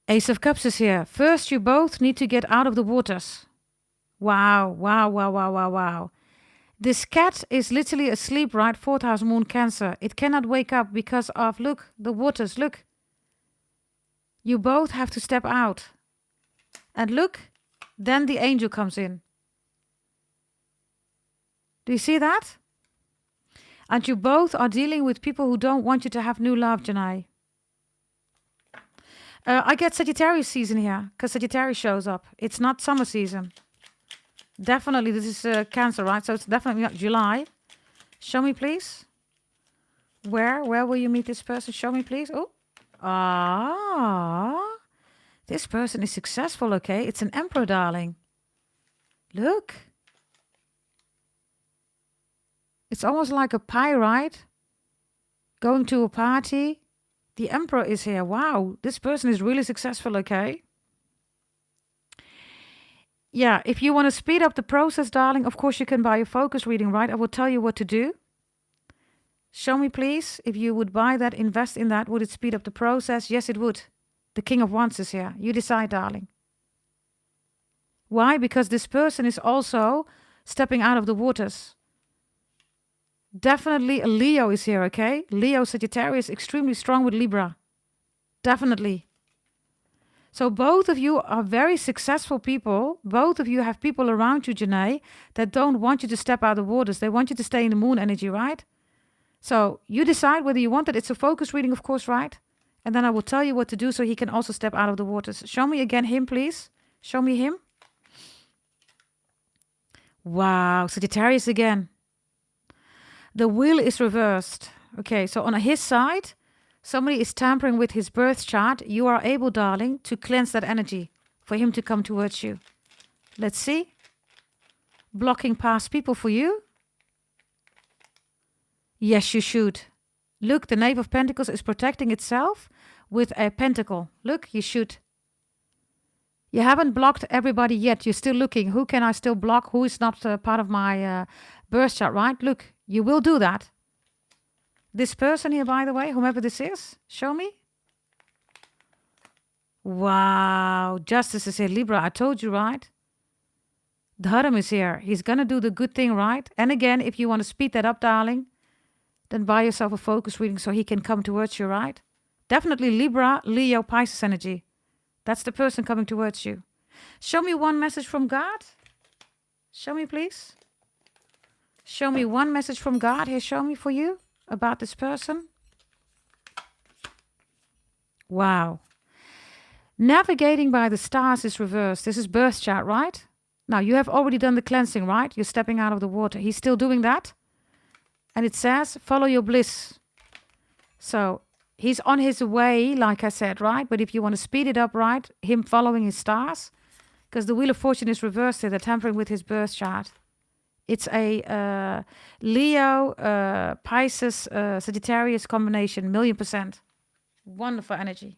Ace of Cups is here. First, you both need to get out of the waters. Wow, wow, wow, wow, wow, wow. This cat is literally asleep, right? 4th house moon Cancer. It cannot wake up because of, look, the waters, look. You both have to step out. And look, then the angel comes in. Do you see that? And you both are dealing with people who don't want you to have new love, Janai. I get Sagittarius season here, because Sagittarius shows up. It's not summer season. Definitely, this is Cancer, right? So it's definitely not July. Show me, please. Where will you meet this person? Show me, please. Oh. Ah. This person is successful, okay? It's an Emperor, darling. Look. It's almost like a pie, right? Going to a party. The Emperor is here. Wow, this person is really successful, okay? Yeah, if you want to speed up the process, darling, of course you can buy a focus reading, right? I will tell you what to do. Show me, please, if you would buy that, invest in that. Would it speed up the process? Yes, it would. The King of Wands is here. You decide, darling. Why? Because this person is also stepping out of the waters. Definitely a Leo is here, okay? Leo, Sagittarius, extremely strong with Libra. Definitely. So both of you are very successful people. Both of you have people around you, Janae, that don't want you to step out of the waters. They want you to stay in the moon energy, right? So you decide whether you want it. It's a focus reading, of course, right? And then I will tell you what to do so he can also step out of the waters. Show me again him, please. Show me him. Wow, Sagittarius again. The wheel is reversed. Okay, so on his side, somebody is tampering with his birth chart. You are able, darling, to cleanse that energy for him to come towards you. Let's see. Blocking past people for you. Yes, you should. Look, the Knave of Pentacles is protecting itself with a pentacle. Look, you should. You haven't blocked everybody yet. You're still looking. Who can I still block? Who is not part of my birth chart, right? Look, you will do that. This person here, by the way, whomever this is, show me. Wow, Justice is here. Libra, I told you, right? Dharam is here. He's going to do the good thing, right? And again, if you want to speed that up, darling, then buy yourself a focus reading so he can come towards you, right? Definitely Libra, Leo, Pisces energy. That's the person coming towards you. Show me one message from God. Show me, please. Show me one message from God. Here, show me for you about this person. Wow. Navigating by the stars is reversed. This is birth chart, right? Now, you have already done the cleansing, right? You're stepping out of the water. He's still doing that. And it says, follow your bliss. So, he's on his way, like I said, right? But if you want to speed it up, right? Him following his stars. Because the Wheel of Fortune is reversed here. They're tampering with his birth chart. It's a Leo, Pisces, Sagittarius combination. 1,000,000%. Wonderful energy.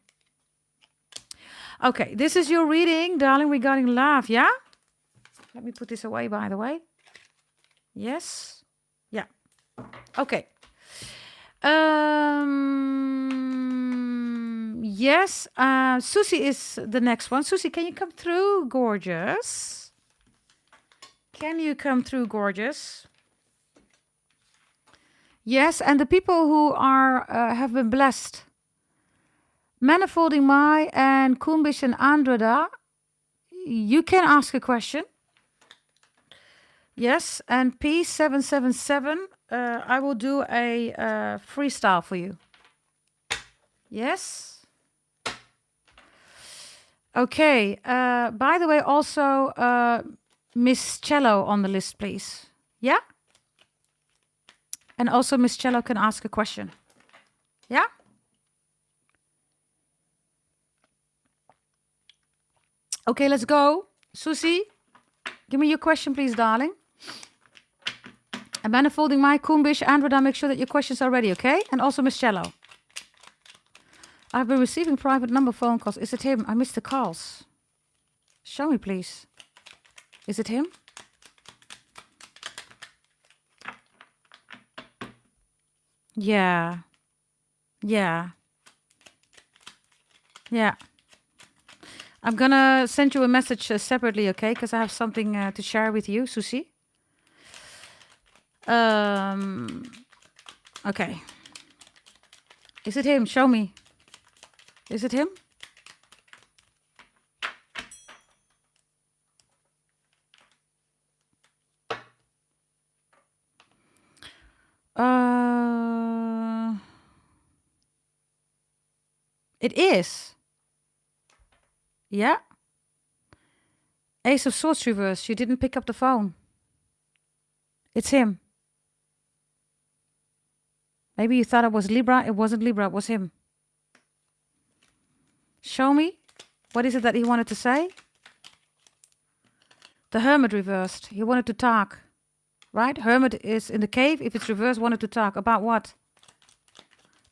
Okay, this is your reading, darling, regarding love, yeah? Let me put this away, by the way. Yes? Yeah. Okay. Yes, Susie is the next one. Susie, can you come through, gorgeous? Can you come through, gorgeous? Yes, and the people who are have been blessed. Manifolding Mai and Kumbish and Andreda, you can ask a question. Yes, and P777, I will do a freestyle for you. Yes? Okay, by the way, also Miss Cello on the list, please. Yeah? And also Miss Cello can ask a question. Yeah? Okay, let's go. Susie, give me your question, please, darling. And Manifolding Mai, Kumbish, Andreda, make sure that your questions are ready, okay? And also Miss Cello. I've been receiving private number phone calls. Is it him? I missed the calls. Show me, please. Is it him? Yeah. Yeah. Yeah. I'm gonna send you a message separately, okay? Because I have something to share with you, Susie. Okay. Is it him? Show me. Is it him? It is. Yeah. Ace of Swords reverse. You didn't pick up the phone. It's him. Maybe you thought it was Libra. It wasn't Libra. It was him. Show me. What is it that he wanted to say? The Hermit reversed. He wanted to talk. Right? Hermit is in the cave. If it's reversed, wanted to talk. About what?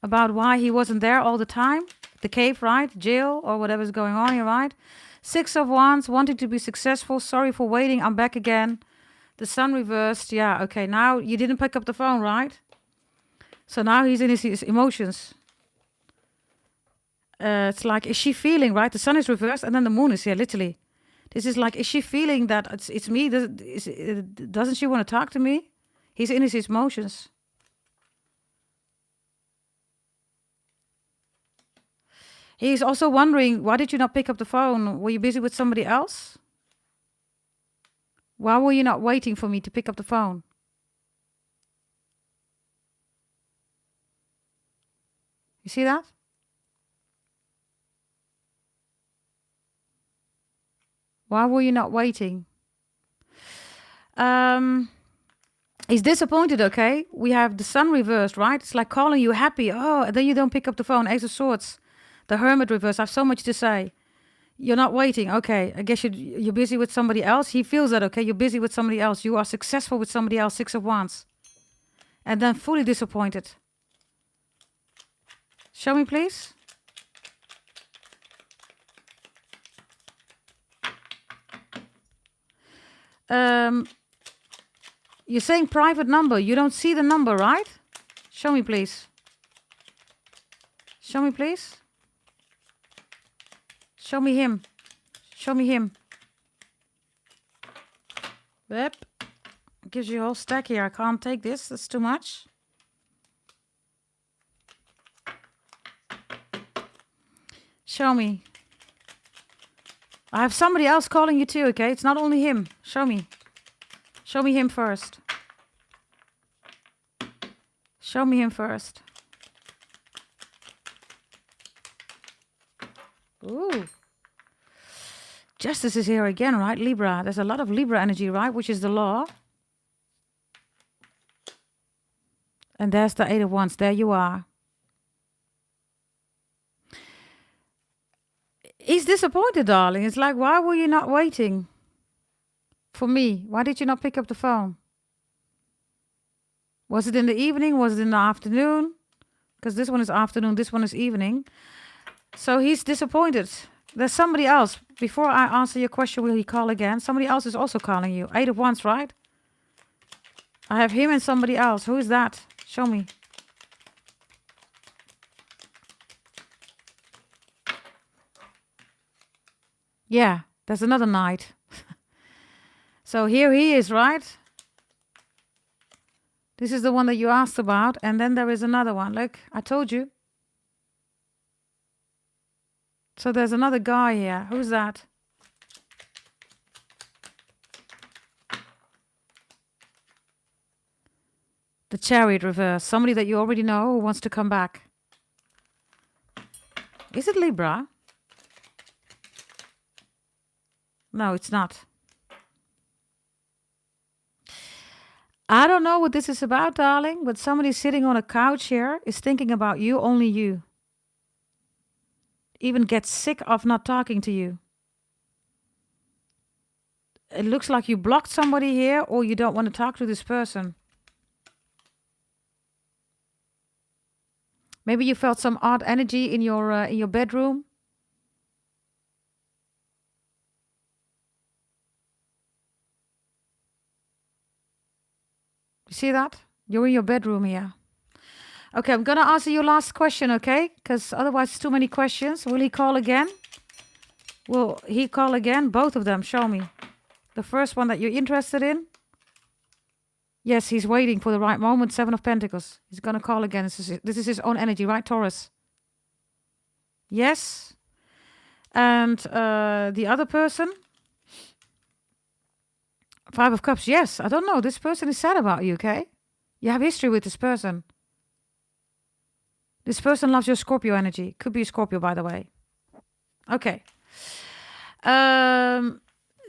About why he wasn't there all the time? The cave, right? Jail or whatever's going on here, right? 6 of Wands, wanting to be successful. Sorry for waiting. I'm back again. The Sun reversed. Yeah, okay. Now you didn't pick up the phone, right? So now he's in his emotions. It's like, is she feeling, right? The Sun is reversed and then the Moon is here, literally. This is like, is she feeling that it's me? Doesn't she want to talk to me? He's in his emotions. He's also wondering, why did you not pick up the phone? Were you busy with somebody else? Why were you not waiting for me to pick up the phone? You see that? Why were you not waiting? He's disappointed, okay? We have the Sun reversed, right? It's like calling you happy. Oh, and then you don't pick up the phone. Ace of Swords. The Hermit reverse. I have so much to say. You're not waiting. Okay, I guess you're busy with somebody else. He feels that, okay? You're busy with somebody else. You are successful with somebody else. 6 of Wands. And then fully disappointed. Show me, please. You're saying private number. You don't see the number, right? Show me, please. Show me, please. Show me him. Show me him. Yep. Gives you a whole stack here. I can't take this. That's too much. Show me. I have somebody else calling you too, okay? It's not only him. Show me. Show me him first. Show me him first. Ooh. Justice is here again, right? Libra. There's a lot of Libra energy, right? Which is the law. And there's the Eight of Wands. There you are. He's disappointed, darling. It's like, why were you not waiting for me? Why did you not pick up the phone? Was it in the evening? Was it in the afternoon? Because this one is afternoon, this one is evening. So he's disappointed. There's somebody else. Before I answer your question, will he call again? Somebody else is also calling you. Eight of Wands, right? I have him and somebody else. Who is that? Show me. Yeah, there's another knight. So here he is, right? This is the one that you asked about. And then there is another one. Look, I told you. So there's another guy here. Who's that? The Chariot reverse. Somebody that you already know who wants to come back. Is it Libra? No, it's not. I don't know what this is about, darling, but somebody sitting on a couch here is thinking about you, only you. Even gets sick of not talking to you. It looks like you blocked somebody here or you don't want to talk to this person. Maybe you felt some odd energy in your bedroom. You see that? You're in your bedroom here. Okay, I'm going to answer your last question, okay? Because otherwise it's too many questions. Will he call again? Will he call again? Both of them, show me. The first one that you're interested in? Yes, he's waiting for the right moment. Seven of Pentacles. He's going to call again. This is his own energy, right, Taurus? Yes. And the other person? Five of Cups. Yes, I don't know. This person is sad about you, okay? You have history with this person. This person loves your Scorpio energy. Could be a Scorpio, by the way. Okay.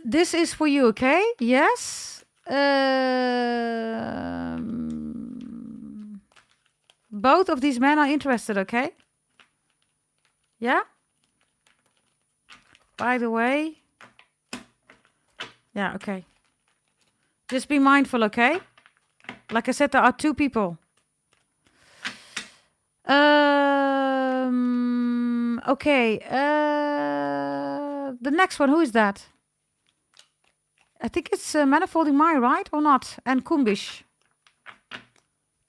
This is for you, okay? Yes. Both of these men are interested, okay? Yeah? By the way. Yeah, okay. Just be mindful, okay? Like I said, there are two people. Okay. The next one, who is that? I think it's Manifolding Mai, right? Or not? And Kumbish.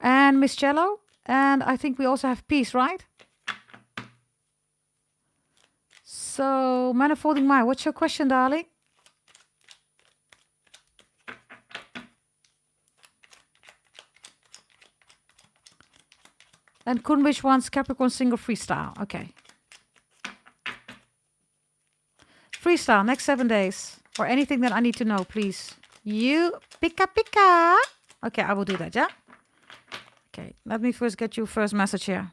And Miss Cello. And I think we also have Peace, right? So, Manifolding Mai, what's your question, darling? And Kumbish wants Capricorn single freestyle. Okay. Freestyle, next 7 days. Or anything that I need to know, please. You, pika pika. Okay, I will do that, yeah? Okay, let me first get your first message here.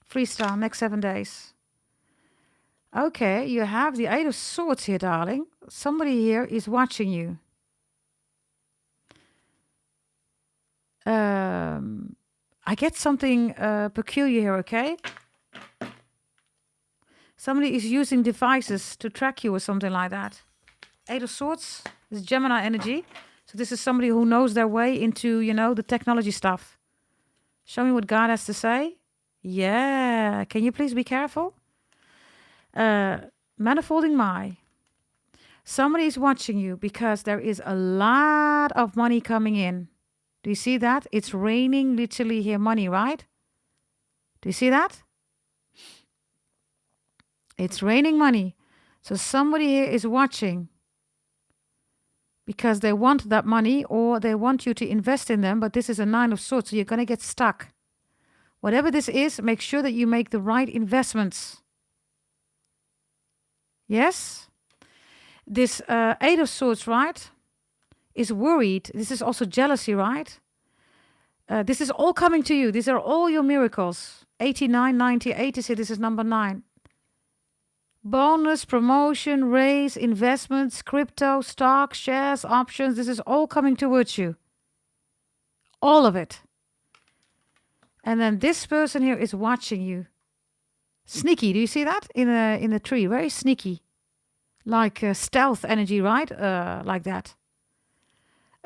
Freestyle, next 7 days. Okay, you have the Eight of Swords here, darling. Somebody here is watching you. I get something peculiar here, okay? Somebody is using devices to track you or something like that. Eight of Swords is Gemini energy. So this is somebody who knows their way into, you know, the technology stuff. Show me what God has to say. Yeah. Can you please be careful? Manifolding Mai. Somebody is watching you because there is a lot of money coming in. Do you see that? It's raining literally here money, right? Do you see that? It's raining money. So somebody here is watching because they want that money or they want you to invest in them, but this is a 9 of Swords, so you're going to get stuck. Whatever this is, make sure that you make the right investments. Yes? This 8 of Swords, right, is worried. This is also jealousy, right? This is all coming to you. These are all your miracles. 89, 90, 86, this is number 9. Bonus, promotion, raise, investments, crypto, stocks, shares, options. This is all coming towards you. All of it. And then this person here is watching you. Sneaky. Do you see that? In the tree. Very sneaky. Like stealth energy, right? Like that.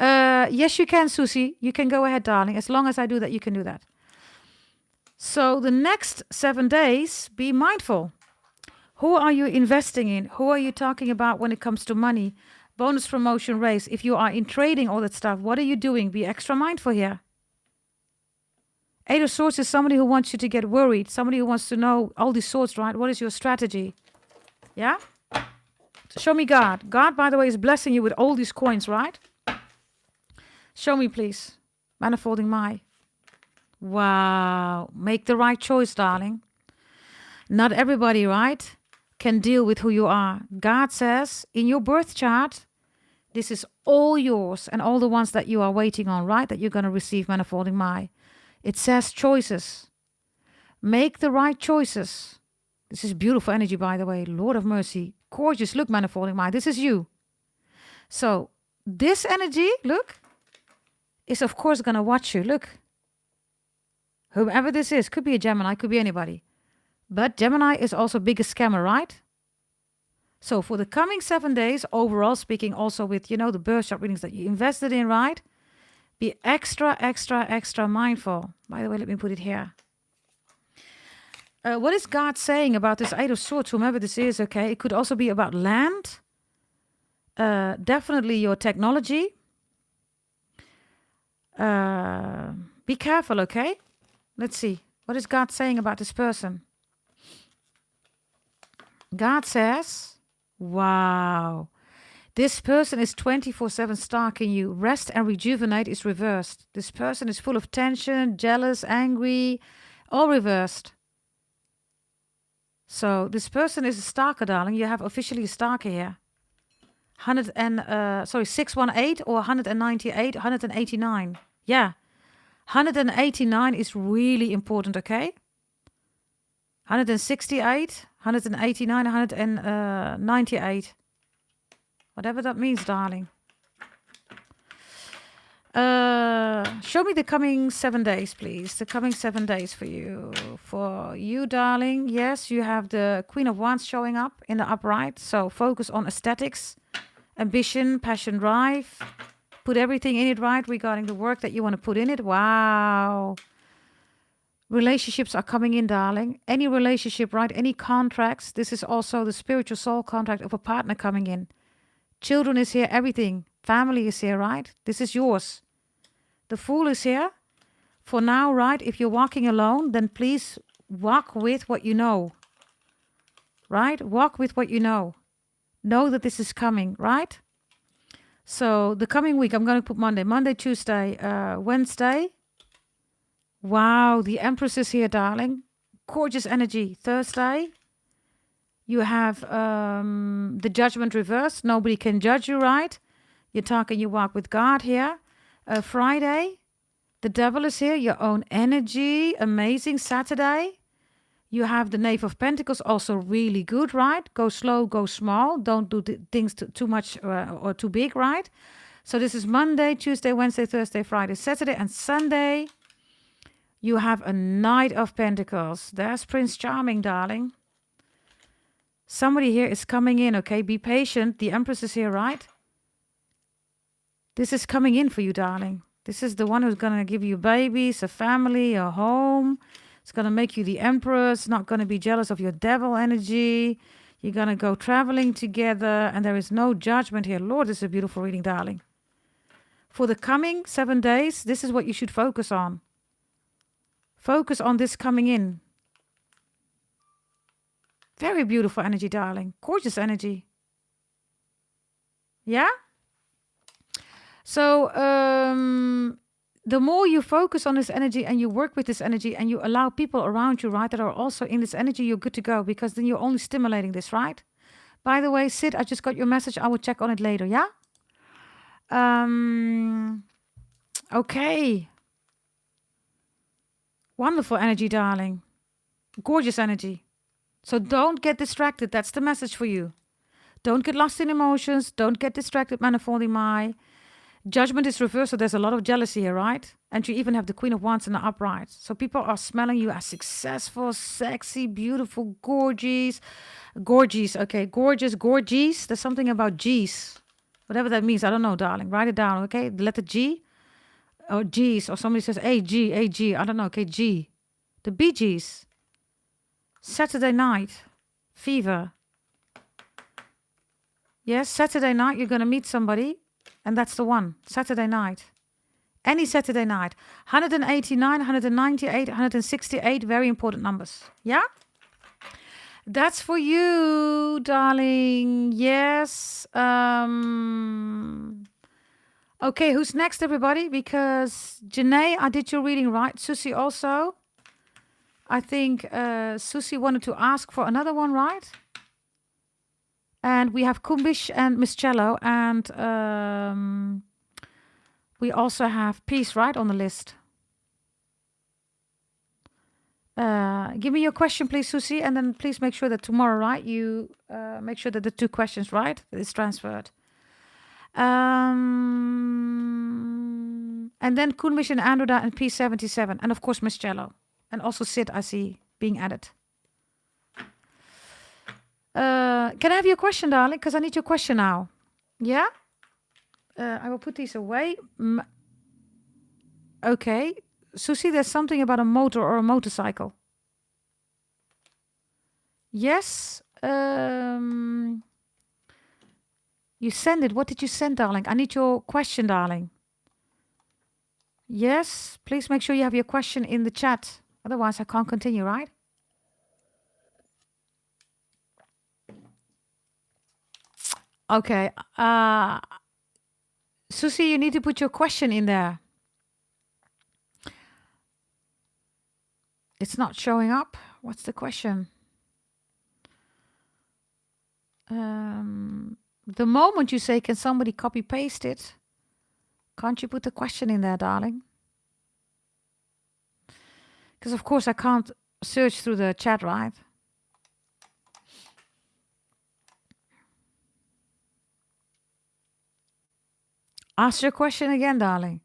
Yes, you can, Susie. You can go ahead, darling. As long as I do that, you can do that. So the next 7 days, be mindful. Who are you investing in? Who are you talking about when it comes to money? Bonus, promotion, raise. If you are in trading, all that stuff, what are you doing? Be extra mindful here. 8 of Swords is somebody who wants you to get worried. Somebody who wants to know all these swords, right? What is your strategy? Yeah? So show me God. God, by the way, is blessing you with all these coins, right? Show me, please. Manifolding my. Wow. Make the right choice, darling. Not everybody, right, can deal with who you are. God says in your birth chart, this is all yours and all the ones that you are waiting on, right, that you're going to receive manifolding my. It says choices. Make the right choices. This is beautiful energy, by the way. Lord of mercy. Gorgeous. Look, manifolding my. This is you. So this energy, look, is of course going to watch you. Look. Whoever this is. Could be a Gemini. Could be anybody. But Gemini is also biggest scammer, right? So for the coming 7 days, overall speaking, also with, the birth chart readings that you invested in, right? Be extra, extra, extra mindful. By the way, let me put it here. What is God saying about this 8 of Swords, whomever this is, okay? It could also be about land. Definitely your technology. Be careful, okay? Let's see. What is God saying about this person? God says, wow, this person is 24/7 stalking you. Rest and rejuvenate is reversed. This person is full of tension, jealous, angry, all reversed. So this person is a stalker, darling. You have officially a stalker here. 618 or 198, 189. Yeah, 189 is really important, okay? 168, 189, 198. Whatever that means, darling. Show me the coming 7 days, please. The coming 7 days for you. For you, darling. Yes, you have the Queen of Wands showing up in the upright. So focus on aesthetics, ambition, passion, drive. Put everything in it right regarding the work that you want to put in it. Wow. Relationships are coming in, darling. Any relationship, right? Any contracts. This is also the spiritual soul contract of a partner coming in. Children is here, everything. Family is here, right? This is yours. The Fool is here. For now, right? If you're walking alone, then please walk with what you know. Right? Walk with what you know. Know that this is coming, right? So the coming week, I'm going to put Monday, Tuesday, Wednesday. Wow, the Empress is here, darling. Gorgeous energy. Thursday, you have the Judgment reversed. Nobody can judge you, right? You talk and you walk with God here. Friday, the Devil is here. Your own energy. Amazing. Saturday, you have the Knave of Pentacles. Also really good, right? Go slow, go small. Don't do things too much or too big, right? So this is Monday, Tuesday, Wednesday, Thursday, Friday, Saturday, and Sunday. You have a Knight of Pentacles. There's Prince Charming, darling. Somebody here is coming in, okay? Be patient. The Empress is here, right? This is coming in for you, darling. This is the one who's going to give you babies, a family, a home. It's going to make you the Empress. Not going to be jealous of your devil energy. You're going to go traveling together, and there is no judgment here. Lord, this is a beautiful reading, darling. For the coming 7 days, this is what you should focus on. Focus on this coming in. Very beautiful energy, darling. Gorgeous energy. Yeah? So, the more you focus on this energy and you work with this energy and you allow people around you, right, that are also in this energy, you're good to go, because then you're only stimulating this, right? By the way, Sid, I just got your message. I will check on it later, yeah? Okay. Wonderful energy, darling. Gorgeous energy. So don't get distracted. That's the message for you. Don't get lost in emotions. Don't get distracted, manifolding my. Judgment is reversed, so there's a lot of jealousy here, right? And you even have the Queen of Wands in the upright. So people are smelling you as successful, sexy, beautiful, gorgeous. Okay, gorgeous. There's something about G's. Whatever that means, I don't know, darling. Write it down, okay? The letter G or G's, or somebody says A-G. I don't know, okay, G. The Bee Gees. Saturday night. Fever. Yes, Saturday night you're going to meet somebody. And that's the one. Saturday night. Any Saturday night. 189, 198, 168. Very important numbers. Yeah? That's for you, darling. Yes. Okay, who's next, everybody? Because Janae, I did your reading right. Susie also. I think Susie wanted to ask for another one, right? And we have Kumbish and Miss Cello. And we also have Peace, right, on the list. Give me your question, please, Susie. And then please make sure that tomorrow, right, you make sure that the 2 questions, right, is transferred. And then Kumbish and Androda and P77. And, of course, Miss Cello. And also Sid, I see, being added. Can I have your question, darling? Because I need your question now. Yeah? I will put these away. Okay. Susie, there's something about a motor or a motorcycle. Yes. You send it. What did you send, darling? I need your question, darling. Yes. Please make sure you have your question in the chat. Otherwise, I can't continue, right? Okay. Susie, you need to put your question in there. It's not showing up. What's the question? The moment you say, can somebody copy paste it? Can't you put the question in there, darling? Because, of course, I can't search through the chat, right? Ask your question again, darling.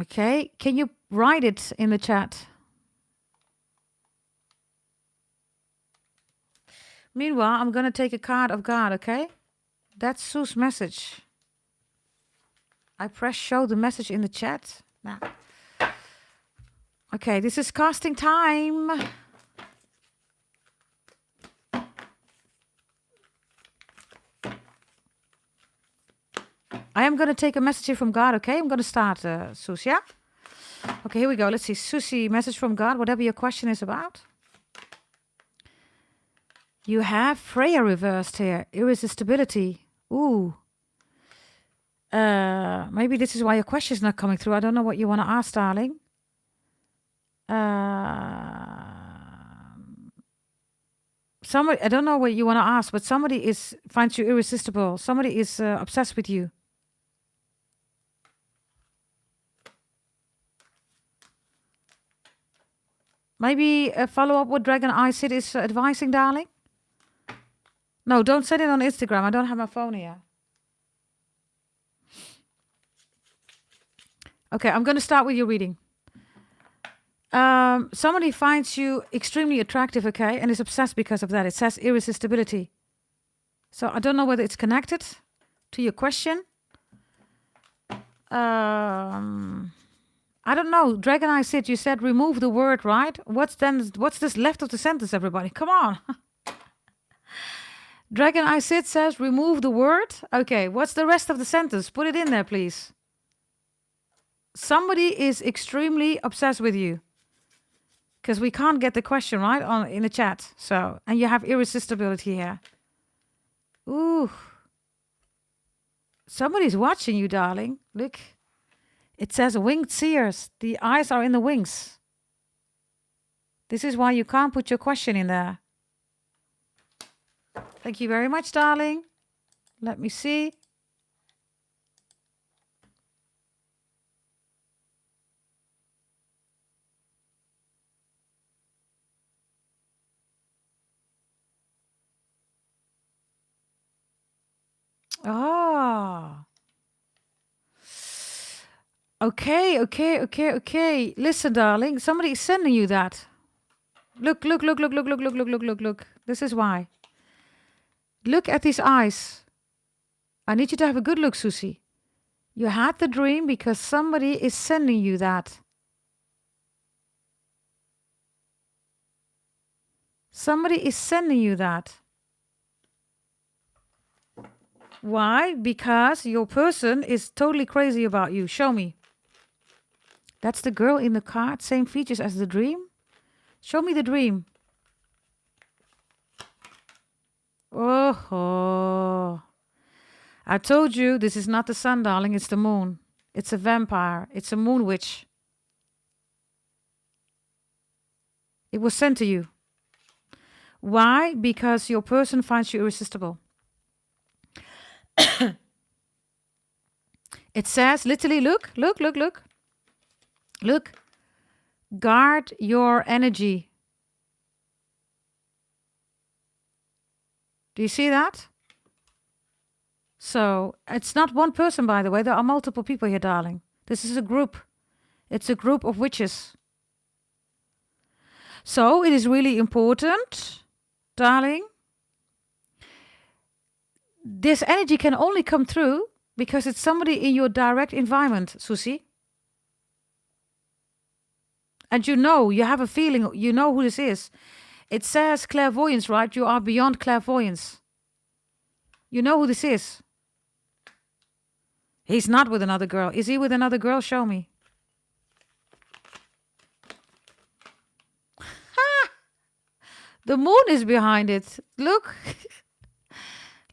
Okay, can you write it in the chat? Meanwhile, I'm going to take a card of God, okay? That's Sue's message. I press show the message in the chat. Now. Okay, this is casting time. I am going to take a message here from God, okay? I'm going to start, Susie, yeah? Okay, here we go. Let's see. Susie, message from God, whatever your question is about. You have Freya reversed here. Irresistibility. Ooh. Maybe this is why your question is not coming through. I don't know what you want to ask, darling. Somebody, I don't know what you want to ask, but somebody finds you irresistible. Somebody is obsessed with you. Maybe follow up what Dragon Eye Sid is advising, darling? No, don't send it on Instagram. I don't have my phone here. Okay, I'm going to start with your reading. Somebody finds you extremely attractive, okay, and is obsessed because of that. It says irresistibility. So I don't know whether it's connected to your question. I don't know. Dragon Eye Sid, you said remove the word, right? What's this left of the sentence, everybody? Come on. Dragon Eye Sid says remove the word. Okay, what's the rest of the sentence? Put it in there, please. Somebody is extremely obsessed with you. Because we can't get the question right in the chat. So, and you have irresistibility here. Ooh. Somebody's watching you, darling. Look. It says winged seers. The eyes are in the wings. This is why you can't put your question in there. Thank you very much, darling. Let me see. Ah. Okay. Listen, darling. Somebody is sending you that. Look. This is why. Look at these eyes. I need you to have a good look, Susie. You had the dream because somebody is sending you that. Somebody is sending you that. Why? Because your person is totally crazy about you. Show me. That's the girl in the card. Same features as the dream. Show me the dream. Oh. I told you this is not the sun, darling. It's the moon. It's a vampire. It's a moon witch. It was sent to you. Why? Because your person finds you irresistible. It says literally, look. Guard your energy. Do you see that? So it's not one person, by the way. There are multiple people here, darling. This is a group. It's a group of witches. So it is really important, darling. This energy can only come through because it's somebody in your direct environment, Susie. And you have a feeling, you know who this is. It says clairvoyance, right? You are beyond clairvoyance. You know who this is. He's not with another girl. Is he with another girl? Show me. The moon is behind it. Look.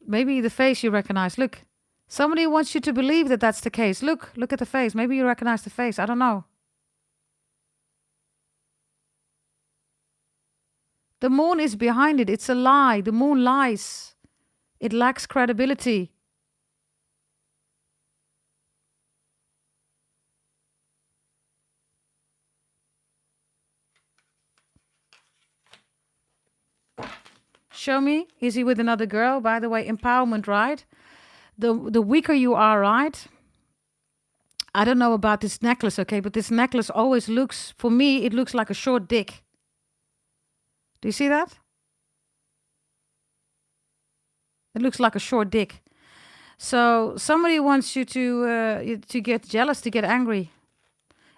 Maybe the face you recognize. Look. Somebody wants you to believe that that's the case. Look at the face. Maybe you recognize the face. I don't know. The moon is behind it. It's a lie. The moon lies. It lacks credibility. Show me. Is he with another girl? By the way, empowerment, right? The weaker you are, right? I don't know about this necklace, okay? But this necklace always looks, for me, it looks like a short dick. Do you see that? It looks like a short dick. So somebody wants you to get jealous, to get angry.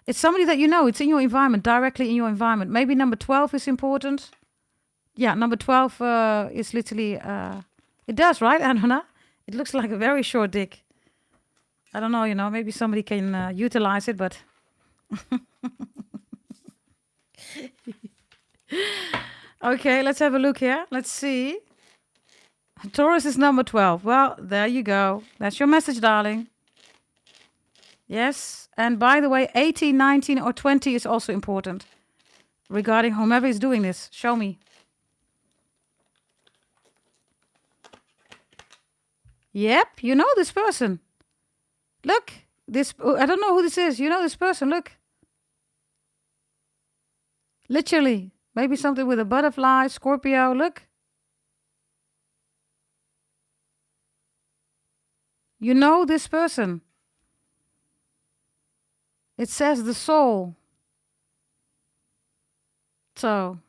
It's somebody that you know. It's in your environment, directly in your environment. Maybe number 12 is important. Yeah, number 12 is literally... it does, right, Anna? It looks like a very short dick. I don't know, maybe somebody can utilize it, but... Okay, let's have a look here. Let's see. Taurus is number 12. Well, there you go. That's your message, darling. Yes. And by the way, 18, 19, or 20 is also important. Regarding whomever is doing this. Show me. Yep, you know this person. Look. I don't know who this is. You know this person. Look. Literally. Maybe something with a butterfly, Scorpio. Look. You know this person. It says the soul. So,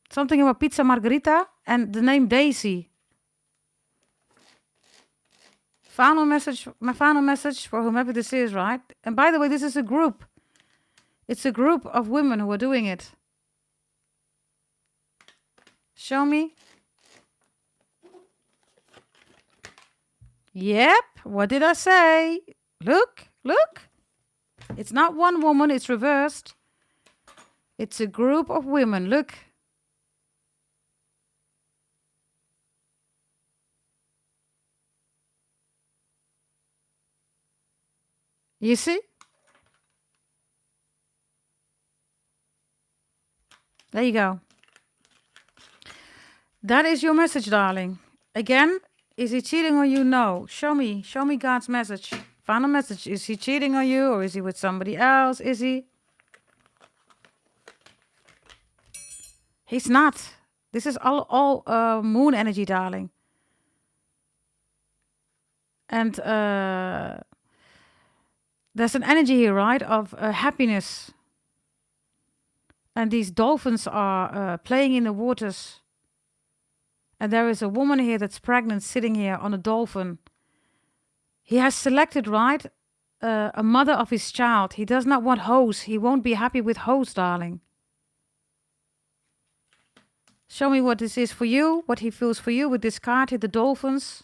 something about pizza margherita and the name Daisy. My final message for whomever this is, right? And by the way, this is a group. It's a group of women who are doing it. Show me. Yep. What did I say? Look. It's not one woman. It's reversed. It's a group of women. Look. You see? There you go. That is your message, darling. Again, is he cheating on you? No. Show me God's message. Final message. Is he cheating on you or is he with somebody else? Is he? He's not. This is all moon energy, darling. And there's an energy here, right, of happiness. And these dolphins are playing in the waters. And there is a woman here that's pregnant sitting here on a dolphin. He has selected, right, a mother of his child. He does not want hoes. He won't be happy with hoes, darling. Show me what this is for you, what he feels for you with this card here, the dolphins.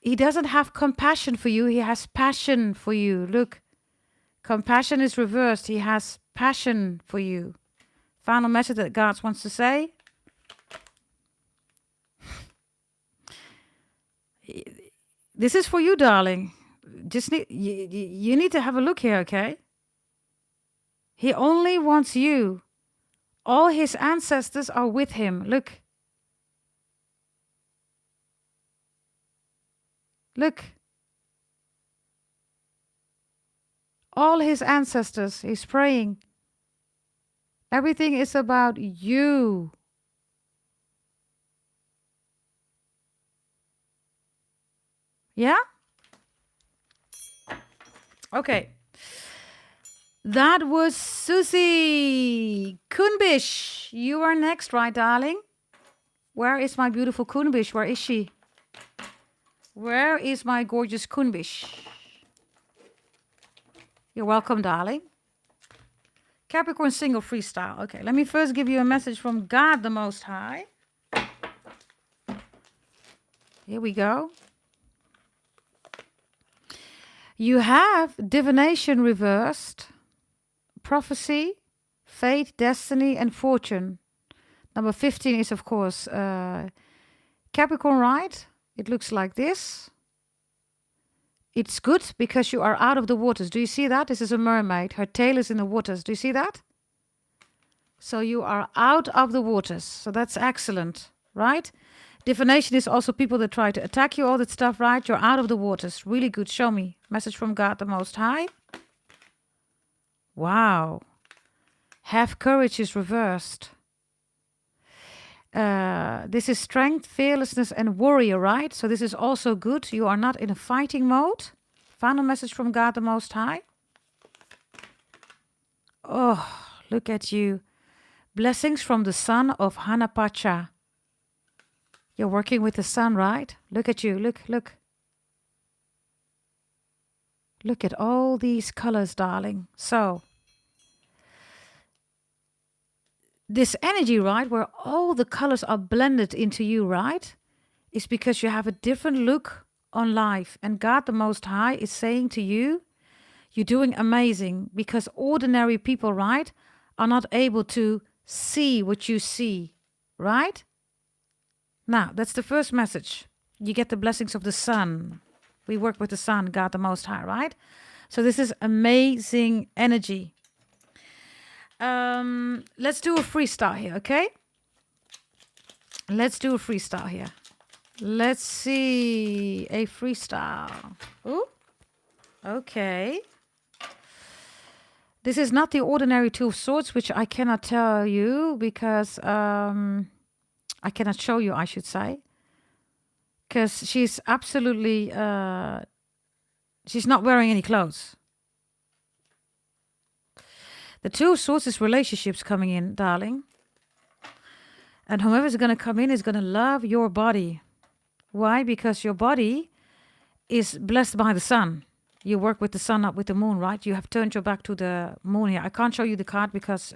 He doesn't have compassion for you. He has passion for you. Look, compassion is reversed. He has passion for you. Final message that God wants to say. This is for you, darling. You need to have a look here, okay? He only wants you. All his ancestors are with him. Look. Look. All his ancestors. He's praying. Everything is about you. Yeah? Okay. That was Susie Kunbish. You are next, right, darling? Where is my beautiful Kunbish? Where is she? Where is my gorgeous Kunbish? You're welcome, darling. Capricorn single freestyle. Okay, let me first give you a message from God the Most High. Here we go. You have divination reversed, prophecy, fate, destiny, and fortune. Number 15 is, of course, Capricorn, right? It looks like this. It's good because you are out of the waters. Do you see that? This is a mermaid. Her tail is in the waters. Do you see that? So you are out of the waters. So that's excellent, right? Divination is also people that try to attack you, all that stuff, right? You're out of the waters. Really good. Show me. Message from God the Most High. Wow. Have courage is reversed. This is strength, fearlessness, and warrior, right? So this is also good. You are not in a fighting mode. Final message from God the Most High. Oh, look at you. Blessings from the son of Hanapacha. You're working with the sun, right? Look at you. Look. Look at all these colors, darling. So, this energy, right, where all the colors are blended into you, right, is because you have a different look on life. And God the Most High is saying to you, you're doing amazing, because ordinary people, right, are not able to see what you see, right? Now, that's the first message. You get the blessings of the sun. We work with the sun, God the Most High, right? So this is amazing energy. Let's do a freestyle here, okay? Let's do a freestyle here. Let's see a freestyle. Ooh, okay. This is not the ordinary Two of Swords, which I cannot tell you because I cannot show you, I should say. Because she's absolutely, she's not wearing any clothes. The Two of Swords is relationships coming in, darling. And whoever's going to come in is going to love your body. Why? Because your body is blessed by the sun. You work with the sun, not with the moon, right? You have turned your back to the moon here. I can't show you the card because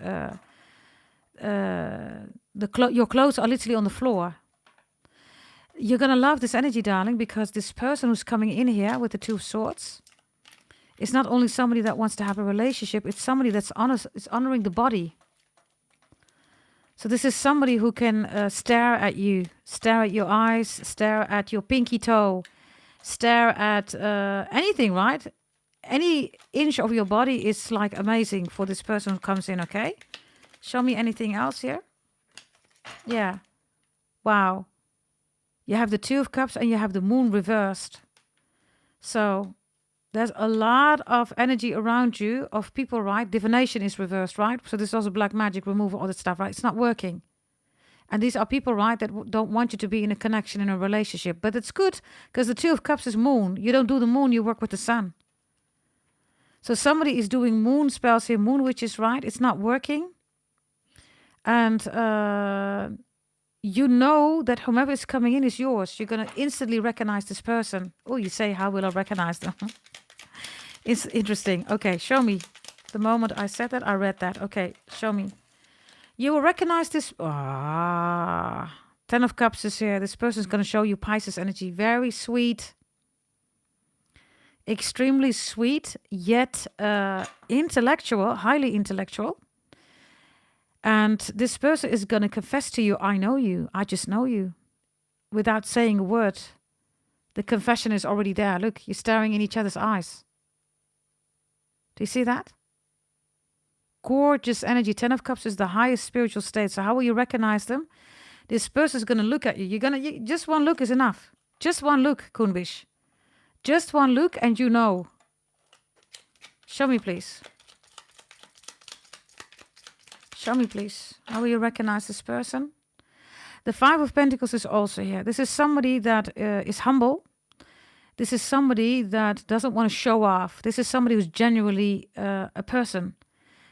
your clothes are literally on the floor. You're going to love this energy, darling, because this person who's coming in here with the Two of Swords is not only somebody that wants to have a relationship, it's somebody that's honoring the body. So this is somebody who can stare at you, stare at your eyes, stare at your pinky toe, stare at anything, right? Any inch of your body is like amazing for this person who comes in, okay? Show me anything else here. Yeah. Wow. You have the Two of Cups and you have the moon reversed. So there's a lot of energy around you of people, right? Divination is reversed, right? So this is also black magic, removal, all that stuff, right? It's not working. And these are people, right, that don't want you to be in a connection, in a relationship. But it's good because the Two of Cups is moon. You don't do the moon, you work with the sun. So somebody is doing moon spells here, moon witches, right? It's not working. And you know that whomever is coming in is yours. You're going to instantly recognize this person. Oh, you say, how will I recognize them? It's interesting. Okay, show me. The moment I said that, I read that. Okay, show me. You will recognize this. Ten of Cups is here. This person is going to show you Pisces energy. Very sweet. Extremely sweet, yet intellectual, highly intellectual. And this person is going to confess to you, I know you, I just know you, without saying a word. The confession is already there. Look, you're staring in each other's eyes. Do you see that? Gorgeous energy. Ten of Cups is the highest spiritual state. So how will you recognize them? This person is going to look at you. Just one look is enough. Just one look, Kunbish. Just one look and you know. Show me, please. Show me, please. How will you recognize this person? The Five of Pentacles is also here. This is somebody that is humble. This is somebody that doesn't want to show off. This is somebody who's genuinely a person.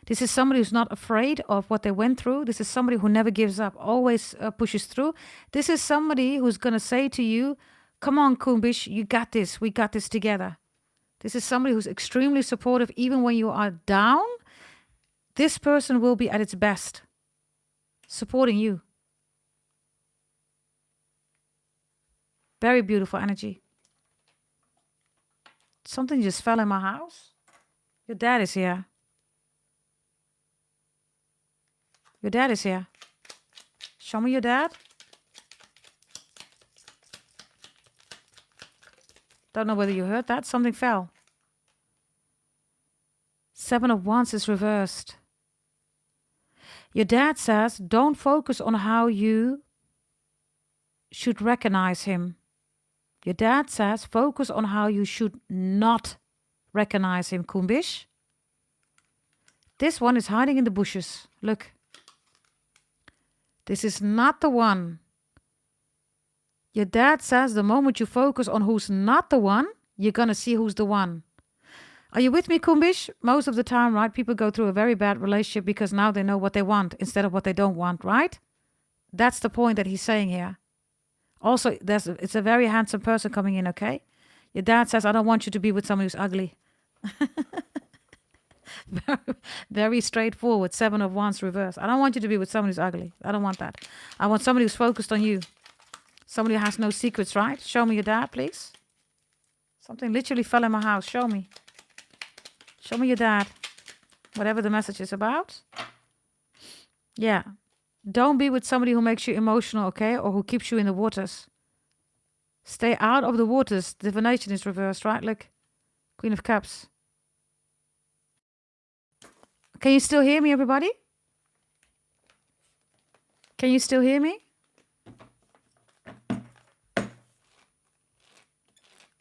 This is somebody who's not afraid of what they went through. This is somebody who never gives up, always pushes through. This is somebody who's going to say to you, come on, Kumbish, you got this. We got this together. This is somebody who's extremely supportive even when you are down. This person will be at its best, supporting you. Very beautiful energy. Something just fell in my house. Your dad is here. Your dad is here. Show me your dad. Don't know whether you heard that. Something fell. Seven of Wands is reversed. Your dad says, don't focus on how you should recognize him. Your dad says, focus on how you should not recognize him, Kumbish. This one is hiding in the bushes. Look. This is not the one. Your dad says the moment you focus on who's not the one, you're going to see who's the one. Are you with me, Kumbish? Most of the time, right, people go through a very bad relationship because now they know what they want instead of what they don't want, right? That's the point that he's saying here. Also, it's a very handsome person coming in, okay? Your dad says, I don't want you to be with somebody who's ugly. Very straightforward. Seven of Wands reverse. I don't want you to be with someone who's ugly. I don't want that. I want somebody who's focused on you. Somebody who has no secrets, right? Show me your dad, please. Something literally fell in my house. Show me. Show me your dad. Whatever the message is about. Yeah. Don't be with somebody who makes you emotional, okay? Or who keeps you in the waters. Stay out of the waters. Divination is reversed, right? Look. Queen of Cups. Can you still hear me, everybody? Can you still hear me?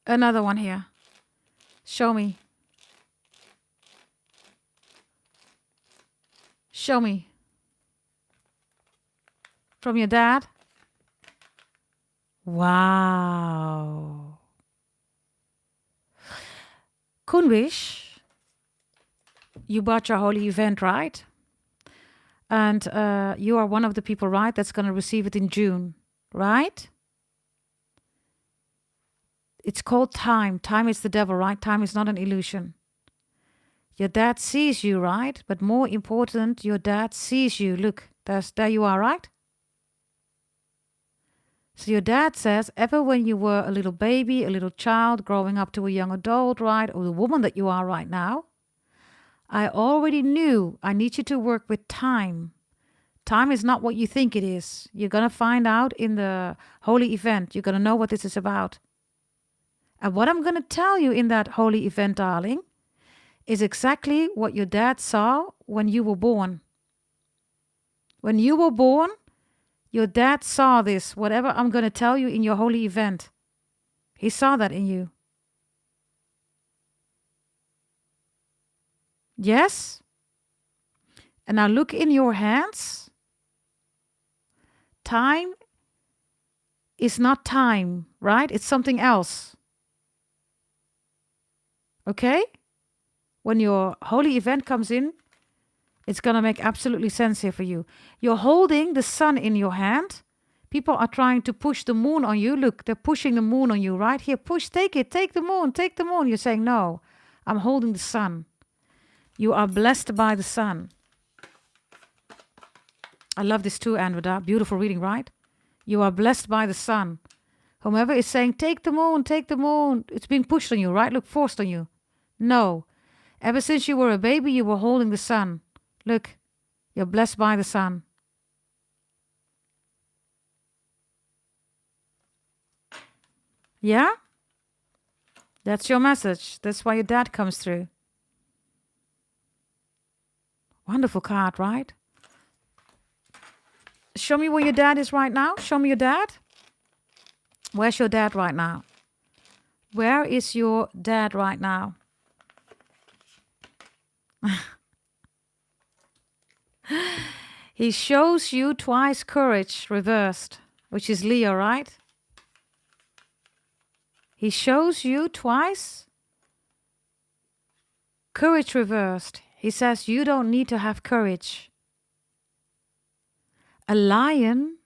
Another one here. Show me. Show me. From your dad? Wow. Kunwish, You bought your holy event, right? And you are one of the people, right, that's going to receive it in June, right? It's called time. Time is the devil, right? Time is not an illusion. Your dad sees you, right? But more important, your dad sees you. Look, there you are, right? So your dad says, ever when you were a little baby, a little child, growing up to a young adult, right? Or the woman that you are right now, I already knew I need you to work with time. Time is not what you think it is. You're going to find out in the holy event. You're going to know what this is about. And what I'm going to tell you in that holy event, darling, is exactly what your dad saw when you were born. When you were born, your dad saw this, whatever I'm going to tell you in your holy event. He saw that in you. Yes? And now look in your hands. Time is not time, right? It's something else. Okay? When your holy event comes in, it's going to make absolutely sense here for you. You're holding the sun in your hand. People are trying to push the moon on you. Look, they're pushing the moon on you, right? Here, push, take it, take the moon, take the moon. You're saying, no, I'm holding the sun. You are blessed by the sun. I love this too, Andrea. Beautiful reading, right? You are blessed by the sun. Whomever is saying, take the moon, it's being pushed on you, right? Look, forced on you. No. Ever since you were a baby, you were holding the sun. Look, you're blessed by the sun. Yeah? That's your message. That's why your dad comes through. Wonderful card, right? Show me where your dad is right now. Show me your dad. Where's your dad right now? Where is your dad right now? He shows you twice courage reversed, which is Leo, right? He shows you twice courage reversed. He says you don't need to have courage. A lion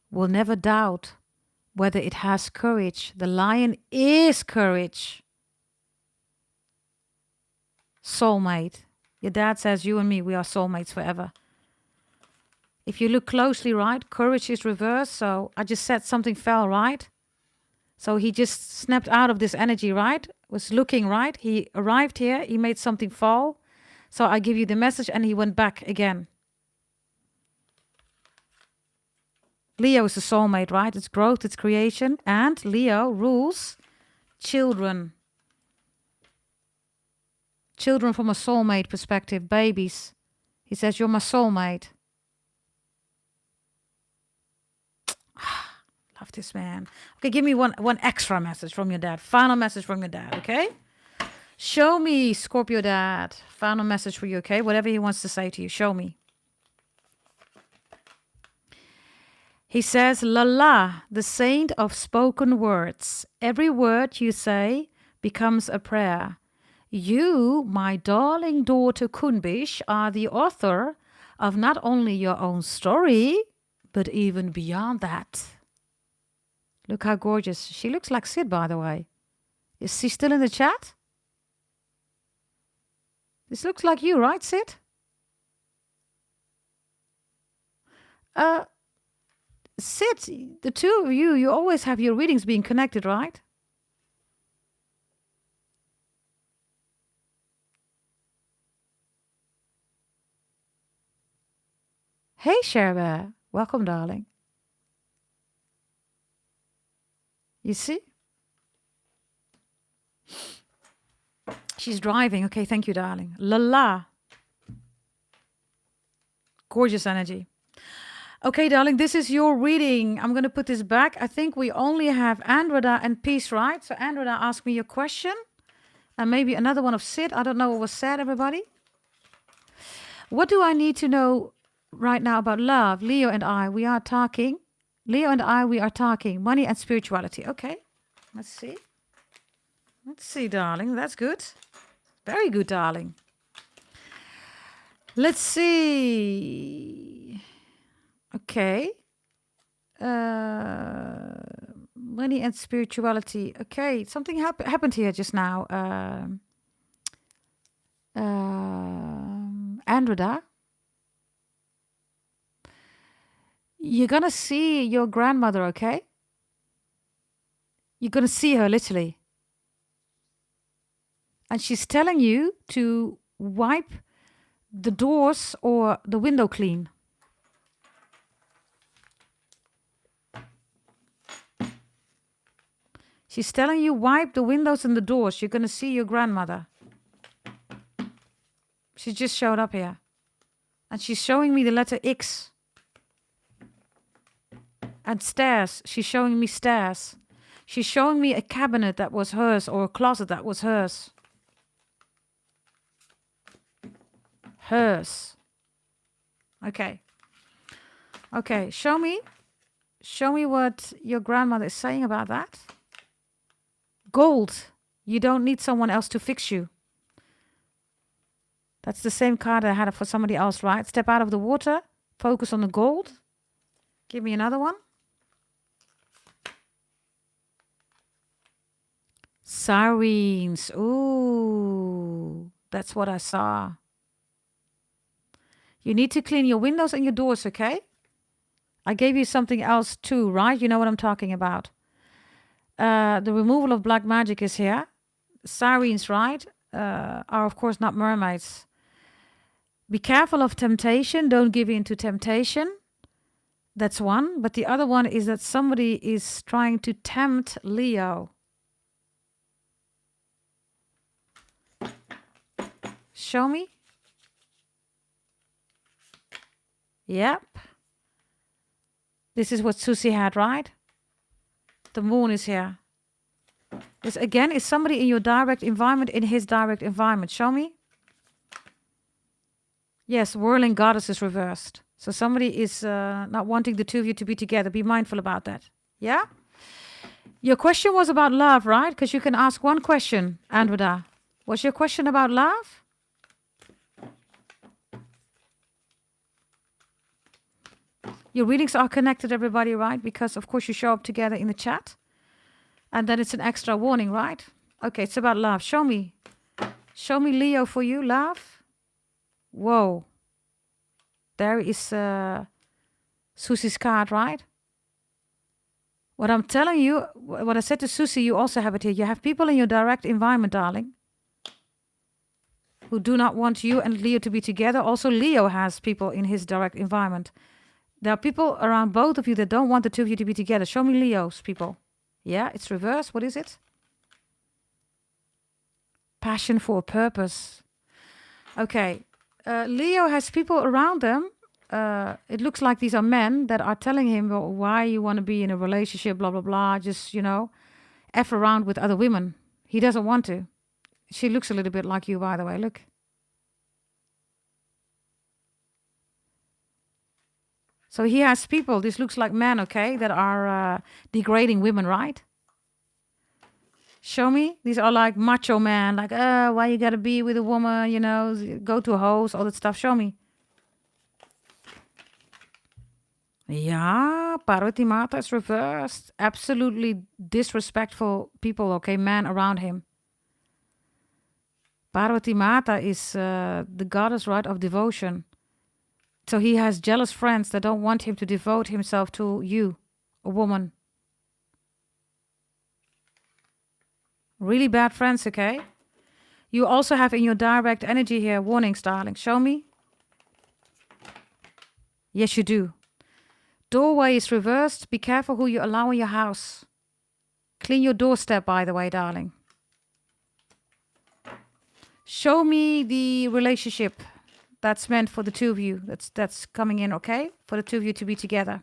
will never doubt whether it has courage. The lion is courage. Soulmate. Your dad says you and me, we are soulmates forever. If you look closely, right, courage is reversed. So I just said something fell, right? So he just snapped out of this energy, right? Was looking, right? He arrived here. He made something fall. So I give you the message and he went back again. Leo is the soulmate, right? It's growth, it's creation. And Leo rules children. Children from a soulmate perspective, babies. He says, you're my soulmate. Love this man. Okay, give me one extra message from your dad. Final message from your dad, okay? Show me, Scorpio dad. Final message for you, okay? Whatever he wants to say to you, show me. He says, Lala, the saint of spoken words. Every word you say becomes a prayer. You, my darling daughter Kunbish, are the author of not only your own story, but even beyond that. Look how gorgeous. She looks like Sid, by the way. Is she still in the chat? This looks like you, right, Sid? Sid, the two of you always have your readings being connected, right? Hey, Sherba. Welcome, darling. You see? She's driving. Okay, thank you, darling. La. Gorgeous energy. Okay, darling, this is your reading. I'm going to put this back. I think we only have Andrea and Peace, right? So Andrea, ask me your question. And maybe another one of Sid. I don't know what was said, everybody. What do I need to know right now about love? Leo and I, we are talking. Money and spirituality. Okay, let's see. Let's see, darling. That's good. Very good, darling. Let's see. Okay. Money and spirituality. Okay, something happened here just now. Andreda, you're gonna see your grandmother, okay? You're gonna see her literally. And she's telling you to wipe the doors or the window clean. She's telling you wipe the windows and the doors. You're gonna see your grandmother. She just showed up here. And she's showing me the letter X. And stairs. She's showing me stairs. She's showing me a cabinet that was hers or a closet that was hers. Hers. Okay. Okay, show me. Show me what your grandmother is saying about that. Gold. You don't need someone else to fix you. That's the same card I had for somebody else, right? Step out of the water. Focus on the gold. Give me another one. Sirens. Ooh, that's what I saw. You need to clean your windows and your doors, okay? I gave you something else too, right? You know what I'm talking about. The removal of black magic is here. Sirens, right, are of course not mermaids. Be careful of temptation. Don't give in to temptation. That's one. But the other one is that somebody is trying to tempt Leo. Show me. Yep. This is what Susie had, right? The moon is here. This again is somebody in your direct environment, in his direct environment. Show me. Yes, whirling goddess is reversed. So somebody is not wanting the two of you to be together. Be mindful about that. Yeah? Your question was about love, right? Because you can ask one question, Andreda. Was your question about love? Your readings are connected, everybody, right? Because, of course, you show up together in the chat. And then it's an extra warning, right? Okay, it's about love. Show me. Show me Leo for you, love. Whoa. There is Susie's card, right? What I'm telling you, what I said to Susie, you also have it here. You have people in your direct environment, darling, who do not want you and Leo to be together. Also, Leo has people in his direct environment. There are people around both of you that don't want the two of you to be together. Show me Leo's people. Yeah, it's reversed. What is it? Passion for a purpose. Okay. Leo has people around them. It looks like these are men that are telling him, well, why you want to be in a relationship, blah, blah, blah. Just, F around with other women. He doesn't want to. She looks a little bit like you, by the way. Look. So he has people, this looks like men, okay, that are degrading women, right? Show me. These are like macho men, like, why you gotta be with a woman, go to a host, all that stuff. Show me. Yeah, Parvati Mata is reversed. Absolutely disrespectful people, okay, men around him. Parvati Mata is the goddess, right, of devotion. So he has jealous friends that don't want him to devote himself to you, a woman. Really bad friends, okay? You also have in your direct energy here warnings, darling. Show me. Yes, you do. Doorway is reversed. Be careful who you allow in your house. Clean your doorstep, by the way, darling. Show me the relationship that's meant for the two of you. That's coming in, okay? For the two of you to be together.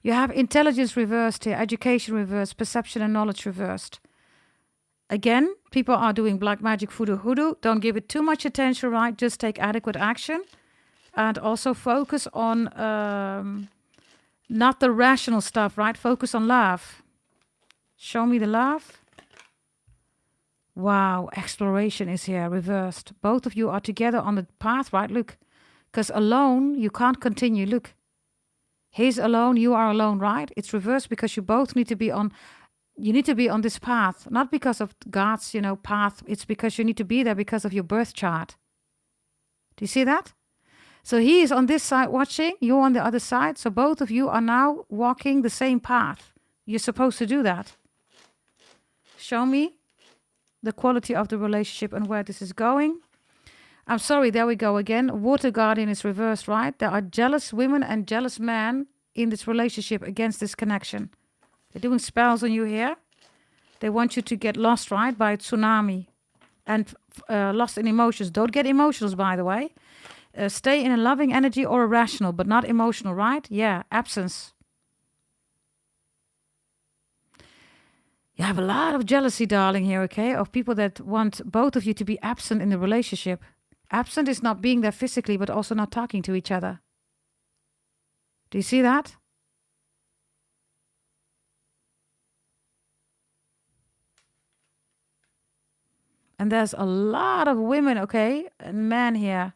You have intelligence reversed here, education reversed, perception and knowledge reversed. Again, people are doing black magic, voodoo, hoodoo. Don't give it too much attention, right? Just take adequate action. And also focus on not the rational stuff, right? Focus on love. Show me the love. Wow, exploration is here, reversed. Both of you are together on the path, right? Look, Because alone, you can't continue. Look, he's alone, you are alone, right? It's reversed because you both need to be on, you need to be on this path. Not because of God's, path. It's because you need to be there because of your birth chart. Do you see that? So he is on this side watching, you're on the other side. So both of you are now walking the same path. You're supposed to do that. Show me the quality of the relationship and where this is going. I'm sorry, there we go again. Water Guardian is reversed, right? There are jealous women and jealous men in this relationship against this connection. They're doing spells on you here. They want you to get lost, right, by a tsunami and lost in emotions. Don't get emotions, by the way. Stay in a loving energy or a rational, but not emotional, right? Yeah, absence. You have a lot of jealousy, darling, here, okay? Of people that want both of you to be absent in the relationship. Absent is not being there physically, but also not talking to each other. Do you see that? And there's a lot of women, okay, and men here.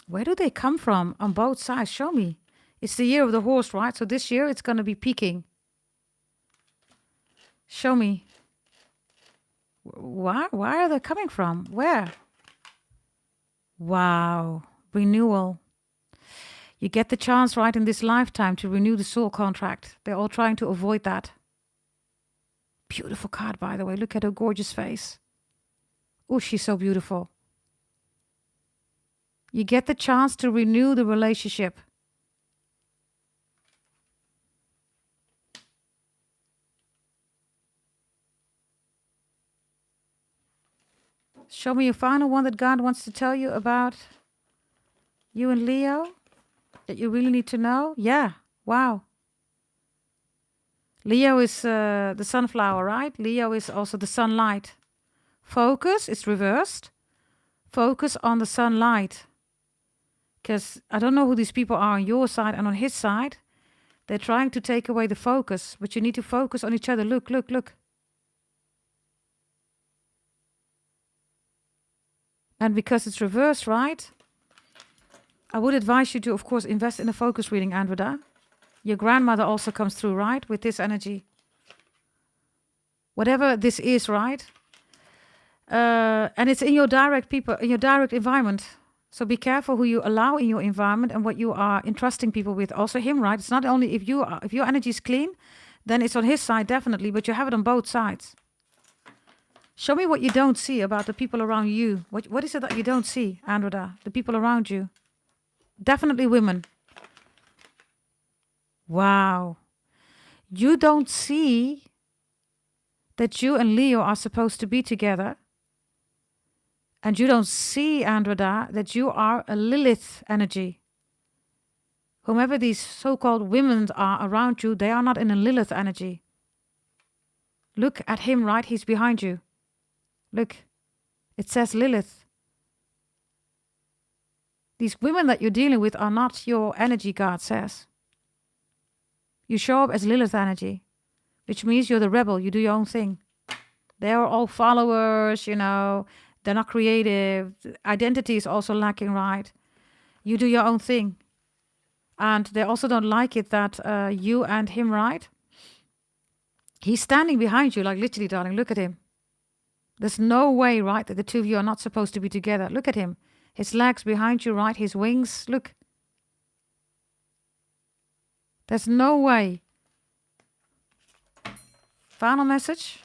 Where do they come from on both sides? Show me. It's the year of the horse, right? So this year it's going to be peaking. Show me. Where are they coming from? Where? Wow. Renewal. You get the chance, right, in this lifetime to renew the soul contract. They're all trying to avoid that. Beautiful card, by the way. Look at her gorgeous face. Oh, she's so beautiful. You get the chance to renew the relationship. Show me your final one that God wants to tell you about you and Leo that you really need to know. Yeah, wow. Leo is the sunflower, right? Leo is also the sunlight. Focus is reversed. Focus on the sunlight. Because I don't know who these people are on your side and on his side. They're trying to take away the focus, but you need to focus on each other. Look, look, look. And because it's reversed, right? I would advise you to, of course, invest in a focus reading, Andreda. Your grandmother also comes through, right? With this energy. Whatever this is, right? And it's in your direct people, in your direct environment. So be careful who you allow in your environment and what you are entrusting people with. Also him, right? It's not only if your energy is clean, then it's on his side, definitely. But you have it on both sides. Show me what you don't see about the people around you. What is it that you don't see, Andreda? The people around you. Definitely women. Wow. You don't see that you and Leo are supposed to be together. And you don't see, Andreda, that you are a Lilith energy. Whomever these so-called women are around you, they are not in a Lilith energy. Look at him, right? He's behind you. Look, it says Lilith. These women that you're dealing with are not your energy, God says. You show up as Lilith energy, which means you're the rebel. You do your own thing. They're all followers, you know. They're not creative. Identity is also lacking, right? You do your own thing. And they also don't like it that you and him, right? He's standing behind you, like literally, darling. Look at him. There's no way, right, that the two of you are not supposed to be together. Look at him. His legs behind you, right? His wings. Look. There's no way. Final message.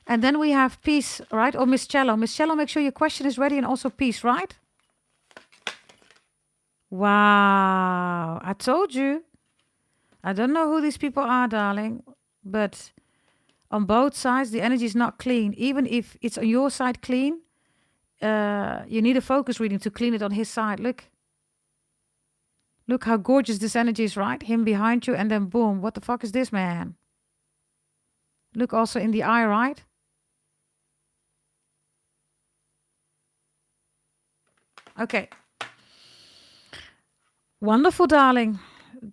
And then we have peace, right? Or Miss Cello. Miss Cello, make sure your question is ready and also peace, right? Wow. I told you. I don't know who these people are, darling. But on both sides, the energy is not clean. Even if it's on your side clean, you need a focus reading to clean it on his side. Look. Look how gorgeous this energy is, right? Him behind you and then boom. What the fuck is this, man? Look also in the eye, right? Okay. Wonderful, darling.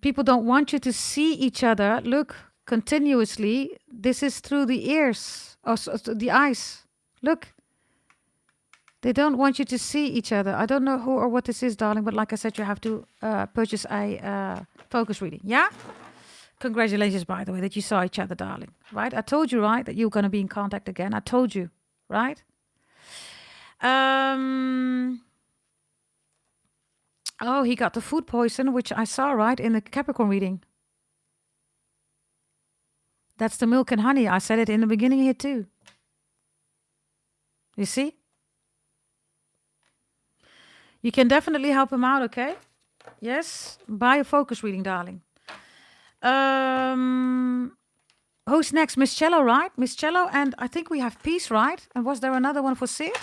People don't want you to see each other. Look, continuously. This is through the ears, or the eyes. Look. They don't want you to see each other. I don't know who or what this is, darling, but like I said, you have to purchase a focus reading. Yeah? Congratulations, by the way, that you saw each other, darling. Right? I told you, right, that you're going to be in contact again. I told you, right? Oh, he got the food poison, which I saw, right, in the Capricorn reading. That's the milk and honey. I said it in the beginning here too. You see? You can definitely help him out, okay? Yes? Buy a focus reading, darling. Who's next? Miss Cello, right? Miss Cello, and I think we have Peace, right? And was there another one for Sid?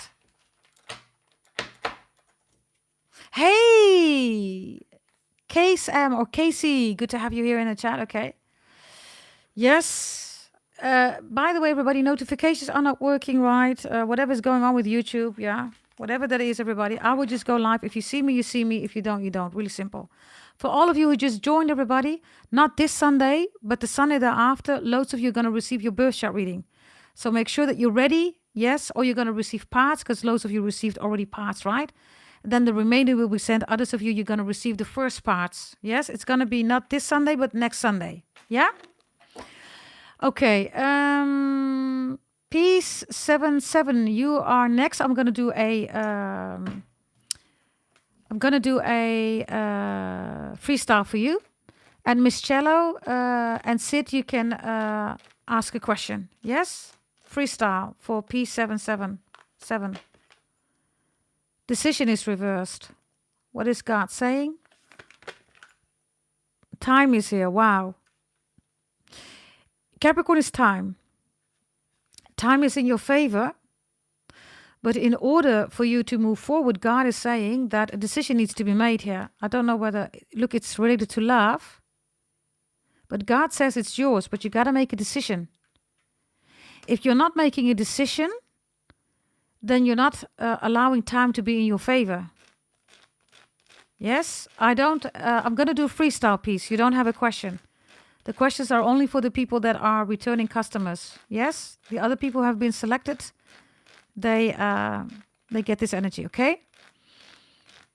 Hey! Case M or Casey, good to have you here in the chat, okay? Yes. By the way, everybody, notifications are not working right. Whatever's going on with YouTube, yeah. Whatever that is, everybody, I will just go live. If you see me, you see me. If you don't, you don't. Really simple. For all of you who just joined, everybody, not this Sunday, but the Sunday thereafter, loads of you are going to receive your birth chart reading. So make sure that you're ready, yes, or you're going to receive parts, because loads of you received already parts, right? Then the remainder will be sent. Others of you, you're going to receive the first parts. Yes, it's going to be not this Sunday, but next Sunday. Yeah? Okay. Peace 77, you are next. I'm going to do a freestyle for you. And Miss Cello and Sid, you can ask a question. Yes? Freestyle for Peace 777. Decision is reversed. What is God saying? Time is here. Wow. Capricorn is time. Time is in your favor. But in order for you to move forward, God is saying that a decision needs to be made here. I don't know whether, look, it's related to love. But God says it's yours, but you got to make a decision. If you're not making a decision, then you're not allowing time to be in your favor. Yes? I'm going to do a freestyle piece. You don't have a question. The questions are only for the people that are returning customers. Yes? The other people have been selected. They get this energy, okay?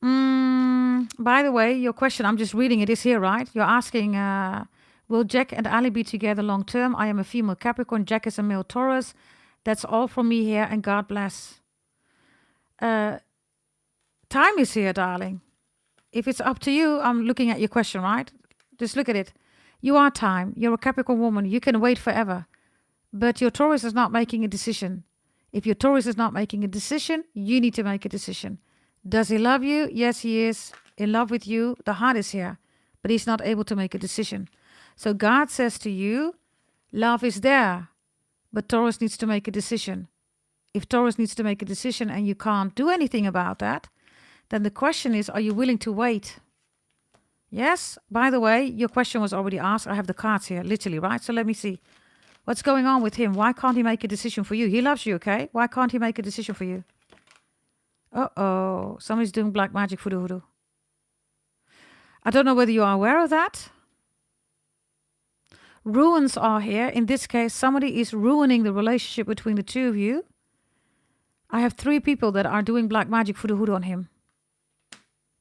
By the way, your question, I'm just reading it, is here, right? You're asking, will Jack and Ali be together long term? I am a female Capricorn. Jack is a male Taurus. That's all from me here, and God bless. Time is here, darling. If it's up to you, I'm looking at your question, right? Just look at it. You are time. You're a Capricorn woman. You can wait forever. But your Taurus is not making a decision. If your Taurus is not making a decision, you need to make a decision. Does he love you? Yes, he is in love with you. The heart is here, but he's not able to make a decision. So God says to you, love is there, but Taurus needs to make a decision. If Taurus needs to make a decision and you can't do anything about that, then the question is, are you willing to wait? Yes? By the way, your question was already asked. I have the cards here, literally, right? So let me see. What's going on with him? Why can't he make a decision for you? He loves you, okay? Why can't he make a decision for you? Uh-oh. Somebody's doing black magic for the hoodoo. I don't know whether you are aware of that. Ruins are here. In this case, somebody is ruining the relationship between the two of you. I have 3 people that are doing black magic for the hoodoo on him.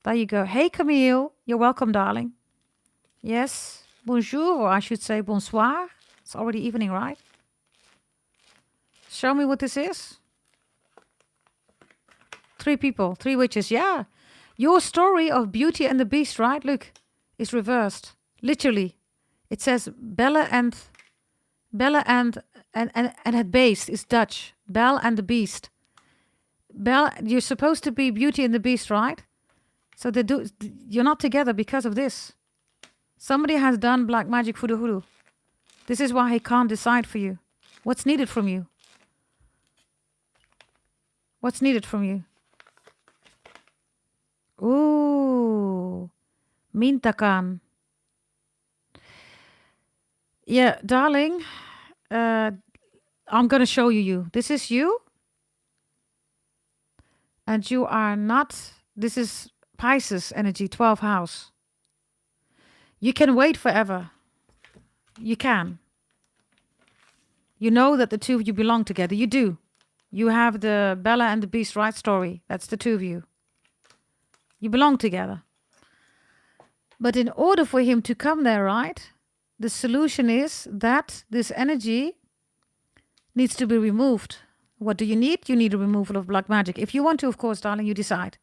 There you go. Hey, Camille. You're welcome, darling. Yes. Bonjour, or I should say bonsoir. It's already evening, right? Show me what this is. 3 people, 3 witches. Yeah. Your story of Beauty and the Beast, right? Look, is reversed. Literally. It says Belle and het beest is Dutch. Belle and the Beast. Belle, you're supposed to be Beauty and the Beast, right? So you're not together because of this. Somebody has done black magic for the hoodoo. This is why he can't decide for you. What's needed from you? What's needed from you? Ooh. Mintakan. Yeah, darling. I'm going to show you. This is you. And you are not... This is Pisces energy, 12th house. You can wait forever. You can. You know that the two of you belong together. You do. You have the Bella and the Beast, right, story. That's the two of you. You belong together. But in order for him to come there, right, the solution is that this energy needs to be removed. What do you need? You need a removal of black magic. If you want to, of course, darling, you decide.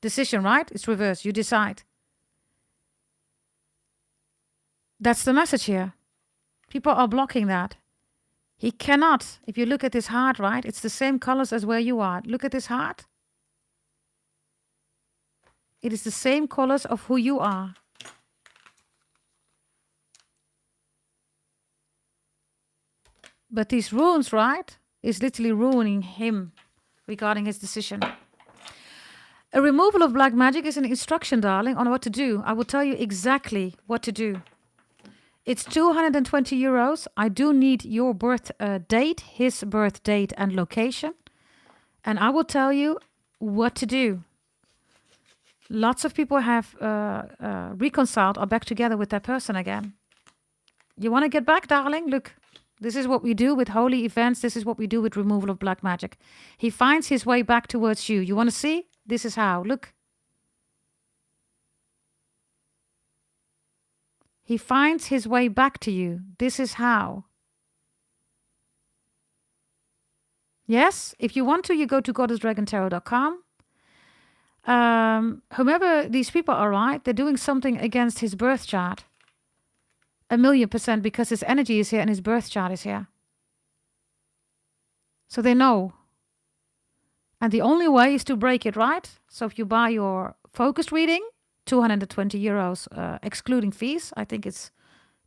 Decision, right? It's reversed. You decide. That's the message here. People are blocking that. He cannot. If you look at his heart, right, it's the same colors as where you are. Look at his heart. It is the same colors of who you are. But these runes, right, is literally ruining him regarding his decision. A removal of black magic is an instruction, darling, on what to do. I will tell you exactly what to do. It's 220 euros. I do need your birth date, his birth date and location. And I will tell you what to do. Lots of people have reconciled or back together with that person again. You want to get back, darling? Look, this is what we do with holy events. This is what we do with removal of black magic. He finds his way back towards you. You want to see? This is how. Look. He finds his way back to you. This is how. Yes, if you want to, you go to goddessdragontarot.com. Whomever these people are, right, they're doing something against his birth chart. 1,000,000%, because his energy is here and his birth chart is here. So they know. And the only way is to break it, right? So if you buy your focused reading, 220 euros, excluding fees. I think it's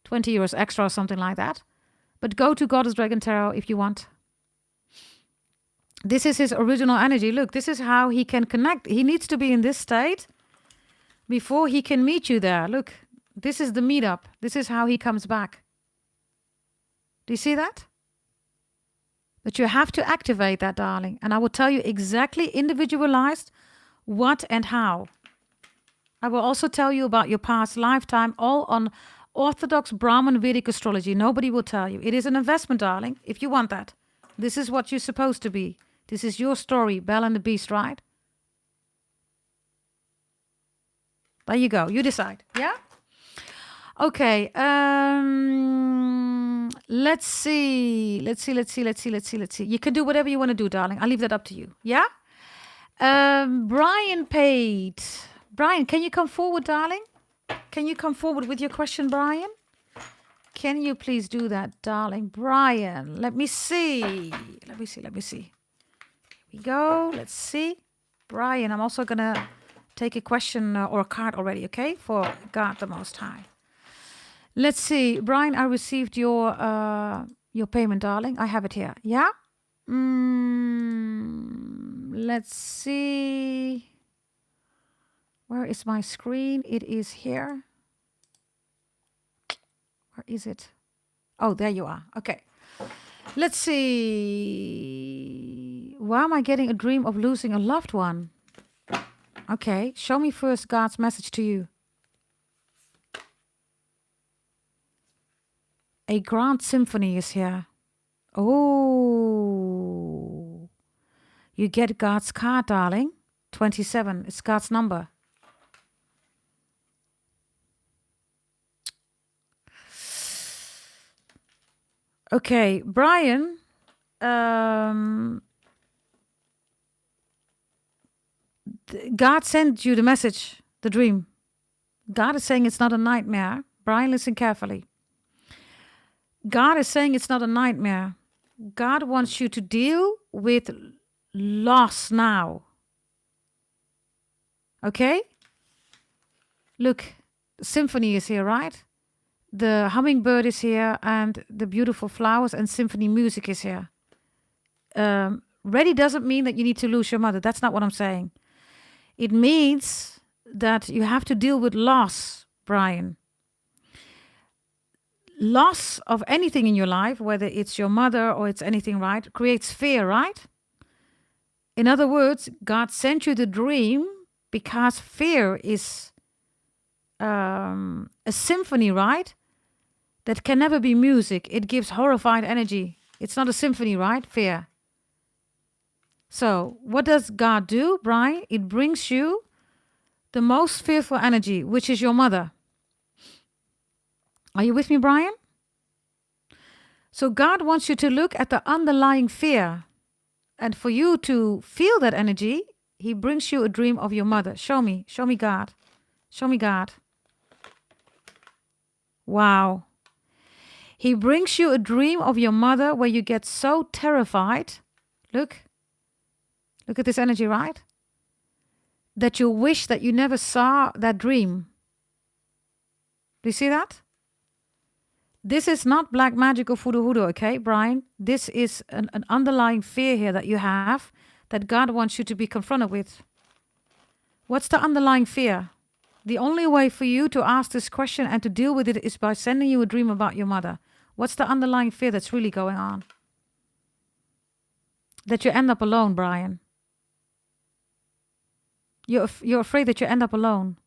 20 euros extra or something like that. But go to Goddess Dragon Tarot if you want. This is his original energy. Look, this is how he can connect. He needs to be in this state before he can meet you there. Look, this is the meetup. This is how he comes back. Do you see that? But you have to activate that, darling. And I will tell you exactly individualized what and how. I will also tell you about your past lifetime, all on Orthodox Brahmin Vedic astrology. Nobody will tell you. It is an investment, darling, if you want that. This is what you're supposed to be. This is your story, Belle and the Beast, right? There you go. You decide. Yeah? Okay. Let's see. You can do whatever you want to do, darling. I'll leave that up to you. Yeah? Brian paid. Brian, can you come forward, darling? Can you come forward with your question, Brian? Can you please do that, darling? Brian, let me see. Let me see. Here we go. Let's see. Brian, I'm also going to take a question or a card already, okay? For God the Most High. Let's see. Brian, I received your payment, darling. I have it here. Yeah? Let's see. Where is my screen? It is here. Where is it? Oh, there you are. Okay. Let's see. Why am I getting a dream of losing a loved one? Okay. Show me first God's message to you. A grand symphony is here. Oh. You get God's card, darling. 27. It's God's number. Okay, Brian, God sent you the message, the dream. God is saying it's not a nightmare. Brian, listen carefully. God is saying it's not a nightmare. God wants you to deal with loss now. Okay? Look, the symphony is here, right? The hummingbird is here and the beautiful flowers and symphony music is here. Ready doesn't mean that you need to lose your mother. That's not what I'm saying. It means that you have to deal with loss, Brian. Loss of anything in your life, whether it's your mother or it's anything, right, creates fear, right? In other words, God sent you the dream because fear is a symphony, right? That can never be music. It gives horrified energy. It's not a symphony, right? Fear. So what does God do, Brian? It brings you the most fearful energy, which is your mother. Are you with me, Brian? So God wants you to look at the underlying fear. And for you to feel that energy, he brings you a dream of your mother. Show me God. Show me God. Wow. He brings you a dream of your mother where you get so terrified. Look at this energy, right? That you wish that you never saw that dream. Do you see that? This is not black magic or voodoo, okay, Brian? This is an underlying fear here that you have that God wants you to be confronted with. What's the underlying fear? The only way for you to ask this question and to deal with it is by sending you a dream about your mother. What's the underlying fear that's really going on? That you end up alone, Brian. You're afraid that you end up alone.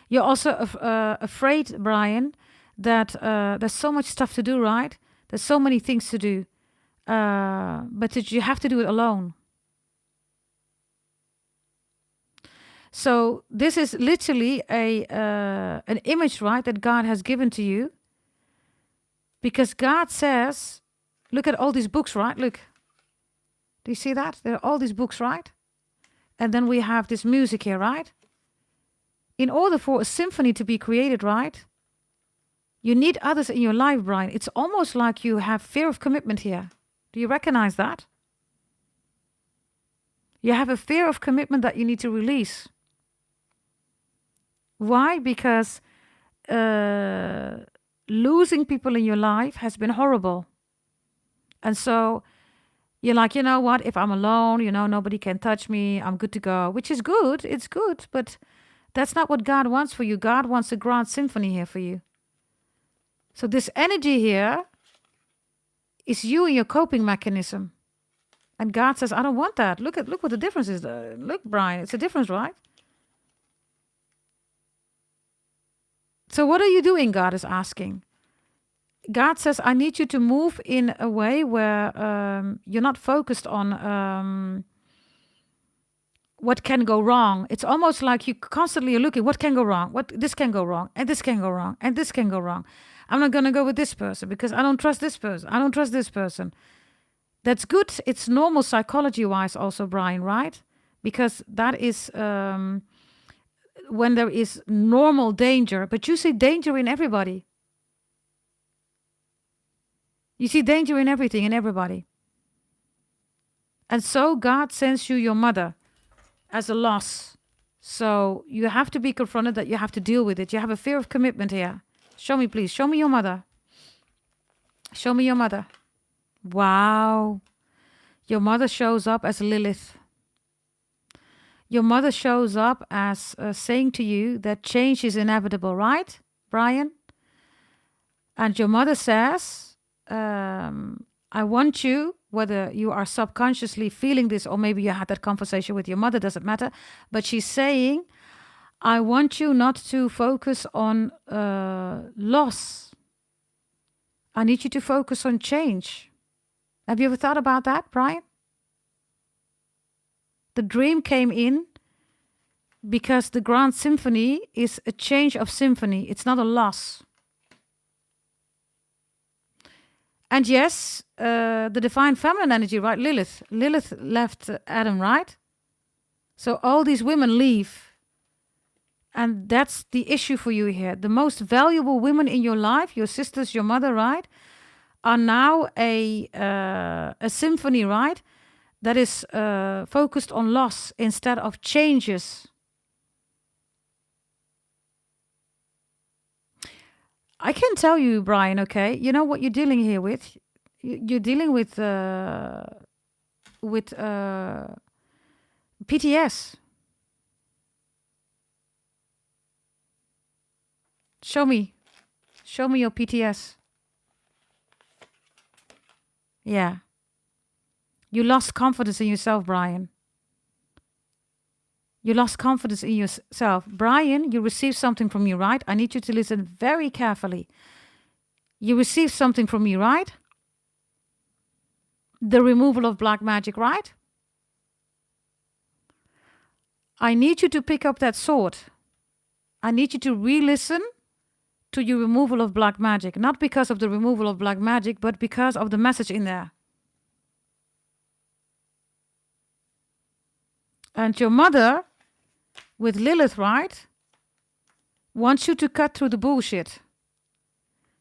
You're also afraid, Brian, that there's so much stuff to do, right? There's so many things to do, but that you have to do it alone. So this is literally an image, right, that God has given to you. Because God says, look at all these books, right? Look. Do you see that? There are all these books, right? And then we have this music here, right? In order for a symphony to be created, right? You need others in your life, Brian. It's almost like you have fear of commitment here. Do you recognize that? You have a fear of commitment that you need to release. Why? Because losing people in your life has been horrible. And so you're like, you know what? If I'm alone, nobody can touch me. I'm good to go, which is good. It's good. But that's not what God wants for you. God wants a grand symphony here for you. So this energy here is you and your coping mechanism. And God says, I don't want that. Look what the difference is. Look, Brian, it's a difference, right? So what are you doing, God is asking. God says, I need you to move in a way where you're not focused on what can go wrong. It's almost like you constantly are looking, what can go wrong? This can go wrong, and this can go wrong, and this can go wrong. I'm not going to go with this person because I don't trust this person. I don't trust this person. That's good. It's normal psychology-wise also, Brian, right? Because that is when there is normal danger. But you see danger in everybody. You see danger in everything, in everybody. And so God sends you your mother as a loss. So you have to be confronted that you have to deal with it. You have a fear of commitment here. Show me, please. Show me your mother. Show me your mother. Wow. Your mother shows up as Lilith. Your mother shows up as saying to you that change is inevitable, right, Brian? And your mother says, I want you, whether you are subconsciously feeling this or maybe you had that conversation with your mother, doesn't matter. But she's saying, I want you not to focus on loss. I need you to focus on change. Have you ever thought about that, Brian? The dream came in because the grand symphony is a change of symphony. It's not a loss. And yes, the divine feminine energy, right? Lilith left Adam, right? So all these women leave. And that's the issue for you here. The most valuable women in your life, your sisters, your mother, right, are now a symphony, right, that is focused on loss instead of changes. I can tell you, Brian, okay, you know what you're dealing here with? You're dealing with PTS. Show me your PTS. Yeah. You lost confidence in yourself, Brian. You lost confidence in yourself. Brian, you received something from me, right? I need you to listen very carefully. You received something from me, right? the removal of black magic, right? I need you to pick up that sword. I need you to re-listen to your removal of black magic. Not because of the removal of black magic, but because of the message in there. And your mother, with Lilith, right, wants you to cut through the bullshit.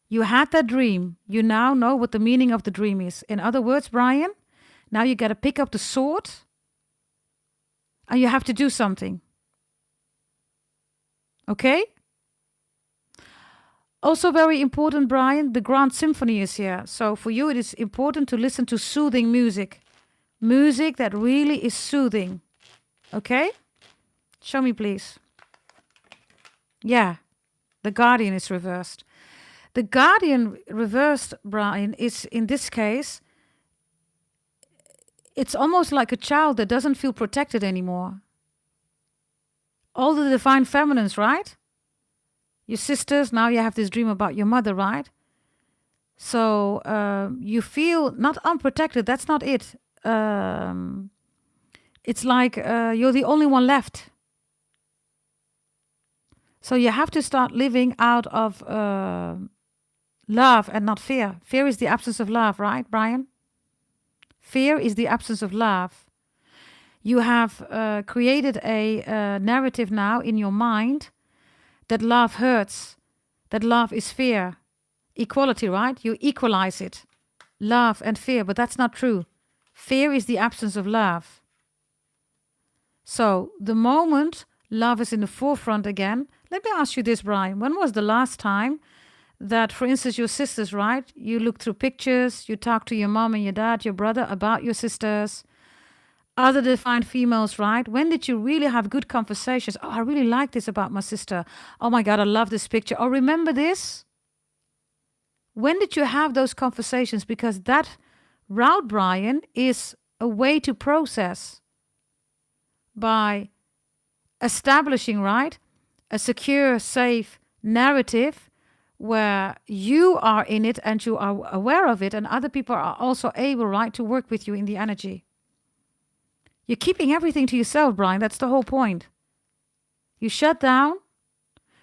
You had that dream. You now know what the meaning of the dream is. In other words, Brian, now you got to pick up the sword and you have to do something. Okay? Also very important, Brian, the Grand Symphony is here. So for you, it is important to listen to soothing music. Music that really is soothing. Okay? Show me, please. Yeah, the Guardian is reversed. The Guardian reversed, Brian, is in this case, it's almost like a child that doesn't feel protected anymore. All the divine feminines, right? Your sisters, now you have this dream about your mother, right? So you feel not unprotected, that's not it. It's like you're the only one left. So you have to start living out of love and not fear. Fear is the absence of love, right, Brian? Fear is the absence of love. You have created a narrative now in your mind that love hurts, that love is fear. Equality, right? You equalize it. Love and fear, but that's not true. Fear is the absence of love. So the moment love is in the forefront again, let me ask you this, Brian. When was the last time that, for instance, your sisters, right? You look through pictures, you talk to your mom and your dad, your brother about your sisters, other divine females, right? When did you really have good conversations? Oh, I really like this about my sister. Oh my God, I love this picture. Oh, remember this? When did you have those conversations? Because that route, Brian, is a way to process by establishing, right, a secure, safe narrative where you are in it and you are aware of it and other people are also able, right, to work with you in the energy. You're keeping everything to yourself, Brian. That's the whole point. You shut down,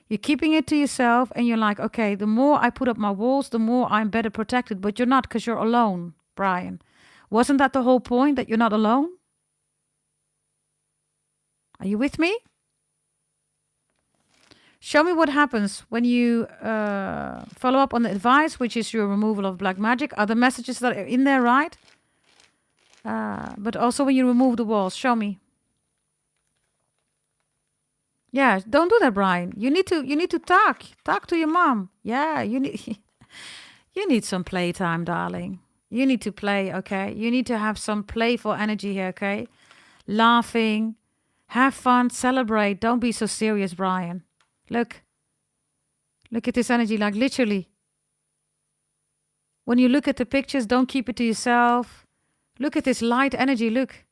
you're keeping it to yourself, and you're like, okay, the more I put up my walls, the more I'm better protected. But you're not, because you're alone, Brian. Wasn't that the whole point, that you're not alone? Are you with me? Show me what happens when you follow up on the advice, which is your removal of black magic. Are the messages that are in there, right? But also when you remove the walls. Show me. Yeah, don't do that, Brian. You need to talk to your mom. Yeah, you need some playtime, darling. You need to play, okay? You need to have some playful energy here, okay? Laughing, have fun, celebrate. Don't be so serious, Brian. Look at this energy, like literally. When you look at the pictures, don't keep it to yourself. Look at this light energy, look.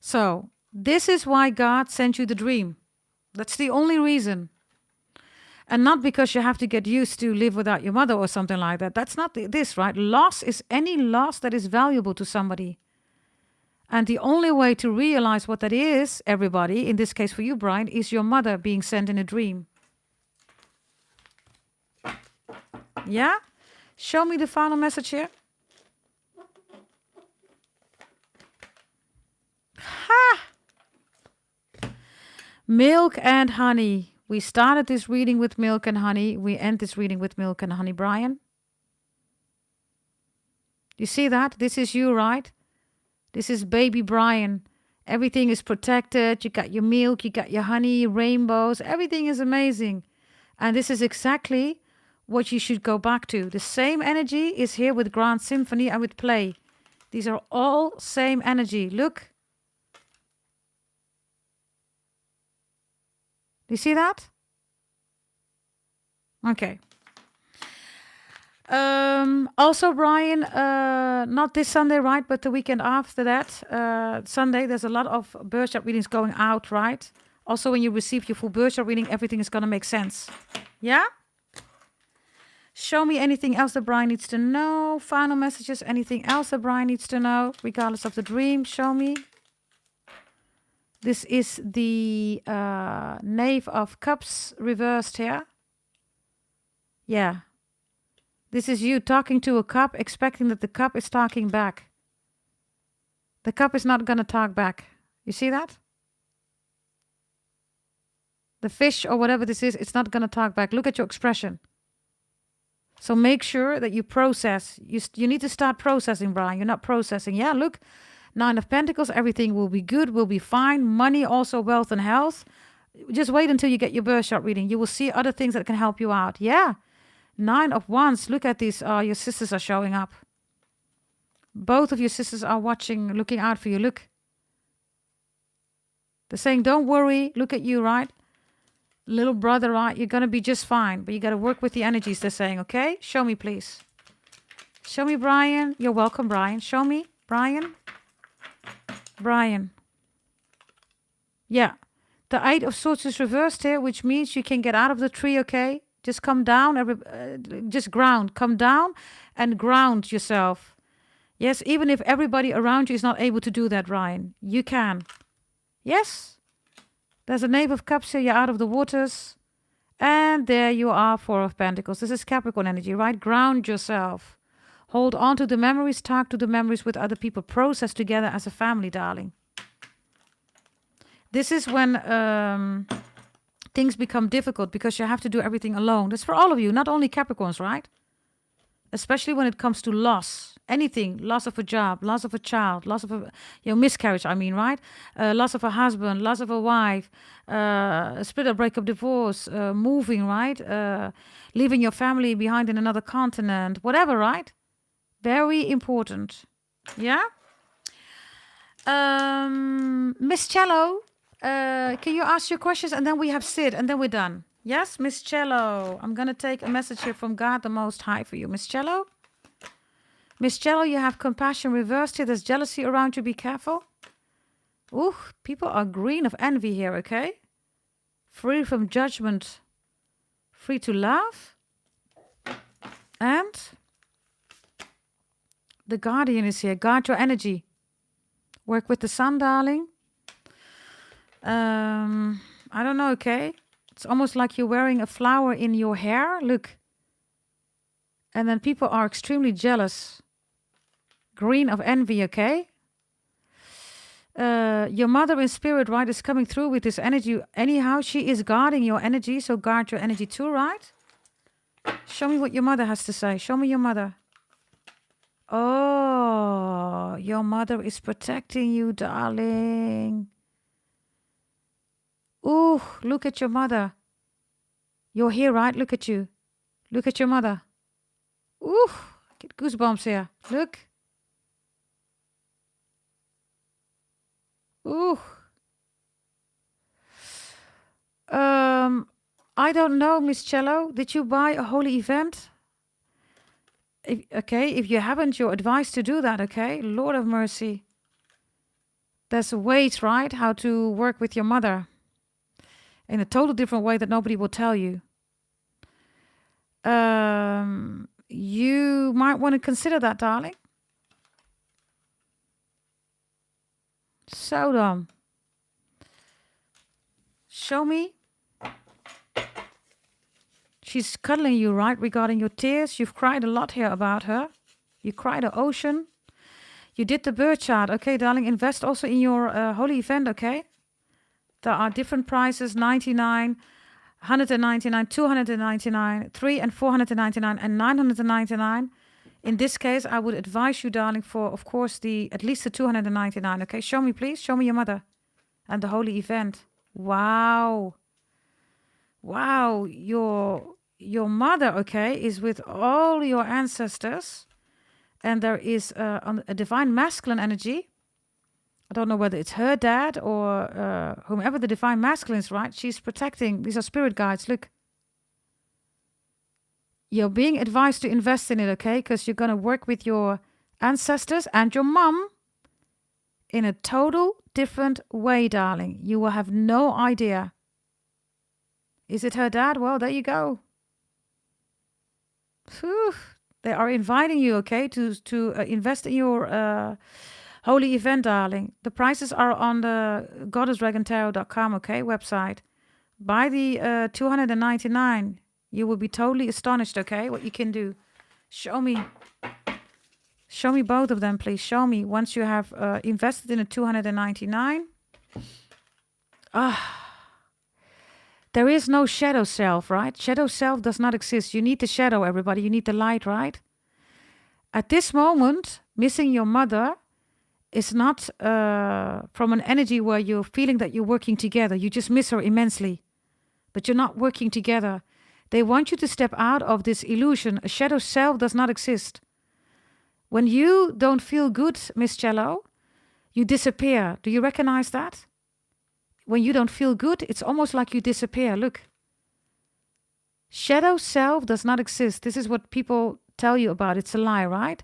So, this is why God sent you the dream. That's the only reason. And not because you have to get used to live without your mother or something like that. That's not this, right? Loss is any loss that is valuable to somebody. And the only way to realize what that is, everybody, in this case for you, Brian, is your mother being sent in a dream. Yeah? Show me the final message here. Ha! Milk and honey. We started this reading with milk and honey. We end this reading with milk and honey, Brian. You see that? This is you, right? This is baby Brian. Everything is protected. You got your milk, you got your honey, rainbows. Everything is amazing. And this is exactly what you should go back to. The same energy is here with Grand Symphony and with play. These are all same energy. Look. Do you see that? Okay. Also, Brian, not this Sunday, right? But the weekend after that, Sunday, there's a lot of birth chart readings going out, right? Also, when you receive your full birth chart reading, everything is going to make sense. Yeah? Show me anything else that Brian needs to know. Final messages, anything else that Brian needs to know, regardless of the dream. Show me. This is the Knave of Cups reversed here. Yeah. This is you talking to a cup, expecting that the cup is talking back. The cup is not going to talk back. You see that? The fish or whatever this is, it's not going to talk back. Look at your expression. So make sure that you process. You need to start processing, Brian. You're not processing. Yeah, look. 9 of Pentacles. Everything will be good, will be fine. Money, also wealth and health. Just wait until you get your birth chart reading. You will see other things that can help you out. Yeah. 9 of Wands. Look at these. Your sisters are showing up. Both of your sisters are watching, looking out for you. Look. They're saying, don't worry. Look at you, right? Little brother, right? You're going to be just fine. But you got to work with the energies, they're saying, okay? Show me, please. Show me, Brian. You're welcome, Brian. Show me, Brian. Brian. Yeah. The 8 of Swords is reversed here, which means you can get out of the tree, okay? Just come down. Just ground. Come down and ground yourself. Yes, even if everybody around you is not able to do that, Brian. You can. Yes? There's a Knave of Cups here. You're out of the waters. And there you are, 4 of Pentacles. This is Capricorn energy, right? Ground yourself. Hold on to the memories. Talk to the memories with other people. Process together as a family, darling. This is when things become difficult because you have to do everything alone. That's for all of you, not only Capricorns, right? Especially when it comes to loss. Anything. Loss of a job, loss of a child, loss of a miscarriage, I mean, right? Loss of a husband, loss of a wife, a split or breakup, divorce, moving, right? Leaving your family behind in another continent, whatever, right? Very important. Yeah? Miss Cello, can you ask your questions? And then we have Sid, and then we're done. Yes, Miss Cello. I'm going to take a message here from God the Most High for you. Miss Cello? Miss Cello, you have compassion reversed here. There's jealousy around you. Be careful. Ooh, people are green of envy here, okay? Free from judgment. Free to love. And the Guardian is here. Guard your energy. Work with the sun, darling. I don't know, okay? It's almost like you're wearing a flower in your hair. Look. And then people are extremely jealous. Green of envy, okay? Your mother in spirit, right, is coming through with this energy. Anyhow, she is guarding your energy, so guard your energy too, right? Show me what your mother has to say. Show me your mother. Oh, your mother is protecting you, darling. Ooh, look at your mother. You're here, right? Look at you. Look at your mother. Ooh, get goosebumps here. Look. Ooh. I don't know, Miss Cello. Did you buy a holy event? If you haven't, you're advised to do that, okay? Lord of mercy. There's ways, right, how to work with your mother in a total different way that nobody will tell you. You might want to consider that, darling. Sodom. Show me. She's cuddling you, right, regarding your tears. You've cried a lot here about her. You cried an ocean. You did the birth chart. Okay, darling, invest also in your holy event, okay? There are different prices, 99, 199, 299, 3 and 499, and 999. In this case, I would advise you, darling, for, of course, at least the 299, okay? Show me, please. Show me your mother and the holy event. Wow. Wow, your mother, okay, is with all your ancestors, and there is a divine masculine energy. I don't know whether it's her dad or whomever the divine masculine is, right? She's protecting. These are spirit guides. Look. You're being advised to invest in it, okay? Because you're going to work with your ancestors and your mom in a total different way, darling. You will have no idea. Is it her dad? Well, there you go. Phew. They are inviting you, okay, to invest in your holy event, darling. The prices are on the goddessdragontarot.com, okay, website. Buy the 299. You will be totally astonished, okay, what you can do. Show me both of them, please. Show me once you have invested in a 299. There is no shadow self, right? Shadow self does not exist. You need the shadow, everybody. You need the light, right? At this moment, missing your mother is not from an energy where you're feeling that you're working together. You just miss her immensely, but you're not working together. They want you to step out of this illusion. A shadow self does not exist. When you don't feel good, Miss Cello, you disappear. Do you recognize that? When you don't feel good, it's almost like you disappear. Look. Shadow self does not exist. This is what people tell you about. It's a lie, right?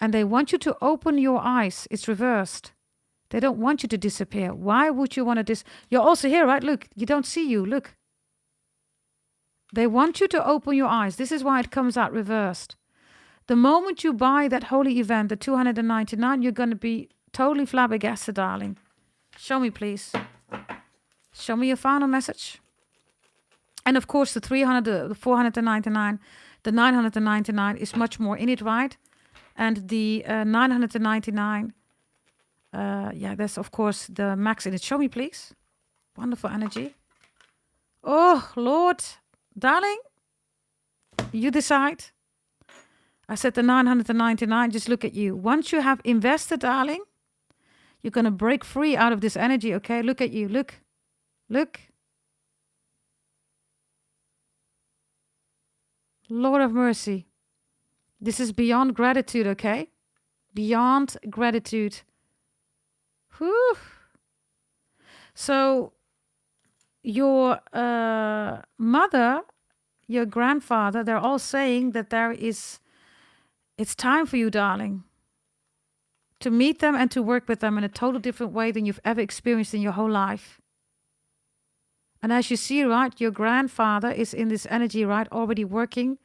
And they want you to open your eyes. It's reversed. They don't want you to disappear. Why would you want to You're also here, right? Look, you don't see you. Look. They want you to open your eyes. This is why it comes out reversed. The moment you buy that holy event, the 299, you're going to be totally flabbergasted, darling. Show me, please. Show me your final message. And of course, the 300, the 499, the 999 is much more in it, right? And the 999, that's of course the max in it. Show me, please. Wonderful energy. Oh, Lord. Darling, you decide. I said the 999, just look at you. Once you have invested, darling, you're going to break free out of this energy, okay? Look at you. Look. Look. Lord of mercy. This is beyond gratitude, okay? Beyond gratitude. Whew. So, your mother, your grandfather, they're all saying that it's time for you, darling, to meet them and to work with them in a total different way than you've ever experienced in your whole life. And as you see, right, your grandfather is in this energy, right, already working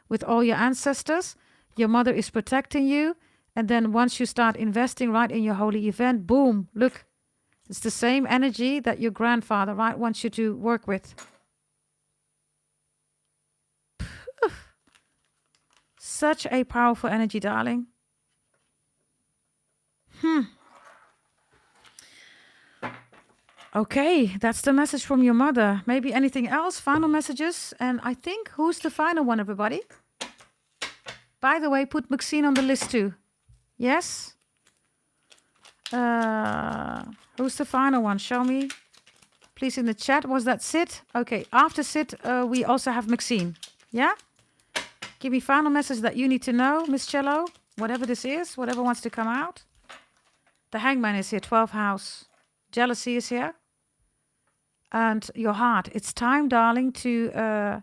with all your ancestors. Your mother is protecting you. And then once you start investing, right, in your holy event, boom, look. It's the same energy that your grandfather, right, wants you to work with. Such a powerful energy, darling. Okay, that's the message from your mother. Maybe anything else? Final messages? And I think, who's the final one, everybody? By the way, put Maxine on the list too. Yes? Who's the final one? Show me. Please in the chat. Was that Sid? Okay, after Sid, we also have Maxine. Yeah? Give me final message that you need to know, Miss Cello. Whatever this is, whatever wants to come out. The Hangman is here, 12th house. Jealousy is here. And your heart. It's time, darling, to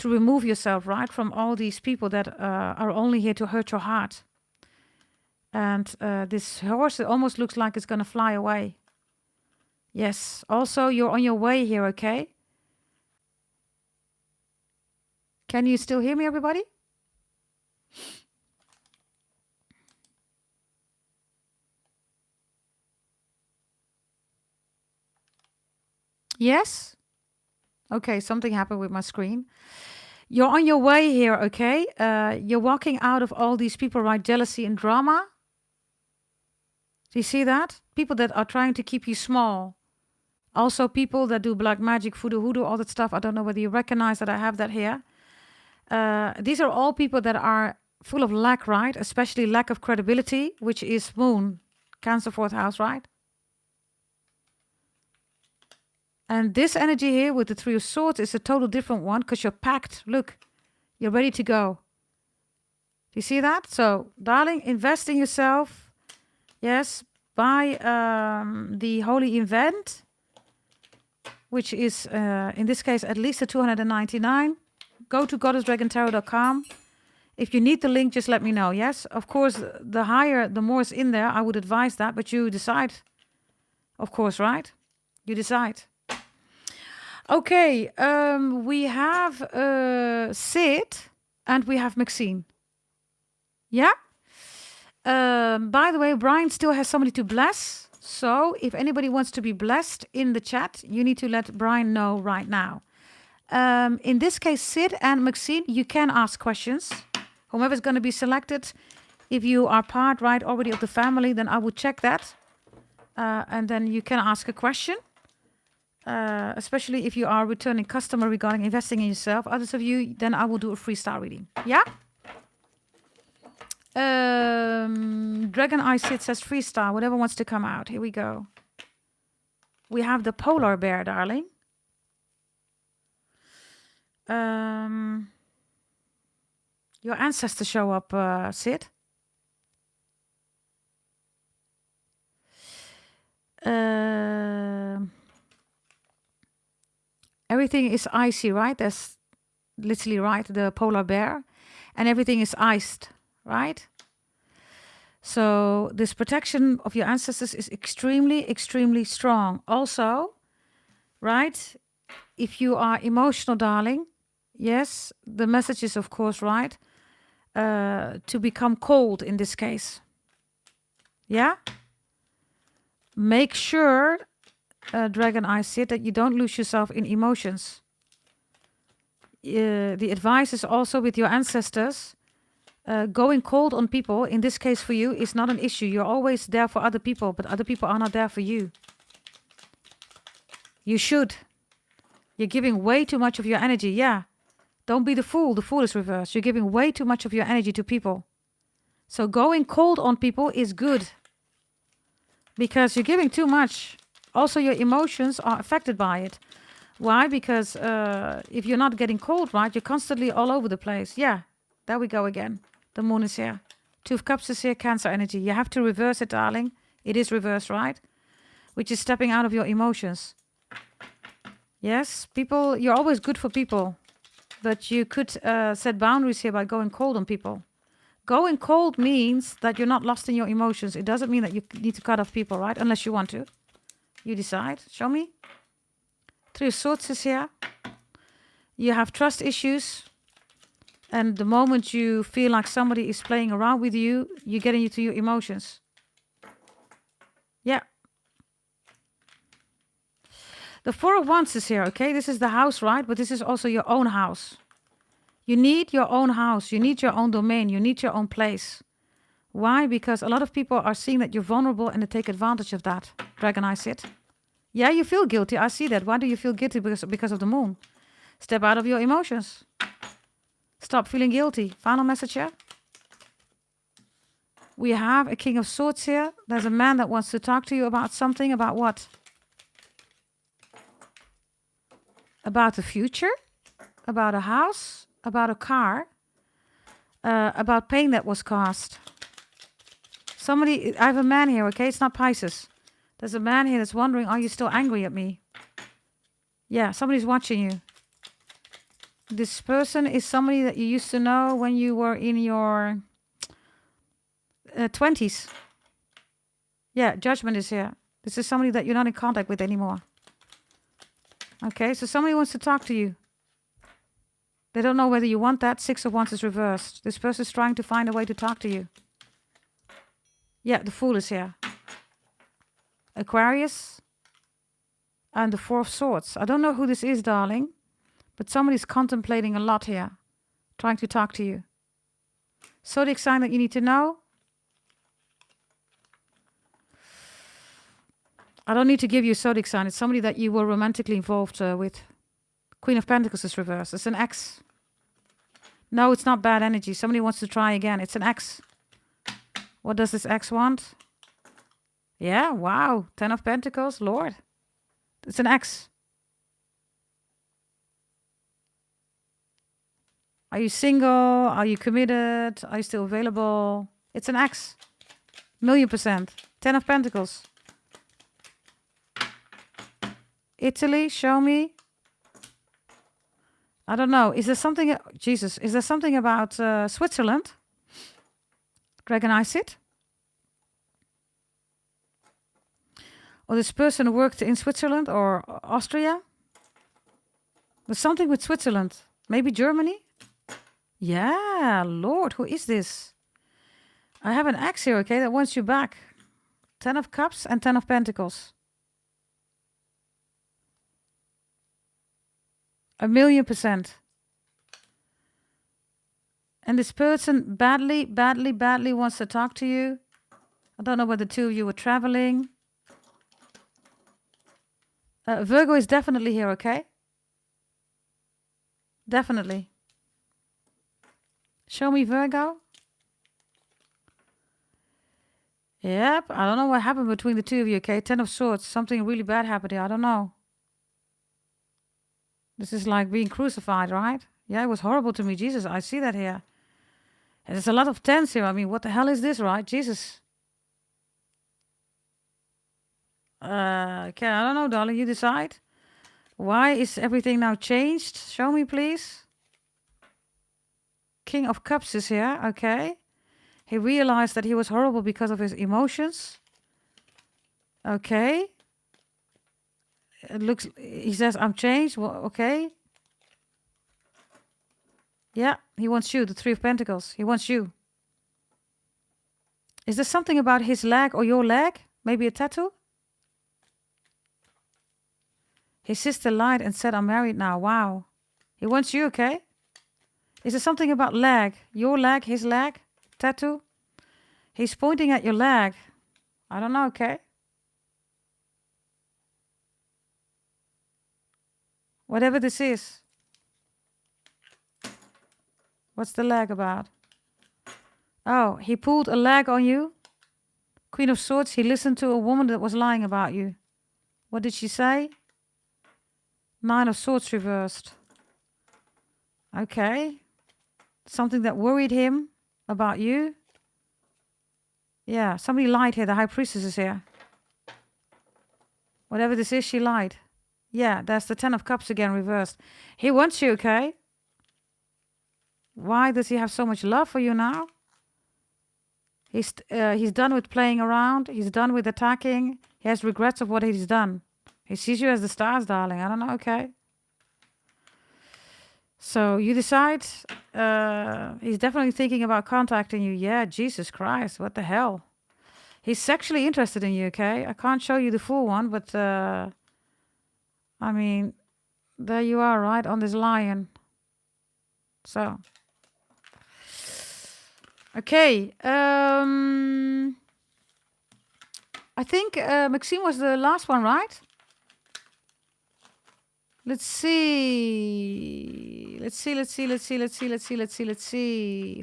remove yourself, right, from all these people that are only here to hurt your heart. And this horse, it almost looks like it's going to fly away. Yes. Also, you're on your way here, okay? Can you still hear me, everybody? Yes? Okay, something happened with my screen. You're on your way here, okay? You're walking out of all these people, right? Jealousy and drama. Do you see that? People that are trying to keep you small. Also people that do black magic, voodoo, hoodoo, all that stuff. I don't know whether you recognize that I have that here. These are all people that are full of lack, right? Especially lack of credibility, which is Moon, Cancer 4th house, right? And this energy here with the 3 of Swords is a total different one because you're packed. Look, you're ready to go. Do you see that? So, darling, invest in yourself. Yes, buy the holy event, which is, in this case, at least a 299. Go to goddessdragontarot.com. If you need the link, just let me know. Yes, of course, the higher, the more is in there. I would advise that, but you decide. Of course, right? You decide. Okay, we have Sid. And we have Maxine. Yeah? By the way, Brian still has somebody to bless. So if anybody wants to be blessed in the chat, you need to let Brian know right now. In this case, Sid and Maxine, you can ask questions. Whomever's going to be selected, if you are part, right, already of the family, then I would check that. And then you can ask a question. Especially if you are a returning customer regarding investing in yourself. Others of you, then I will do a freestyle reading. Yeah? Dragon Eye Sid says freestyle. Whatever wants to come out. Here we go. We have the polar bear, darling. Your ancestors show up, Sid. Everything is icy, right? That's literally right, the polar bear. And everything is iced, right? So this protection of your ancestors is extremely, extremely strong. Also, right, if you are emotional, darling, yes, the message is, of course, right, to become cold in this case. Yeah? Make sure, Dragon Eye Sid, that you don't lose yourself in emotions. The advice is also with your ancestors. Going cold on people, in this case for you, is not an issue. You're always there for other people, but other people are not there for you. You should. You're giving way too much of your energy. Yeah. Don't be the fool. The fool is reversed. You're giving way too much of your energy to people. So going cold on people is good. Because you're giving too much. Also, your emotions are affected by it. Why? Because if you're not getting cold, right, you're constantly all over the place. Yeah. There we go again. The moon is here. Two of Cups is here, Cancer energy. You have to reverse it, darling. It is reversed, right? Which is stepping out of your emotions. Yes, people, you're always good for people. But you could set boundaries here by going cold on people. Going cold means that you're not lost in your emotions. It doesn't mean that you need to cut off people, right? Unless you want to. You decide. Show me. Three of Swords is here. You have trust issues. And the moment you feel like somebody is playing around with you, you get into your emotions. Yeah. The Four of Wands is here, okay? This is the house, right? But this is also your own house. You need your own house. You need your own domain. You need your own place. Why? Because a lot of people are seeing that you're vulnerable and they take advantage of that. Dragon Eye Sid. Yeah, you feel guilty. I see that. Why do you feel guilty? Because of the moon. Step out of your emotions. Stop feeling guilty. Final message here. We have a King of Swords here. There's a man that wants to talk to you about something. About what? About the future. About a house. About a car. About pain that was caused. Somebody, I have a man here, okay? It's not Pisces. There's a man here that's wondering, are you still angry at me? Yeah, somebody's watching you. This person is somebody that you used to know when you were in your 20s. Yeah, Judgment is here. This is somebody that you're not in contact with anymore. Okay, so somebody wants to talk to you. They don't know whether you want that. Six of Wands is reversed. This person is trying to find a way to talk to you. Yeah, the Fool is here. Aquarius. And the Four of Swords. I don't know who this is, darling. But somebody's contemplating a lot here. Trying to talk to you. Zodiac sign that you need to know. I don't need to give you a zodiac sign. It's somebody that you were romantically involved with. Queen of Pentacles is reversed. It's an X. No, it's not bad energy. Somebody wants to try again. It's an X. What does this X want? Yeah, wow. 10 of Pentacles. Lord. It's an X. Are you single? Are you committed? Are you still available? It's an X. 1,000,000%. 10 of Pentacles. Italy, show me. I don't know. Is there something... Jesus. Is there something about Switzerland? Dragon Eye Sid? Or this person worked in Switzerland or Austria? There's something with Switzerland. Maybe Germany? Yeah, Lord, who is this? I have an ex here, okay, that wants you back. 10 of Cups and 10 of Pentacles. 1,000,000%. And this person badly wants to talk to you. I don't know whether the two of you were traveling. Virgo is definitely here, okay? Definitely. Show me Virgo. Yep, I don't know what happened between the two of you, okay? 10 of Swords. Something really bad happened here. I don't know. This is like being crucified, right? Yeah, it was horrible to me. Jesus, I see that here. And there's a lot of tens here. I mean, what the hell is this, right? Jesus. Okay, I don't know, darling. You decide. Why is everything now changed? Show me, please. King of Cups is here, okay. He realized that he was horrible because of his emotions. Okay. It looks, he says, I'm changed. Well, okay. Yeah, he wants you, the Three of Pentacles. He wants you. Is there something about his leg or your leg? Maybe a tattoo? His sister lied and said, I'm married now. Wow. He wants you, okay? Is there something about leg? Your leg, his leg? Tattoo? He's pointing at your leg. I don't know, okay? Whatever this is. What's the leg about? Oh, he pulled a leg on you. Queen of Swords, he listened to a woman that was lying about you. What did she say? 9 of Swords reversed. Okay. Something that worried him about you. Yeah, somebody lied here. The High Priestess is here. Whatever this is, she lied. Yeah, that's the 10 of Cups again reversed. He wants you, okay? Why does he have so much love for you now? He's done with playing around. He's done with attacking. He has regrets of what he's done. He sees you as the stars, darling. I don't know, okay? So you decide. He's definitely thinking about contacting you. Yeah, Jesus Christ, what the hell? He's sexually interested in you, okay? I can't show you the full one, but I mean, there you are, right? On this lion. So. Okay. I think Maxime was the last one, right? Let's see. Let's see.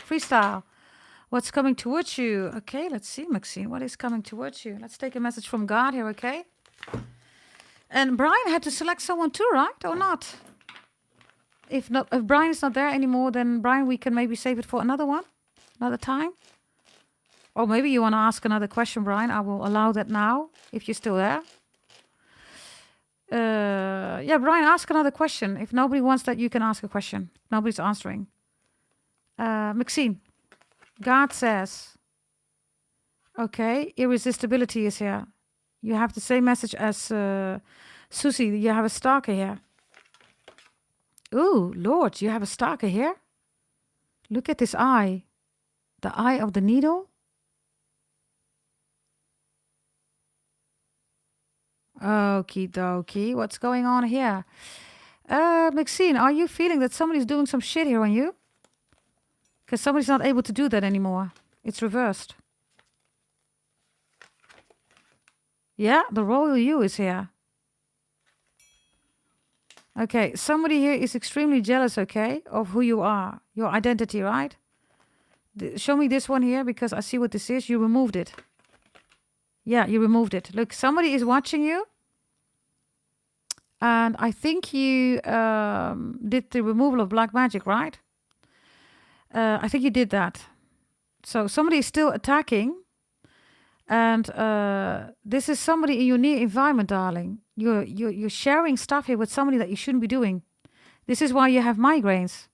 Freestyle. What's coming towards you? Okay, let's see, Maxine. What is coming towards you? Let's take a message from God here, okay? And Brian had to select someone too, right? Or not? If Brian is not there anymore, then Brian, we can maybe save it for another one, another time. Or maybe you want to ask another question, Brian. I will allow that now, if you're still there. Yeah, Brian, ask another question. If nobody wants that, you can ask a question. Nobody's answering. Maxine, God says, okay, irresistibility is here. You have the same message as Susie. You have a stalker here. Ooh, Lord, you have a stalker here? Look at this eye. The eye of the needle. Okie dokie. What's going on here? Maxine, are you feeling that somebody's doing some shit here on you? Because somebody's not able to do that anymore. It's reversed. Yeah, the royal you is here. Okay, somebody here is extremely jealous, okay, of who you are. Your identity, right? Show me this one here, because I see what this is. You removed it. Yeah, you removed it. Look, somebody is watching you. And I think you did the removal of black magic, right? I think you did that. So somebody is still attacking. And this is somebody in your near environment, darling. You're sharing stuff here with somebody that you shouldn't be doing. This is why you have migraines.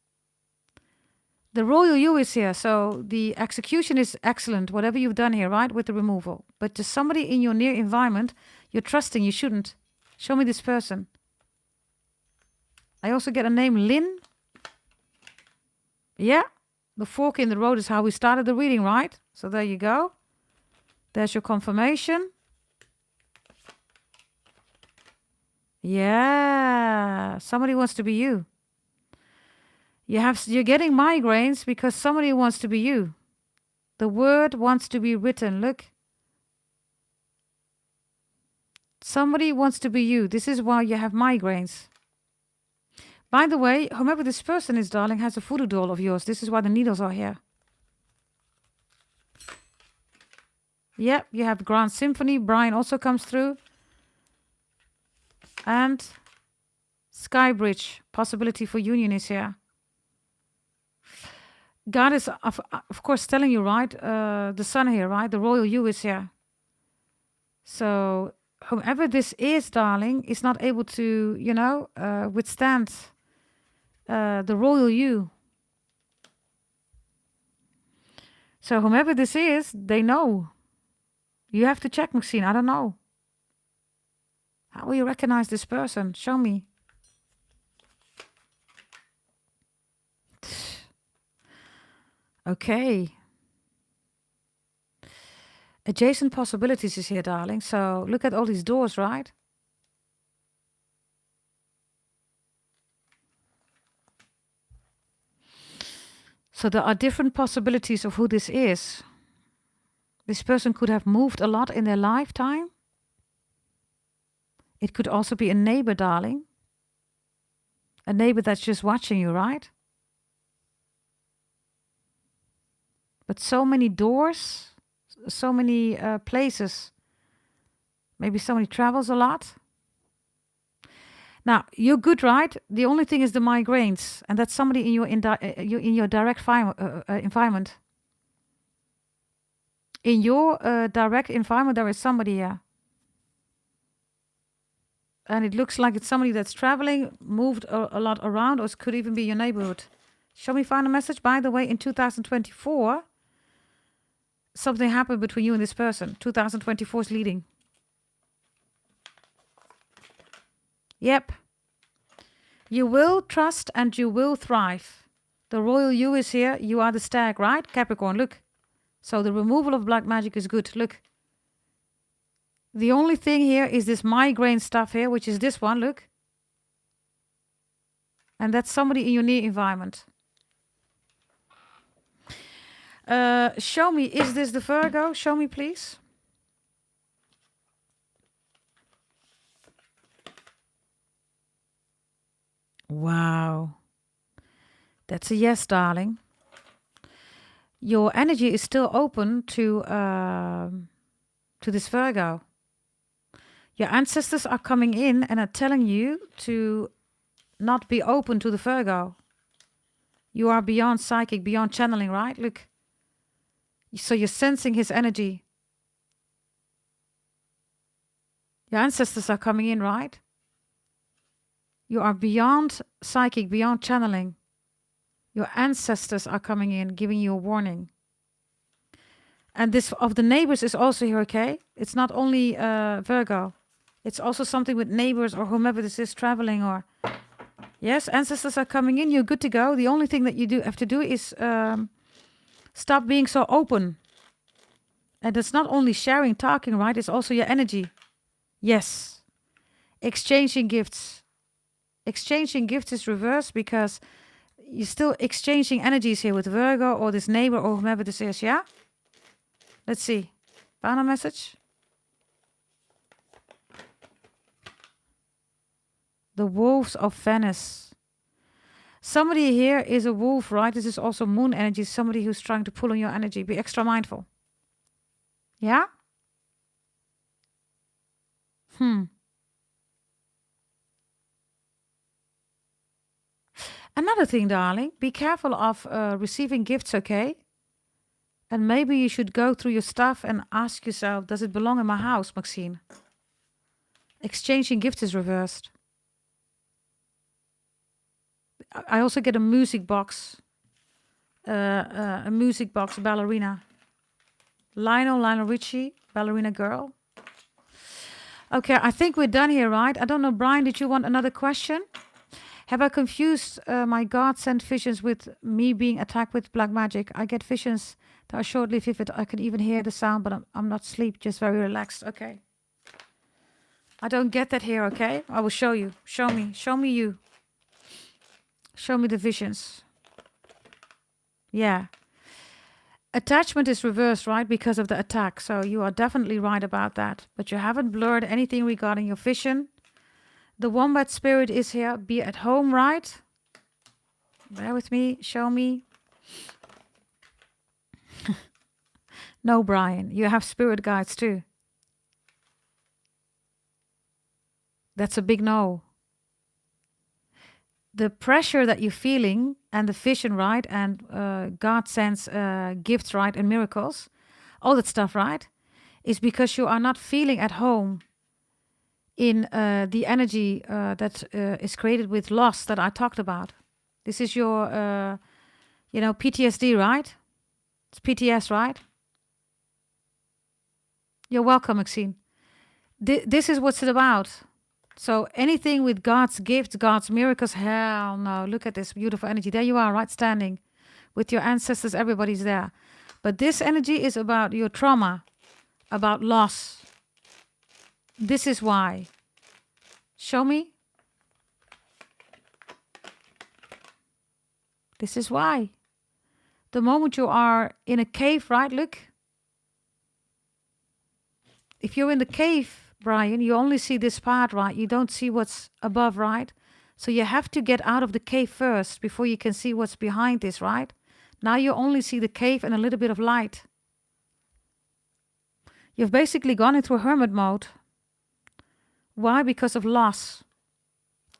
The royal you is here, so the execution is excellent, whatever you've done here, right, with the removal. But to somebody in your near environment, you're trusting, you shouldn't. Show me this person. I also get a name, Lynn. Yeah, the fork in the road is how we started the reading, right? So there you go. There's your confirmation. Yeah, somebody wants to be you. You're getting migraines because somebody wants to be you. The word wants to be written. Look. Somebody wants to be you. This is why you have migraines. By the way, whomever this person is, darling, has a voodoo doll of yours. This is why the needles are here. Yep, you have Grand Symphony. Brian also comes through. And Sky Bridge. Possibility for union is here. God is, of course, telling you, right? The sun here, right? The royal you is here. So whomever this is, darling, is not able to, withstand the royal you. So whomever this is, they know. You have to check, Maxine. I don't know. How will you recognize this person? Show me. Okay. Adjacent possibilities is here, darling. So look at all these doors, right? So there are different possibilities of who this is. This person could have moved a lot in their lifetime. It could also be a neighbor, darling. A neighbor that's just watching you, right? But so many doors, so many places. Maybe somebody travels a lot. Now, you're good, right? The only thing is the migraines. And that's somebody in your direct environment. In your direct environment, there is somebody here. And it looks like it's somebody that's traveling, moved a lot around, or it could even be your neighborhood. Show me final message. By the way, in 2024, something happened between you and this person. 2024 is leading. Yep. You will trust and you will thrive. The royal you is here. You are the stag, right? Capricorn, look. So the removal of black magic is good. Look. The only thing here is this migraine stuff here, which is this one, look. And that's somebody in your near environment. Show me, is this the Virgo? Show me, please. Wow. That's a yes, darling. Your energy is still open to this Virgo. Your ancestors are coming in and are telling you to not be open to the Virgo. You are beyond psychic, beyond channeling, right? Look. So you're sensing his energy. Your ancestors are coming in, right? You are beyond psychic, beyond channeling. Your ancestors are coming in, giving you a warning. And this of the neighbors is also here, okay? It's not only Virgo. It's also something with neighbors or whomever this is traveling or... Yes, ancestors are coming in. You're good to go. The only thing that you have to do is stop being so open. And it's not only sharing, talking, right? It's also your energy. Yes. Exchanging gifts. Exchanging gifts is reversed because you're still exchanging energies here with Virgo or this neighbor or whomever this is, yeah? Let's see. Final message. The wolves of Venice. Somebody here is a wolf, right? This is also moon energy. Somebody who's trying to pull on your energy. Be extra mindful. Yeah? Another thing, darling. Be careful of receiving gifts, okay? And maybe you should go through your stuff and ask yourself, does it belong in my house, Maxine? Exchanging gifts is reversed. I also get a music box. A music box ballerina. Lionel Richie, ballerina girl. Okay, I think we're done here, right? I don't know, Brian, did you want another question? Have I confused my God-sent visions with me being attacked with black magic? I get visions that are shortly vivid. I can even hear the sound, but I'm not asleep, just very relaxed. Okay. I don't get that here, okay? I will show you. Show me. Show me you. Show me the visions. Yeah. Attachment is reversed, right? Because of the attack. So you are definitely right about that. But you haven't blurred anything regarding your vision. The wombat spirit is here. Be at home, right? Bear with me. Show me. No, Brian. You have spirit guides too. That's a big no. The pressure that you're feeling and the vision, right? And God sends gifts, right? And miracles. All that stuff, right? Is because you are not feeling at home in the energy that is created with loss that I talked about. This is your, PTSD, right? It's PTS, right? You're welcome, Maxine. This is what's it about. So anything with God's gifts, God's miracles, hell no. Look at this beautiful energy. There you are, right, standing with your ancestors. Everybody's there. But this energy is about your trauma, about loss. This is why. Show me. This is why. The moment you are in a cave, right? Look. If you're in the cave, Brian, you only see this part, right? You don't see what's above, right? So you have to get out of the cave first before you can see what's behind this, right? Now you only see the cave and a little bit of light. You've basically gone into hermit mode. Why? Because of loss.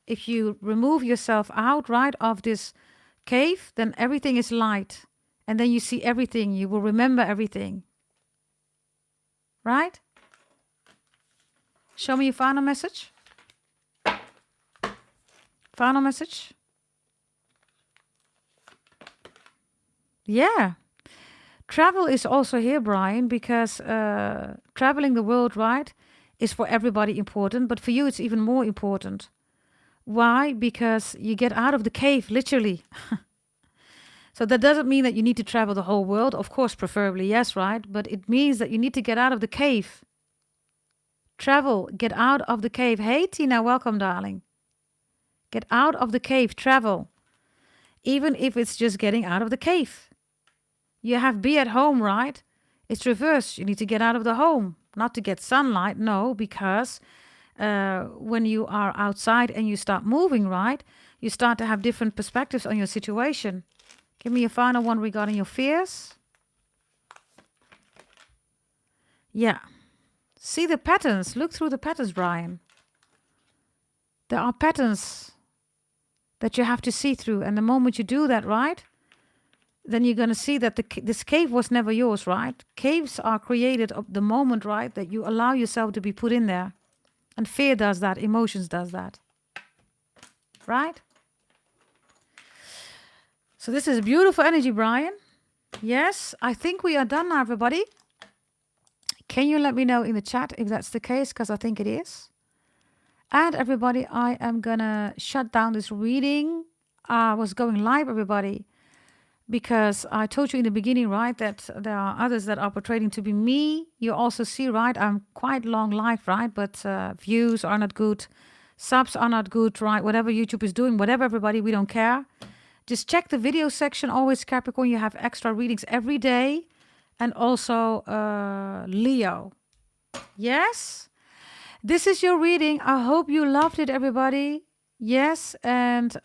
If you remove yourself out, right, of this cave, then everything is light. And then you see everything. You will remember everything. Right? Show me your final message. Final message. Yeah. Travel is also here, Brian, because traveling the world, right, is for everybody important. But for you, it's even more important. Why? Because you get out of the cave, literally. So that doesn't mean that you need to travel the whole world. Of course, preferably, yes, right? But it means that you need to get out of the cave. Travel, get out of the cave. Hey, Tina, welcome, darling. Get out of the cave, travel. Even if it's just getting out of the cave. You have be at home, right? It's reversed. You need to get out of the home. Not to get sunlight, no, because when you are outside and you start moving, right, you start to have different perspectives on your situation. Give me a final one regarding your fears. Yeah. See the patterns. Look through the patterns, Brian. There are patterns that you have to see through. And the moment you do that, right, then you're going to see that this cave was never yours, right? Caves are created at the moment, right, that you allow yourself to be put in there. And fear does that. Emotions does that. Right? So this is beautiful energy, Brian. Yes, I think we are done now, everybody. Can you let me know in the chat if that's the case? Because I think it is. And everybody, I am going to shut down this reading. I was going live, everybody, because I told you in the beginning, right, that there are others that are portraying to be me. You also see, right, I'm quite long live, right, but views are not good. Subs are not good, right? Whatever YouTube is doing, whatever, everybody, we don't care. Just check the video section. Always Capricorn. You have extra readings every day. And also Leo. Yes. This is your reading. I hope you loved it, everybody. Yes. And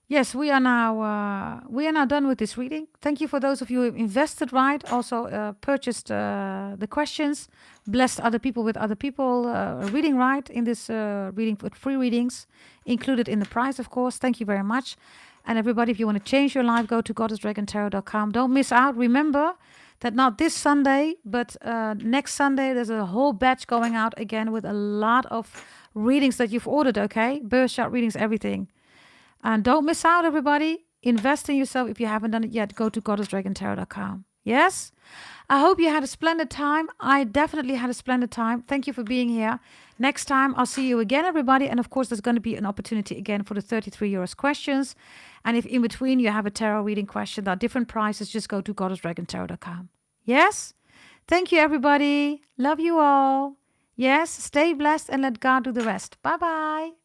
yes, we are now done with this reading. Thank you for those of you who invested, right? Also purchased the questions. Blessed other people with other people reading, right? In this reading with free readings. Included in the price, of course. Thank you very much. And everybody, if you want to change your life, go to goddessdragontarot.com. Don't miss out. Remember that not this Sunday, but next Sunday, there's a whole batch going out again with a lot of readings that you've ordered, okay? Birth chart readings, everything. And don't miss out, everybody. Invest in yourself. If you haven't done it yet, go to goddessdragontarot.com. Yes? I hope you had a splendid time. I definitely had a splendid time. Thank you for being here. Next time, I'll see you again, everybody. And of course, there's going to be an opportunity again for the 33 euros questions. And if in between you have a tarot reading question, there are different prices. Just go to goddessdragontarot.com. Yes? Thank you, everybody. Love you all. Yes, stay blessed and let God do the rest. Bye-bye.